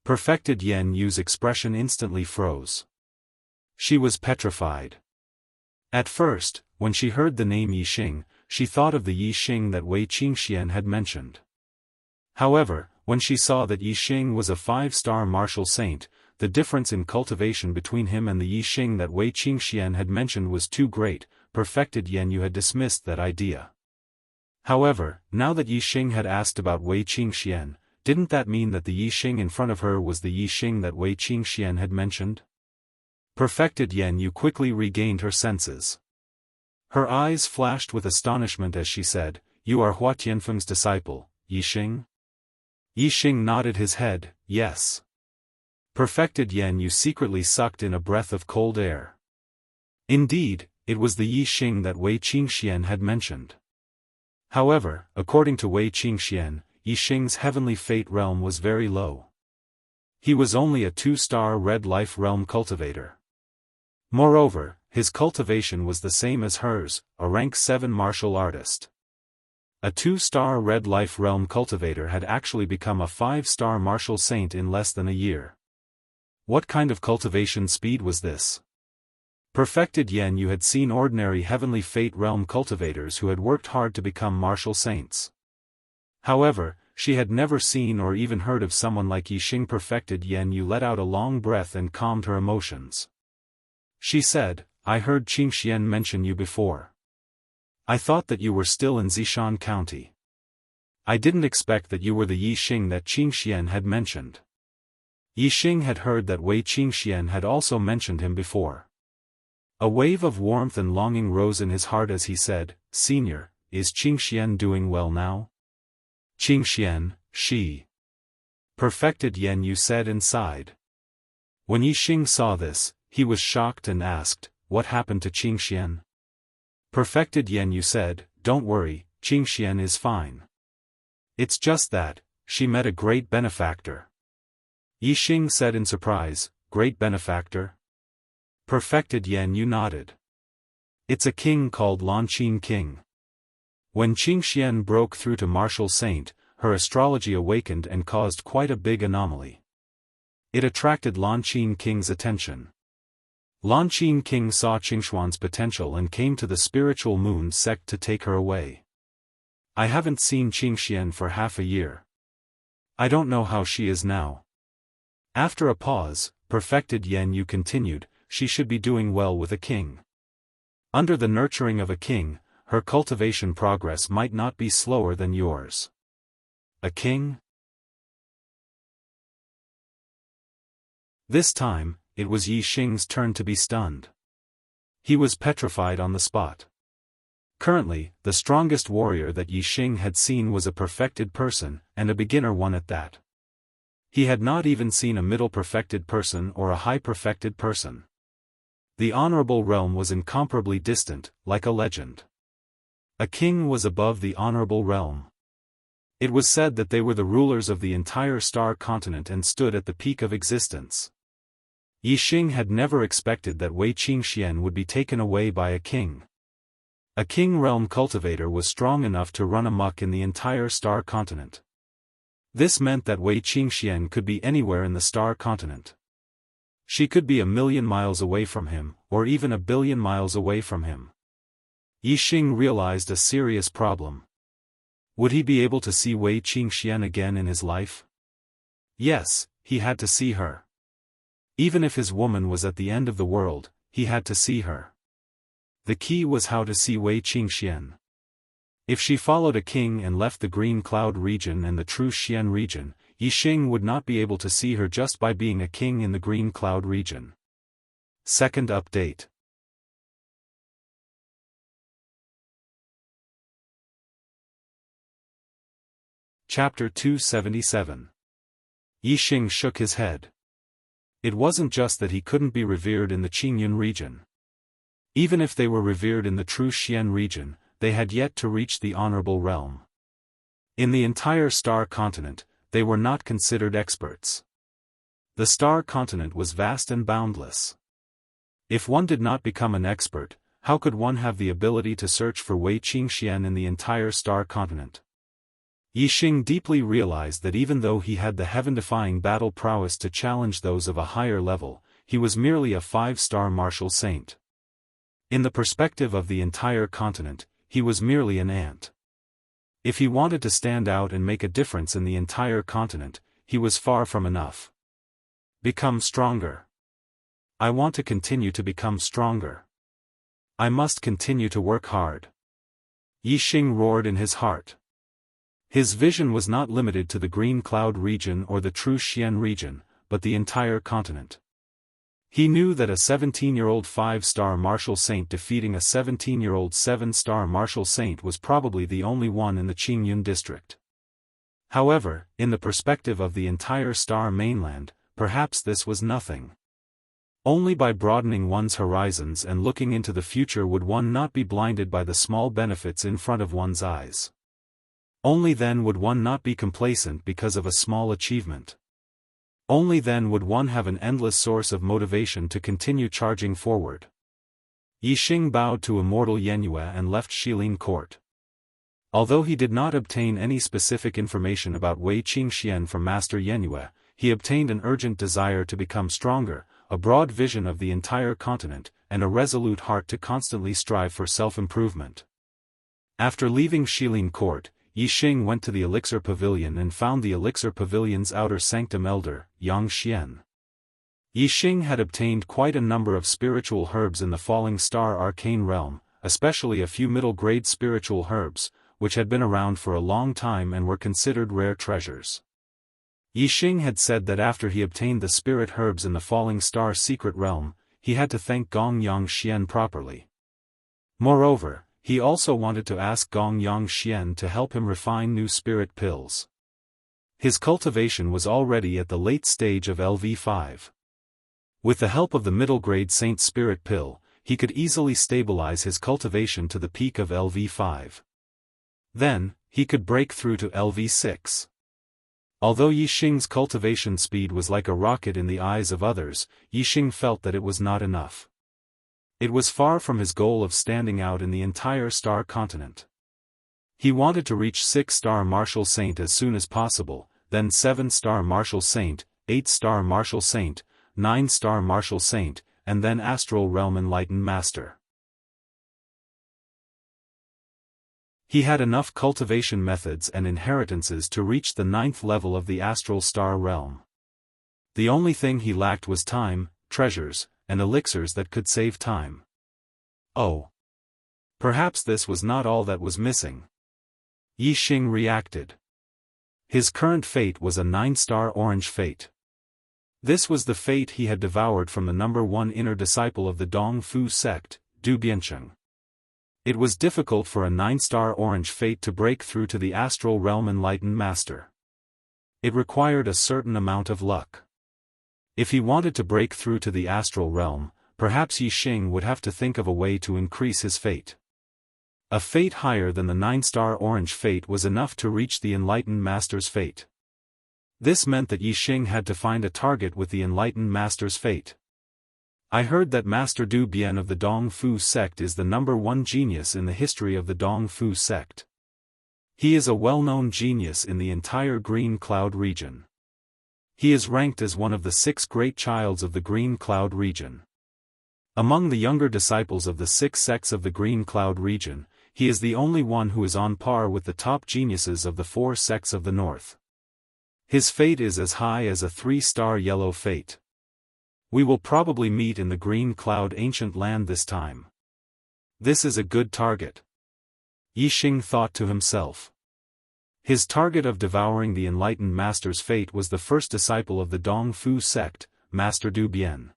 Perfected Yan Yu's expression instantly froze. She was petrified. At first, when she heard the name Yixing, she thought of the Yixing that Wei Qingxian had mentioned. However, when she saw that Yixing was a 5-star martial saint, the difference in cultivation between him and the Yixing that Wei Qingxian had mentioned was too great. Perfected Yan Yu had dismissed that idea. However, now that Yixing had asked about Wei Qingxian, didn't that mean that the Yixing in front of her was the Yixing that Wei Qingxian had mentioned? Perfected Yan Yu quickly regained her senses. Her eyes flashed with astonishment as she said, "You are Hua Tianfeng's disciple, Yixing?" Yixing nodded his head, "Yes." Perfected Yan Yu secretly sucked in a breath of cold air. Indeed, it was the Yixing that Wei Qingxian had mentioned. However, according to Wei Qingxian, Yixing's heavenly fate realm was very low. He was only a 2-star red life realm cultivator. Moreover, his cultivation was the same as hers, a rank 7 martial artist. A 2-star red life realm cultivator had actually become a 5-star martial saint in less than a year. What kind of cultivation speed was this? Perfected Yan Yu had seen ordinary heavenly fate realm cultivators who had worked hard to become martial saints. However, she had never seen or even heard of someone like Yixing. Perfected Yan Yu let out a long breath and calmed her emotions. She said, "I heard Qingxian mention you before. I thought that you were still in Zishan County. I didn't expect that you were the Yixing that Qingxian had mentioned." Yixing had heard that Wei Qingxian had also mentioned him before. A wave of warmth and longing rose in his heart as he said, "Senior, is Qingxian doing well now?" "Qingxian, she." Perfected Yan Yu said and sighed. When Yixing saw this, he was shocked and asked, "What happened to Qingxian?" Perfected Yan Yu said, "Don't worry, Qingxian is fine. It's just that, she met a great benefactor." Yixing said in surprise, "Great benefactor?" Perfected Yan Yu nodded. "It's a king called Lanqin King." When Qingxian broke through to martial saint, her astrology awakened and caused quite a big anomaly. It attracted Lanqin King's attention. Lanqin King saw Qingxuan's potential and came to the Spiritual Moon sect to take her away. "I haven't seen Qingxian for half a year. I don't know how she is now." After a pause, Perfected Yan Yu continued, "She should be doing well with a king. Under the nurturing of a king, her cultivation progress might not be slower than yours." "A king?" This time, it was Yixing's turn to be stunned. He was petrified on the spot. Currently, the strongest warrior that Yixing had seen was a perfected person, and a beginner one at that. He had not even seen a middle perfected person or a high perfected person. The honorable realm was incomparably distant, like a legend. A king was above the honorable realm. It was said that they were the rulers of the entire star continent and stood at the peak of existence. Yixing had never expected that Wei Qingxian would be taken away by a king. A king realm cultivator was strong enough to run amok in the entire star continent. This meant that Wei Qingxian could be anywhere in the star continent. She could be 1,000,000 miles away from him, or even 1,000,000,000 miles away from him. Yixing realized a serious problem. Would he be able to see Wei Qingxian again in his life? Yes, he had to see her. Even if his woman was at the end of the world, he had to see her. The key was how to see Wei Qingxian. If she followed a king and left the Green Cloud region and the True Xian region, Yixing would not be able to see her just by being a king in the Green Cloud region. Second update. Chapter 277. Yixing shook his head. It wasn't just that he couldn't be revered in the Qingyun region. Even if they were revered in the True Xian region, they had yet to reach the honorable realm. In the entire Star Continent, they were not considered experts. The Star Continent was vast and boundless. If one did not become an expert, how could one have the ability to search for Wei Qingxian in the entire Star Continent? Yixing deeply realized that even though he had the heaven-defying battle prowess to challenge those of a higher level, he was merely a 5-star martial saint. In the perspective of the entire continent, he was merely an ant. If he wanted to stand out and make a difference in the entire continent, he was far from enough. Become stronger. I want to continue to become stronger. I must continue to work hard. Yixing roared in his heart. His vision was not limited to the Green Cloud region or the True Xian region, but the entire continent. He knew that a 17-year-old 5-star martial saint defeating a 17-year-old 7-star martial saint was probably the only one in the Qingyun district. However, in the perspective of the entire Star mainland, perhaps this was nothing. Only by broadening one's horizons and looking into the future would one not be blinded by the small benefits in front of one's eyes. Only then would one not be complacent because of a small achievement. Only then would one have an endless source of motivation to continue charging forward. Yixing bowed to Immortal Yenyue and left Shilin Court. Although he did not obtain any specific information about Wei Qingxian from Master Yenyue, he obtained an urgent desire to become stronger, a broad vision of the entire continent, and a resolute heart to constantly strive for self-improvement. After leaving Shilin Court, Yixing went to the Elixir Pavilion and found the Elixir Pavilion's outer sanctum elder, Yang Xian. Yixing had obtained quite a number of spiritual herbs in the Falling Star arcane realm, especially a few middle-grade spiritual herbs, which had been around for a long time and were considered rare treasures. Yixing had said that after he obtained the spirit herbs in the Falling Star secret realm, he had to thank Gong Yang Xian properly. Moreover, he also wanted to ask Gong Yang Xian to help him refine new spirit pills. His cultivation was already at the late stage of LV5. With the help of the middle-grade Saint Spirit Pill, he could easily stabilize his cultivation to the peak of LV5. Then, he could break through to LV6. Although Yixing's cultivation speed was like a rocket in the eyes of others, Yixing felt that it was not enough. It was far from his goal of standing out in the entire Star Continent. He wanted to reach 6-star Martial Saint as soon as possible, then 7-star Martial Saint, 8-star Martial Saint, 9-star Martial Saint, and then Astral Realm Enlightened Master. He had enough cultivation methods and inheritances to reach the 9th level of the Astral Star Realm. The only thing he lacked was time, treasures, and elixirs that could save time. Oh. Perhaps this was not all that was missing. Yixing reacted. His current fate was a 9-star orange fate. This was the fate he had devoured from the number 1 inner disciple of the Dong Fu sect, Du Biancheng. It was difficult for a 9-star orange fate to break through to the Astral Realm Enlightened Master. It required a certain amount of luck. If he wanted to break through to the Astral Realm, perhaps Yixing would have to think of a way to increase his fate. A fate higher than the 9-star orange fate was enough to reach the Enlightened Master's fate. This meant that Yixing had to find a target with the Enlightened Master's fate. I heard that Master Du Bian of the Dong Fu sect is the number 1 genius in the history of the Dong Fu sect. He is a well-known genius in the entire Green Cloud region. He is ranked as one of the 6 great childs of the Green Cloud region. Among the younger disciples of the 6 sects of the Green Cloud region, he is the only one who is on par with the top geniuses of the 4 sects of the north. His fate is as high as a 3-star yellow fate. We will probably meet in the Green Cloud Ancient Land this time. This is a good target. Yixing thought to himself. His target of devouring the enlightened master's fate was the first disciple of the Dongfu sect, Master Du Bian.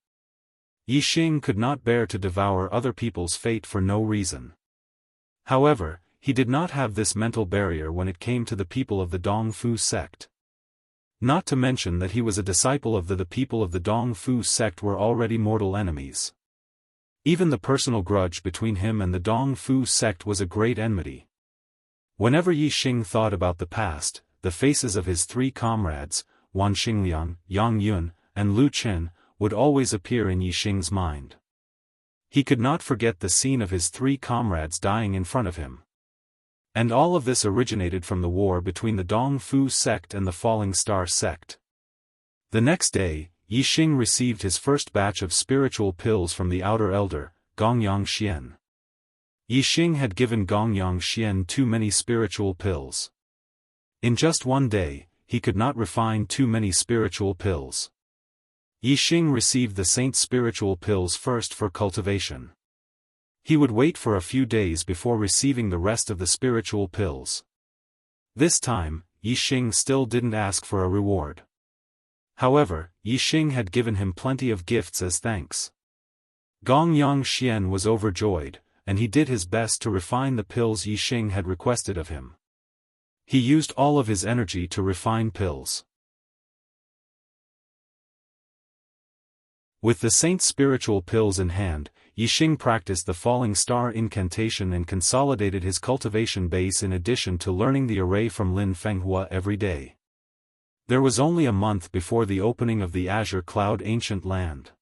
Yixing could not bear to devour other people's fate for no reason. However, he did not have this mental barrier when it came to the people of the Dongfu sect. Not to mention that he was a disciple of the people of the Dongfu sect were already mortal enemies. Even the personal grudge between him and the Dongfu sect was a great enmity. Whenever Yixing thought about the past, the faces of his 3 comrades, Wan Xingliang, Yang Yun, and Lu Chen, would always appear in Yixing's mind. He could not forget the scene of his 3 comrades dying in front of him. And all of this originated from the war between the Dongfu sect and the Falling Star sect. The next day, Yixing received his first batch of spiritual pills from the outer elder, Gongyang Xian. Yixing had given Gongyang Xian too many spiritual pills. In just one day, he could not refine too many spiritual pills. Yixing received the saint's spiritual pills first for cultivation. He would wait for a few days before receiving the rest of the spiritual pills. This time, Yixing still didn't ask for a reward. However, Yixing had given him plenty of gifts as thanks. Gongyang Xian was overjoyed, and he did his best to refine the pills Yixing had requested of him. He used all of his energy to refine pills. With the saint's spiritual pills in hand, Yixing practiced the Falling Star incantation and consolidated his cultivation base in addition to learning the array from Lin Fenghua every day. There was only a month before the opening of the Azure Cloud Ancient Land.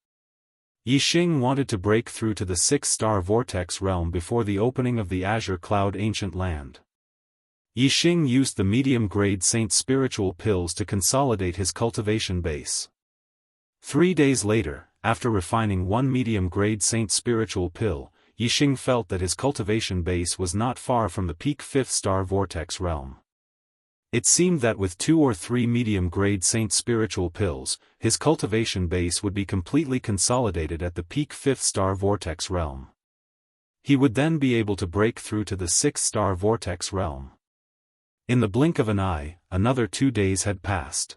Yixing wanted to break through to the 6-star vortex realm before the opening of the Azure Cloud Ancient Land. Yixing used the medium-grade saint spiritual pills to consolidate his cultivation base. 3 days later, after refining 1 medium-grade saint spiritual pill, Yixing felt that his cultivation base was not far from the peak 5th-star vortex realm. It seemed that with 2 or 3 medium-grade saint spiritual pills, his cultivation base would be completely consolidated at the peak 5th-star vortex realm. He would then be able to break through to the 6th-star vortex realm. In the blink of an eye, another 2 days had passed.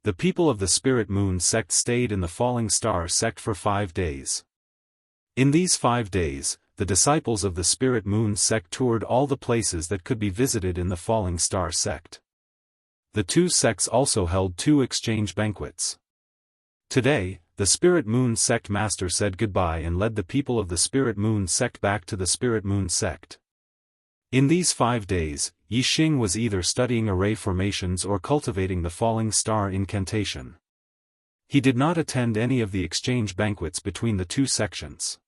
The people of the Spirit Moon sect stayed in the Falling Star sect for 5 days. In these 5 days, the disciples of the Spirit Moon sect toured all the places that could be visited in the Falling Star sect. The 2 sects also held 2 exchange banquets. Today, the Spirit Moon sect master said goodbye and led the people of the Spirit Moon sect back to the Spirit Moon sect. In these 5 days, Yixing was either studying array formations or cultivating the Falling Star incantation. He did not attend any of the exchange banquets between the 2 sections.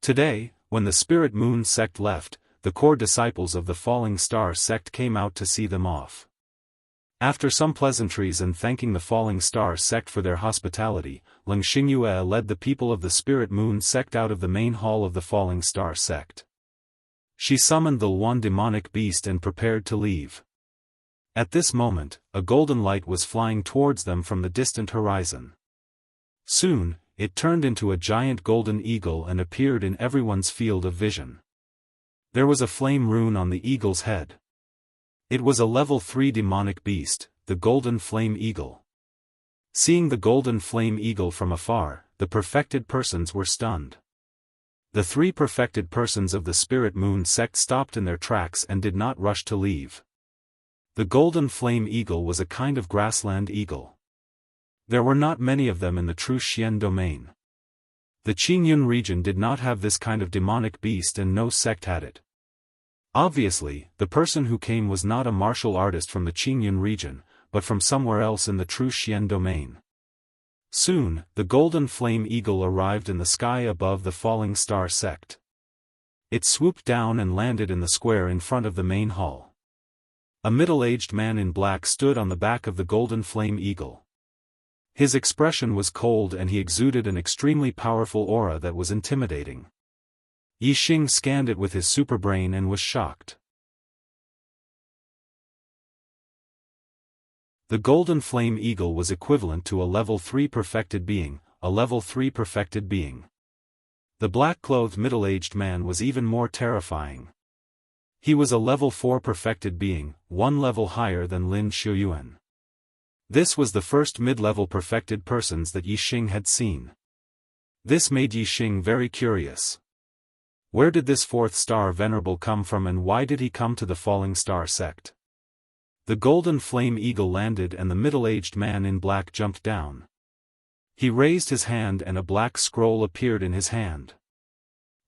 Today, when the Spirit Moon sect left, the core disciples of the Falling Star sect came out to see them off. After some pleasantries and thanking the Falling Star sect for their hospitality, Leng Xingyue led the people of the Spirit Moon sect out of the main hall of the Falling Star sect. She summoned the one demonic beast and prepared to leave. At this moment, a golden light was flying towards them from the distant horizon. Soon, it turned into a giant golden eagle and appeared in everyone's field of vision. There was a flame rune on the eagle's head. It was a level 3 demonic beast, the golden flame eagle. Seeing the golden flame eagle from afar, the perfected persons were stunned. The 3 perfected persons of the Spirit Moon sect stopped in their tracks and did not rush to leave. The golden flame eagle was a kind of grassland eagle. There were not many of them in the true Xian domain. The Qingyun region did not have this kind of demonic beast and no sect had it. Obviously, the person who came was not a martial artist from the Qingyun region, but from somewhere else in the true Xian domain. Soon, the golden flame eagle arrived in the sky above the Falling Star sect. It swooped down and landed in the square in front of the main hall. A middle-aged man in black stood on the back of the golden flame eagle. His expression was cold and he exuded an extremely powerful aura that was intimidating. Yixing scanned it with his superbrain and was shocked. The Golden Flame Eagle was equivalent to a level 3 perfected being, a level 3 perfected being. The black-clothed middle-aged man was even more terrifying. He was a level 4 perfected being, one level higher than Lin Shuyuan. This was the first mid-level perfected persons that Yixing had seen. This made Yixing very curious. Where did this fourth star venerable come from, and why did he come to the Falling Star sect? The Golden Flame Eagle landed and the middle-aged man in black jumped down. He raised his hand and a black scroll appeared in his hand.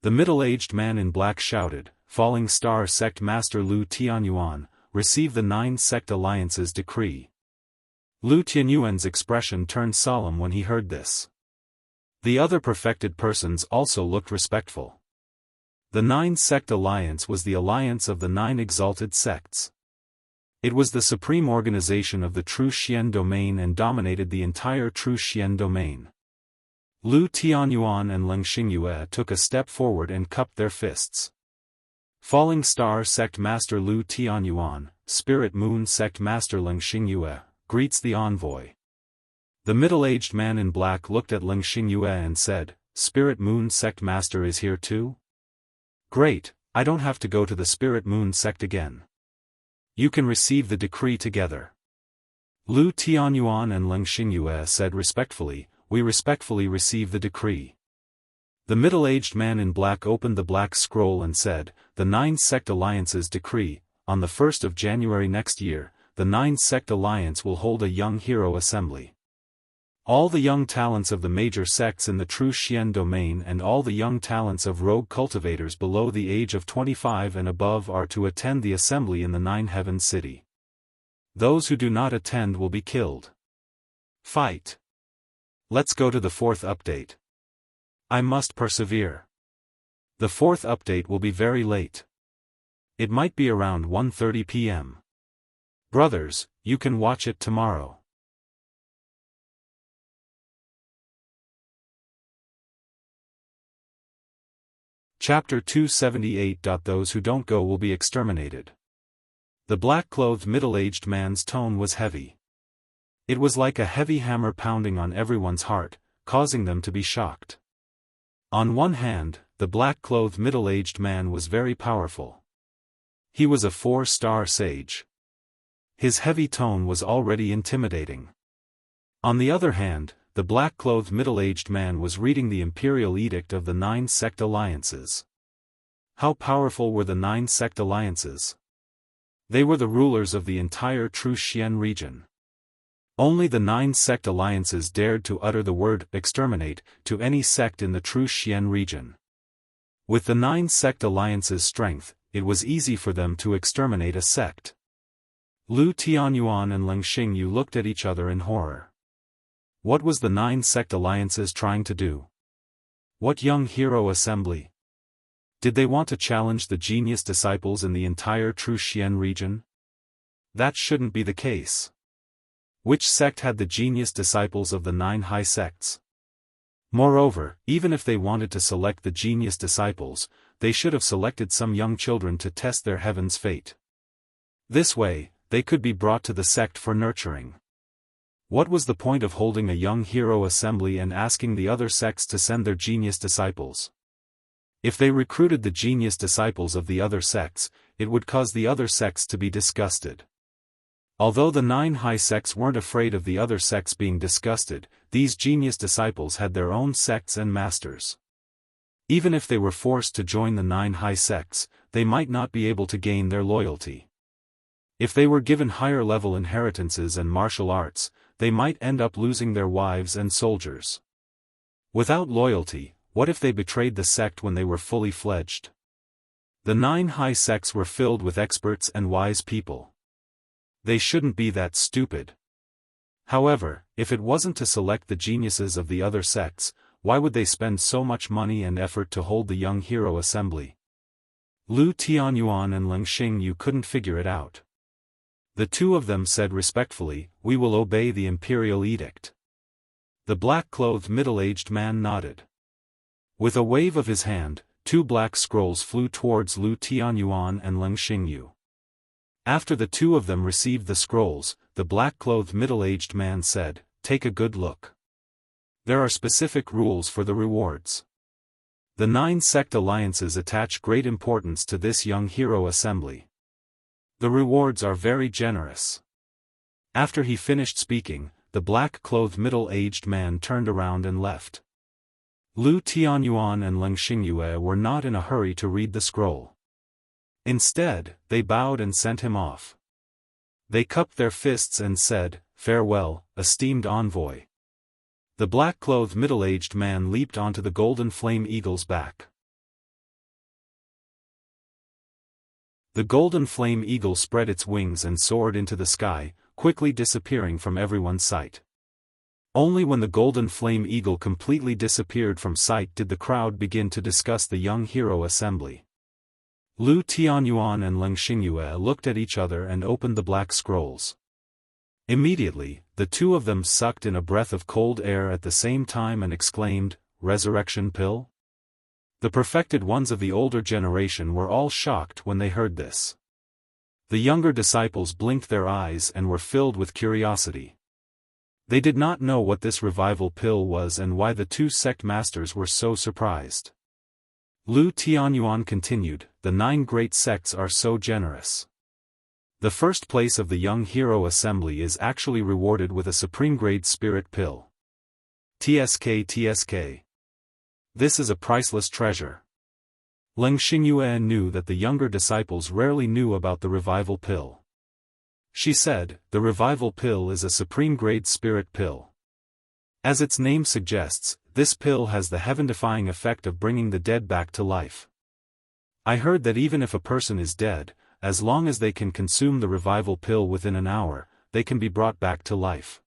The middle-aged man in black shouted, "Falling Star Sect Master Lu Tianyuan, receive the 9 Sect Alliance's decree." Lu Tianyuan's expression turned solemn when he heard this. The other perfected persons also looked respectful. The 9 Sect Alliance was the alliance of the 9 exalted sects. It was the supreme organization of the True Xian domain and dominated the entire True Xian domain. Lu Tianyuan and Leng Xingyue took a step forward and cupped their fists. Falling Star Sect Master Lu Tianyuan, Spirit Moon Sect Master Leng Xingyue, greets the envoy. The middle-aged man in black looked at Leng Xingyue and said, "Spirit Moon Sect Master is here too? Great, I don't have to go to the Spirit Moon Sect again. You can receive the decree together." Lu Tianyuan and Leng Xingyue said respectfully, "We respectfully receive the decree." The middle-aged man in black opened the black scroll and said, "The 9 Sect Alliance's decree, on the 1st of January next year, the 9 Sect Alliance will hold a young hero assembly. All the young talents of the major sects in the True Xian domain and all the young talents of rogue cultivators below the age of 25 and above are to attend the assembly in the 9 Heaven City. Those who do not attend will be killed. Fight. Let's go to the 4th update. I must persevere. The 4th update will be very late. It might be around 1:30 p.m. Brothers, you can watch it tomorrow. Chapter 278. Those who don't go will be exterminated. The black-clothed middle-aged man's tone was heavy. It was like a heavy hammer pounding on everyone's heart, causing them to be shocked. On one hand, the black-clothed middle-aged man was very powerful. He was a 4-star sage. His heavy tone was already intimidating. On the other hand, the black-clothed middle-aged man was reading the imperial edict of the 9 Sect Alliances. How powerful were the 9 Sect Alliances? They were the rulers of the entire True Xian region. Only the 9 Sect Alliances dared to utter the word "exterminate" to any sect in the True Xian region. With the 9 Sect Alliances' strength, it was easy for them to exterminate a sect. Lu Tianyuan and Leng Xingyu looked at each other in horror. What was the 9 Sect Alliances trying to do? What young hero assembly? Did they want to challenge the genius disciples in the entire True Xian region? That shouldn't be the case. Which sect had the genius disciples of the 9 high sects? Moreover, even if they wanted to select the genius disciples, they should have selected some young children to test their heaven's fate. This way, they could be brought to the sect for nurturing. What was the point of holding a young hero assembly and asking the other sects to send their genius disciples? If they recruited the genius disciples of the other sects, it would cause the other sects to be disgusted. Although the 9 high sects weren't afraid of the other sects being disgusted, these genius disciples had their own sects and masters. Even if they were forced to join the 9 high sects, they might not be able to gain their loyalty. If they were given higher-level inheritances and martial arts, they might end up losing their wives and soldiers. Without loyalty, what if they betrayed the sect when they were fully fledged? The 9 high sects were filled with experts and wise people. They shouldn't be that stupid. However, if it wasn't to select the geniuses of the other sects, why would they spend so much money and effort to hold the young hero assembly? Lu Tianyuan and Leng Xingyu couldn't figure it out. The two of them said respectfully, "We will obey the imperial edict." The black-clothed middle-aged man nodded. With a wave of his hand, 2 black scrolls flew towards Lu Tianyuan and Leng Xingyu. After the 2 of them received the scrolls, the black-clothed middle-aged man said, "Take a good look. There are specific rules for the rewards." The 9 sect alliances attach great importance to this young hero assembly. The rewards are very generous. After he finished speaking, the black-clothed middle-aged man turned around and left. Lu Tianyuan and Leng Xingyu were not in a hurry to read the scroll. Instead, they bowed and sent him off. They cupped their fists and said, "Farewell, esteemed envoy." The black-clothed middle-aged man leaped onto the golden flame eagle's back. The golden flame eagle spread its wings and soared into the sky, quickly disappearing from everyone's sight. Only when the golden flame eagle completely disappeared from sight did the crowd begin to discuss the young hero assembly. Lu Tianyuan and Leng Xingyu looked at each other and opened the black scrolls. Immediately, the 2 of them sucked in a breath of cold air at the same time and exclaimed, "Resurrection pill?" The perfected ones of the older generation were all shocked when they heard this. The younger disciples blinked their eyes and were filled with curiosity. They did not know what this revival pill was and why the 2 sect masters were so surprised. Lu Tianyuan continued, "The 9 great sects are so generous. The first place of the young hero assembly is actually rewarded with a supreme-grade spirit pill. TSK. This is a priceless treasure." Leng Xingyu knew that the younger disciples rarely knew about the revival pill. She said, "The revival pill is a supreme-grade spirit pill. As its name suggests, this pill has the heaven-defying effect of bringing the dead back to life. I heard that even if a person is dead, as long as they can consume the revival pill within an hour, they can be brought back to life.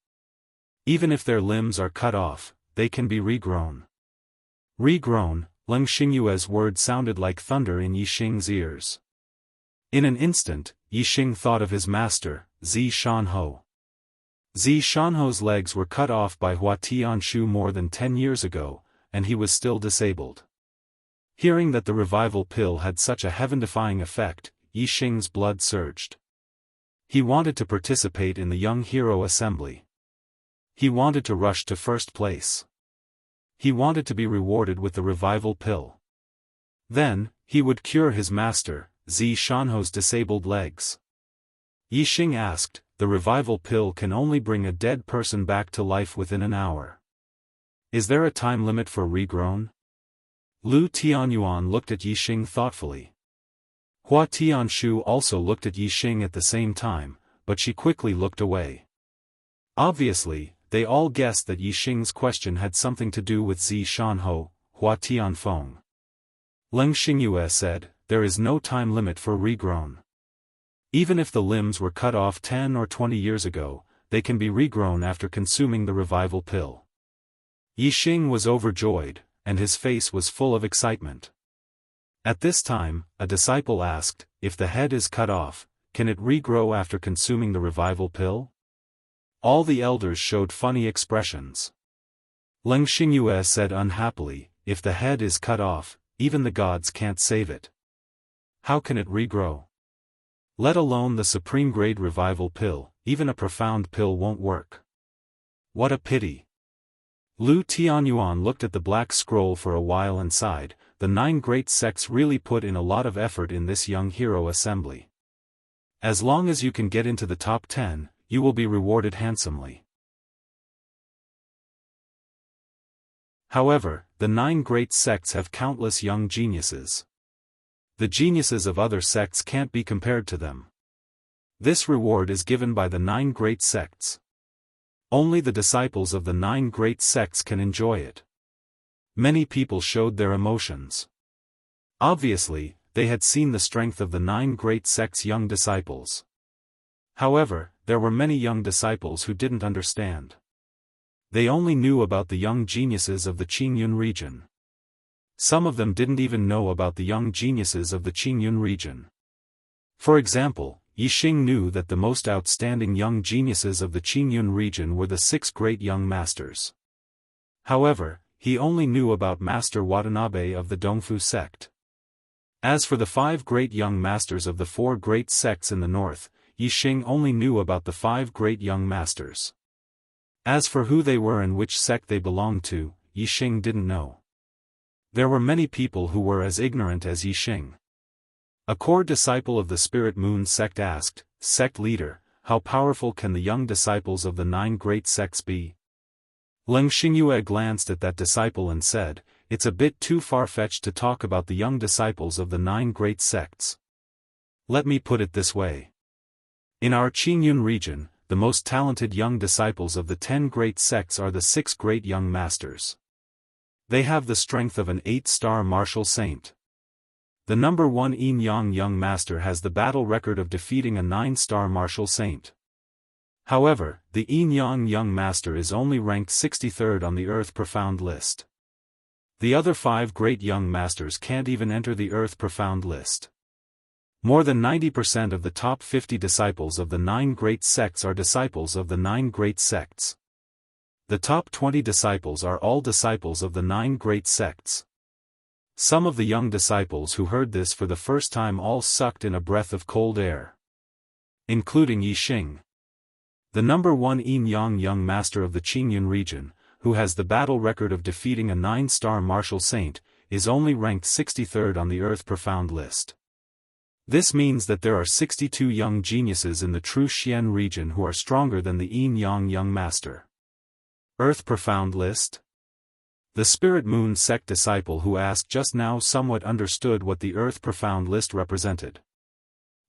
Even if their limbs are cut off, they can be regrown." Regrown, Leng Xingyu's words sounded like thunder in Yixing's ears. In an instant, Yixing thought of his master, Zi Shanhou. Zi Shanhou's legs were cut off by Hua Tianshu more than 10 years ago, and he was still disabled. Hearing that the revival pill had such a heaven-defying effect, Yixing's blood surged. He wanted to participate in the young hero assembly. He wanted to rush to first place. He wanted to be rewarded with the revival pill. Then, he would cure his master, Zi Shanhou's disabled legs. Yixing asked, "The revival pill can only bring a dead person back to life within an hour. Is there a time limit for regrown?" Lu Tianyuan looked at Yixing thoughtfully. Hua Tianshu also looked at Yixing at the same time, but she quickly looked away. Obviously, they all guessed that Yixing's question had something to do with Zi Shanhou, Hua Tianfeng. Leng Xingyu said, "There is no time limit for regrown. Even if the limbs were cut off 10 or 20 years ago, they can be regrown after consuming the revival pill." Yixing was overjoyed, and his face was full of excitement. At this time, a disciple asked, "If the head is cut off, can it regrow after consuming the revival pill?" All the elders showed funny expressions. Leng Xingyu said unhappily, "If the head is cut off, even the gods can't save it. How can it regrow? Let alone the supreme-grade revival pill, even a profound pill won't work. What a pity." Lu Tianyuan looked at the black scroll for a while and sighed, "The 9 great sects really put in a lot of effort in this young hero assembly. As long as you can get into the top 10, you will be rewarded handsomely." However, the 9 great sects have countless young geniuses. The geniuses of other sects can't be compared to them. This reward is given by the 9 great sects. Only the disciples of the 9 great sects can enjoy it. Many people showed their emotions. Obviously, they had seen the strength of the 9 great sects' young disciples. However, there were many young disciples who didn't understand. They only knew about the young geniuses of the Qingyun region. Some of them didn't even know about the young geniuses of the Qingyun region. For example, Yixing knew that the most outstanding young geniuses of the Qingyun region were the 6 great young masters. However, he only knew about Master Watanabe of the Dongfu sect. As for the 5 great young masters of the 4 great sects in the north, Yixing only knew about the 5 great young masters. As for who they were and which sect they belonged to, Yixing didn't know. There were many people who were as ignorant as Yixing. A core disciple of the Spirit Moon sect asked, "Sect leader, how powerful can the young disciples of the 9 great sects be?" Leng Xingyue glanced at that disciple and said, "It's a bit too far-fetched to talk about the young disciples of the 9 great sects. Let me put it this way. In our Qingyun region, the most talented young disciples of the 10 great sects are the 6 great young masters. They have the strength of an 8-star martial saint. The number 1 Yin Yang young master has the battle record of defeating a 9-star martial saint. However, the Yin Yang young master is only ranked 63rd on the Earth Profound list. The other 5 great young masters can't even enter the Earth Profound list. More than 90% of the top 50 disciples of the 9 great sects are disciples of the 9 great sects. The top 20 disciples are all disciples of the 9 great sects." Some of the young disciples who heard this for the first time all sucked in a breath of cold air. Including Yixing. The number 1 Yin Yang young master of the Qingyun region, who has the battle record of defeating a 9-star martial saint, is only ranked 63rd on the Earth Profound list. This means that there are 62 young geniuses in the true Xian region who are stronger than the Yin Yang young master. Earth Profound list? The Spirit Moon sect disciple who asked just now somewhat understood what the Earth Profound list represented.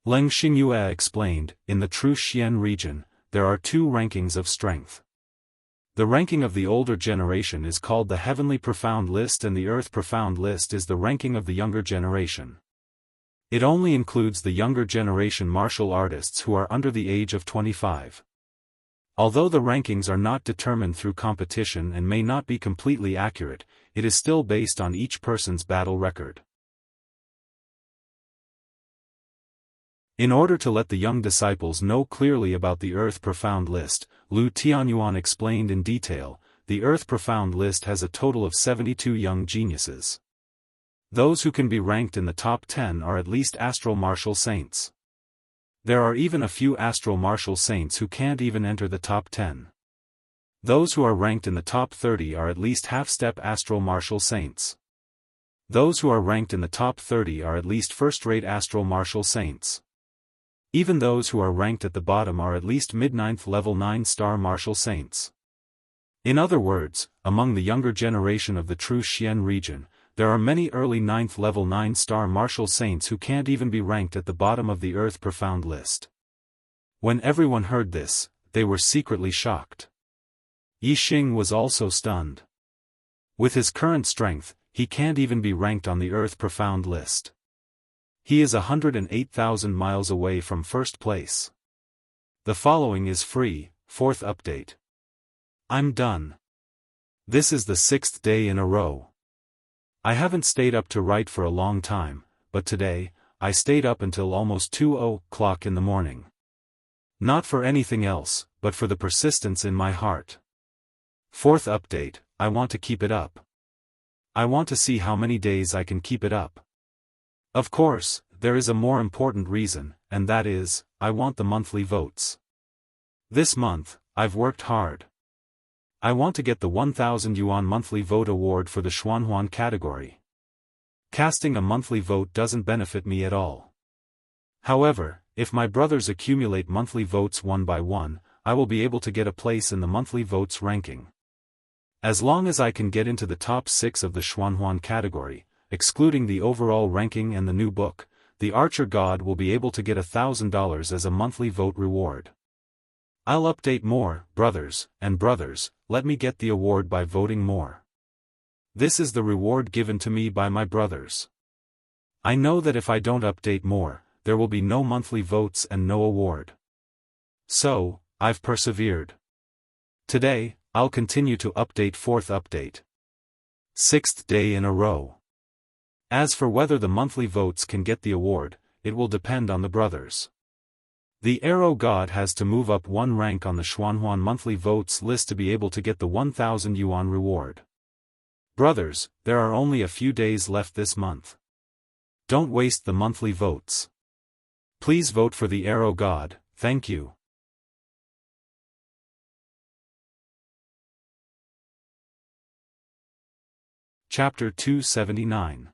Leng Xingyue explained, in the true Xian region, there are 2 rankings of strength. The ranking of the older generation is called the Heavenly Profound list and the Earth Profound list is the ranking of the younger generation. It only includes the younger generation martial artists who are under the age of 25. Although the rankings are not determined through competition and may not be completely accurate, it is still based on each person's battle record. In order to let the young disciples know clearly about the Earth Profound list, Lu Tianyuan explained in detail, the Earth Profound list has a total of 72 young geniuses. Those who can be ranked in the top 10 are at least astral martial saints. There are even a few astral martial saints who can't even enter the top 10. Those who are ranked in the top 30 are at least half-step astral martial saints. Those who are ranked in the top 30 are at least first-rate astral martial saints. Even those who are ranked at the bottom are at least mid-9th level 9-star martial saints. In other words, among the younger generation of the true Xian region, there are many early 9th level 9-star martial saints who can't even be ranked at the bottom of the Earth Profound list. When everyone heard this, they were secretly shocked. Yixing was also stunned. With his current strength, he can't even be ranked on the Earth Profound list. He is 108,000 miles away from first place. The following is free, 4th update. I'm done. This is the 6th day in a row. I haven't stayed up to write for a long time, but today, I stayed up until almost 2:00 in the morning. Not for anything else, but for the persistence in my heart. 4th update, I want to keep it up. I want to see how many days I can keep it up. Of course, there is a more important reason, and that is, I want the monthly votes. This month, I've worked hard. I want to get the 1,000 yuan monthly vote award for the Xuanhuan category. Casting a monthly vote doesn't benefit me at all. However, if my brothers accumulate monthly votes one by one, I will be able to get a place in the monthly votes ranking. As long as I can get into the top 6 of the Xuanhuan category, excluding the overall ranking and the new book, the Archer God will be able to get $1,000 as a monthly vote reward. I'll update more, brothers, let me get the award by voting more. This is the reward given to me by my brothers. I know that if I don't update more, there will be no monthly votes and no award. So, I've persevered. Today, I'll continue to update 4th update. 6th day in a row. As for whether the monthly votes can get the award, it will depend on the brothers. The Arrow God has to move up 1 rank on the Xuanhuan monthly votes list to be able to get the 1,000 yuan reward. Brothers, there are only a few days left this month. Don't waste the monthly votes. Please vote for the arrow god, thank you. Chapter 279.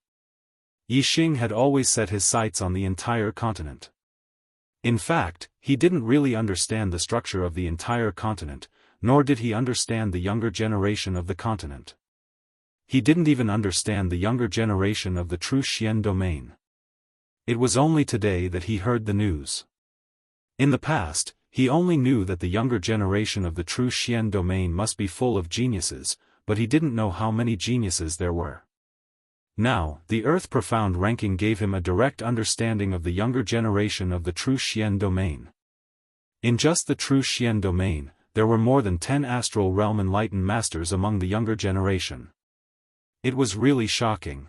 Yixing had always set his sights on the entire continent. In fact, he didn't really understand the structure of the entire continent, nor did he understand the younger generation of the continent. He didn't even understand the younger generation of the true Xian domain. It was only today that he heard the news. In the past, he only knew that the younger generation of the true Xian domain must be full of geniuses, but he didn't know how many geniuses there were. Now, the Earth Profound ranking gave him a direct understanding of the younger generation of the true Xian domain. In just the true Xian domain, there were more than 10 astral realm enlightened masters among the younger generation. It was really shocking.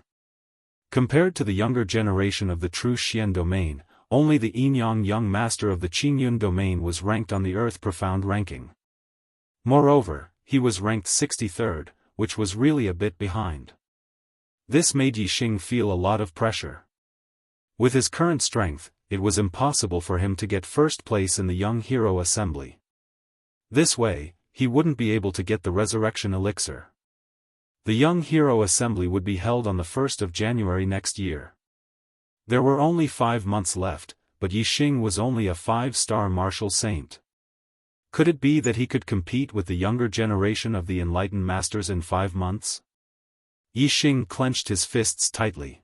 Compared to the younger generation of the true Xian domain, only the Yin-Yang young master of the Qingyun domain was ranked on the Earth Profound ranking. Moreover, he was ranked 63rd, which was really a bit behind. This made Yixing feel a lot of pressure. With his current strength, it was impossible for him to get first place in the Young Hero Assembly. This way, he wouldn't be able to get the Resurrection Elixir. The Young Hero Assembly would be held on the 1st of January next year. There were only 5 months left, but Yixing was only a 5-star martial saint. Could it be that he could compete with the younger generation of the enlightened masters in 5 months? Yixing clenched his fists tightly.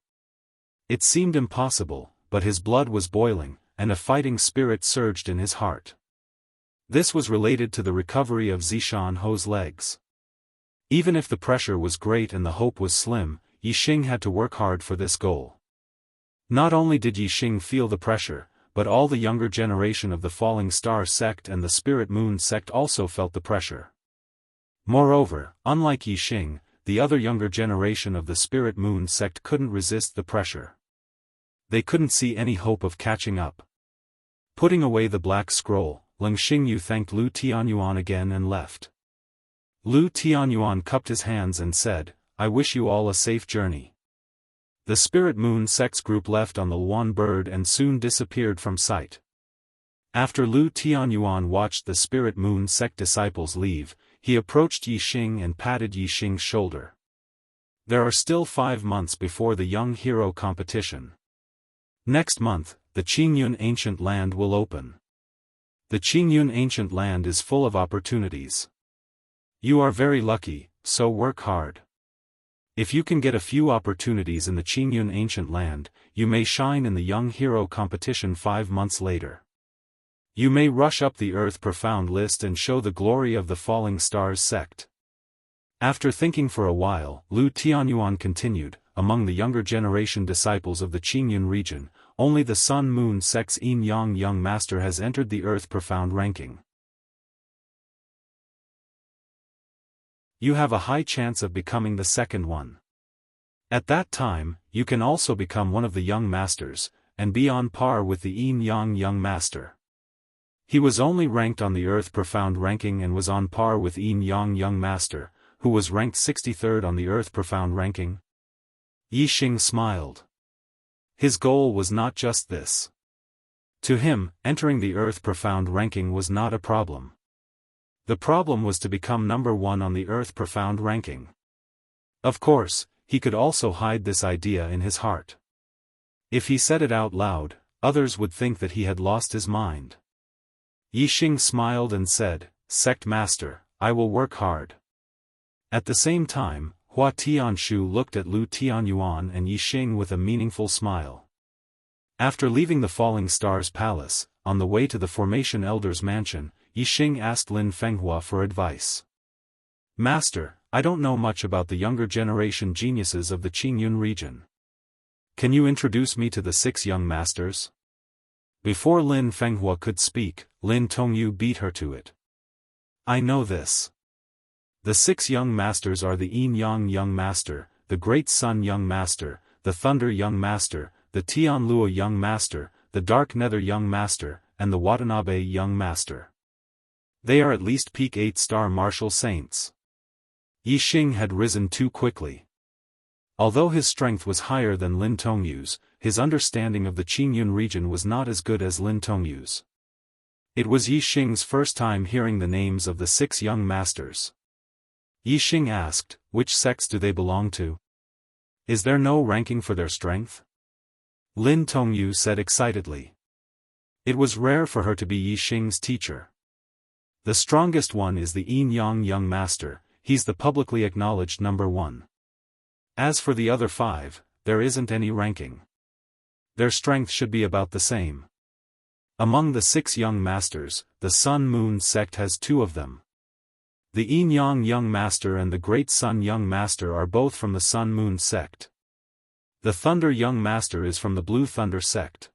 It seemed impossible, but his blood was boiling, and a fighting spirit surged in his heart. This was related to the recovery of Zishan Ho's legs. Even if the pressure was great and the hope was slim, Yixing had to work hard for this goal. Not only did Yixing feel the pressure, but all the younger generation of the Falling Star sect and the Spirit Moon sect also felt the pressure. Moreover, unlike Yixing, the other younger generation of the Spirit Moon sect couldn't resist the pressure. They couldn't see any hope of catching up. Putting away the black scroll, Leng Xingyu thanked Lu Tianyuan again and left. Lu Tianyuan cupped his hands and said, "I wish you all a safe journey." The Spirit Moon sect's group left on the Luan bird and soon disappeared from sight. After Lu Tianyuan watched the Spirit Moon sect disciples leave, he approached Yixing and patted Yixing's shoulder. There are still 5 months before the Young Hero competition. Next month, the Qingyun Ancient Land will open. The Qingyun Ancient Land is full of opportunities. You are very lucky, so work hard. If you can get a few opportunities in the Qingyun Ancient Land, you may shine in the Young Hero competition 5 months later. You may rush up the Earth Profound list and show the glory of the Falling Stars sect. After thinking for a while, Lu Tianyuan continued, among the younger generation disciples of the Qingyun region, only the Sun Moon sect's Yin-Yang young master has entered the Earth Profound ranking. You have a high chance of becoming the second one. At that time, you can also become one of the young masters, and be on par with the Yin-Yang young master. He was only ranked on the Earth Profound ranking and was on par with Yin-Yang young master, who was ranked 63rd on the Earth Profound ranking. Yixing smiled. His goal was not just this. To him, entering the Earth Profound ranking was not a problem. The problem was to become number 1 on the Earth Profound ranking. Of course, he could also hide this idea in his heart. If he said it out loud, others would think that he had lost his mind. Yixing smiled and said, "Sect Master, I will work hard." At the same time, Hua Tianshu looked at Lu Tianyuan and Yixing with a meaningful smile. After leaving the Falling Stars Palace, on the way to the Formation Elder's mansion, Yixing asked Lin Fenghua for advice. "Master, I don't know much about the younger generation geniuses of the Qingyun region. Can you introduce me to the 6 young masters?" Before Lin Fenghua could speak, Lin Tongyu beat her to it. "I know this. The 6 young masters are the Yin-Yang young master, the Great Sun young master, the Thunder young master, the Tianlua young master, the Dark Nether young master, and the Watanabe young master. They are at least peak 8-star martial saints. Yixing had risen too quickly. Although his strength was higher than Lin Tongyu's, his understanding of the Qingyun region was not as good as Lin Tongyu's. It was Yixing's first time hearing the names of the 6 young masters. Yixing asked, which sects do they belong to? Is there no ranking for their strength? Lin Tongyu said excitedly. It was rare for her to be Yixing's teacher. The strongest one is the Yin Yang young master, he's the publicly acknowledged number 1. As for the other 5, there isn't any ranking. Their strength should be about the same. Among the 6 young masters, the Sun Moon sect has 2 of them. The Yin Yang young master and the Great Sun young master are both from the Sun Moon sect. The Thunder young master is from the Blue Thunder sect.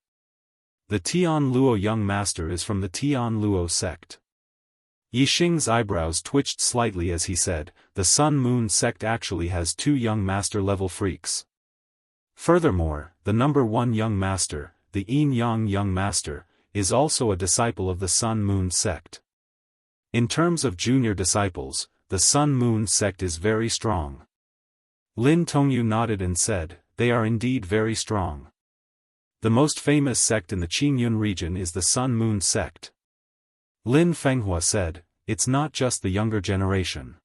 The Tian Luo young master is from the Tian Luo sect. Yixing's eyebrows twitched slightly as he said, the Sun Moon sect actually has 2 young master-level freaks. Furthermore, the number 1 young master, the Yin Yang young master, is also a disciple of the Sun Moon sect. In terms of junior disciples, the Sun Moon sect is very strong. Lin Tongyu nodded and said, they are indeed very strong. The most famous sect in the Qingyun region is the Sun Moon sect. Lin Fenghua said, it's not just the younger generation.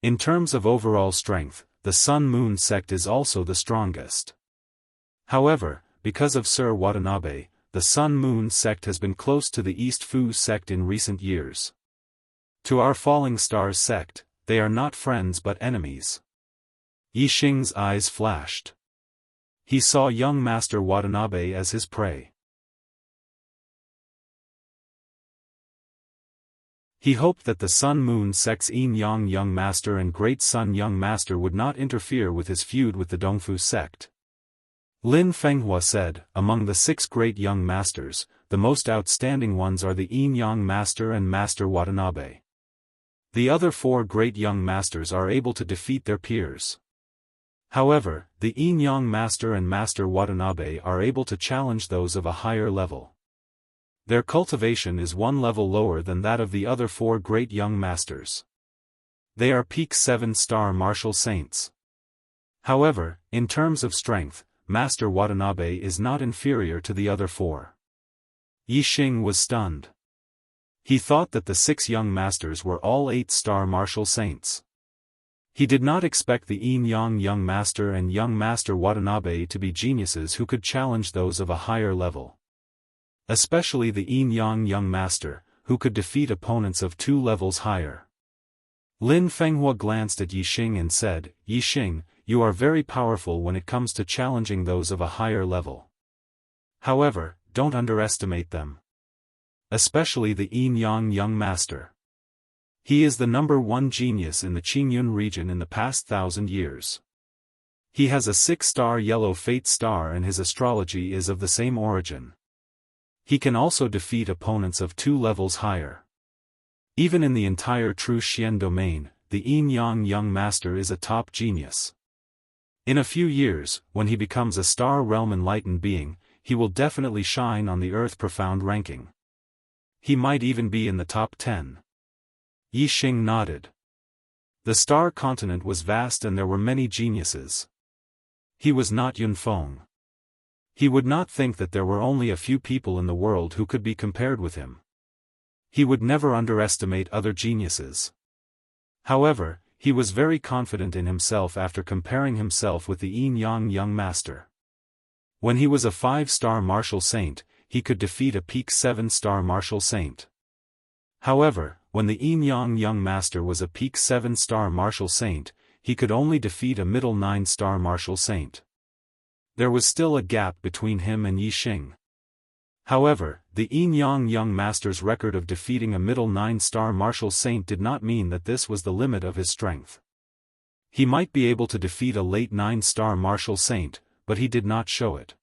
In terms of overall strength, the Sun Moon sect is also the strongest. However, because of Sir Watanabe, the Sun Moon sect has been close to the East Fu sect in recent years. To our Falling Stars sect, they are not friends but enemies. Yixing's eyes flashed. He saw young Master Watanabe as his prey. He hoped that the Sun Moon sect's Yin Yang young master and Great Sun young master would not interfere with his feud with the Dongfu sect. Lin Fenghua said, among the 6 great young masters, the most outstanding ones are the Yin Yang master and Master Watanabe. The other 4 great young masters are able to defeat their peers. However, the Yin Yang master and Master Watanabe are able to challenge those of a higher level. Their cultivation is 1 level lower than that of the other 4 great young masters. They are peak 7-star martial saints. However, in terms of strength, Master Watanabe is not inferior to the other 4. Yixing was stunned. He thought that the 6 young masters were all 8-star martial saints. He did not expect the Yin Yang young master and young Master Watanabe to be geniuses who could challenge those of a higher level. Especially the Yin Yang young master, who could defeat opponents of 2 levels higher. Lin Fenghua glanced at Yixing and said, Yixing, you are very powerful when it comes to challenging those of a higher level. However, don't underestimate them. Especially the Yin Yang young master. He is the number 1 genius in the Qingyun region in the past 1,000 years. He has a 6-star yellow fate star and his astrology is of the same origin. He can also defeat opponents of 2 levels higher. Even in the entire True Xian domain, the Yin Yang young master is a top genius. In a few years, when he becomes a star realm enlightened being, he will definitely shine on the Earth profound ranking. He might even be in the top 10. Yixing nodded. The star continent was vast and there were many geniuses. He was not Yunfeng. He would not think that there were only a few people in the world who could be compared with him. He would never underestimate other geniuses. However, he was very confident in himself after comparing himself with the Yin Yang young master. When he was a 5-star martial saint, he could defeat a peak 7-star martial saint. However, when the Yin Yang young master was a peak 7-star martial saint, he could only defeat a middle 9-star martial saint. There was still a gap between him and Yixing. However, the Yin Yang young master's record of defeating a middle 9-star martial saint did not mean that this was the limit of his strength. He might be able to defeat a late 9-star martial saint, but he did not show it.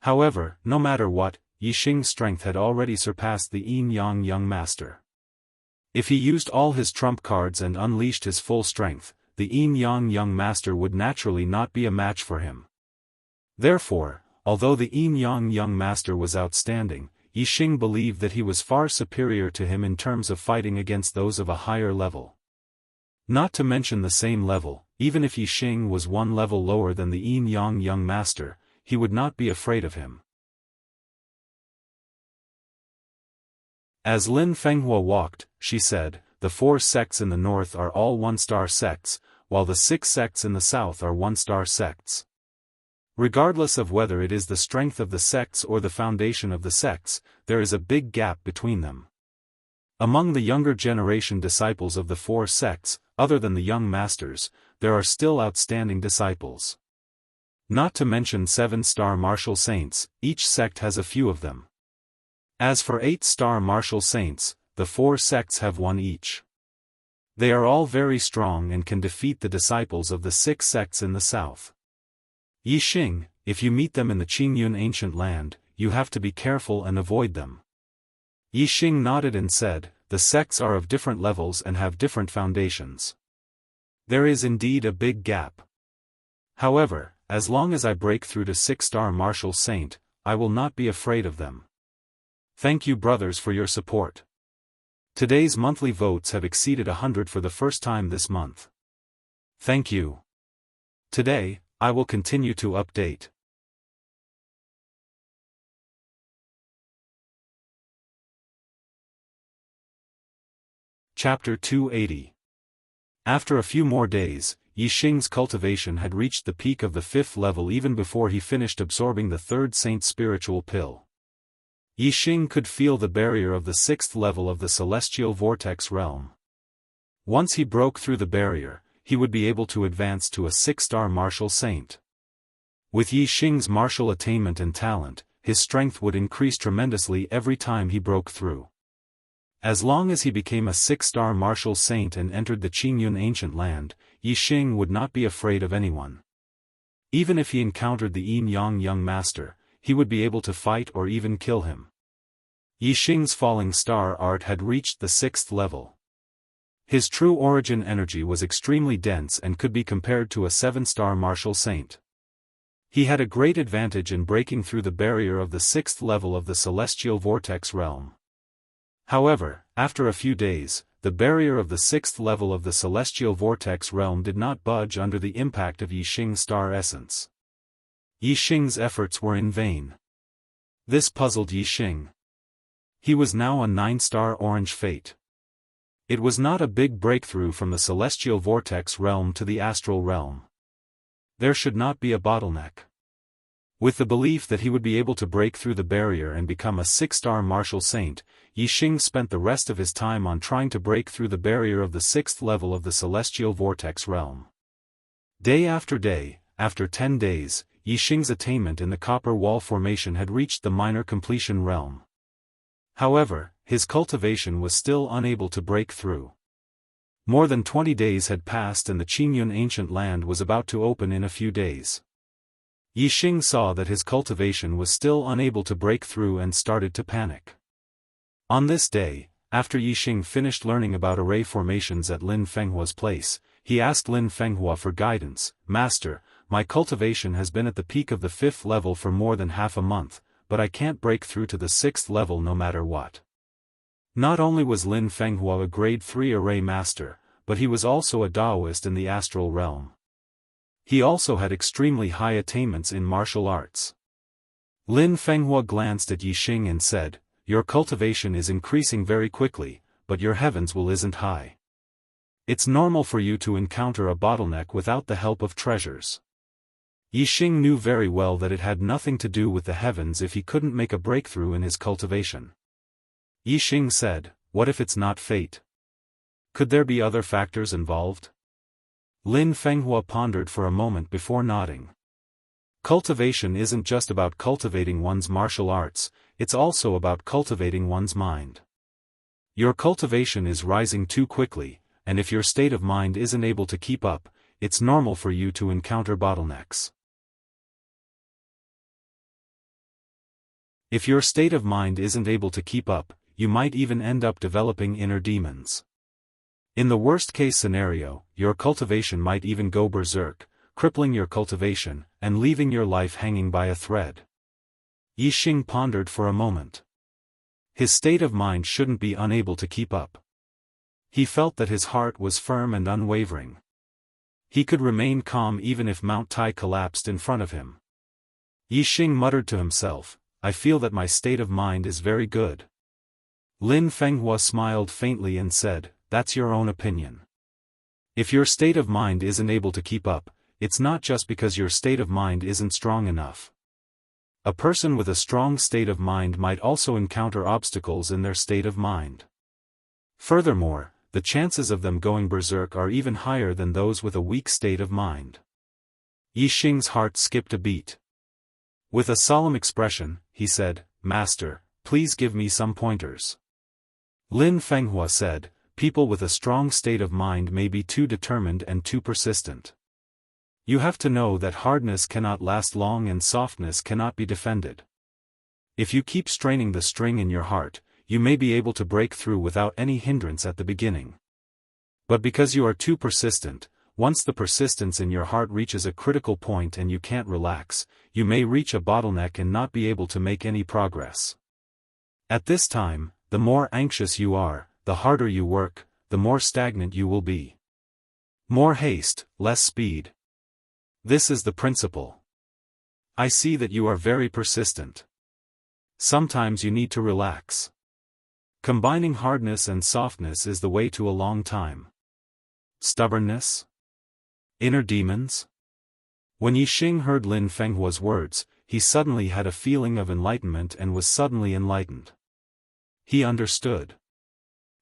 However, no matter what, Yixing's strength had already surpassed the Yin Yang young master. If he used all his trump cards and unleashed his full strength, the Yin Yang young master would naturally not be a match for him. Therefore, although the Yin Yang young master was outstanding, Yixing believed that he was far superior to him in terms of fighting against those of a higher level. Not to mention the same level, even if Yixing was one level lower than the Yin Yang young master, he would not be afraid of him. As Lin Fenghua walked, she said, "The 4 sects in the north are all 1-star sects, while the 6 sects in the south are 1-star sects. Regardless of whether it is the strength of the sects or the foundation of the sects, there is a big gap between them. Among the younger generation disciples of the 4 sects, other than the young masters, there are still outstanding disciples. Not to mention 7-star martial saints, each sect has a few of them. As for 8-star martial saints, the 4 sects have 1 each. They are all very strong and can defeat the disciples of the 6 sects in the south. Yixing, if you meet them in the Qingyun ancient land, you have to be careful and avoid them." Yixing nodded and said, "The sects are of different levels and have different foundations. There is indeed a big gap. However, as long as I break through to 6-star martial saint, I will not be afraid of them. Thank you brothers for your support. Today's monthly votes have exceeded 100 for the first time this month. Thank you. Today, I will continue to update." Chapter 280. After a few more days, Yixing's cultivation had reached the peak of the 5th level even before he finished absorbing the 3rd saint's spiritual pill. Yixing could feel the barrier of the 6th level of the celestial vortex realm. Once he broke through the barrier, he would be able to advance to a 6-star martial saint. With Yixing's martial attainment and talent, his strength would increase tremendously every time he broke through. As long as he became a 6-star martial saint and entered the Qingyun ancient land, Yixing would not be afraid of anyone. Even if he encountered the Yin Yang young master, he would be able to fight or even kill him. Yixing's falling star art had reached the 6th level. His true origin energy was extremely dense and could be compared to a 7-star martial saint. He had a great advantage in breaking through the barrier of the 6th level of the celestial vortex realm. However, after a few days, the barrier of the 6th level of the celestial vortex realm did not budge under the impact of Yixing's star essence. Yixing's efforts were in vain. This puzzled Yixing. He was now a 9-star orange fate. It was not a big breakthrough from the celestial vortex realm to the astral realm. There should not be a bottleneck. With the belief that he would be able to break through the barrier and become a 6-star martial saint, Yixing spent the rest of his time on trying to break through the barrier of the 6th level of the celestial vortex realm. Day after day, after 10 days, Yixing's attainment in the copper wall formation had reached the minor completion realm. However, his cultivation was still unable to break through. More than 20 days had passed and the Qingyun ancient land was about to open in a few days. Yixing saw that his cultivation was still unable to break through and started to panic. On this day, after Yixing finished learning about array formations at Lin Fenghua's place, he asked Lin Fenghua for guidance. "Master, my cultivation has been at the peak of the 5th level for more than half a month, but I can't break through to the 6th level no matter what." Not only was Lin Fenghua a grade 3 array master, but he was also a Daoist in the astral realm. He also had extremely high attainments in martial arts. Lin Fenghua glanced at Yixing and said, "Your cultivation is increasing very quickly, but your heavens will isn't high. It's normal for you to encounter a bottleneck without the help of treasures." Yixing knew very well that it had nothing to do with the heavens if he couldn't make a breakthrough in his cultivation. Yixing said, "What if it's not fate? Could there be other factors involved?" Lin Fenghua pondered for a moment before nodding. Cultivation isn't just about cultivating one's martial arts, it's also about cultivating one's mind. Your cultivation is rising too quickly, and if your state of mind isn't able to keep up, it's normal for you to encounter bottlenecks. If your state of mind isn't able to keep up, you might even end up developing inner demons. In the worst-case scenario, your cultivation might even go berserk, crippling your cultivation, and leaving your life hanging by a thread. Yixing pondered for a moment. His state of mind shouldn't be unable to keep up. He felt that his heart was firm and unwavering. He could remain calm even if Mount Tai collapsed in front of him. Yixing muttered to himself, I feel that my state of mind is very good. Lin Fenghua smiled faintly and said, that's your own opinion. If your state of mind isn't able to keep up, it's not just because your state of mind isn't strong enough. A person with a strong state of mind might also encounter obstacles in their state of mind. Furthermore, the chances of them going berserk are even higher than those with a weak state of mind. Yixing's heart skipped a beat. With a solemn expression, he said, Master, please give me some pointers. Lin Fenghua said, people with a strong state of mind may be too determined and too persistent. You have to know that hardness cannot last long and softness cannot be defended. If you keep straining the string in your heart, you may be able to break through without any hindrance at the beginning. But because you are too persistent, once the persistence in your heart reaches a critical point and you can't relax, you may reach a bottleneck and not be able to make any progress. At this time, the more anxious you are, the harder you work, the more stagnant you will be. More haste, less speed. This is the principle. I see that you are very persistent. Sometimes you need to relax. Combining hardness and softness is the way to a long time. Stubbornness? Inner demons? When Yixing heard Lin Fenghua's words, he suddenly had a feeling of enlightenment and was suddenly enlightened. He understood.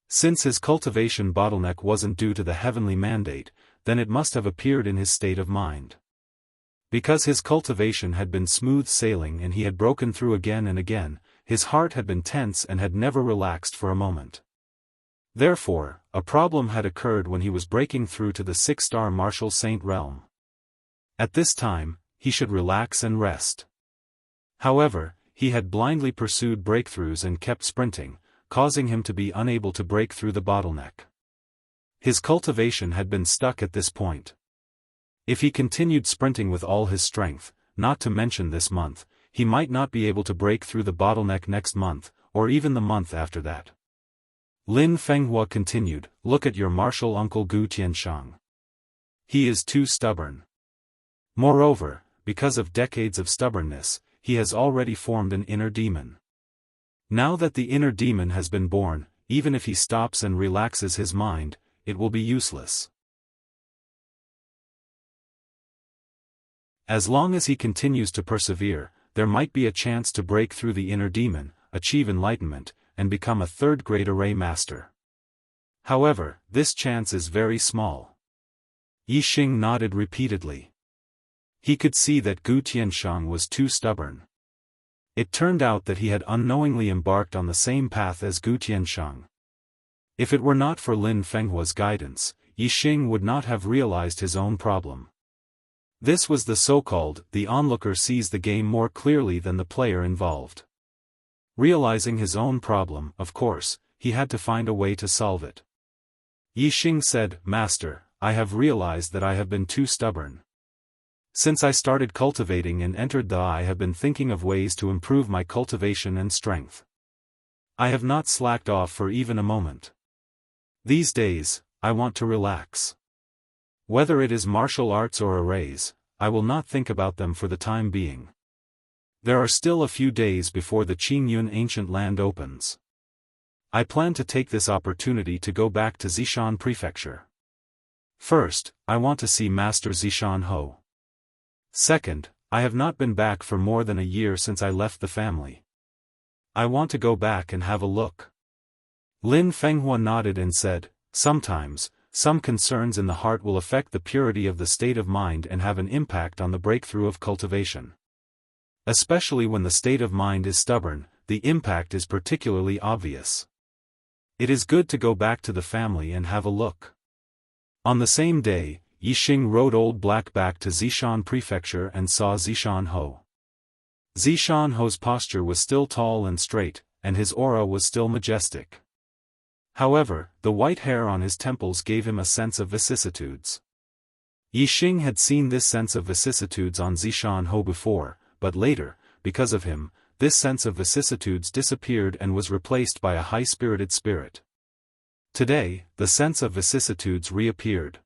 Since his cultivation bottleneck wasn't due to the heavenly mandate, then it must have appeared in his state of mind. Because his cultivation had been smooth sailing and he had broken through again and again, his heart had been tense and had never relaxed for a moment. Therefore, a problem had occurred when he was breaking through to the 6-star martial saint realm. At this time, he should relax and rest. However, he had blindly pursued breakthroughs and kept sprinting, causing him to be unable to break through the bottleneck. His cultivation had been stuck at this point. If he continued sprinting with all his strength, not to mention this month, he might not be able to break through the bottleneck next month, or even the month after that. Lin Fenghua continued, look at your martial uncle Gu Tianshang. He is too stubborn. Moreover, because of decades of stubbornness, he has already formed an inner demon. Now that the inner demon has been born, even if he stops and relaxes his mind, it will be useless. As long as he continues to persevere, there might be a chance to break through the inner demon, achieve enlightenment, and become a third-grade array master. However, this chance is very small. Yixing nodded repeatedly. He could see that Gu Tianshang was too stubborn. It turned out that he had unknowingly embarked on the same path as Gu Tianshang. If it were not for Lin Fenghua's guidance, Yixing would not have realized his own problem. This was the so-called, the onlooker sees the game more clearly than the player involved. Realizing his own problem, of course, he had to find a way to solve it. Yixing said, Master, I have realized that I have been too stubborn. Since I started cultivating and entered the I have been thinking of ways to improve my cultivation and strength. I have not slacked off for even a moment. These days, I want to relax. Whether it is martial arts or arrays, I will not think about them for the time being. There are still a few days before the Qingyun ancient land opens. I plan to take this opportunity to go back to Zishan Prefecture. First, I want to see Master Zishan Ho. Second, I have not been back for more than a year since I left the family. I want to go back and have a look. Lin Fenghua nodded and said, sometimes, some concerns in the heart will affect the purity of the state of mind and have an impact on the breakthrough of cultivation. Especially when the state of mind is stubborn, the impact is particularly obvious. It is good to go back to the family and have a look. On the same day, Yixing rode Old Black back to Zishan Prefecture and saw Zishan Ho. Zishan Ho's posture was still tall and straight, and his aura was still majestic. However, the white hair on his temples gave him a sense of vicissitudes. Yixing had seen this sense of vicissitudes on Zishan Ho before, but later, because of him, this sense of vicissitudes disappeared and was replaced by a high-spirited spirit. Today, the sense of vicissitudes reappeared.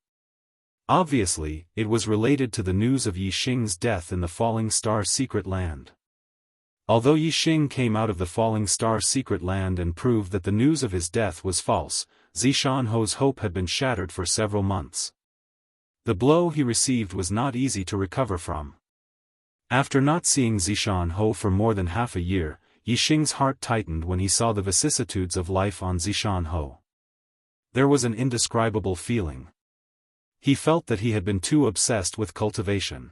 Obviously, it was related to the news of Yi Xing's death in the Falling Star Secret Land. Although Yi Xing came out of the Falling Star Secret Land and proved that the news of his death was false, Zishanho's hope had been shattered for several months. The blow he received was not easy to recover from. After not seeing Zishanho for more than half a year, Yi Xing's heart tightened when he saw the vicissitudes of life on Zishanho. There was an indescribable feeling. He felt that he had been too obsessed with cultivation.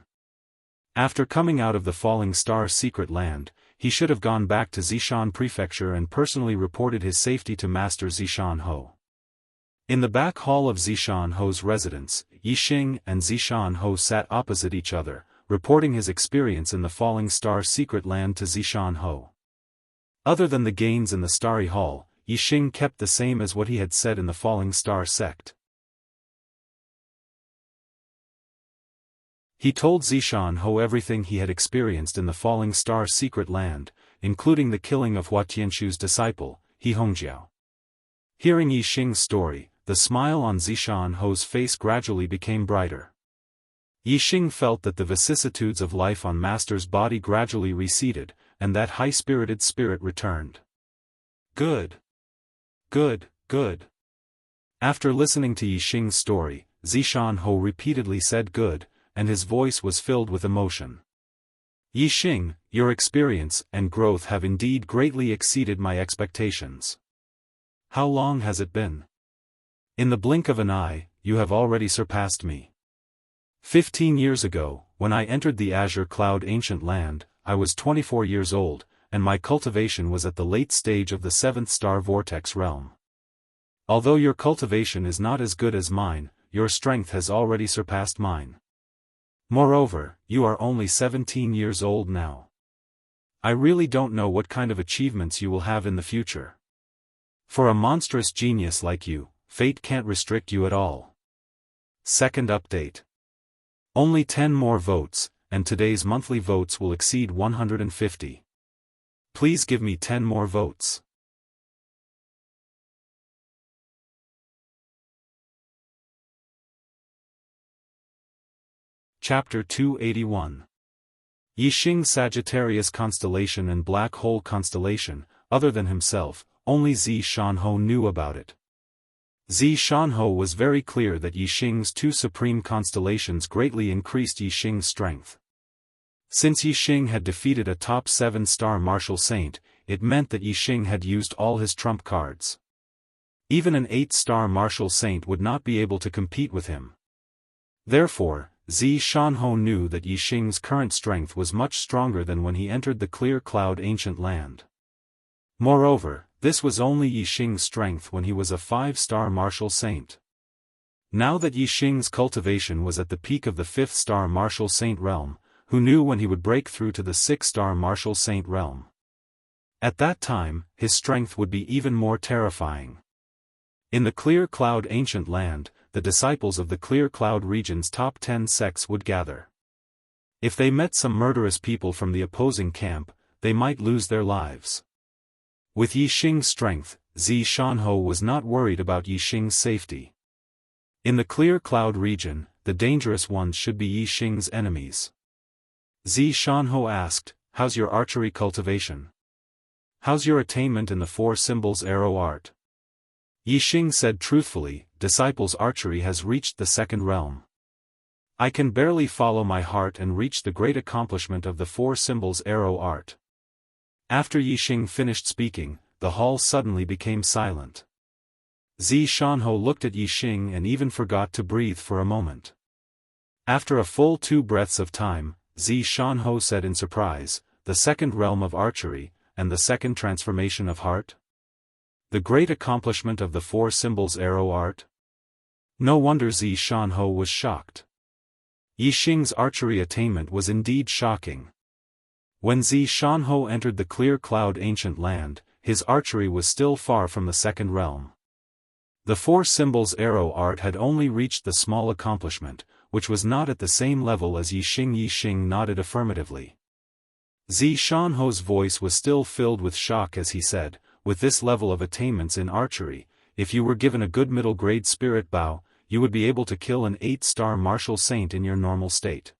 After coming out of the Falling Star Secret Land, he should have gone back to Zishan Prefecture and personally reported his safety to Master Zishanho. In the back hall of Zishanho's residence, Yi Xing and Zishanho sat opposite each other, reporting his experience in the Falling Star Secret Land to Zishanho. Other than the gains in the Starry Hall, Yi Xing kept the same as what he had said in the Falling Star sect. He told Zishanho everything he had experienced in the Falling Star Secret Land, including the killing of Hua Tianxu's disciple, He Hongjiao. Hearing Yi Xing's story, the smile on Zishanho's face gradually became brighter. Yi Xing felt that the vicissitudes of life on Master's body gradually receded, and that high-spirited spirit returned. Good. Good, good. After listening to Yi Xing's story, Zishanho repeatedly said good, and his voice was filled with emotion. Yi Xing, your experience and growth have indeed greatly exceeded my expectations. How long has it been? In the blink of an eye, you have already surpassed me. 15 years ago, when I entered the Azure Cloud Ancient Land, I was 24 years old, and my cultivation was at the late stage of the 7th Star Vortex realm. Although your cultivation is not as good as mine, your strength has already surpassed mine. Moreover, you are only 17 years old now. I really don't know what kind of achievements you will have in the future. For a monstrous genius like you, fate can't restrict you at all. Second update. Only 10 more votes, and today's monthly votes will exceed 150. Please give me 10 more votes. Chapter 281. Yi Xing Sagittarius Constellation and Black Hole Constellation. Other than himself, only Zishanho knew about it. Zishanho was very clear that Yi Xing's two supreme constellations greatly increased Yi Xing's strength. Since Yi Xing had defeated a top 7-star martial saint, it meant that Yi Xing had used all his trump cards. Even an 8-star martial saint would not be able to compete with him. Therefore, Zishanho knew that Yi Xing's current strength was much stronger than when he entered the Clear Cloud Ancient Land. Moreover, this was only Yi Xing's strength when he was a 5-star martial saint. Now that Yi Xing's cultivation was at the peak of the 5th-star martial saint realm, who knew when he would break through to the 6-star martial saint realm? At that time, his strength would be even more terrifying. In the Clear Cloud Ancient Land, the disciples of the Clear Cloud region's top 10 sects would gather. If they met some murderous people from the opposing camp, they might lose their lives. With Yi Xing's strength, Zishanho was not worried about Yi Xing's safety. In the Clear Cloud region, the dangerous ones should be Yi Xing's enemies. Zishanho asked, "How's your archery cultivation? How's your attainment in the 4 symbols arrow art?" Yi Xing said truthfully, "Disciples' archery has reached the 2nd realm. I can barely follow my heart and reach the great accomplishment of the 4 symbols arrow art." After Yi Xing finished speaking, the hall suddenly became silent. Zishanho looked at Yi Xing and even forgot to breathe for a moment. After a full 2 breaths of time, Zishanho said in surprise, "The 2nd realm of archery, and the 2nd transformation of heart? The great accomplishment of the 4 symbols arrow art?" No wonder Zishanho was shocked. Yi Xing's archery attainment was indeed shocking. When Zishanho entered the Clear Cloud Ancient Land, his archery was still far from the 2nd realm. The 4 symbols arrow art had only reached the small accomplishment, which was not at the same level as Yi Xing. Yi Xing nodded affirmatively. Zishanho's voice was still filled with shock as he said, "With this level of attainments in archery, if you were given a good middle-grade spirit bow, you would be able to kill an 8-star martial saint in your normal state.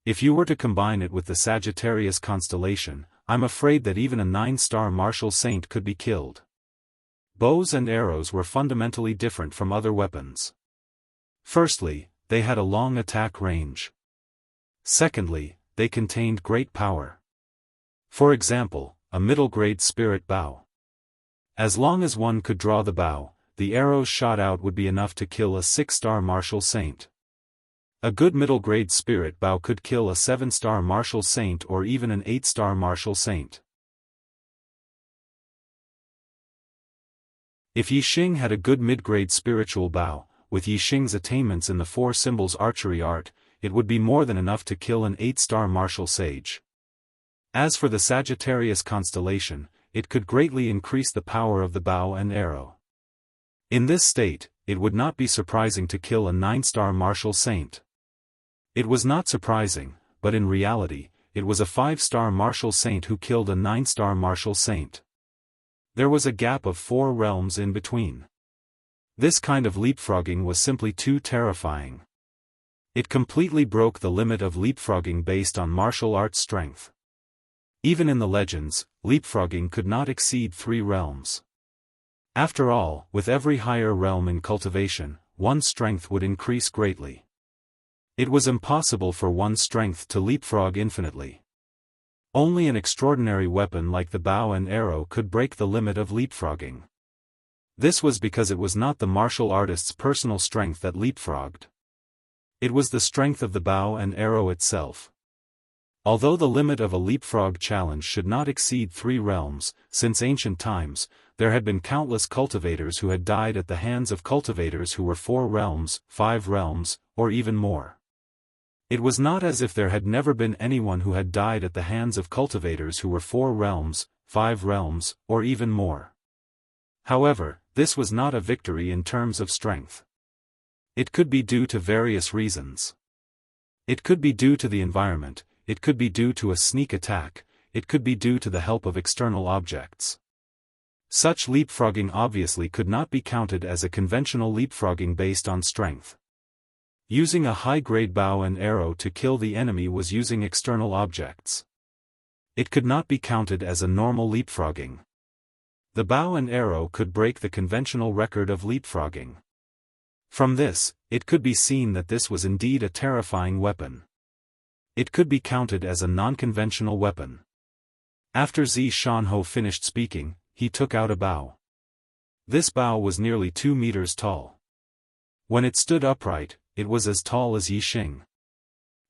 If you were to combine it with the Sagittarius constellation, I'm afraid that even a 9-star martial saint could be killed. Bows and arrows were fundamentally different from other weapons. Firstly, they had a long attack range. Secondly, they contained great power. For example, a middle-grade spirit bow. As long as one could draw the bow, the arrows shot out would be enough to kill a 6-star martial saint. A good middle-grade spirit bow could kill a 7-star martial saint or even an 8-star martial saint. If Yixing had a good mid-grade spiritual bow, with Yixing's attainments in the 4 symbols archery art, it would be more than enough to kill an 8-star martial sage. As for the Sagittarius constellation, it could greatly increase the power of the bow and arrow. In this state, it would not be surprising to kill a 9-star martial saint. It was not surprising, but in reality, it was a 5-star martial saint who killed a 9-star martial saint. There was a gap of 4 realms in between. This kind of leapfrogging was simply too terrifying. It completely broke the limit of leapfrogging based on martial arts strength. Even in the legends, leapfrogging could not exceed 3 realms. After all, with every higher realm in cultivation, one's strength would increase greatly. It was impossible for one's strength to leapfrog infinitely. Only an extraordinary weapon like the bow and arrow could break the limit of leapfrogging. This was because it was not the martial artist's personal strength that leapfrogged. It was the strength of the bow and arrow itself. Although the limit of a leapfrog challenge should not exceed 3 realms, since ancient times, there had been countless cultivators who had died at the hands of cultivators who were 4 realms, 5 realms, or even more. It was not as if there had never been anyone who had died at the hands of cultivators who were 4 realms, 5 realms, or even more. However, this was not a victory in terms of strength. It could be due to various reasons. It could be due to the environment, it could be due to a sneak attack, it could be due to the help of external objects. Such leapfrogging obviously could not be counted as a conventional leapfrogging based on strength. Using a high-grade bow and arrow to kill the enemy was using external objects. It could not be counted as a normal leapfrogging. The bow and arrow could break the conventional record of leapfrogging. From this, it could be seen that this was indeed a terrifying weapon. It could be counted as a non-conventional weapon. After Zhi Shanhou finished speaking, he took out a bow. This bow was nearly 2 meters tall. When it stood upright, it was as tall as Yixing.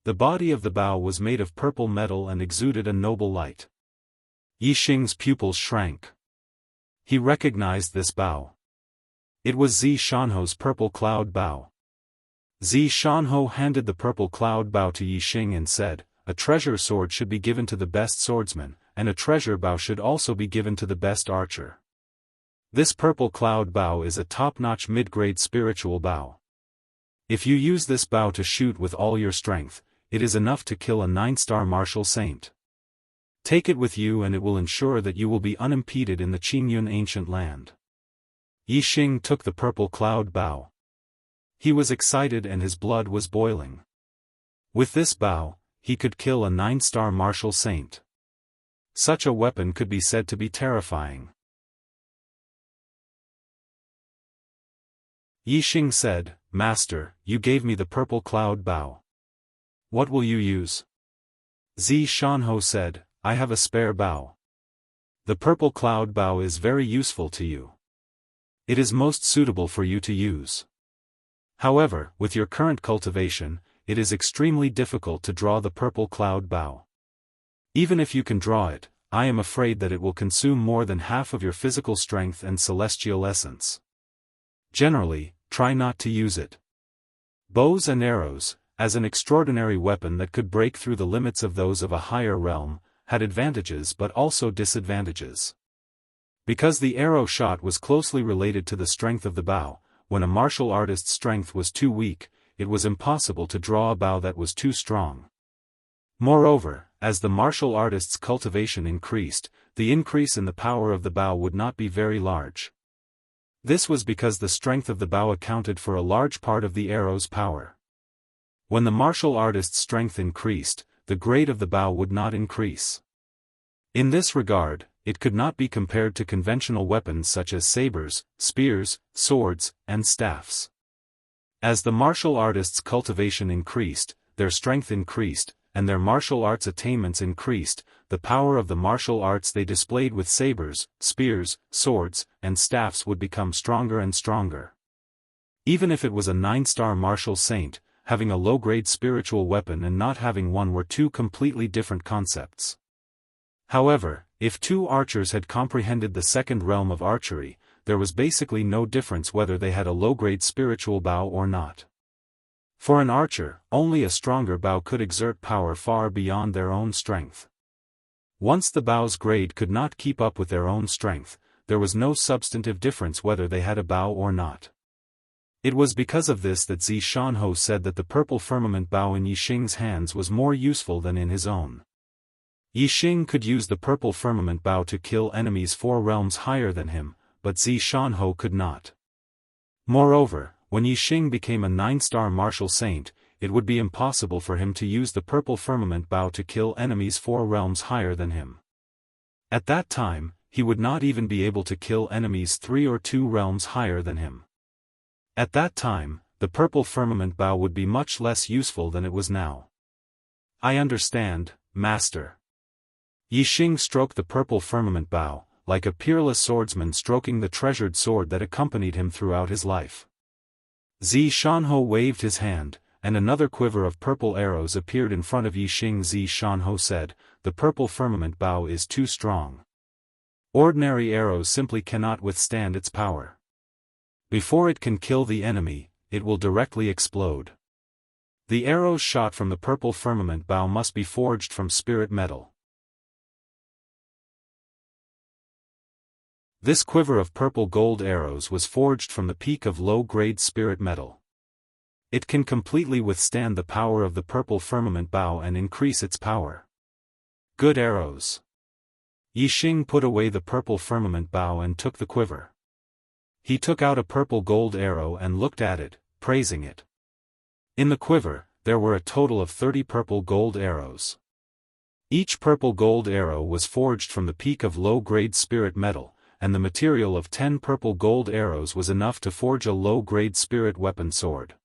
The body of the bow was made of purple metal and exuded a noble light. Yixing's pupils shrank. He recognized this bow. It was Zhi Shanhou's purple cloud bow. Zhi Shanhou handed the purple cloud bow to Yixing and said, "A treasure sword should be given to the best swordsman, and a treasure bow should also be given to the best archer. This purple cloud bow is a top-notch mid-grade spiritual bow. If you use this bow to shoot with all your strength, it is enough to kill a 9-star martial saint. Take it with you and it will ensure that you will be unimpeded in the Qingyun ancient land." Yixing took the purple cloud bow. He was excited and his blood was boiling. With this bow, he could kill a 9-star martial saint. Such a weapon could be said to be terrifying. Yixing said, "Master, you gave me the purple cloud bow. What will you use?" Zhi Shanhou said, "I have a spare bow. The purple cloud bow is very useful to you. It is most suitable for you to use. However, with your current cultivation, it is extremely difficult to draw the purple cloud bow. Even if you can draw it, I am afraid that it will consume more than half of your physical strength and celestial essence. Generally, try not to use it." Bows and arrows, as an extraordinary weapon that could break through the limits of those of a higher realm, had advantages but also disadvantages. Because the arrow shot was closely related to the strength of the bow, when a martial artist's strength was too weak, it was impossible to draw a bow that was too strong. Moreover, as the martial artist's cultivation increased, the increase in the power of the bow would not be very large. This was because the strength of the bow accounted for a large part of the arrow's power. When the martial artist's strength increased, the grade of the bow would not increase. In this regard, it could not be compared to conventional weapons such as sabers, spears, swords, and staffs. As the martial artists' cultivation increased, their strength increased, and their martial arts attainments increased, the power of the martial arts they displayed with sabers, spears, swords, and staffs would become stronger and stronger. Even if it was a 9-star martial saint, having a low-grade spiritual weapon and not having one were two completely different concepts. However, if two archers had comprehended the second realm of archery, there was basically no difference whether they had a low-grade spiritual bow or not. For an archer, only a stronger bow could exert power far beyond their own strength. Once the bow's grade could not keep up with their own strength, there was no substantive difference whether they had a bow or not. It was because of this that Zhi Shanhou said that the purple firmament bow in Yixing's hands was more useful than in his own. Yixing could use the purple firmament bow to kill enemies 4 realms higher than him, but Zhi Shanhou could not. Moreover, when Yixing became a 9-star martial saint, it would be impossible for him to use the purple firmament bow to kill enemies 4 realms higher than him. At that time, he would not even be able to kill enemies 3 or 2 realms higher than him. At that time, the purple firmament bow would be much less useful than it was now. I understand, Master. Yixing stroked the purple firmament bow, like a peerless swordsman stroking the treasured sword that accompanied him throughout his life. Zhi Shanhou waved his hand, and another quiver of purple arrows appeared in front of Yixing. Zhi Shanhou said, "The purple firmament bow is too strong. Ordinary arrows simply cannot withstand its power. Before it can kill the enemy, it will directly explode. The arrows shot from the purple firmament bow must be forged from spirit metal." This quiver of purple gold arrows was forged from the peak of low-grade spirit metal. It can completely withstand the power of the purple firmament bow and increase its power. Good arrows. Yixing put away the purple firmament bow and took the quiver. He took out a purple gold arrow and looked at it, praising it. In the quiver, there were a total of 30 purple gold arrows. Each purple gold arrow was forged from the peak of low-grade spirit metal, and the material of 10 purple gold arrows was enough to forge a low-grade spirit weapon sword.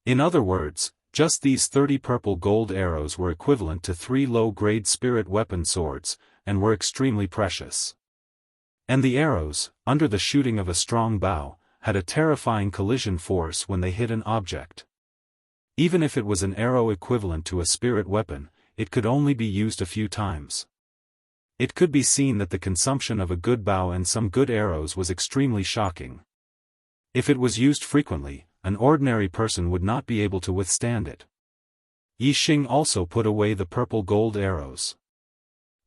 In other words, just these 30 purple gold arrows were equivalent to 3 low-grade spirit weapon swords, and were extremely precious. And the arrows, under the shooting of a strong bow, had a terrifying collision force when they hit an object. Even if it was an arrow equivalent to a spirit weapon, it could only be used a few times. It could be seen that the consumption of a good bow and some good arrows was extremely shocking. If it was used frequently, an ordinary person would not be able to withstand it. Yixing also put away the purple gold arrows.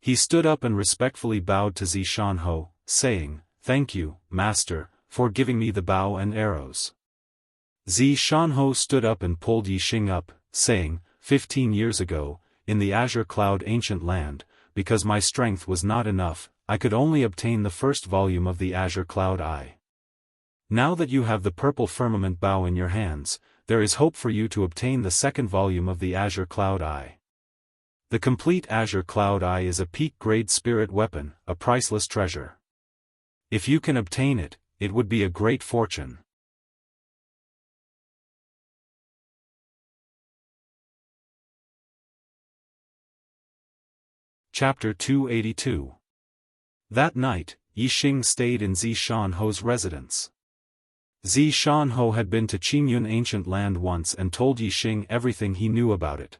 He stood up and respectfully bowed to Zhi Shanhou, saying, "Thank you, Master, for giving me the bow and arrows." Zhi Shanhou stood up and pulled Yixing up, saying, 15 years ago, in the Azure Cloud ancient land, because my strength was not enough, I could only obtain the first volume of the Azure Cloud Eye. Now that you have the purple firmament bow in your hands, there is hope for you to obtain the second volume of the Azure Cloud Eye. The complete Azure Cloud Eye is a peak-grade spirit weapon, a priceless treasure. If you can obtain it, it would be a great fortune. Chapter 282. That night, Yixing stayed in Zhi Shanhou's residence. Zhi Shanhou had been to Qingyun ancient land once and told Yixing everything he knew about it.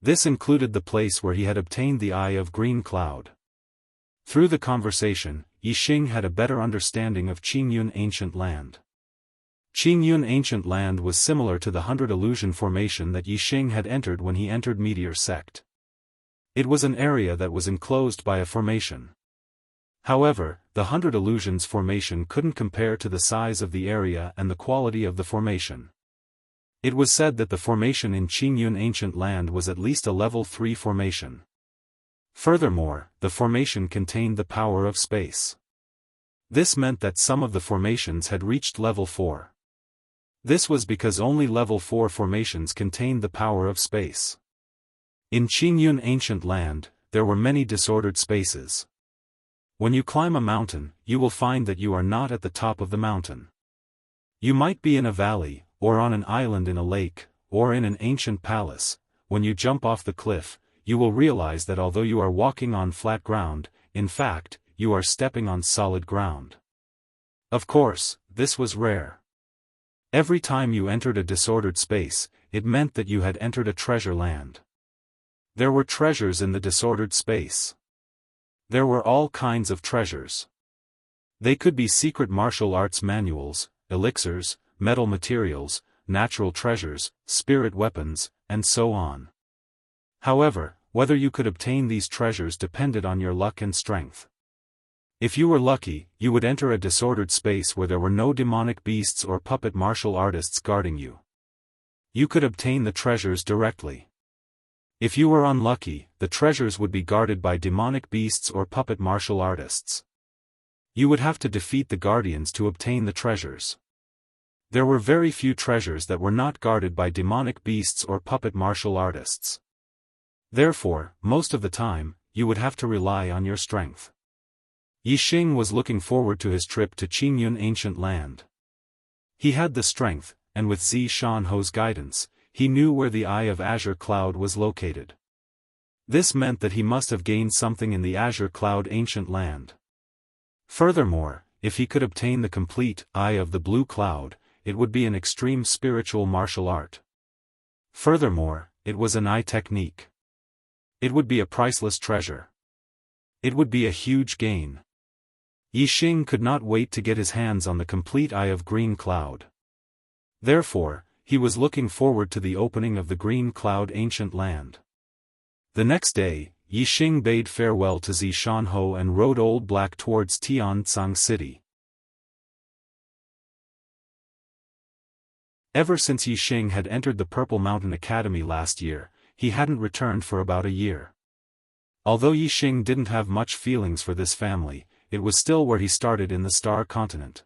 This included the place where he had obtained the Eye of Green Cloud. Through the conversation, Yixing had a better understanding of Qingyun ancient land. Qingyun ancient land was similar to the 100 illusion formation that Yixing had entered when he entered Meteor Sect. It was an area that was enclosed by a formation. However, the 100 illusions formation couldn't compare to the size of the area and the quality of the formation. It was said that the formation in Qingyun ancient land was at least a level 3 formation. Furthermore, the formation contained the power of space. This meant that some of the formations had reached level 4. This was because only level 4 formations contained the power of space. In Qingyun ancient land, there were many disordered spaces. When you climb a mountain, you will find that you are not at the top of the mountain. You might be in a valley, or on an island in a lake, or in an ancient palace. When you jump off the cliff, you will realize that although you are walking on flat ground, in fact, you are stepping on solid ground. Of course, this was rare. Every time you entered a disordered space, it meant that you had entered a treasure land. There were treasures in the disordered space. There were all kinds of treasures. They could be secret martial arts manuals, elixirs, metal materials, natural treasures, spirit weapons, and so on. However, whether you could obtain these treasures depended on your luck and strength. If you were lucky, you would enter a disordered space where there were no demonic beasts or puppet martial artists guarding you. You could obtain the treasures directly. If you were unlucky, the treasures would be guarded by demonic beasts or puppet martial artists. You would have to defeat the guardians to obtain the treasures. There were very few treasures that were not guarded by demonic beasts or puppet martial artists. Therefore, most of the time, you would have to rely on your strength. Yixing was looking forward to his trip to Qingyun ancient land. He had the strength, and with Zi Shanho's guidance, he knew where the Eye of Azure Cloud was located. This meant that he must have gained something in the Azure Cloud ancient land. Furthermore, if he could obtain the complete Eye of the Blue Cloud, it would be an extreme spiritual martial art. Furthermore, it was an eye technique. It would be a priceless treasure. It would be a huge gain. Yixing could not wait to get his hands on the complete Eye of Green Cloud. Therefore, he was looking forward to the opening of the Green Cloud ancient land. The next day, Yixing bade farewell to Zi Shanho and rode Old Black towards Tianzang City. Ever since Yixing had entered the Purple Mountain Academy last year, he hadn't returned for about a year. Although Yixing didn't have much feelings for this family, it was still where he started in the Star Continent.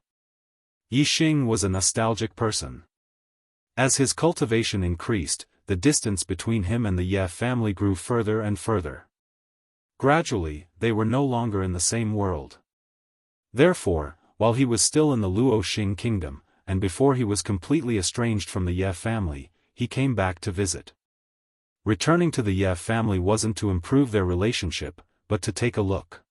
Yixing was a nostalgic person. As his cultivation increased, the distance between him and the Ye family grew further and further. Gradually, they were no longer in the same world. Therefore, while he was still in the Luoxing kingdom, and before he was completely estranged from the Ye family, he came back to visit. Returning to the Ye family wasn't to improve their relationship, but to take a look.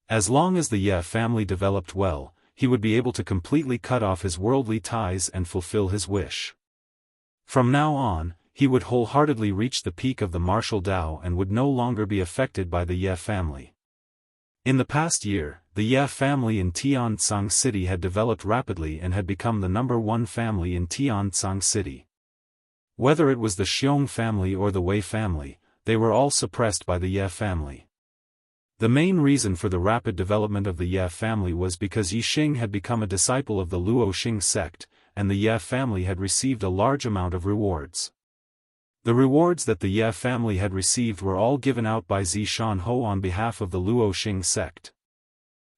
As long as the Ye family developed well, he would be able to completely cut off his worldly ties and fulfill his wish. From now on, he would wholeheartedly reach the peak of the martial Tao and would no longer be affected by the Ye family. In the past year, the Ye family in Tianzang City had developed rapidly and had become the #1 family in Tianzang City. Whether it was the Xiong family or the Wei family, they were all suppressed by the Ye family. The main reason for the rapid development of the Ye family was because Yixing had become a disciple of the Luoxing sect, and the Ye family had received a large amount of rewards. The rewards that the Ye family had received were all given out by Zi Shanho on behalf of the Luoxing sect.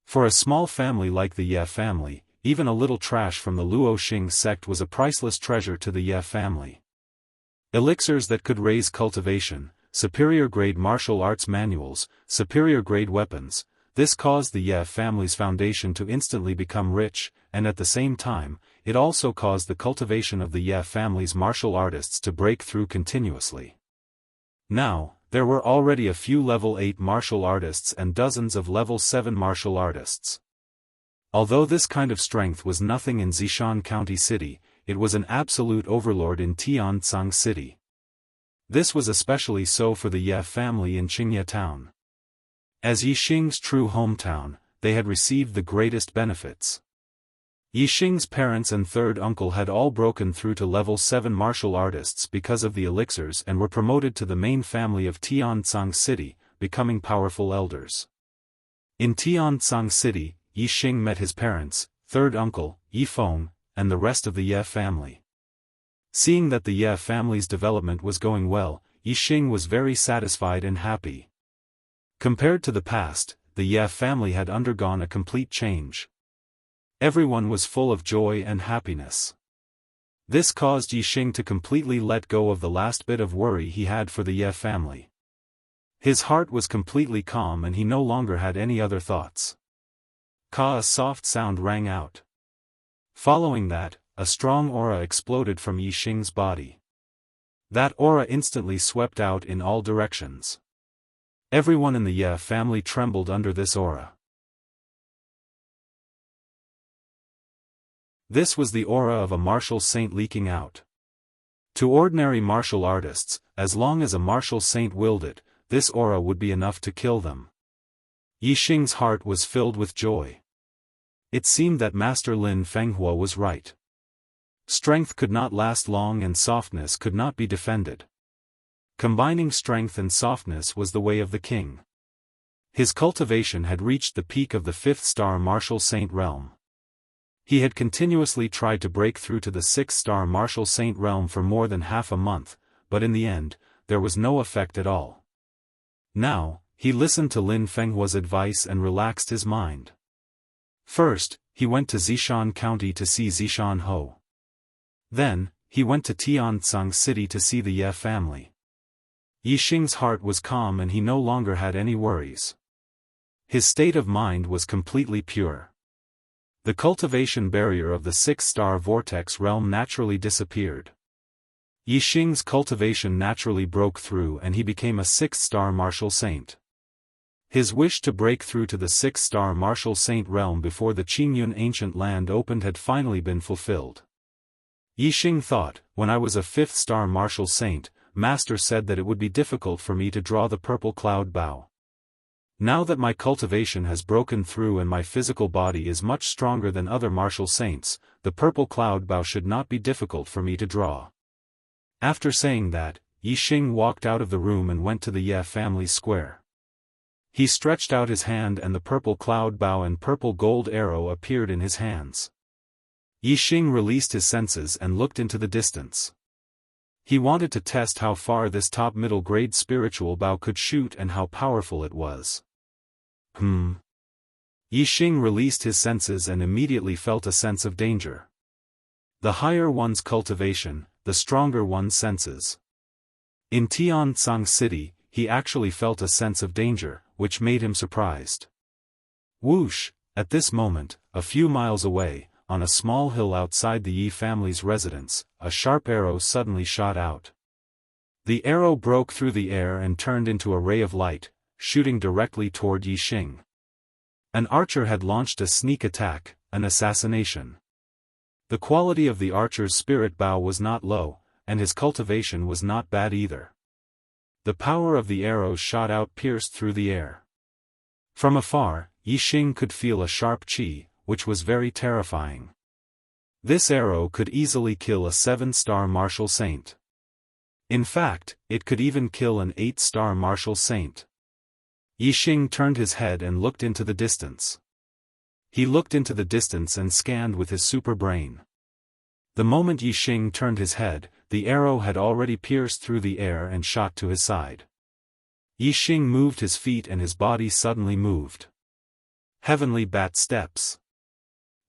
For a small family like the Ye family, even a little trash from the Luoxing sect was a priceless treasure to the Ye family. Elixirs that could raise cultivation, superior-grade martial arts manuals, superior-grade weapons, this caused the Ye family's foundation to instantly become rich, and at the same time, it also caused the cultivation of the Ye family's martial artists to break through continuously. Now, there were already a few level 8 martial artists and dozens of level 7 martial artists. Although this kind of strength was nothing in Zishan County City, it was an absolute overlord in Tianzang City. This was especially so for the Ye family in Qingye Town. As Yixing's true hometown, they had received the greatest benefits. Yixing's parents and third uncle had all broken through to level 7 martial artists because of the elixirs and were promoted to the main family of Tianzang City, becoming powerful elders. In Tianzang City, Yixing met his parents, third uncle, Yifeng, and the rest of the Ye family. Seeing that the Ye family's development was going well, Yixing was very satisfied and happy. Compared to the past, the Ye family had undergone a complete change. Everyone was full of joy and happiness. This caused Yixing to completely let go of the last bit of worry he had for the Ye family. His heart was completely calm and he no longer had any other thoughts. A soft sound rang out. Following that, a strong aura exploded from Yixing's body. That aura instantly swept out in all directions. Everyone in the Ye family trembled under this aura. This was the aura of a martial saint leaking out. To ordinary martial artists, as long as a martial saint willed it, this aura would be enough to kill them. Yixing's heart was filled with joy. It seemed that Master Lin Fenghua was right. Strength could not last long and softness could not be defended. Combining strength and softness was the way of the king. His cultivation had reached the peak of the 5th-star martial saint realm. He had continuously tried to break through to the 6th-star martial saint realm for more than half a month, but in the end, there was no effect at all. Now, he listened to Lin Fenghua's advice and relaxed his mind. First, he went to Zishan County to see Zishan Ho. Then, he went to Tianzang City to see the Ye family. Yixing's heart was calm and he no longer had any worries. His state of mind was completely pure. The cultivation barrier of the 6th-star vortex realm naturally disappeared. Yixing's cultivation naturally broke through and he became a 6th-star martial saint. His wish to break through to the 6th-star martial saint realm before the Qingyun ancient land opened had finally been fulfilled. Yixing thought, when I was a 5th-star martial saint, Master said that it would be difficult for me to draw the purple cloud bow. Now that my cultivation has broken through and my physical body is much stronger than other martial saints, the purple cloud bow should not be difficult for me to draw. After saying that, Yixing walked out of the room and went to the Ye family square. He stretched out his hand and the purple cloud bow and purple gold arrow appeared in his hands. Yixing released his senses and looked into the distance. He wanted to test how far this top middle grade spiritual bow could shoot and how powerful it was. Yixing released his senses and immediately felt a sense of danger. The higher one's cultivation, the stronger one's senses. In Tianzang City, he actually felt a sense of danger, which made him surprised. Whoosh! At this moment, a few miles away, on a small hill outside the Yi family's residence, a sharp arrow suddenly shot out. The arrow broke through the air and turned into a ray of light, shooting directly toward Yixing. An archer had launched a sneak attack, an assassination. The quality of the archer's spirit bow was not low, and his cultivation was not bad either. The power of the arrow shot out pierced through the air. From afar, Yixing could feel a sharp qi, which was very terrifying. This arrow could easily kill a 7-star martial saint. In fact, it could even kill an 8-star martial saint. Yixing turned his head and looked into the distance. He looked into the distance and scanned with his super brain. The moment Yixing turned his head, the arrow had already pierced through the air and shot to his side. Yixing moved his feet and his body suddenly moved. Heavenly bat steps.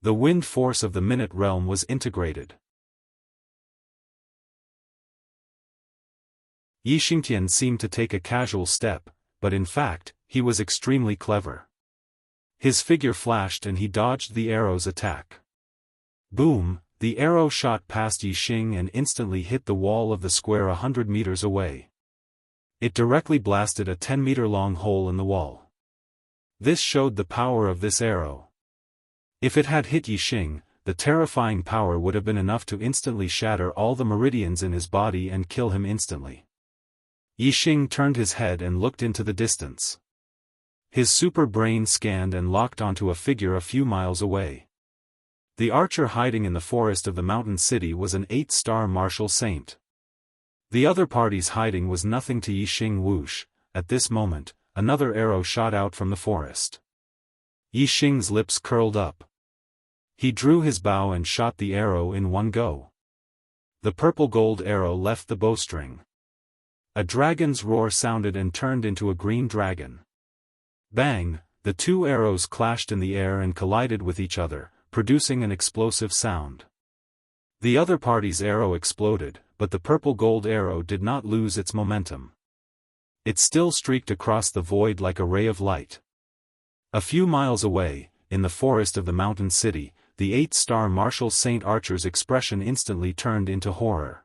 The wind force of the minute realm was integrated. Yixingtian seemed to take a casual step, but in fact, he was extremely clever. His figure flashed and he dodged the arrow's attack. Boom! The arrow shot past Yixing and instantly hit the wall of the square 100 meters away. It directly blasted a 10-meter-long hole in the wall. This showed the power of this arrow. If it had hit Yixing, the terrifying power would have been enough to instantly shatter all the meridians in his body and kill him instantly. Yixing turned his head and looked into the distance. His super brain scanned and locked onto a figure a few miles away. The archer hiding in the forest of the mountain city was an 8-star martial saint. The other party's hiding was nothing to Yixing. Whoosh! At this moment, another arrow shot out from the forest. Yixing's lips curled up. He drew his bow and shot the arrow in one go. The purple gold arrow left the bowstring. A dragon's roar sounded and turned into a green dragon. Bang! the two arrows clashed in the air and collided with each other, producing an explosive sound. The other party's arrow exploded, but the purple-gold arrow did not lose its momentum. It still streaked across the void like a ray of light. A few miles away, in the forest of the mountain city, the 8-star martial Saint Archer's expression instantly turned into horror.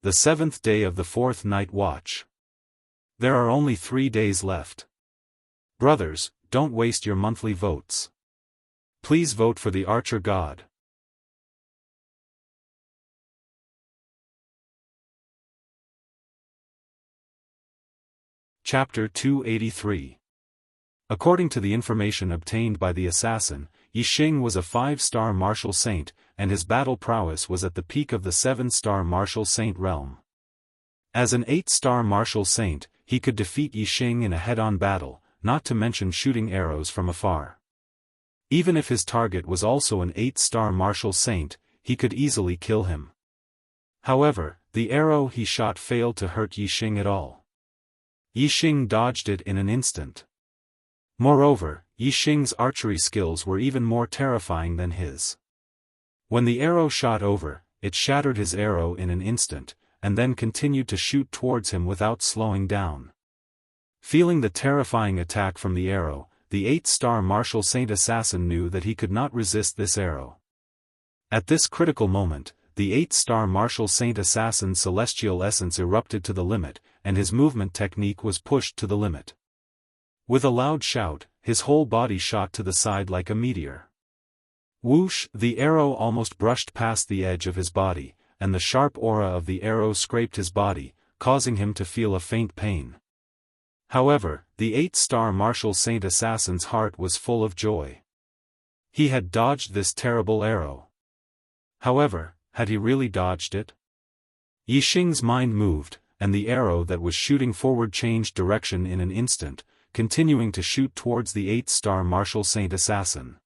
The 7th day of the 4th night watch. There are only 3 days left. Brothers, don't waste your monthly votes. Please vote for the Archer God. Chapter 283. According to the information obtained by the assassin, Yixing was a 5-star martial saint, and his battle prowess was at the peak of the 7-star martial saint realm. As an 8-star martial saint, he could defeat Yixing in a head-on battle, not to mention shooting arrows from afar. Even if his target was also an 8-star martial saint, he could easily kill him. However, the arrow he shot failed to hurt Yixing at all. Yixing dodged it in an instant. Moreover, Yixing's archery skills were even more terrifying than his. When the arrow shot over, it shattered his arrow in an instant, and then continued to shoot towards him without slowing down. Feeling the terrifying attack from the arrow, the 8-star martial saint assassin knew that he could not resist this arrow. At this critical moment, the 8-star martial saint assassin's celestial essence erupted to the limit, and his movement technique was pushed to the limit. With a loud shout, his whole body shot to the side like a meteor. Whoosh! The arrow almost brushed past the edge of his body, and the sharp aura of the arrow scraped his body, causing him to feel a faint pain. However, the 8-star martial saint assassin's heart was full of joy. He had dodged this terrible arrow. However, had he really dodged it? Yixing's mind moved, and the arrow that was shooting forward changed direction in an instant, continuing to shoot towards the 8-star martial saint assassin.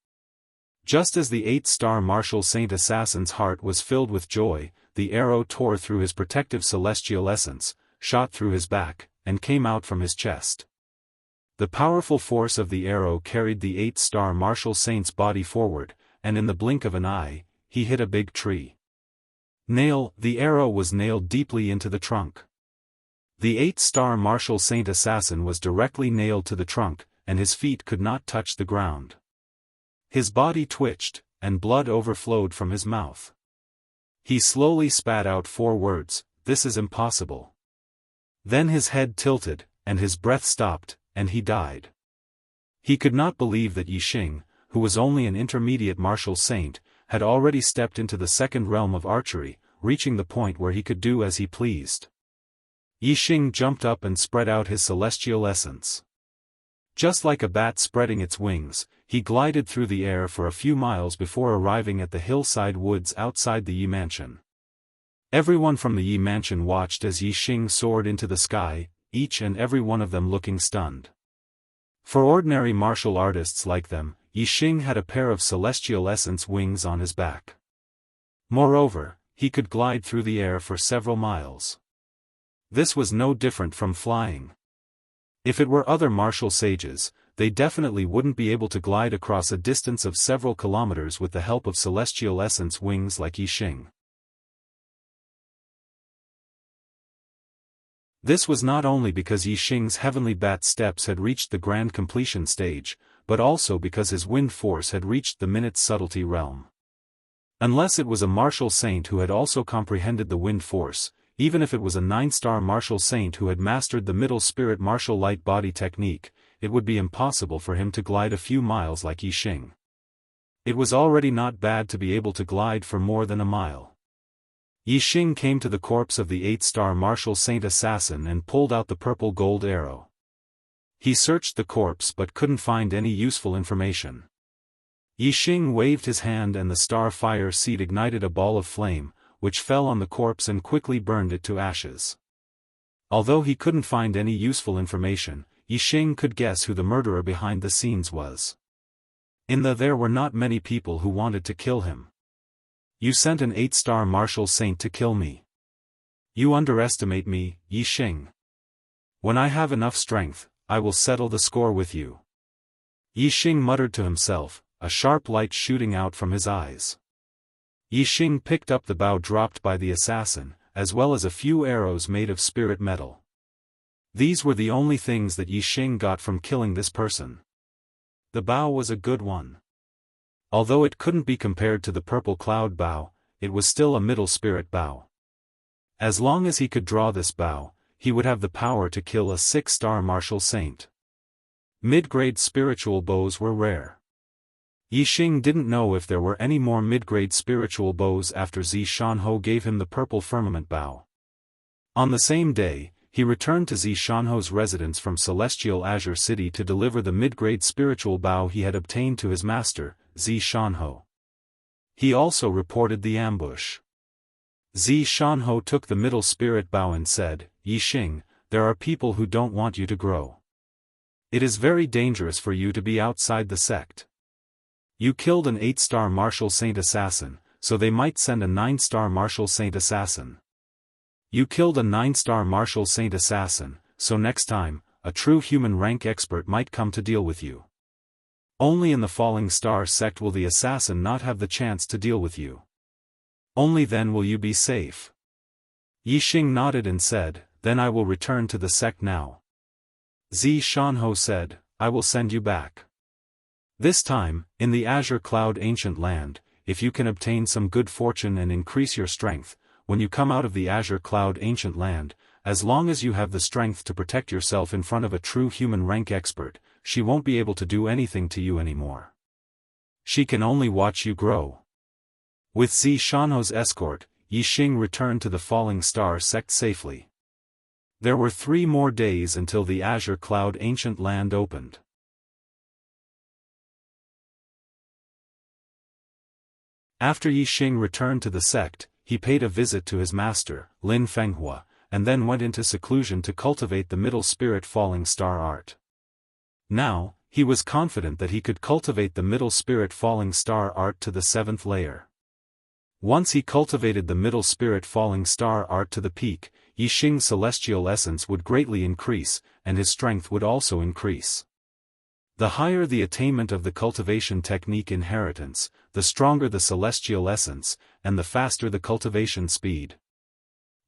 Just as the 8-star martial saint assassin's heart was filled with joy, the arrow tore through his protective celestial essence, shot through his back, and came out from his chest. The powerful force of the arrow carried the 8-star martial saint's body forward, and in the blink of an eye, he hit a big tree. The arrow was nailed deeply into the trunk. The 8-star martial saint assassin was directly nailed to the trunk, and his feet could not touch the ground. His body twitched, and blood overflowed from his mouth. He slowly spat out 4 words, "This is impossible." Then his head tilted, and his breath stopped, and he died. He could not believe that Yixing, who was only an intermediate martial saint, had already stepped into the 2nd realm of archery, reaching the point where he could do as he pleased. Yixing jumped up and spread out his celestial essence. Just like a bat spreading its wings, he glided through the air for a few miles before arriving at the hillside woods outside the Yi mansion. Everyone from the Yi mansion watched as Yixing soared into the sky, each and every one of them looking stunned. For ordinary martial artists like them, Yixing had a pair of celestial essence wings on his back. Moreover, he could glide through the air for several miles. This was no different from flying. If it were other martial sages, they definitely wouldn't be able to glide across a distance of several kilometers with the help of celestial essence wings like Yixing. This was not only because Yixing's heavenly bat steps had reached the grand completion stage, but also because his wind force had reached the minute subtlety realm. Unless it was a martial saint who had also comprehended the wind force, even if it was a 9-star martial saint who had mastered the middle spirit martial light body technique, it would be impossible for him to glide a few miles like Yixing. It was already not bad to be able to glide for more than a mile. Yixing came to the corpse of the 8-star martial saint assassin and pulled out the purple gold arrow. He searched the corpse but couldn't find any useful information. Yixing waved his hand and the star fire seed ignited a ball of flame, which fell on the corpse and quickly burned it to ashes. Although he couldn't find any useful information, Yixing could guess who the murderer behind the scenes was. There were not many people who wanted to kill him. "You sent an 8-star martial saint to kill me. You underestimate me, Yixing. When I have enough strength, I will settle the score with you." Yixing muttered to himself, a sharp light shooting out from his eyes. Yixing picked up the bow dropped by the assassin, as well as a few arrows made of spirit metal. These were the only things that Yixing got from killing this person. The bow was a good one. Although it couldn't be compared to the purple cloud bow, it was still a middle spirit bow. As long as he could draw this bow, he would have the power to kill a 6-star martial saint. Mid-grade spiritual bows were rare. Yixing didn't know if there were any more mid-grade spiritual bows after Xianxia gave him the purple firmament bow. On the same day, he returned to Xianxia's residence from Celestial Azure City to deliver the mid-grade spiritual bow he had obtained to his master, Xianxia. He also reported the ambush. Xianxia took the middle spirit bow and said, "Yixing, there are people who don't want you to grow. It is very dangerous for you to be outside the sect. You killed an 8-star martial saint assassin, so they might send a 9-star martial saint assassin. You killed a 9-star martial saint assassin, so next time, a true human rank expert might come to deal with you. Only in the Falling Star sect will the assassin not have the chance to deal with you. Only then will you be safe." Yixing nodded and said, "Then I will return to the sect now." Xianxia said, "I will send you back. This time, in the Azure Cloud Ancient Land, if you can obtain some good fortune and increase your strength, when you come out of the Azure Cloud Ancient Land, as long as you have the strength to protect yourself in front of a true human rank expert, she won't be able to do anything to you anymore. She can only watch you grow." With Xianxia's escort, Yixing returned to the Falling Star sect safely. There were 3 more days until the Azure Cloud Ancient Land opened. After Yixing returned to the sect, he paid a visit to his master, Lin Fenghua, and then went into seclusion to cultivate the middle spirit falling star art. Now, he was confident that he could cultivate the middle spirit falling star art to the 7th layer. Once he cultivated the middle spirit falling star art to the peak, Yixing's celestial essence would greatly increase, and his strength would also increase. The higher the attainment of the cultivation technique inheritance, the stronger the celestial essence, and the faster the cultivation speed.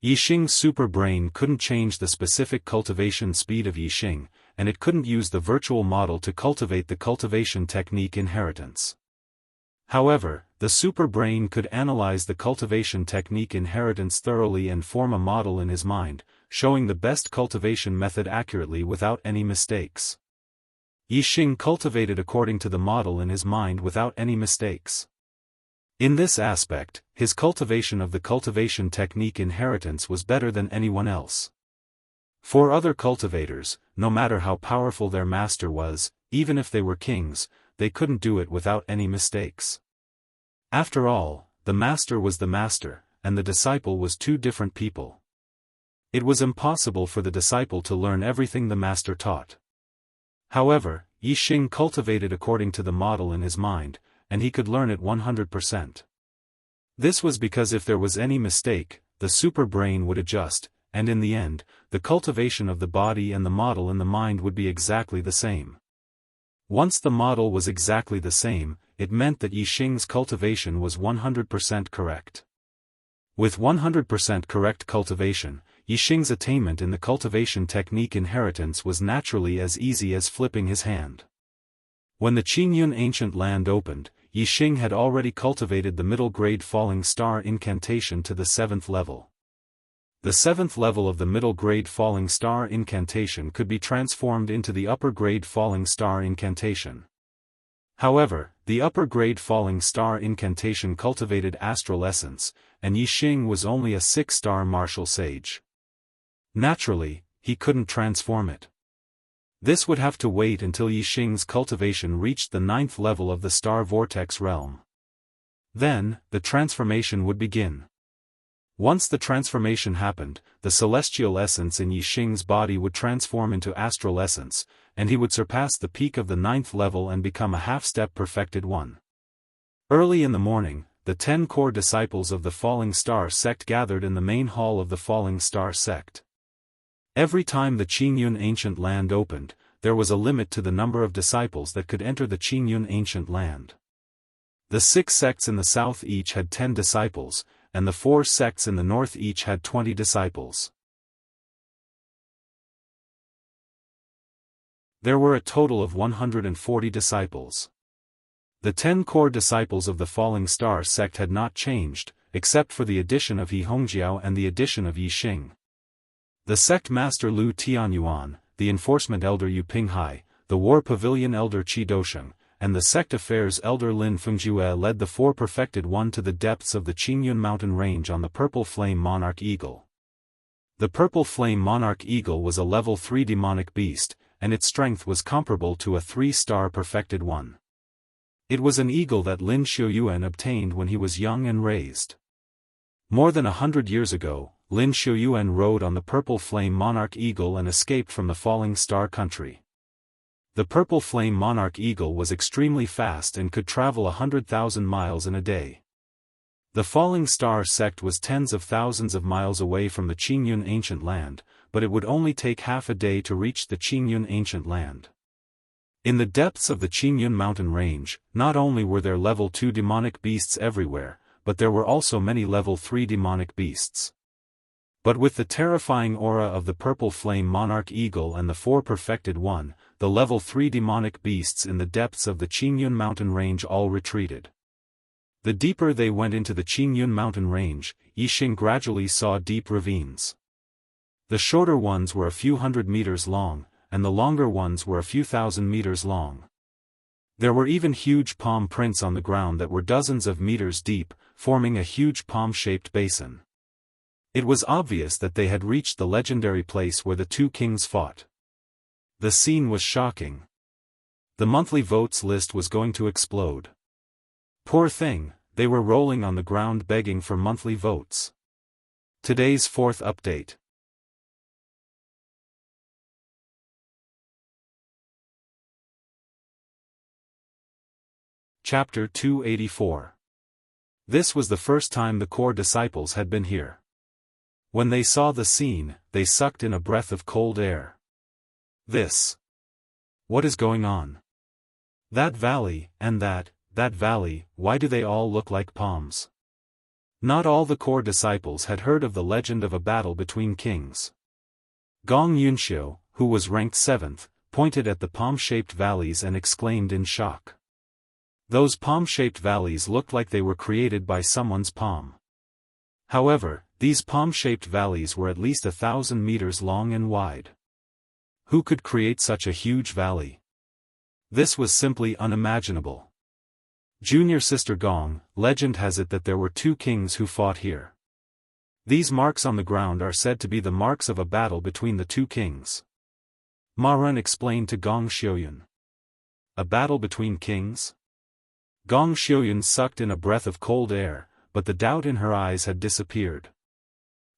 Yixing's super brain couldn't change the specific cultivation speed of Yixing, and it couldn't use the virtual model to cultivate the cultivation technique inheritance. However, the super brain could analyze the cultivation technique inheritance thoroughly and form a model in his mind, showing the best cultivation method accurately without any mistakes. Yixing cultivated according to the model in his mind without any mistakes. In this aspect, his cultivation of the cultivation technique inheritance was better than anyone else. For other cultivators, no matter how powerful their master was, even if they were kings, they couldn't do it without any mistakes. After all, the master was the master, and the disciple was 2 different people. It was impossible for the disciple to learn everything the master taught. However, Yixing cultivated according to the model in his mind, and he could learn it 100%. This was because if there was any mistake, the super brain would adjust, and in the end, the cultivation of the body and the model in the mind would be exactly the same. Once the model was exactly the same, it meant that Yixing's cultivation was 100% correct. With 100% correct cultivation, Yixing's attainment in the cultivation technique inheritance was naturally as easy as flipping his hand. When the Qingyun Ancient Land opened, Yixing had already cultivated the middle grade falling star incantation to the 7th level. The 7th level of the middle grade falling star incantation could be transformed into the upper grade falling star incantation. However, the upper grade falling star incantation cultivated astral essence, and Yixing was only a 6-star martial sage. Naturally, he couldn't transform it. This would have to wait until Yixing's cultivation reached the 9th level of the star vortex realm. Then, the transformation would begin. Once the transformation happened, the celestial essence in Yixing's body would transform into astral essence, and he would surpass the peak of the 9th level and become a half-step perfected one. Early in the morning, the 10 core disciples of the Falling Star sect gathered in the main hall of the Falling Star sect. Every time the Qingyun Ancient Land opened, there was a limit to the number of disciples that could enter the Qingyun ancient land. The 6 sects in the south each had 10 disciples, and the 4 sects in the north each had 20 disciples. There were a total of 140 disciples. The 10 core disciples of the Falling Star sect had not changed, except for the addition of He Hongjiao and the addition of Yi Xing. The sect master Lu Tianyuan, the enforcement elder Yu Pinghai, the war pavilion elder Qi Dosheng, and the sect affairs elder Lin Fengjue led the 4 perfected one to the depths of the Qingyun mountain range on the purple flame monarch eagle. The purple flame monarch eagle was a level 3 demonic beast, and its strength was comparable to a 3-star perfected one. It was an eagle that Lin Xiuyuan obtained when he was young and raised. More than 100 years ago, Lin Xiuyuan rode on the purple flame monarch eagle and escaped from the Falling Star country. The purple flame monarch eagle was extremely fast and could travel 100,000 miles in a day. The Falling Star sect was tens of thousands of miles away from the Qingyun ancient land, but it would only take half a day to reach the Qingyun ancient land. In the depths of the Qingyun mountain range, not only were there level 2 demonic beasts everywhere, but there were also many level 3 demonic beasts. But with the terrifying aura of the purple flame monarch eagle and the 4 perfected one, the level 3 demonic beasts in the depths of the Qingyun mountain range all retreated. The deeper they went into the Qingyun mountain range, Yi Xing gradually saw deep ravines. The shorter ones were a few hundred meters long, and the longer ones were a few thousand meters long. There were even huge palm prints on the ground that were dozens of meters deep, forming a huge palm-shaped basin. It was obvious that they had reached the legendary place where the 2 kings fought. The scene was shocking. The monthly votes list was going to explode. Poor thing, they were rolling on the ground begging for monthly votes. Today's 4th update. Chapter 284. This was the first time the core disciples had been here. When they saw the scene, they sucked in a breath of cold air. What is going on? That valley, and that valley, why do they all look like palms? Not all the core disciples had heard of the legend of a battle between kings. Gong Yunxiu, who was ranked 7th, pointed at the palm-shaped valleys and exclaimed in shock. Those palm-shaped valleys looked like they were created by someone's palm. However, these palm-shaped valleys were at least 1,000 meters long and wide. Who could create such a huge valley? This was simply unimaginable. Junior sister Gong, legend has it that there were 2 kings who fought here. These marks on the ground are said to be the marks of a battle between the 2 kings. Ma Ren explained to Gong Xiuyun. A battle between kings? Gong Xiuyun sucked in a breath of cold air, but the doubt in her eyes had disappeared.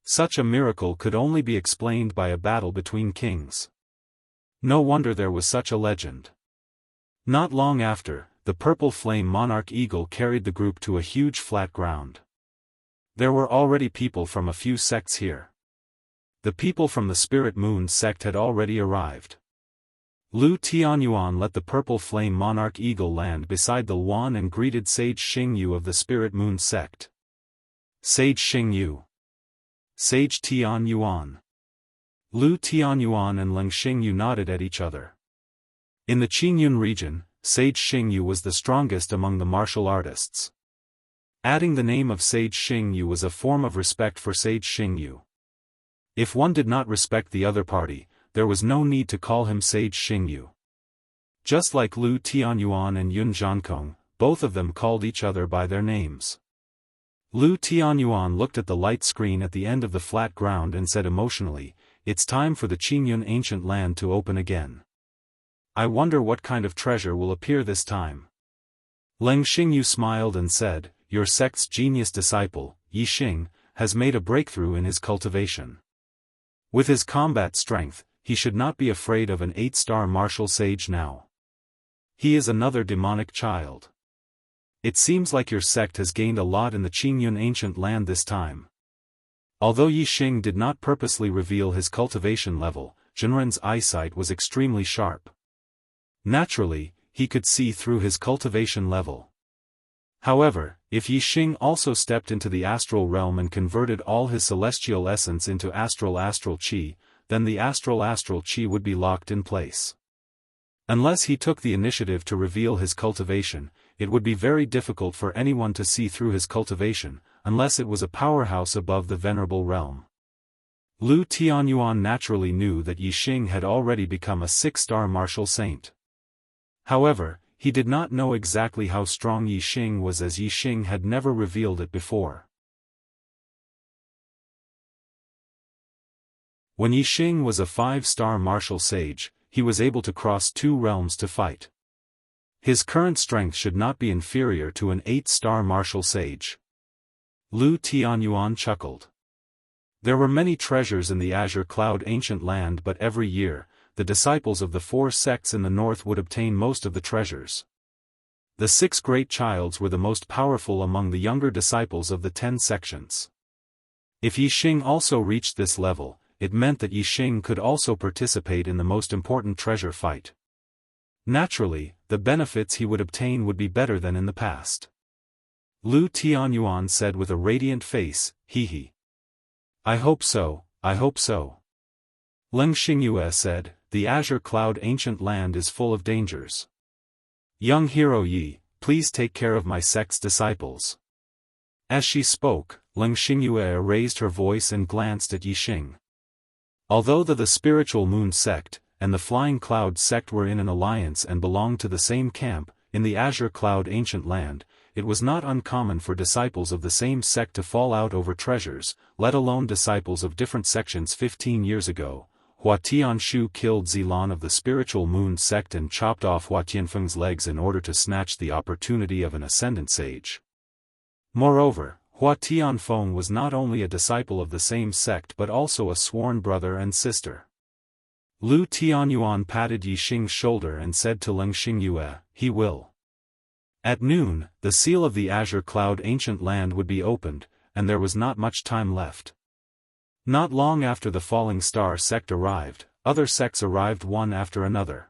Such a miracle could only be explained by a battle between kings. No wonder there was such a legend. Not long after, the purple flame monarch eagle carried the group to a huge flat ground. There were already people from a few sects here. The people from the Spirit Moon sect had already arrived. Lu Tianyuan let the purple flame monarch eagle land beside the Luan and greeted Sage Xingyu of the Spirit Moon sect. Sage Xingyu. Sage Tianyuan. Lu Tianyuan and Leng Xingyu nodded at each other. In the Qingyun region, Sage Xingyu was the strongest among the martial artists. Adding the name of Sage Xingyu was a form of respect for Sage Xingyu. If one did not respect the other party, there was no need to call him Sage Xingyu. Just like Lu Tianyuan and Yun Zhankong, both of them called each other by their names. Lu Tianyuan looked at the light screen at the end of the flat ground and said emotionally, "It's time for the Qingyun ancient land to open again. I wonder what kind of treasure will appear this time." Leng Xingyu smiled and said, "Your sect's genius disciple, Yi Xing, has made a breakthrough in his cultivation. With his combat strength, he should not be afraid of an 8-star martial sage now. He is another demonic child. It seems like your sect has gained a lot in the Qingyun ancient land this time." Although Yi Xing did not purposely reveal his cultivation level, Jinren's eyesight was extremely sharp. Naturally, he could see through his cultivation level. However, if Yi Xing also stepped into the astral realm and converted all his celestial essence into astral qi, then the astral qi would be locked in place. Unless he took the initiative to reveal his cultivation, it would be very difficult for anyone to see through his cultivation, unless it was a powerhouse above the venerable realm. Lu Tianyuan naturally knew that Yi Xing had already become a 6-star martial saint. However, he did not know exactly how strong Yi Xing was, as Yi Xing had never revealed it before. When Yi Xing was a 5-star martial sage, he was able to cross 2 realms to fight. His current strength should not be inferior to an 8-star martial sage. Lu Tianyuan chuckled. There were many treasures in the Azure Cloud ancient land, but every year, the disciples of the 4 sects in the north would obtain most of the treasures. The 6 great childs were the most powerful among the younger disciples of the 10 sections. If Yi Xing also reached this level, it meant that Yi Xing could also participate in the most important treasure fight. Naturally, the benefits he would obtain would be better than in the past. Lu Tianyuan said with a radiant face, "Hee. I hope so, I hope so." Leng Xingyue said, "The Azure Cloud ancient land is full of dangers. Young hero Yi, please take care of my sect's disciples." As she spoke, Leng Xingyue raised her voice and glanced at Yi Xing. Although the Spiritual Moon sect and the Flying Cloud sect were in an alliance and belonged to the same camp, in the Azure Cloud ancient land, it was not uncommon for disciples of the same sect to fall out over treasures, let alone disciples of different sections. 15 years ago, Hua Tianshu killed Zilan of the Spiritual Moon sect and chopped off Hua Tianfeng's legs in order to snatch the opportunity of an ascendant sage. Moreover, Hua Tianfeng was not only a disciple of the same sect but also a sworn brother and sister. Lu Tianyuan patted Yi Xing's shoulder and said to Leng Xingyue, "He will." At noon, the seal of the Azure Cloud ancient land would be opened, and there was not much time left. Not long after the Falling Star sect arrived, other sects arrived one after another.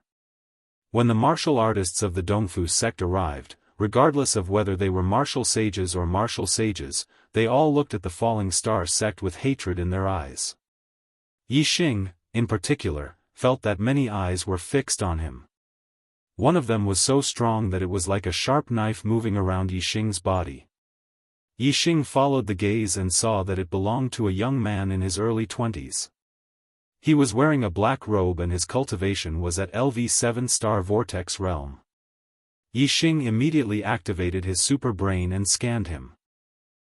When the martial artists of the Dongfu sect arrived, regardless of whether they were martial sages or martial sages, they all looked at the Falling Star sect with hatred in their eyes. Yi Xing, in particular, felt that many eyes were fixed on him. One of them was so strong that it was like a sharp knife moving around Yi Xing's body. Yi Xing followed the gaze and saw that it belonged to a young man in his early 20s. He was wearing a black robe and his cultivation was at LV 7-star vortex realm. Yi Xing immediately activated his super brain and scanned him.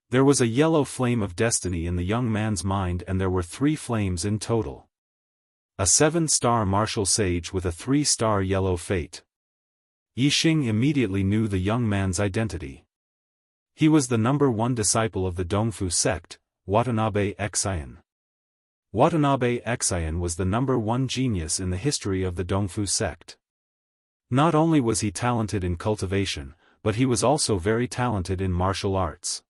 There was a yellow flame of destiny in the young man's mind, and there were 3 flames in total. A 7-star martial sage with a 3-star yellow fate. Yi Xing immediately knew the young man's identity. He was the number 1 disciple of the Dongfu sect, Watanabe Xian. Watanabe Xian was the number 1 genius in the history of the Dongfu sect. Not only was he talented in cultivation, but he was also very talented in martial arts.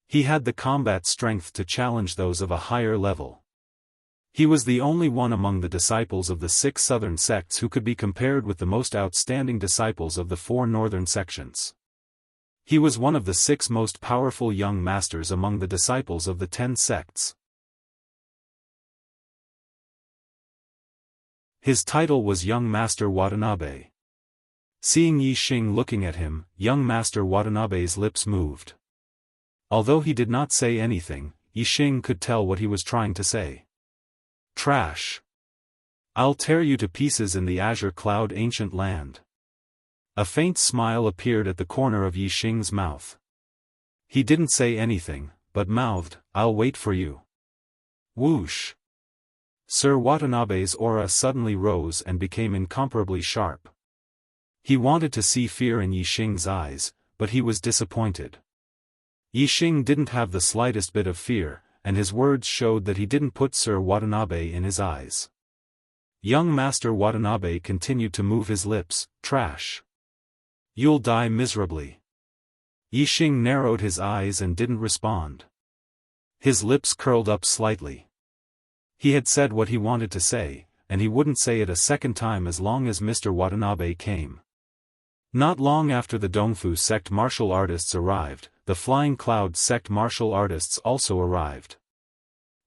He had the combat strength to challenge those of a higher level. He was the only one among the disciples of the 6 southern sects who could be compared with the most outstanding disciples of the 4 northern sections. He was one of the 6 most powerful young masters among the disciples of the 10 sects. His title was Young Master Watanabe. Seeing Yi Xing looking at him, young Master Watanabe's lips moved. Although he did not say anything, Yi Xing could tell what he was trying to say. "Trash. I'll tear you to pieces in the Azure Cloud ancient land." A faint smile appeared at the corner of Yi Xing's mouth. He didn't say anything, but mouthed, "I'll wait for you." Whoosh! Sir Watanabe's aura suddenly rose and became incomparably sharp. He wanted to see fear in Yi Xing's eyes, but he was disappointed. Yi Xing didn't have the slightest bit of fear, and his words showed that he didn't put Sir Watanabe in his eyes. Young Master Watanabe continued to move his lips, "Trash. You'll die miserably." Yi Xing narrowed his eyes and didn't respond. His lips curled up slightly. He had said what he wanted to say, and he wouldn't say it a second time as long as Mr. Watanabe came. Not long after the Dongfu sect martial artists arrived, the Flying Cloud sect martial artists also arrived.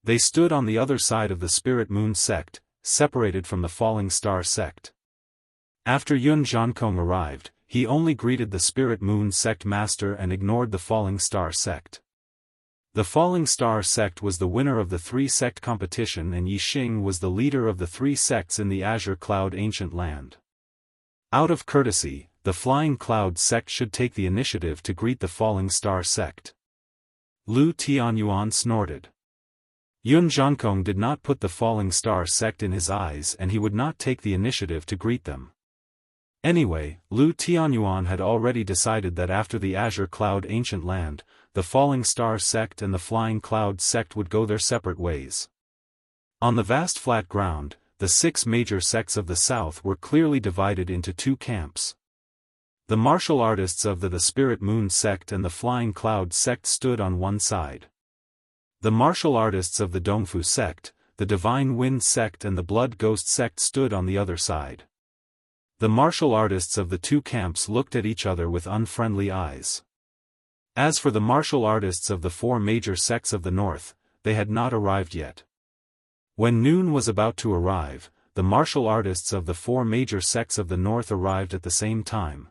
They stood on the other side of the Spirit Moon sect, separated from the Falling Star sect. After Yun Zhankong arrived, he only greeted the Spirit Moon sect master and ignored the Falling Star sect. The Falling Star sect was the winner of the three-sect competition, and Yi Xing was the leader of the three sects in the Azure Cloud Ancient Land. Out of courtesy, the Flying Cloud sect should take the initiative to greet the Falling Star sect. Lu Tianyuan snorted. Yun Zhankong did not put the Falling Star sect in his eyes, and he would not take the initiative to greet them. Anyway, Lu Tianyuan had already decided that after the Azure Cloud Ancient Land, the Falling Star sect and the Flying Cloud sect would go their separate ways. On the vast flat ground, the 6 major sects of the south were clearly divided into 2 camps. The martial artists of the Spirit Moon sect and the Flying Cloud sect stood on one side. The martial artists of the Dongfu sect, the Divine Wind sect and the Blood Ghost sect stood on the other side. The martial artists of the 2 camps looked at each other with unfriendly eyes. As for the martial artists of the 4 major sects of the north, they had not arrived yet. When noon was about to arrive, the martial artists of the 4 major sects of the north arrived at the same time.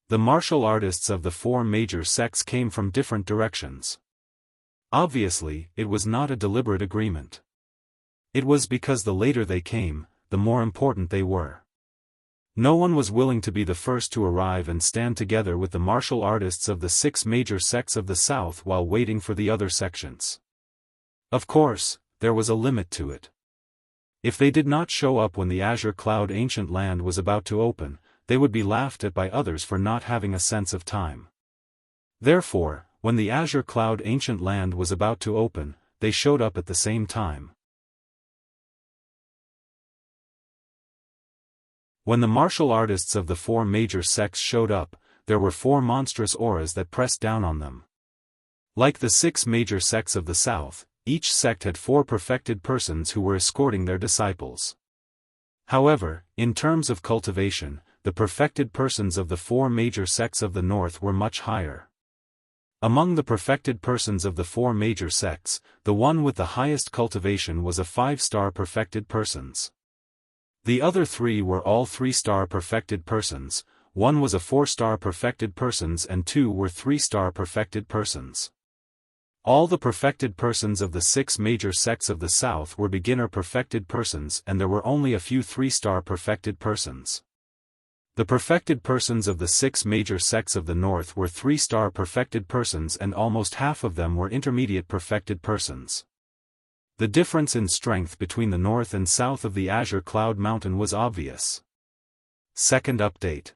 The martial artists of the 4 major sects came from different directions. Obviously, it was not a deliberate agreement. It was because the later they came, the more important they were. No one was willing to be the first to arrive and stand together with the martial artists of the 6 major sects of the south while waiting for the other sections. Of course, there was a limit to it. If they did not show up when the Azure Cloud Ancient Land was about to open, they would be laughed at by others for not having a sense of time. Therefore, when the Azure Cloud Ancient Land was about to open, they showed up at the same time. When the martial artists of the 4 major sects showed up, there were 4 monstrous auras that pressed down on them. Like the 6 major sects of the south, each sect had 4 perfected persons who were escorting their disciples. However, in terms of cultivation, the perfected persons of the 4 major sects of the north were much higher. Among the perfected persons of the 4 major sects, the one with the highest cultivation was a 5-star perfected persons. The other 3 were all 3-star perfected persons, 1 was a 4-star perfected persons and 2 were 3-star perfected persons. All the perfected persons of the 6 major sects of the south were beginner perfected persons, and there were only a few 3-star perfected persons. The perfected persons of the 6 major sects of the north were 3-star perfected persons, and almost half of them were intermediate perfected persons. The difference in strength between the north and south of the Azure Cloud Mountain was obvious. Second update.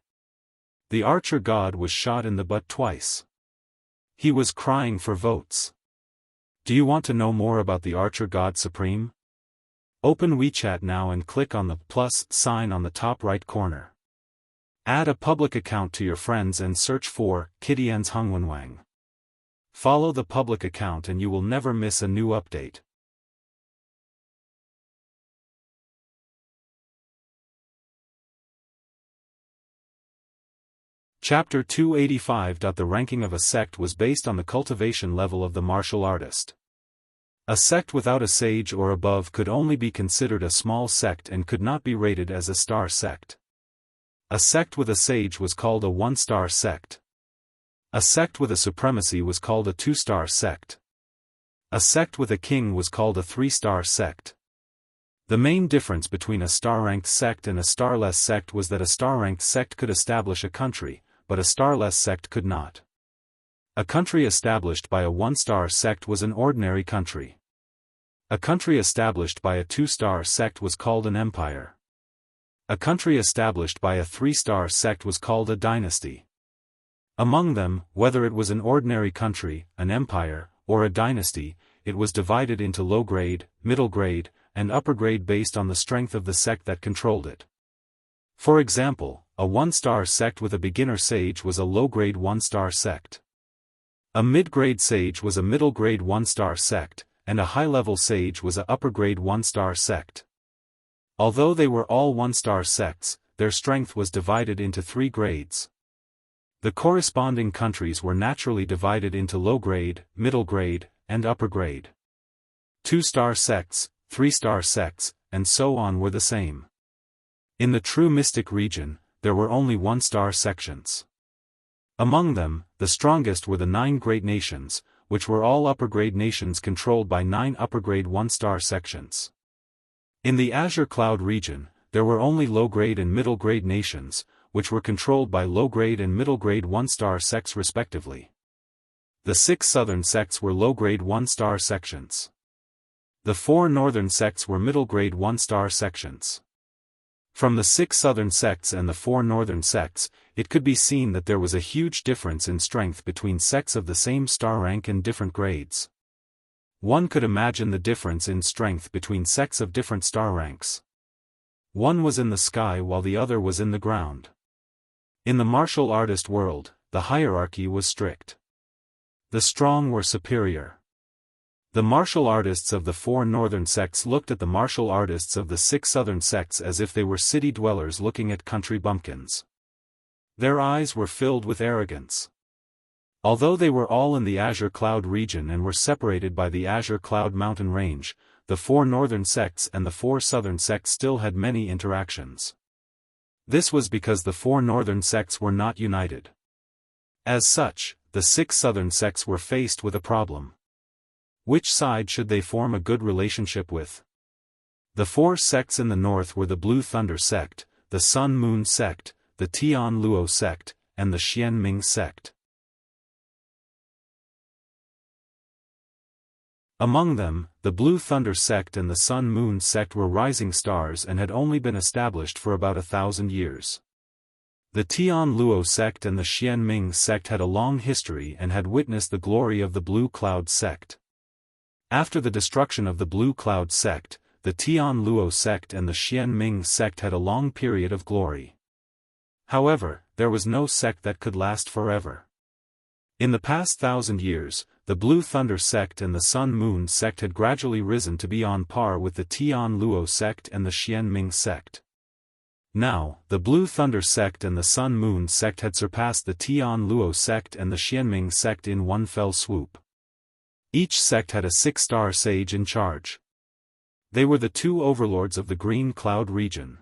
The archer god was shot in the butt twice. He was crying for votes. Do you want to know more about the archer god supreme? Open WeChat now and click on the plus sign on the top right corner. Add a public account to your friends and search for Kittian's Hungwenwang. Follow the public account and you will never miss a new update. Chapter 285. The ranking of a sect was based on the cultivation level of the martial artist. A sect without a sage or above could only be considered a small sect and could not be rated as a star sect. A sect with a sage was called a 1-star sect. A sect with a supremacy was called a 2-star sect. A sect with a king was called a 3-star sect. The main difference between a star-ranked sect and a starless sect was that a star-ranked sect could establish a country, but a starless sect could not. A country established by a 1-star sect was an ordinary country. A country established by a 2-star sect was called an empire. A country established by a 3-star sect was called a dynasty. Among them, whether it was an ordinary country, an empire, or a dynasty, it was divided into low grade, middle grade, and upper grade based on the strength of the sect that controlled it. For example, a 1-star sect with a beginner sage was a low-grade 1-star sect. A mid-grade sage was a middle-grade 1-star sect, and a high-level sage was a upper-grade 1-star sect. Although they were all one-star sects, their strength was divided into 3 grades. The corresponding countries were naturally divided into low grade, middle grade, and upper grade. 2-star sects, 3-star sects, and so on were the same. In the true mystic region, there were only 1-star sections. Among them, the strongest were the 9 great nations, which were all upper-grade nations controlled by 9 upper-grade 1-star sections. In the Azure Cloud region, there were only low-grade and middle-grade nations, which were controlled by low-grade and middle-grade 1-star sects respectively. The 6 southern sects were low-grade 1-star sections. The 4 northern sects were middle-grade 1-star sections. From the 6 southern sects and the 4 northern sects, it could be seen that there was a huge difference in strength between sects of the same star rank and different grades. One could imagine the difference in strength between sects of different star ranks. One was in the sky while the other was in the ground. In the martial artist world, the hierarchy was strict. The strong were superior. The martial artists of the 4 northern sects looked at the martial artists of the 6 southern sects as if they were city dwellers looking at country bumpkins. Their eyes were filled with arrogance. Although they were all in the Azure Cloud region and were separated by the Azure Cloud mountain range, the 4 northern sects and the 4 southern sects still had many interactions. This was because the 4 northern sects were not united. As such, the 6 southern sects were faced with a problem. Which side should they form a good relationship with? The 4 sects in the north were the Blue Thunder sect, the Sun Moon sect, the Tian Luo sect, and the Xian Ming sect. Among them, the Blue Thunder sect and the Sun Moon sect were rising stars and had only been established for about 1,000 years. The Tian Luo sect and the Xian Ming sect had a long history and had witnessed the glory of the Blue Cloud sect. After the destruction of the Blue Cloud sect, the Tian Luo sect and the Xian Ming sect had a long period of glory. However, there was no sect that could last forever. In the past 1,000 years, the Blue Thunder sect and the Sun Moon sect had gradually risen to be on par with the Tian Luo sect and the Xian Ming sect. Now, the Blue Thunder sect and the Sun Moon sect had surpassed the Tian Luo sect and the Xian Ming sect in one fell swoop. Each sect had a 6-star sage in charge. They were the 2 overlords of the Green Cloud region.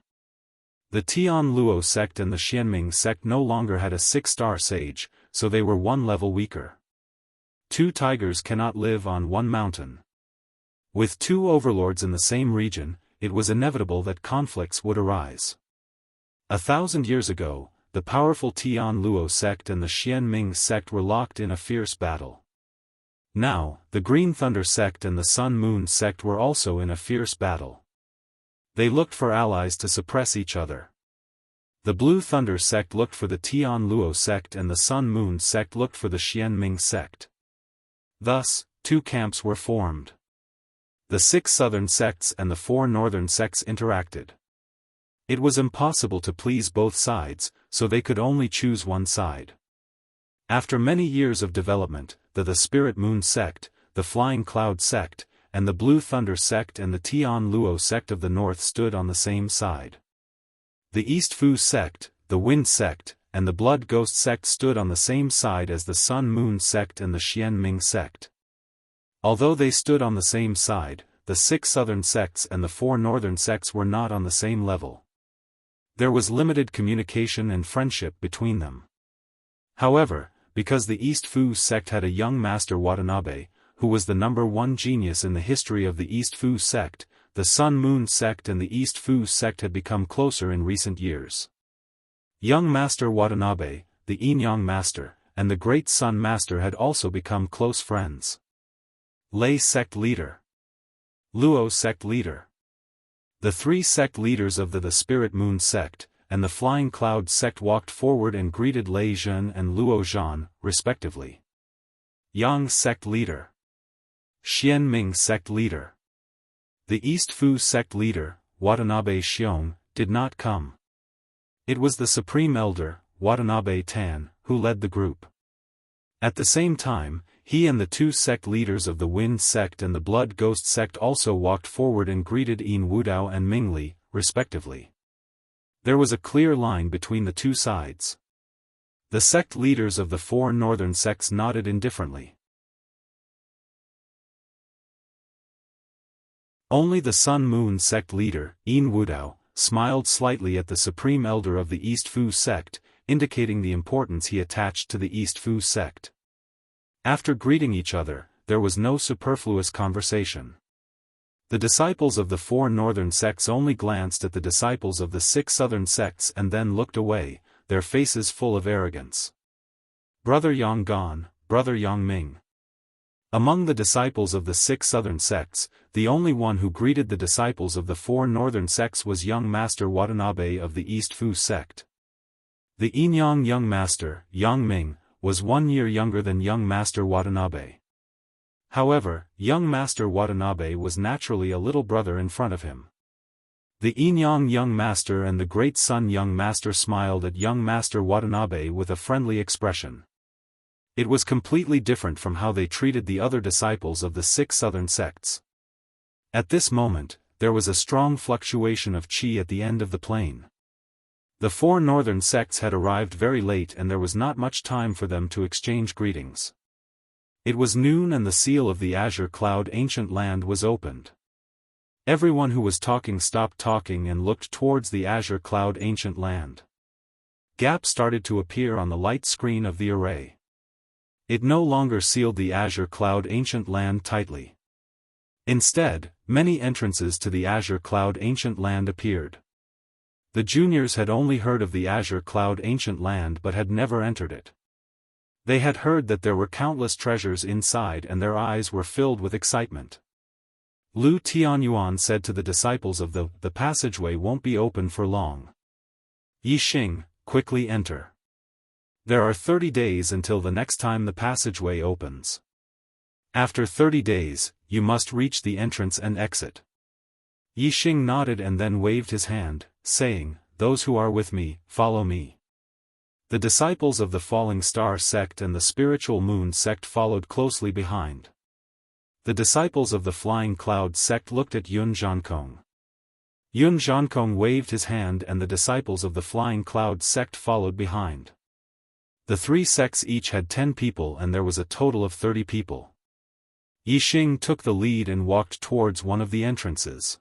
The Tian Luo sect and the Xian Ming sect no longer had a 6-star sage, so they were 1 level weaker. 2 tigers cannot live on one mountain. With 2 overlords in the same region, it was inevitable that conflicts would arise. 1,000 years ago, the powerful Tian Luo sect and the Xian Ming sect were locked in a fierce battle. Now, the Green Thunder sect and the Sun Moon sect were also in a fierce battle. They looked for allies to suppress each other. The Blue Thunder sect looked for the Tian Luo sect and the Sun Moon sect looked for the Xian Ming sect. Thus, 2 camps were formed. The 6 southern sects and the 4 northern sects interacted. It was impossible to please both sides, so they could only choose one side. After many years of development, the Spirit Moon sect, the Flying Cloud sect, and the Blue Thunder sect and the Tian Luo sect of the north stood on the same side. The East Fu sect, the Wind sect, and the Blood Ghost sect stood on the same side as the Sun Moon sect and the Xian Ming sect. Although they stood on the same side, the 6 southern sects and the 4 northern sects were not on the same level. There was limited communication and friendship between them. However, because the East Fu sect had a young master Watanabe, who was the #1 genius in the history of the East Fu sect, the Sun Moon sect and the East Fu sect had become closer in recent years. Young Master Watanabe, the Yin-Yang Master, and the Great Sun Master had also become close friends. Lei Sect Leader. Luo Sect Leader. The 3 sect leaders of the Spirit Moon sect, and the Flying Cloud sect walked forward and greeted Lei Zhen and Luo Zhan, respectively. Yang Sect Leader. Xian Ming Sect Leader. The East Fu sect leader, Watanabe Xiong, did not come. It was the Supreme Elder, Watanabe Tan, who led the group. At the same time, he and the 2 sect leaders of the Wind sect and the Blood Ghost sect also walked forward and greeted Yin Wudao and Mingli, respectively. There was a clear line between the two sides. The sect leaders of the 4 northern sects nodded indifferently. Only the Sun-Moon sect leader, Yin Wudao, smiled slightly at the supreme elder of the East Fu sect, indicating the importance he attached to the East Fu sect. After greeting each other, there was no superfluous conversation. The disciples of the 4 northern sects only glanced at the disciples of the 6 southern sects and then looked away, their faces full of arrogance. Brother Yang gone, Brother Yang Ming. Among the disciples of the 6 southern sects, the only one who greeted the disciples of the 4 northern sects was young Master Watanabe of the East Fu sect. The Yinyang young master, Yang Ming, was 1 year younger than young Master Watanabe. However, young Master Watanabe was naturally a little brother in front of him. The Yinyang young master and the Great Sun young master smiled at young Master Watanabe with a friendly expression. It was completely different from how they treated the other disciples of the 6 southern sects. At this moment, there was a strong fluctuation of qi at the end of the plain. The 4 northern sects had arrived very late and there was not much time for them to exchange greetings. It was noon and the seal of the Azure Cloud Ancient Land was opened. Everyone who was talking stopped talking and looked towards the Azure Cloud Ancient Land. Gaps started to appear on the light screen of the array. It no longer sealed the Azure Cloud Ancient Land tightly. Instead, many entrances to the Azure Cloud Ancient Land appeared. The juniors had only heard of the Azure Cloud Ancient Land but had never entered it. They had heard that there were countless treasures inside and their eyes were filled with excitement. Lu Tianyuan said to the disciples of the passageway won't be open for long. Yi Xing, quickly enter. There are 30 days until the next time the passageway opens. After 30 days, you must reach the entrance and exit. Yi Xing nodded and then waved his hand, saying, "Those who are with me, follow me." The disciples of the Falling Star sect and the Spiritual Moon sect followed closely behind. The disciples of the Flying Cloud sect looked at Yun Zhankong. Yun Zhankong waved his hand and the disciples of the Flying Cloud sect followed behind. The 3 sects each had 10 people and there was a total of 30 people. Yi Xing took the lead and walked towards one of the entrances.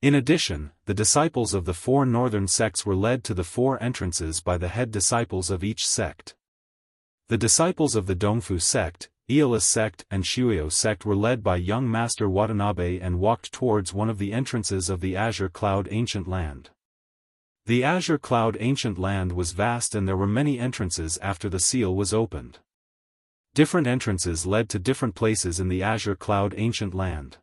In addition, the disciples of the 4 northern sects were led to the 4 entrances by the head disciples of each sect. The disciples of the Dongfu sect, Aeolus sect and Shuyo sect were led by young Master Watanabe and walked towards one of the entrances of the Azure Cloud Ancient Land. The Azure Cloud Ancient Land was vast and there were many entrances after the seal was opened. Different entrances led to different places in the Azure Cloud Ancient Land.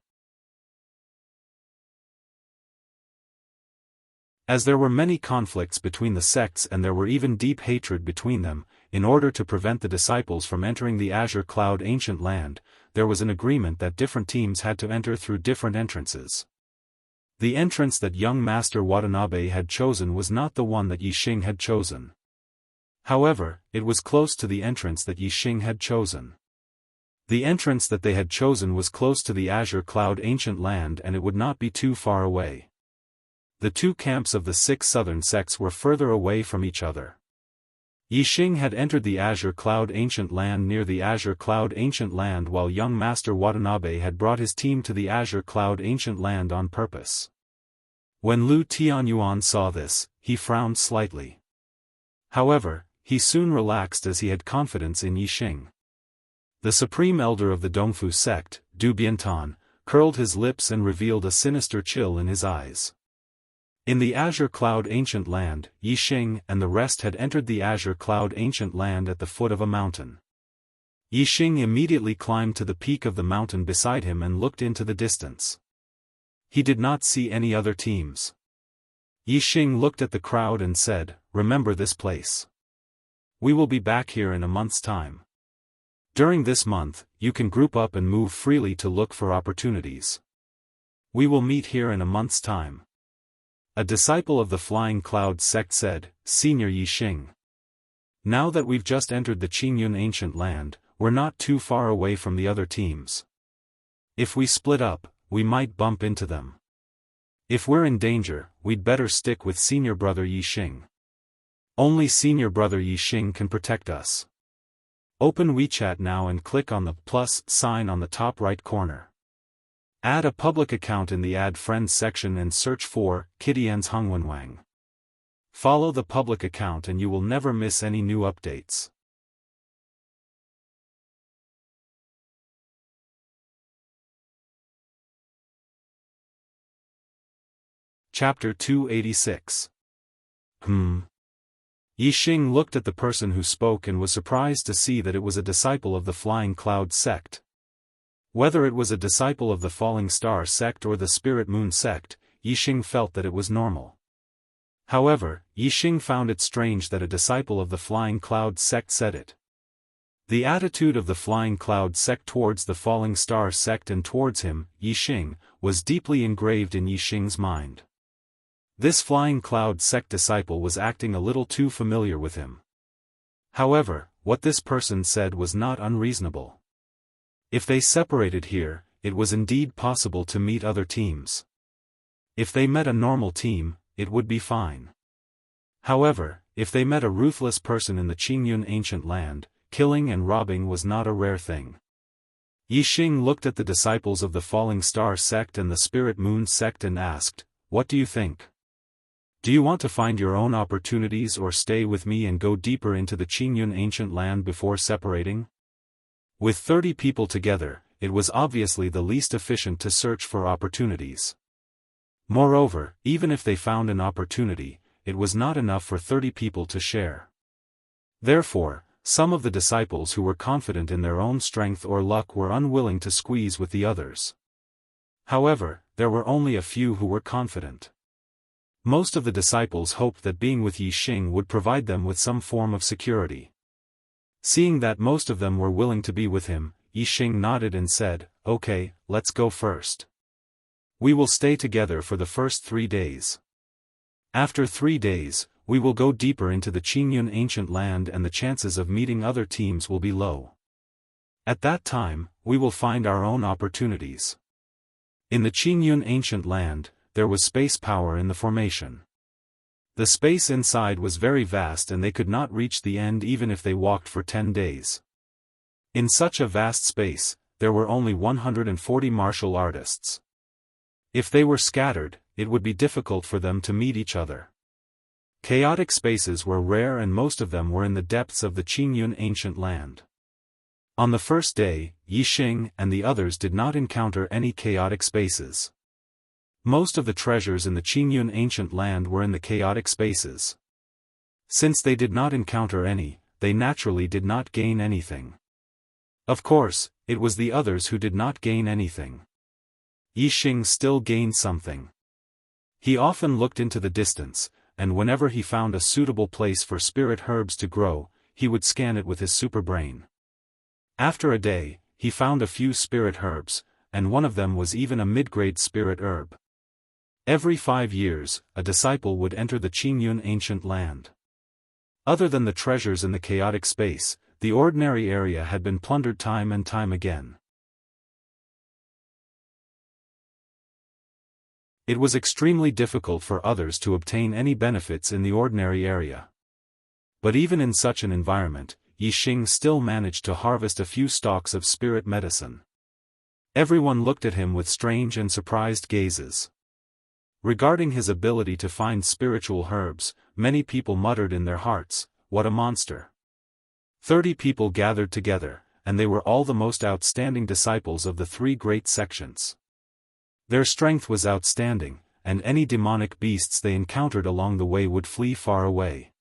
As there were many conflicts between the sects and there were even deep hatred between them, in order to prevent the disciples from entering the Azure Cloud Ancient Land, there was an agreement that different teams had to enter through different entrances. The entrance that young Master Watanabe had chosen was not the one that Yi Xing had chosen. However, it was close to the entrance that Yi Xing had chosen. The entrance that they had chosen was close to the Azure Cloud Ancient Land and it would not be too far away. The 2 camps of the 6 southern sects were further away from each other. Yi Xing had entered the Azure Cloud Ancient Land near the Azure Cloud Ancient Land while young Master Watanabe had brought his team to the Azure Cloud Ancient Land on purpose. When Lu Tianyuan saw this, he frowned slightly. However, he soon relaxed as he had confidence in Yi Xing. The supreme elder of the Dongfu sect, Du Biantan, curled his lips and revealed a sinister chill in his eyes. In the Azure Cloud Ancient Land, Yi Xing and the rest had entered the Azure Cloud Ancient Land at the foot of a mountain. Yi Xing immediately climbed to the peak of the mountain beside him and looked into the distance. He did not see any other teams. Yi Xing looked at the crowd and said, "Remember this place. We will be back here in a month's time. During this month, you can group up and move freely to look for opportunities. We will meet here in a month's time." A disciple of the Flying Cloud sect said, "Senior Yi Xing. Now that we've just entered the Qingyun Ancient Land, we're not too far away from the other teams. If we split up, we might bump into them. If we're in danger, we'd better stick with senior brother Yixing. Only senior brother Yixing can protect us. Open WeChat now and click on the plus sign on the top right corner. Add a public account in the Add Friends section and search for Kitian's Hongwenwang. Follow the public account and you will never miss any new updates. Chapter 286. Yixing looked at the person who spoke and was surprised to see that it was a disciple of the Flying Cloud sect. Whether it was a disciple of the Falling Star sect or the Spirit Moon sect, Yixing felt that it was normal. However, Yixing found it strange that a disciple of the Flying Cloud sect said it. The attitude of the Flying Cloud sect towards the Falling Star sect and towards him, Yixing, was deeply engraved in Yixing's mind. This Flying Cloud sect disciple was acting a little too familiar with him. However, what this person said was not unreasonable. If they separated here, it was indeed possible to meet other teams. If they met a normal team, it would be fine. However, if they met a ruthless person in the Qingyun ancient land, killing and robbing was not a rare thing. Yixing looked at the disciples of the Falling Star sect and the Spirit Moon sect and asked, "What do you think? Do you want to find your own opportunities or stay with me and go deeper into the Qingyun ancient land before separating?" With 30 people together, it was obviously the least efficient to search for opportunities. Moreover, even if they found an opportunity, it was not enough for 30 people to share. Therefore, some of the disciples who were confident in their own strength or luck were unwilling to squeeze with the others. However, there were only a few who were confident. Most of the disciples hoped that being with Yixing would provide them with some form of security. Seeing that most of them were willing to be with him, Yixing nodded and said, "Okay, let's go first. We will stay together for the first 3 days. After 3 days, we will go deeper into the Qingyun ancient land and the chances of meeting other teams will be low. At that time, we will find our own opportunities." In the Qingyun ancient land, there was space power in the formation. The space inside was very vast and they could not reach the end even if they walked for 10 days. In such a vast space, there were only 140 martial artists. If they were scattered, it would be difficult for them to meet each other. Chaotic spaces were rare and most of them were in the depths of the Qingyun ancient land. On the first day, Yixing and the others did not encounter any chaotic spaces. Most of the treasures in the Qingyun ancient land were in the chaotic spaces. Since they did not encounter any, they naturally did not gain anything. Of course, it was the others who did not gain anything. Yixing still gained something. He often looked into the distance, and whenever he found a suitable place for spirit herbs to grow, he would scan it with his superbrain. After a day, he found a few spirit herbs, and one of them was even a mid-grade spirit herb. Every 5 years, a disciple would enter the Qingyun ancient land. Other than the treasures in the chaotic space, the ordinary area had been plundered time and time again. It was extremely difficult for others to obtain any benefits in the ordinary area. But even in such an environment, Yixing still managed to harvest a few stalks of spirit medicine. Everyone looked at him with strange and surprised gazes. Regarding his ability to find spiritual herbs, many people muttered in their hearts, "What a monster." 30 people gathered together, and they were all the most outstanding disciples of the 3 great sections. Their strength was outstanding, and any demonic beasts they encountered along the way would flee far away.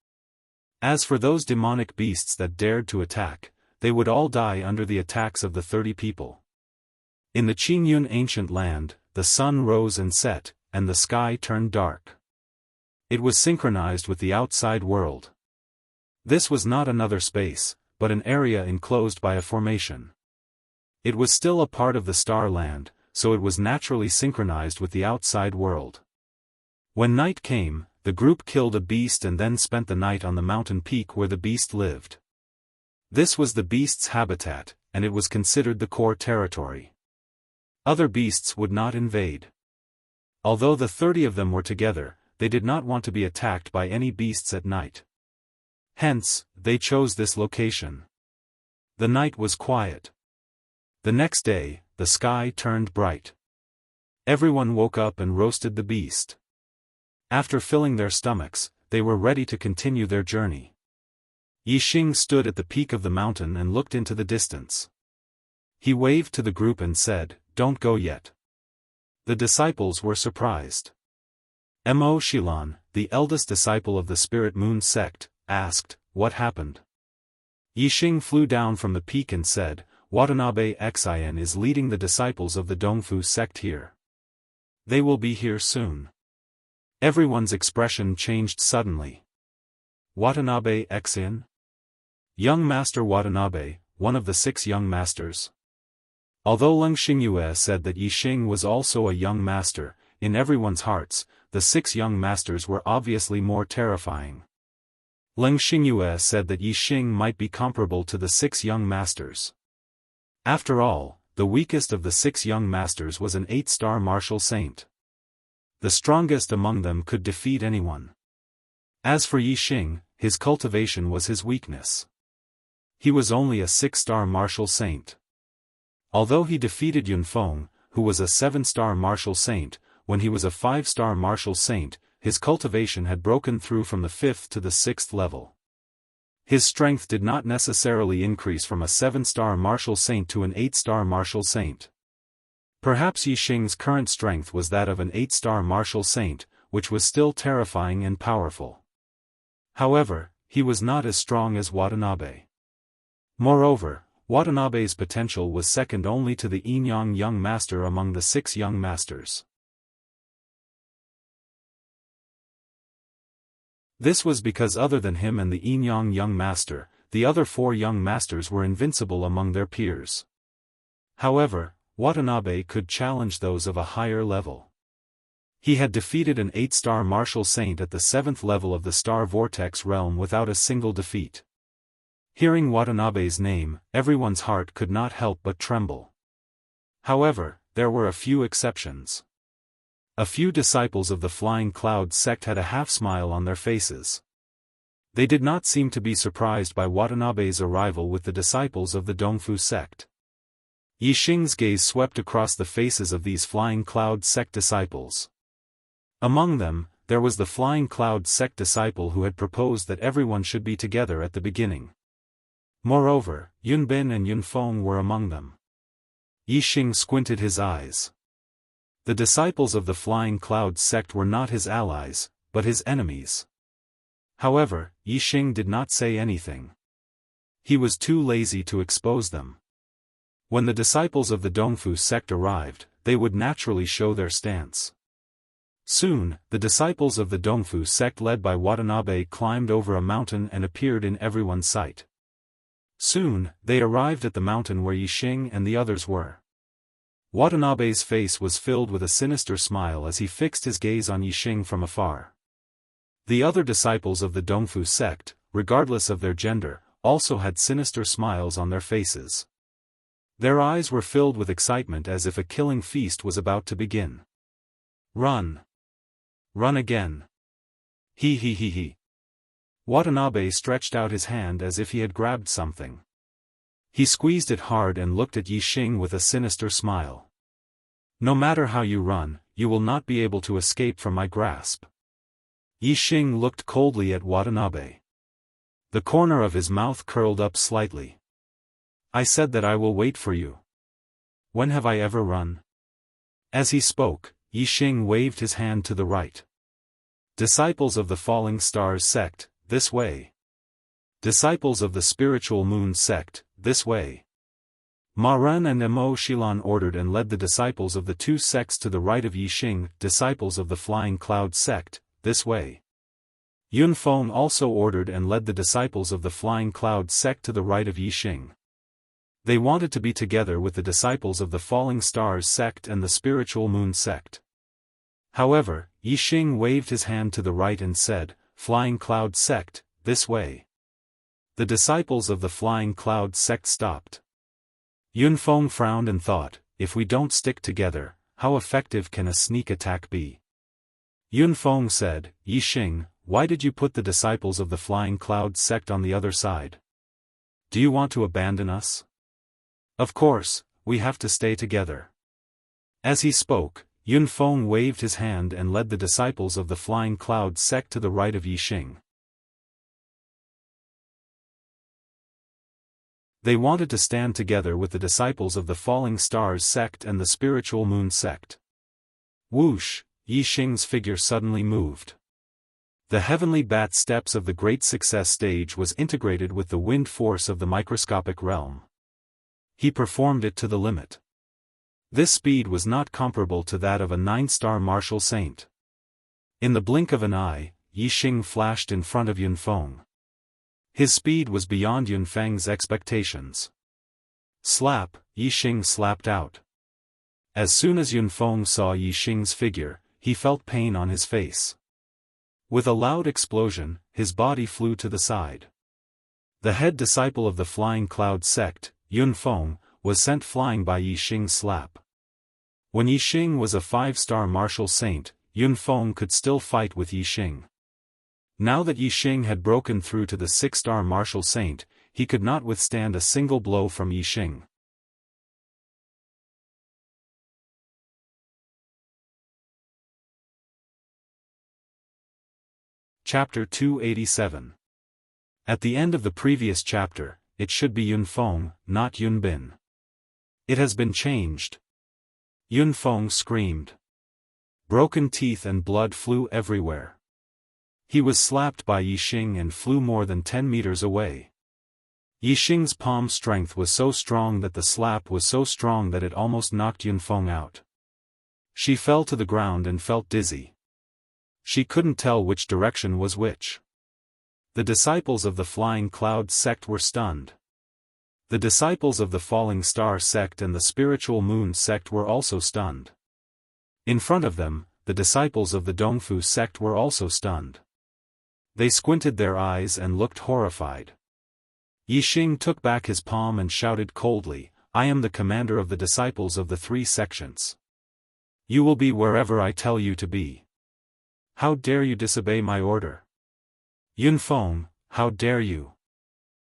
As for those demonic beasts that dared to attack, they would all die under the attacks of the 30 people. In the Qingyun ancient land, the sun rose and set, and the sky turned dark. It was synchronized with the outside world. This was not another space, but an area enclosed by a formation. It was still a part of the star land, so it was naturally synchronized with the outside world. When night came, the group killed a beast and then spent the night on the mountain peak where the beast lived. This was the beast's habitat, and it was considered the core territory. Other beasts would not invade. Although the 30 of them were together, they did not want to be attacked by any beasts at night. Hence, they chose this location. The night was quiet. The next day, the sky turned bright. Everyone woke up and roasted the beast. After filling their stomachs, they were ready to continue their journey. Yixing stood at the peak of the mountain and looked into the distance. He waved to the group and said, "Don't go yet." The disciples were surprised. Mo Shilan, the eldest disciple of the Spirit Moon sect, asked, "What happened?" Yixing flew down from the peak and said, "Watanabe Xin is leading the disciples of the Dongfu sect here. They will be here soon." Everyone's expression changed suddenly. Watanabe Xin? Young Master Watanabe, one of the 6 young masters. Although Leng Xingyue said that Yixing was also a young master, in everyone's hearts, the 6 young masters were obviously more terrifying. Leng Xingyue said that Yixing might be comparable to the 6 young masters. After all, the weakest of the 6 young masters was an 8-star martial saint. The strongest among them could defeat anyone. As for Yixing, his cultivation was his weakness. He was only a 6-star martial saint. Although he defeated Yunfeng, who was a 7-star martial saint, when he was a 5-star martial saint, his cultivation had broken through from the 5th to the 6th level. His strength did not necessarily increase from a 7-star martial saint to an 8-star martial saint. Perhaps Yixing's current strength was that of an 8-star martial saint, which was still terrifying and powerful. However, he was not as strong as Watanabe. Moreover, Watanabe's potential was second only to the Yinyang young master among the 6 young masters. This was because other than him and the Yinyang young master, the other 4 young masters were invincible among their peers. However, Watanabe could challenge those of a higher level. He had defeated an 8-star martial saint at the 7th level of the Star Vortex realm without a single defeat. Hearing Watanabe's name, everyone's heart could not help but tremble. However, there were a few exceptions. A few disciples of the Flying Cloud sect had a half-smile on their faces. They did not seem to be surprised by Watanabe's arrival with the disciples of the Dongfu sect. Yixing's gaze swept across the faces of these Flying Cloud sect disciples. Among them, there was the Flying Cloud sect disciple who had proposed that everyone should be together at the beginning. Moreover, Yunbin and Yunfeng were among them. Yixing squinted his eyes. The disciples of the Flying Cloud sect were not his allies, but his enemies. However, Yixing did not say anything. He was too lazy to expose them. When the disciples of the Dongfu sect arrived, they would naturally show their stance. Soon, the disciples of the Dongfu sect led by Watanabe climbed over a mountain and appeared in everyone's sight. Soon, they arrived at the mountain where Yixing and the others were. Watanabe's face was filled with a sinister smile as he fixed his gaze on Yixing from afar. The other disciples of the Dongfu sect, regardless of their gender, also had sinister smiles on their faces. Their eyes were filled with excitement as if a killing feast was about to begin. "Run! Run again! He he he he!" Watanabe stretched out his hand as if he had grabbed something. He squeezed it hard and looked at Yixing with a sinister smile. "No matter how you run, you will not be able to escape from my grasp." Yixing looked coldly at Watanabe. The corner of his mouth curled up slightly. "I said that I will wait for you. When have I ever run?" As he spoke, Yixing waved his hand to the right. "Disciples of the Falling Stars sect, this way. Disciples of the Spiritual Moon sect, this way." Ma Ren and Mo Shilan ordered and led the disciples of the 2 sects to the right of Yixing, disciples of the Flying Cloud sect, this way. Yunfeng also ordered and led the disciples of the Flying Cloud sect to the right of Yixing. They wanted to be together with the disciples of the Falling Stars sect and the Spiritual Moon sect. However, Yixing waved his hand to the right and said, "Flying Cloud sect, this way." The disciples of the Flying Cloud sect stopped. Yunfeng frowned and thought, "If we don't stick together, how effective can a sneak attack be? Yunfeng said, Yixing, why did you put the disciples of the Flying Cloud sect on the other side? Do you want to abandon us? Of course, we have to stay together. As he spoke, Yunfeng waved his hand and led the disciples of the Flying Cloud sect to the right of Yixing. They wanted to stand together with the disciples of the Falling Stars sect and the Spiritual Moon sect. Whoosh, Yixing's figure suddenly moved. The heavenly bat steps of the Great Success stage was integrated with the wind force of the microscopic realm. He performed it to the limit. This speed was not comparable to that of a 9-star martial saint. In the blink of an eye, Yixing flashed in front of Yunfeng. His speed was beyond Yunfeng's expectations. Slap, Yixing slapped out. As soon as Yunfeng saw Yixing's figure, he felt pain on his face. With a loud explosion, his body flew to the side. The head disciple of the Flying Cloud sect, Yunfeng, was sent flying by Yixing's slap. When Yixing was a 5-star martial saint, Yunfeng could still fight with Yixing. Now that Yixing had broken through to the 6-star martial saint, he could not withstand a single blow from Yixing. Chapter 287. At the end of the previous chapter, it should be Yunfeng, not Yunbin. It has been changed. Yunfeng screamed. Broken teeth and blood flew everywhere. He was slapped by Yixing and flew more than 10 meters away. Yixing's palm strength was so strong that the slap was so strong that it almost knocked Yunfeng out. She fell to the ground and felt dizzy. She couldn't tell which direction was which. The disciples of the Flying Cloud sect were stunned. The disciples of the Falling Star sect and the Spiritual Moon sect were also stunned. In front of them, the disciples of the Dongfu sect were also stunned. They squinted their eyes and looked horrified. Yixing took back his palm and shouted coldly, I am the commander of the disciples of the 3 sections. You will be wherever I tell you to be. How dare you disobey my order? Yunfeng, how dare you?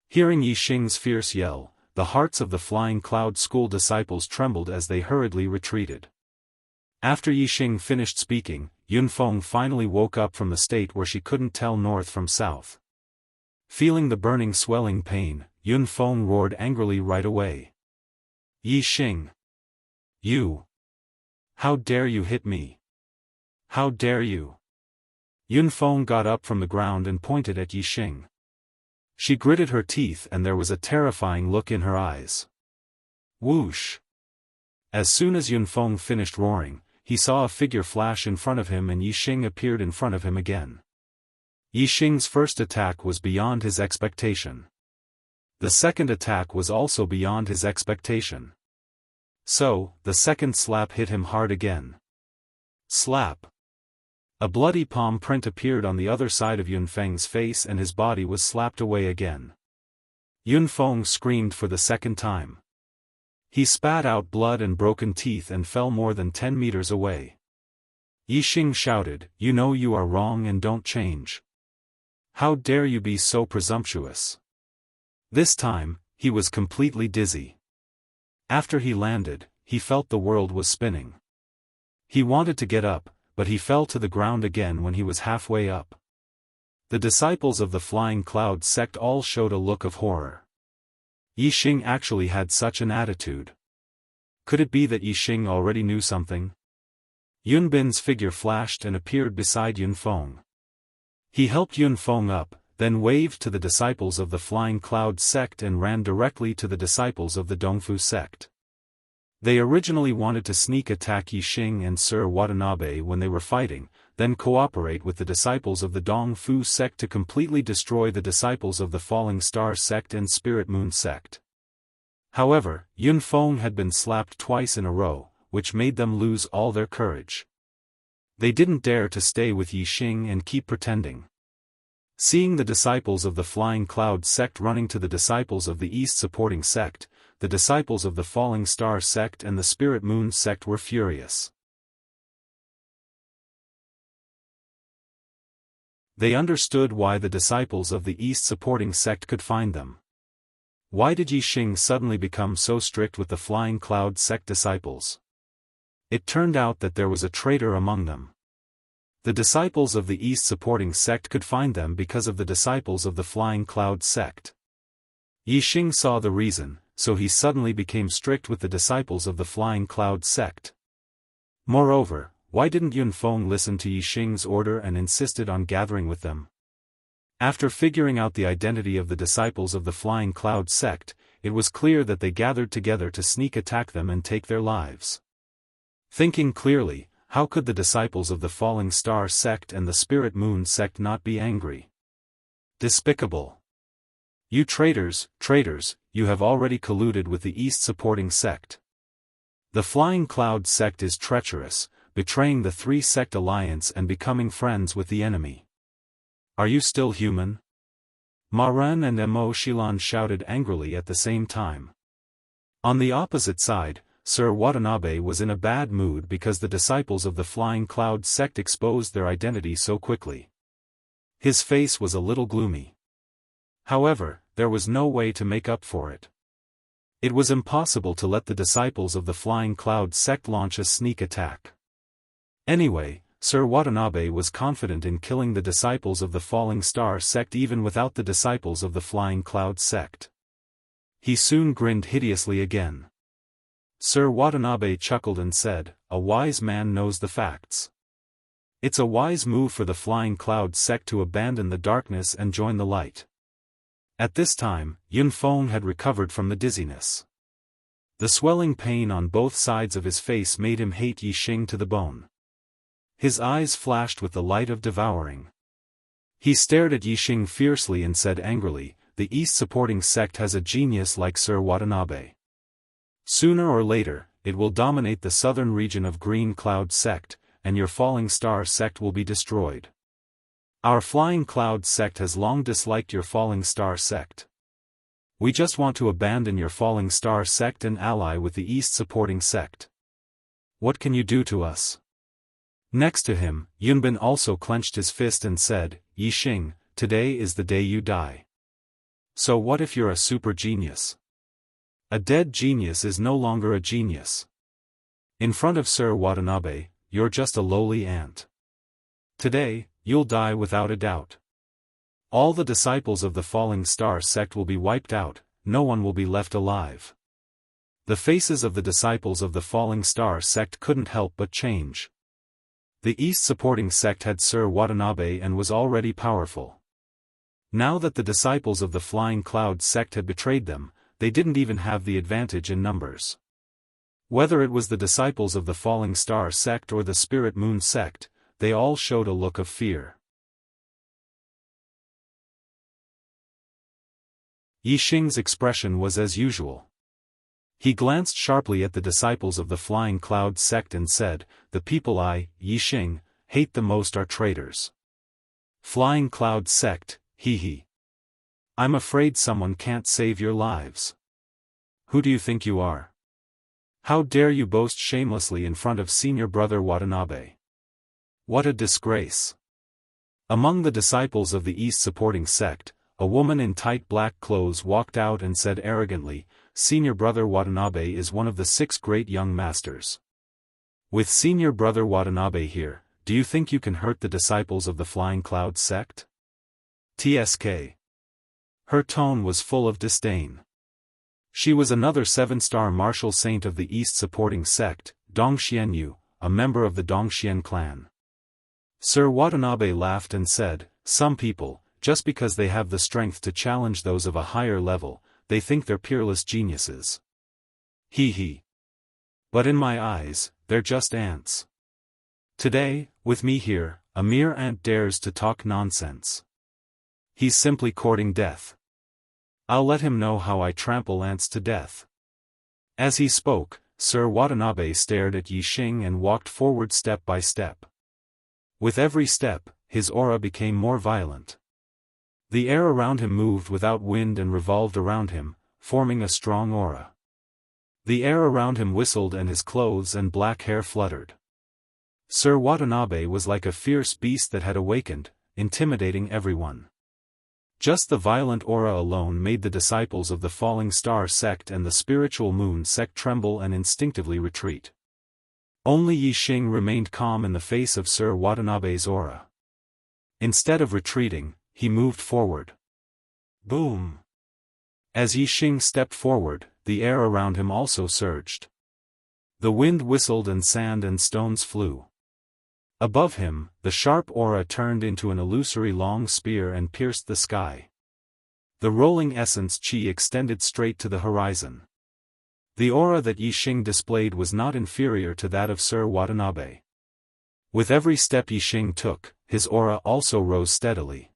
Hearing Yixing's fierce yell, the hearts of the Flying Cloud school disciples trembled as they hurriedly retreated. After Yixing finished speaking, Yunfeng finally woke up from the state where she couldn't tell north from south. Feeling the burning swelling pain, Yunfeng roared angrily right away. Yixing! You! How dare you hit me? How dare you? Yunfeng got up from the ground and pointed at Yixing. She gritted her teeth and there was a terrifying look in her eyes. Whoosh! As soon as Yunfeng finished roaring, he saw a figure flash in front of him and Yixing appeared in front of him again. Yixing's first attack was beyond his expectation. The second attack was also beyond his expectation. So, the second slap hit him hard again. Slap! A bloody palm print appeared on the other side of Yunfeng's face and his body was slapped away again. Yunfeng screamed for the second time. He spat out blood and broken teeth and fell more than 10 meters away. Yixing shouted, You know you are wrong and don't change. How dare you be so presumptuous? This time, he was completely dizzy. After he landed, he felt the world was spinning. He wanted to get up, but he fell to the ground again when he was halfway up. The disciples of the Flying Cloud sect all showed a look of horror. Yixing actually had such an attitude. Could it be that Yixing already knew something? Yunbin's figure flashed and appeared beside Yunfeng. He helped Yunfeng up, then waved to the disciples of the Flying Cloud sect and ran directly to the disciples of the Dongfu sect. They originally wanted to sneak attack Yixing and Sir Watanabe when they were fighting, then cooperate with the disciples of the Dongfu sect to completely destroy the disciples of the Falling Star sect and Spirit Moon sect. However, Yunfeng had been slapped twice in a row, which made them lose all their courage. They didn't dare to stay with Yixing and keep pretending. Seeing the disciples of the Flying Cloud sect running to the disciples of the East supporting sect, the disciples of the Falling Star sect and the Spirit Moon sect were furious. They understood why the disciples of the East supporting sect could find them. Why did Yixing suddenly become so strict with the Flying Cloud sect disciples? It turned out that there was a traitor among them. The disciples of the East supporting sect could find them because of the disciples of the Flying Cloud sect. Yixing saw the reason, so he suddenly became strict with the disciples of the Flying Cloud sect. Moreover, why didn't Yunfeng listen to Yixing's order and insisted on gathering with them? After figuring out the identity of the disciples of the Flying Cloud sect, it was clear that they gathered together to sneak attack them and take their lives. Thinking clearly, how could the disciples of the Falling Star sect and the Spirit Moon sect not be angry? Despicable! You traitors, you have already colluded with the East supporting sect. The Flying Cloud sect is treacherous, betraying the three-sect alliance and becoming friends with the enemy. Are you still human? Ma Ren and Mo Shilan shouted angrily at the same time. On the opposite side, Sir Watanabe was in a bad mood because the disciples of the Flying Cloud sect exposed their identity so quickly. His face was a little gloomy. However, there was no way to make up for it. It was impossible to let the disciples of the Flying Cloud sect launch a sneak attack. Anyway, Sir Watanabe was confident in killing the disciples of the Falling Star sect even without the disciples of the Flying Cloud sect. He soon grinned hideously again. Sir Watanabe chuckled and said, "A wise man knows the facts. It's a wise move for the Flying Cloud sect to abandon the darkness and join the light." At this time, Yunfeng had recovered from the dizziness. The swelling pain on both sides of his face made him hate Yixing to the bone. His eyes flashed with the light of devouring. He stared at Yixing fiercely and said angrily, "The East supporting sect has a genius like Sir Watanabe. Sooner or later, it will dominate the southern region of Green Cloud sect, and your Falling Star sect will be destroyed. Our Flying Cloud sect has long disliked your Falling Star sect. We just want to abandon your Falling Star sect and ally with the East supporting sect. What can you do to us?" Next to him, Yunbin also clenched his fist and said, "Yixing, today is the day you die. So what if you're a super genius? A dead genius is no longer a genius. In front of Sir Watanabe, you're just a lowly ant. Today, you'll die without a doubt. All the disciples of the Falling Star sect will be wiped out, no one will be left alive." The faces of the disciples of the Falling Star sect couldn't help but change. The East supporting sect had Sir Watanabe and was already powerful. Now that the disciples of the Flying Cloud sect had betrayed them, they didn't even have the advantage in numbers. Whether it was the disciples of the Falling Star sect or the Spirit Moon sect, they all showed a look of fear. Yixing's expression was as usual. He glanced sharply at the disciples of the Flying Cloud sect and said, "The people I, Yixing, hate the most are traitors. Flying Cloud sect, hee. I'm afraid someone can't save your lives. Who do you think you are? How dare you boast shamelessly in front of senior brother Watanabe? What a disgrace." Among the disciples of the East supporting sect, a woman in tight black clothes walked out and said arrogantly, "Senior brother Watanabe is one of the 6 great young masters. With senior brother Watanabe here, do you think you can hurt the disciples of the Flying Cloud sect? TSK. Her tone was full of disdain. She was another 7-star martial saint of the East supporting sect, Dongxianyu, a member of the Dongxian clan. Sir Watanabe laughed and said, "Some people, just because they have the strength to challenge those of a higher level, they think they're peerless geniuses. Hee. But in my eyes, they're just ants. Today, with me here, a mere ant dares to talk nonsense. He's simply courting death. I'll let him know how I trample ants to death." As he spoke, Sir Watanabe stared at Yixing and walked forward step by step. With every step, his aura became more violent. The air around him moved without wind and revolved around him, forming a strong aura. The air around him whistled and his clothes and black hair fluttered. Sir Watanabe was like a fierce beast that had awakened, intimidating everyone. Just the violent aura alone made the disciples of the Falling Star sect and the Spiritual Moon sect tremble and instinctively retreat. Only Yixing remained calm in the face of Sir Watanabe's aura. Instead of retreating, he moved forward. Boom! As Yixing stepped forward, the air around him also surged. The wind whistled and sand and stones flew. Above him, the sharp aura turned into an illusory long spear and pierced the sky. The rolling essence chi extended straight to the horizon. The aura that Yixing displayed was not inferior to that of Sir Watanabe. With every step Yixing took, his aura also rose steadily.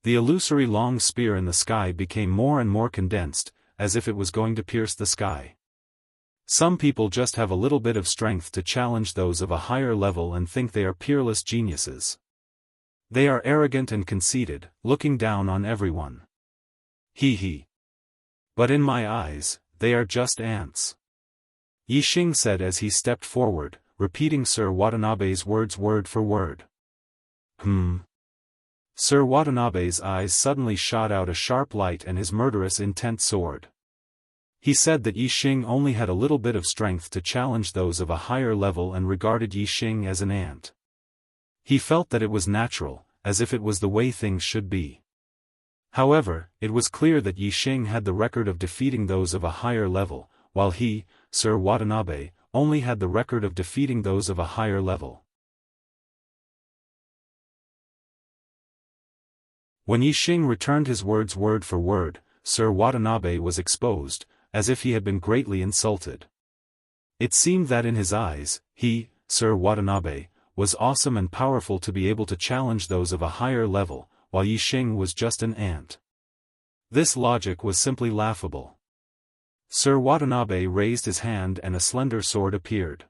The illusory long spear in the sky became more and more condensed, as if it was going to pierce the sky. Some people just have a little bit of strength to challenge those of a higher level and think they are peerless geniuses. They are arrogant and conceited, looking down on everyone. He. But in my eyes, they are just ants. Yixing said as he stepped forward, repeating Sir Watanabe's words word for word. Sir Watanabe's eyes suddenly shot out a sharp light and his murderous intent soared. He said that Yixing only had a little bit of strength to challenge those of a higher level and regarded Yixing as an ant. He felt that it was natural, as if it was the way things should be. However, it was clear that Yixing had the record of defeating those of a higher level, while he, Sir Watanabe, only had the record of defeating those of a higher level. When Yixing returned his words word for word, Sir Watanabe was exposed, as if he had been greatly insulted. It seemed that in his eyes, he, Sir Watanabe, was awesome and powerful to be able to challenge those of a higher level, while Yixing was just an ant. This logic was simply laughable. Sir Watanabe raised his hand and a slender sword appeared.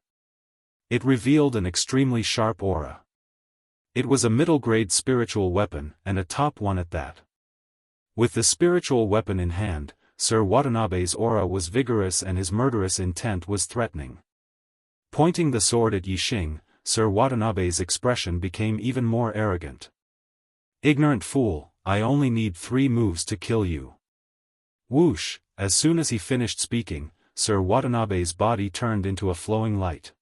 It revealed an extremely sharp aura. It was a middle-grade spiritual weapon, and a top one at that. With the spiritual weapon in hand, Sir Watanabe's aura was vigorous and his murderous intent was threatening. Pointing the sword at Yixing, Sir Watanabe's expression became even more arrogant. Ignorant fool, I only need 3 moves to kill you. Whoosh, as soon as he finished speaking, Sir Watanabe's body turned into a flowing light.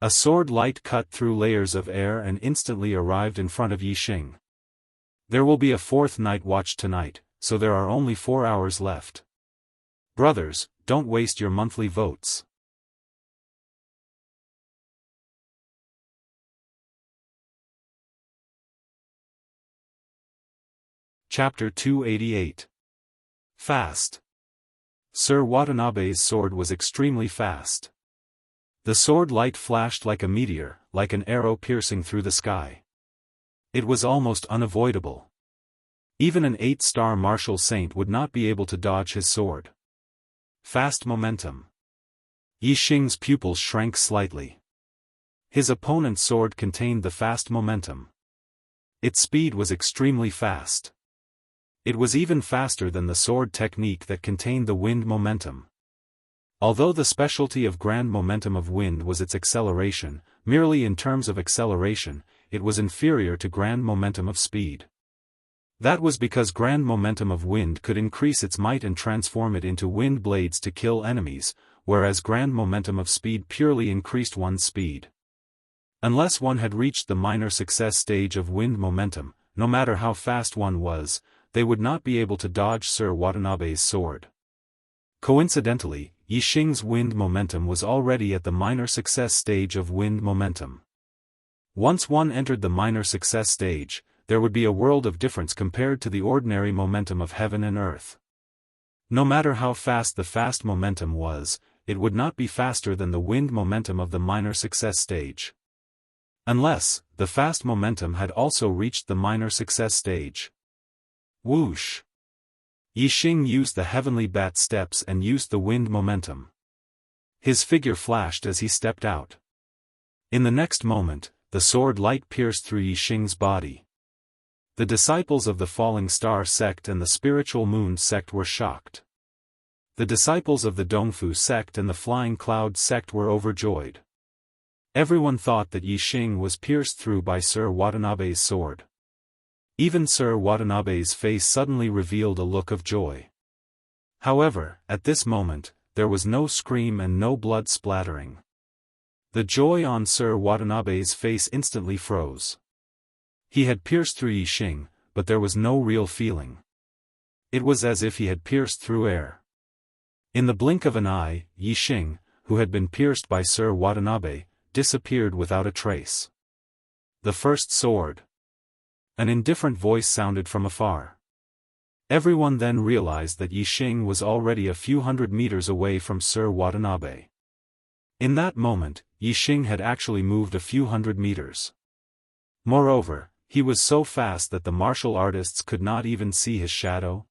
A sword light cut through layers of air and instantly arrived in front of Yixing. There will be a 4th night watch tonight, so there are only 4 hours left. Brothers, don't waste your monthly votes. Chapter 288. Fast. Sir Watanabe's sword was extremely fast. The sword light flashed like a meteor, like an arrow piercing through the sky. It was almost unavoidable. Even an 8-star martial saint would not be able to dodge his sword. Fast momentum. Yixing's pupils shrank slightly. His opponent's sword contained the fast momentum. Its speed was extremely fast. It was even faster than the sword technique that contained the wind momentum. Although the specialty of grand momentum of wind was its acceleration, merely in terms of acceleration, it was inferior to grand momentum of speed. That was because grand momentum of wind could increase its might and transform it into wind blades to kill enemies, whereas grand momentum of speed purely increased one's speed. Unless one had reached the minor success stage of wind momentum, no matter how fast one was, they would not be able to dodge Sir Watanabe's sword. Coincidentally, Yixing's wind momentum was already at the minor success stage of wind momentum. Once one entered the minor success stage, there would be a world of difference compared to the ordinary momentum of heaven and earth. No matter how fast the fast momentum was, it would not be faster than the wind momentum of the minor success stage. Unless, the fast momentum had also reached the minor success stage. Whoosh! Yixing used the heavenly bat steps and used the wind momentum. His figure flashed as he stepped out. In the next moment, the sword light pierced through Yixing's body. The disciples of the Falling Star sect and the Spiritual Moon sect were shocked. The disciples of the Dongfu sect and the Flying Cloud sect were overjoyed. Everyone thought that Yixing was pierced through by Sir Watanabe's sword. Even Sir Watanabe's face suddenly revealed a look of joy. However, at this moment, there was no scream and no blood splattering. The joy on Sir Watanabe's face instantly froze. He had pierced through Yixing, but there was no real feeling. It was as if he had pierced through air. In the blink of an eye, Yixing, who had been pierced by Sir Watanabe, disappeared without a trace. The first sword. An indifferent voice sounded from afar. Everyone then realized that Yixing was already a few hundred meters away from Sir Watanabe. In that moment, Yixing had actually moved a few hundred meters. Moreover, he was so fast that the martial artists could not even see his shadow.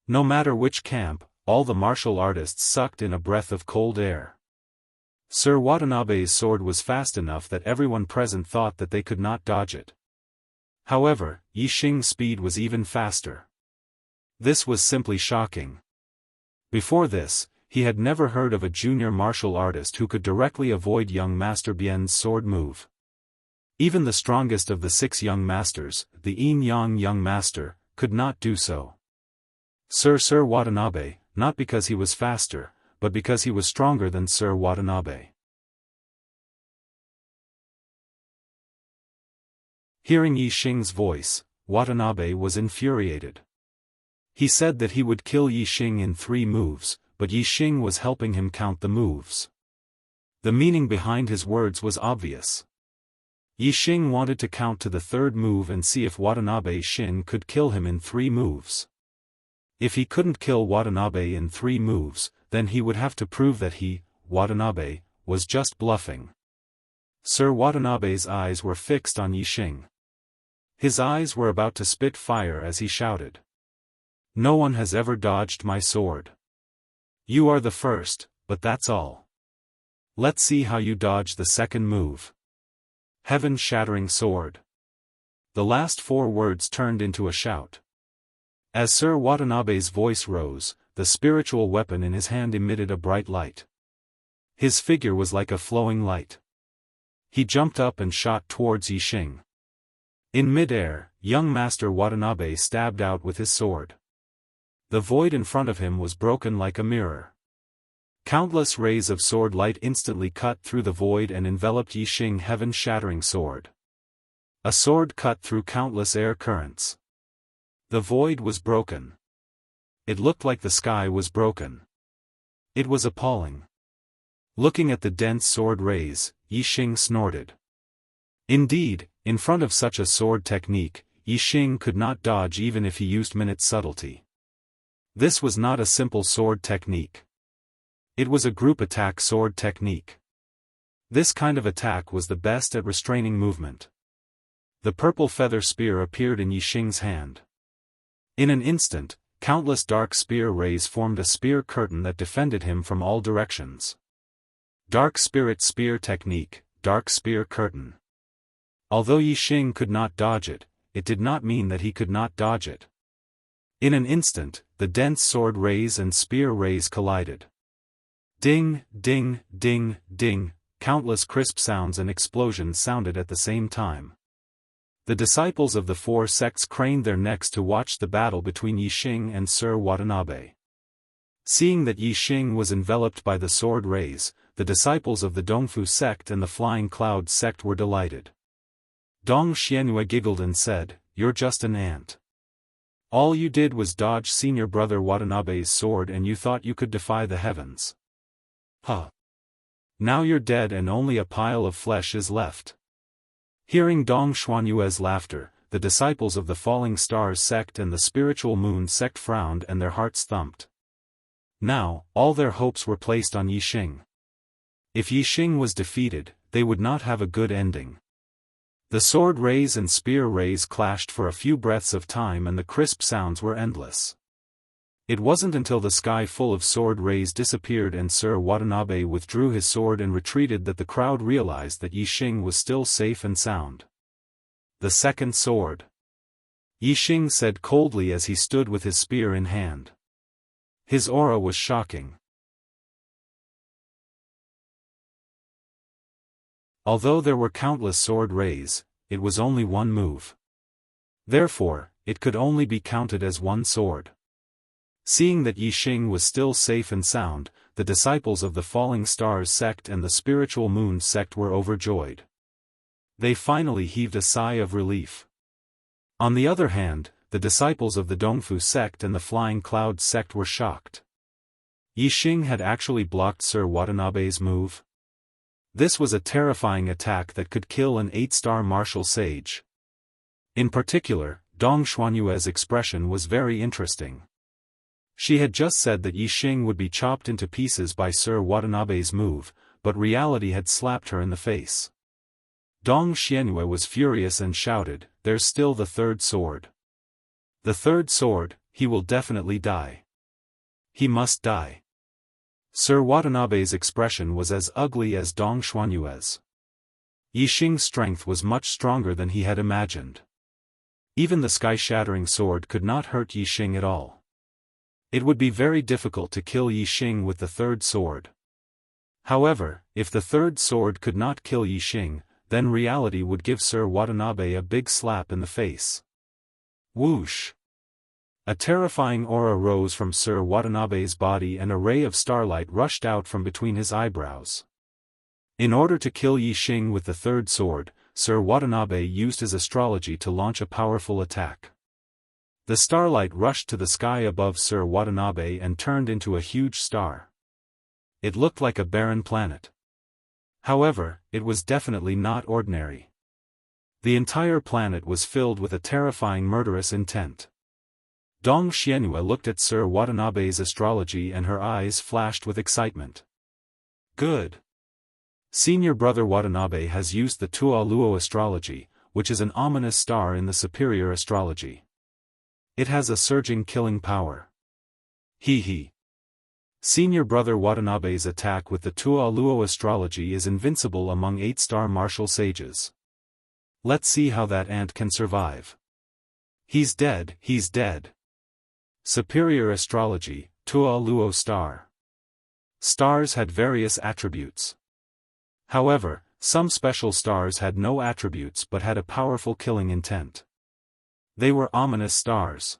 No matter which camp, all the martial artists sucked in a breath of cold air. Sir Watanabe's sword was fast enough that everyone present thought that they could not dodge it. However, Yixing's speed was even faster. This was simply shocking. Before this, he had never heard of a junior martial artist who could directly avoid young Master Bian's sword move. Even the strongest of the 6 young masters, the Yin Yang young master, could not do so. Sir Watanabe, not because he was faster, but because he was stronger than Sir Watanabe. Hearing Yixing's voice, Watanabe was infuriated. He said that he would kill Yixing in 3 moves, but Yixing was helping him count the moves. The meaning behind his words was obvious. Yixing wanted to count to the 3rd move and see if Watanabe Shin could kill him in 3 moves. If he couldn't kill Watanabe in 3 moves, then he would have to prove that he, Watanabe, was just bluffing. Sir Watanabe's eyes were fixed on Yixing. His eyes were about to spit fire as he shouted. "No one has ever dodged my sword. You are the first, but that's all. Let's see how you dodge the 2nd move. Heaven-shattering sword." The last 4 words turned into a shout. As Sir Watanabe's voice rose, the spiritual weapon in his hand emitted a bright light. His figure was like a flowing light. He jumped up and shot towards Yixing. In mid-air, young Master Watanabe stabbed out with his sword. The void in front of him was broken like a mirror. Countless rays of sword light instantly cut through the void and enveloped Yixing's heaven-shattering sword. A sword cut through countless air currents. The void was broken. It looked like the sky was broken. It was appalling. Looking at the dense sword rays, Yixing snorted. Indeed, in front of such a sword technique, Yixing could not dodge even if he used minute subtlety. This was not a simple sword technique. It was a group attack sword technique. This kind of attack was the best at restraining movement. The purple feather spear appeared in Yixing's hand. In an instant, countless dark spear rays formed a spear curtain that defended him from all directions. Dark Spirit Spear Technique, Dark Spear Curtain. Although Yixing could not dodge it, it did not mean that he could not dodge it. In an instant, the dense sword rays and spear rays collided. Ding, ding, ding, ding, countless crisp sounds and explosions sounded at the same time. The disciples of the 4 sects craned their necks to watch the battle between Yixing and Sir Watanabe. Seeing that Yixing was enveloped by the sword rays, the disciples of the Dongfu sect and the Flying Cloud sect were delighted. Dong Xianxia giggled and said, "You're just an ant. All you did was dodge senior brother Watanabe's sword and you thought you could defy the heavens. Huh. Now you're dead and only a pile of flesh is left." Hearing Dong Xianxua's laughter, the disciples of the Falling Stars sect and the Spiritual Moon sect frowned and their hearts thumped. Now, all their hopes were placed on Yixing. If Yixing was defeated, they would not have a good ending. The sword rays and spear rays clashed for a few breaths of time and the crisp sounds were endless. It wasn't until the sky full of sword rays disappeared and Sir Watanabe withdrew his sword and retreated that the crowd realized that Yixing was still safe and sound. The 2nd sword. Yixing said coldly as he stood with his spear in hand. His aura was shocking. Although there were countless sword rays, it was only one move. Therefore, it could only be counted as one sword. Seeing that Yixing was still safe and sound, the disciples of the Falling Stars sect and the Spiritual Moon sect were overjoyed. They finally heaved a sigh of relief. On the other hand, the disciples of the Dongfu sect and the Flying Cloud sect were shocked. Yixing had actually blocked Sir Watanabe's move. This was a terrifying attack that could kill an 8-star martial sage. In particular, Dong Xuanyue's expression was very interesting. She had just said that Yixing would be chopped into pieces by Sir Watanabe's move, but reality had slapped her in the face. Dong Xuanyue was furious and shouted, "There's still the third sword. The third sword, he will definitely die. He must die." Sir Watanabe's expression was as ugly as Dong Xuanyue's. Yixing's strength was much stronger than he had imagined. Even the sky-shattering sword could not hurt Yixing at all. It would be very difficult to kill Yixing with the third sword. However, if the third sword could not kill Yixing, then reality would give Sir Watanabe a big slap in the face. Whoosh! A terrifying aura rose from Sir Watanabe's body and a ray of starlight rushed out from between his eyebrows. In order to kill Yixing with the third sword, Sir Watanabe used his astrology to launch a powerful attack. The starlight rushed to the sky above Sir Watanabe and turned into a huge star. It looked like a barren planet. However, it was definitely not ordinary. The entire planet was filled with a terrifying murderous intent. Dong Xuanyue looked at Sir Watanabe's astrology and her eyes flashed with excitement. Good. Senior brother Watanabe has used the Tua Luo astrology, which is an ominous star in the superior astrology. It has a surging killing power. He. Senior brother Watanabe's attack with the Tua Luo astrology is invincible among 8-star martial sages. Let's see how that ant can survive. He's dead. Superior astrology, Tua Luo star. Stars had various attributes. However, some special stars had no attributes but had a powerful killing intent. They were ominous stars.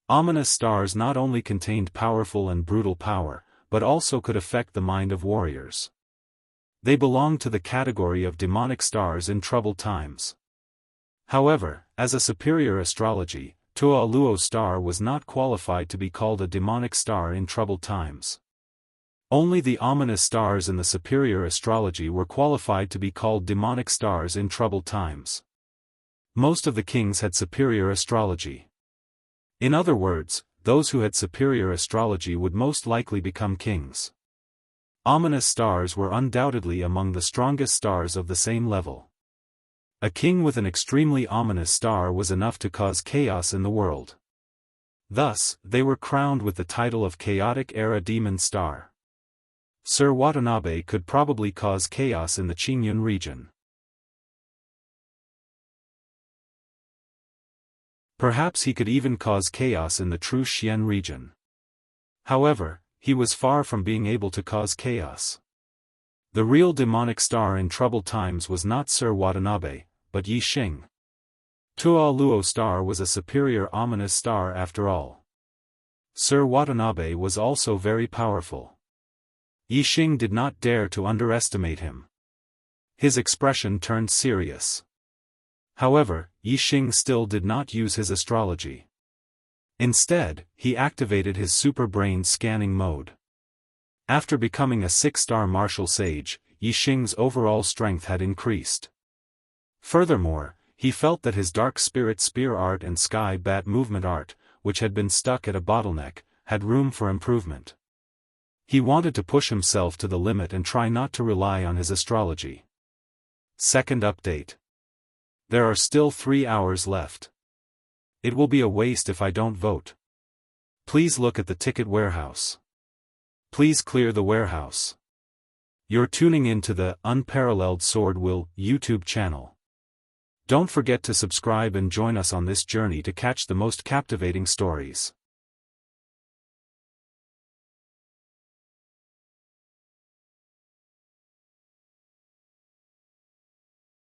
Ominous stars not only contained powerful and brutal power, but also could affect the mind of warriors. They belonged to the category of demonic stars in troubled times. However, as a superior astrology, Tua Luo star was not qualified to be called a demonic star in troubled times. Only the ominous stars in the superior astrology were qualified to be called demonic stars in troubled times. Most of the kings had superior astrology. In other words, those who had superior astrology would most likely become kings. Ominous stars were undoubtedly among the strongest stars of the same level. A king with an extremely ominous star was enough to cause chaos in the world. Thus, they were crowned with the title of Chaotic Era Demon Star. Sir Watanabe could probably cause chaos in the Qingyun region. Perhaps he could even cause chaos in the true Xian region. However, he was far from being able to cause chaos. The real demonic star in troubled times was not Sir Watanabe, but Yixing. Tua Luo star was a superior ominous star after all. Sir Watanabe was also very powerful. Yixing did not dare to underestimate him. His expression turned serious. However, Yixing still did not use his astrology. Instead, he activated his super brain scanning mode. After becoming a 6-star martial sage, Yixing's overall strength had increased. Furthermore, he felt that his dark spirit spear art and sky bat movement art, which had been stuck at a bottleneck, had room for improvement. He wanted to push himself to the limit and try not to rely on his astrology. Second update. There are still 3 hours left. It will be a waste if I don't vote. Please look at the ticket warehouse. Please clear the warehouse. You're tuning in to the Unparalleled SwordWill YouTube channel. Don't forget to subscribe and join us on this journey to catch the most captivating stories.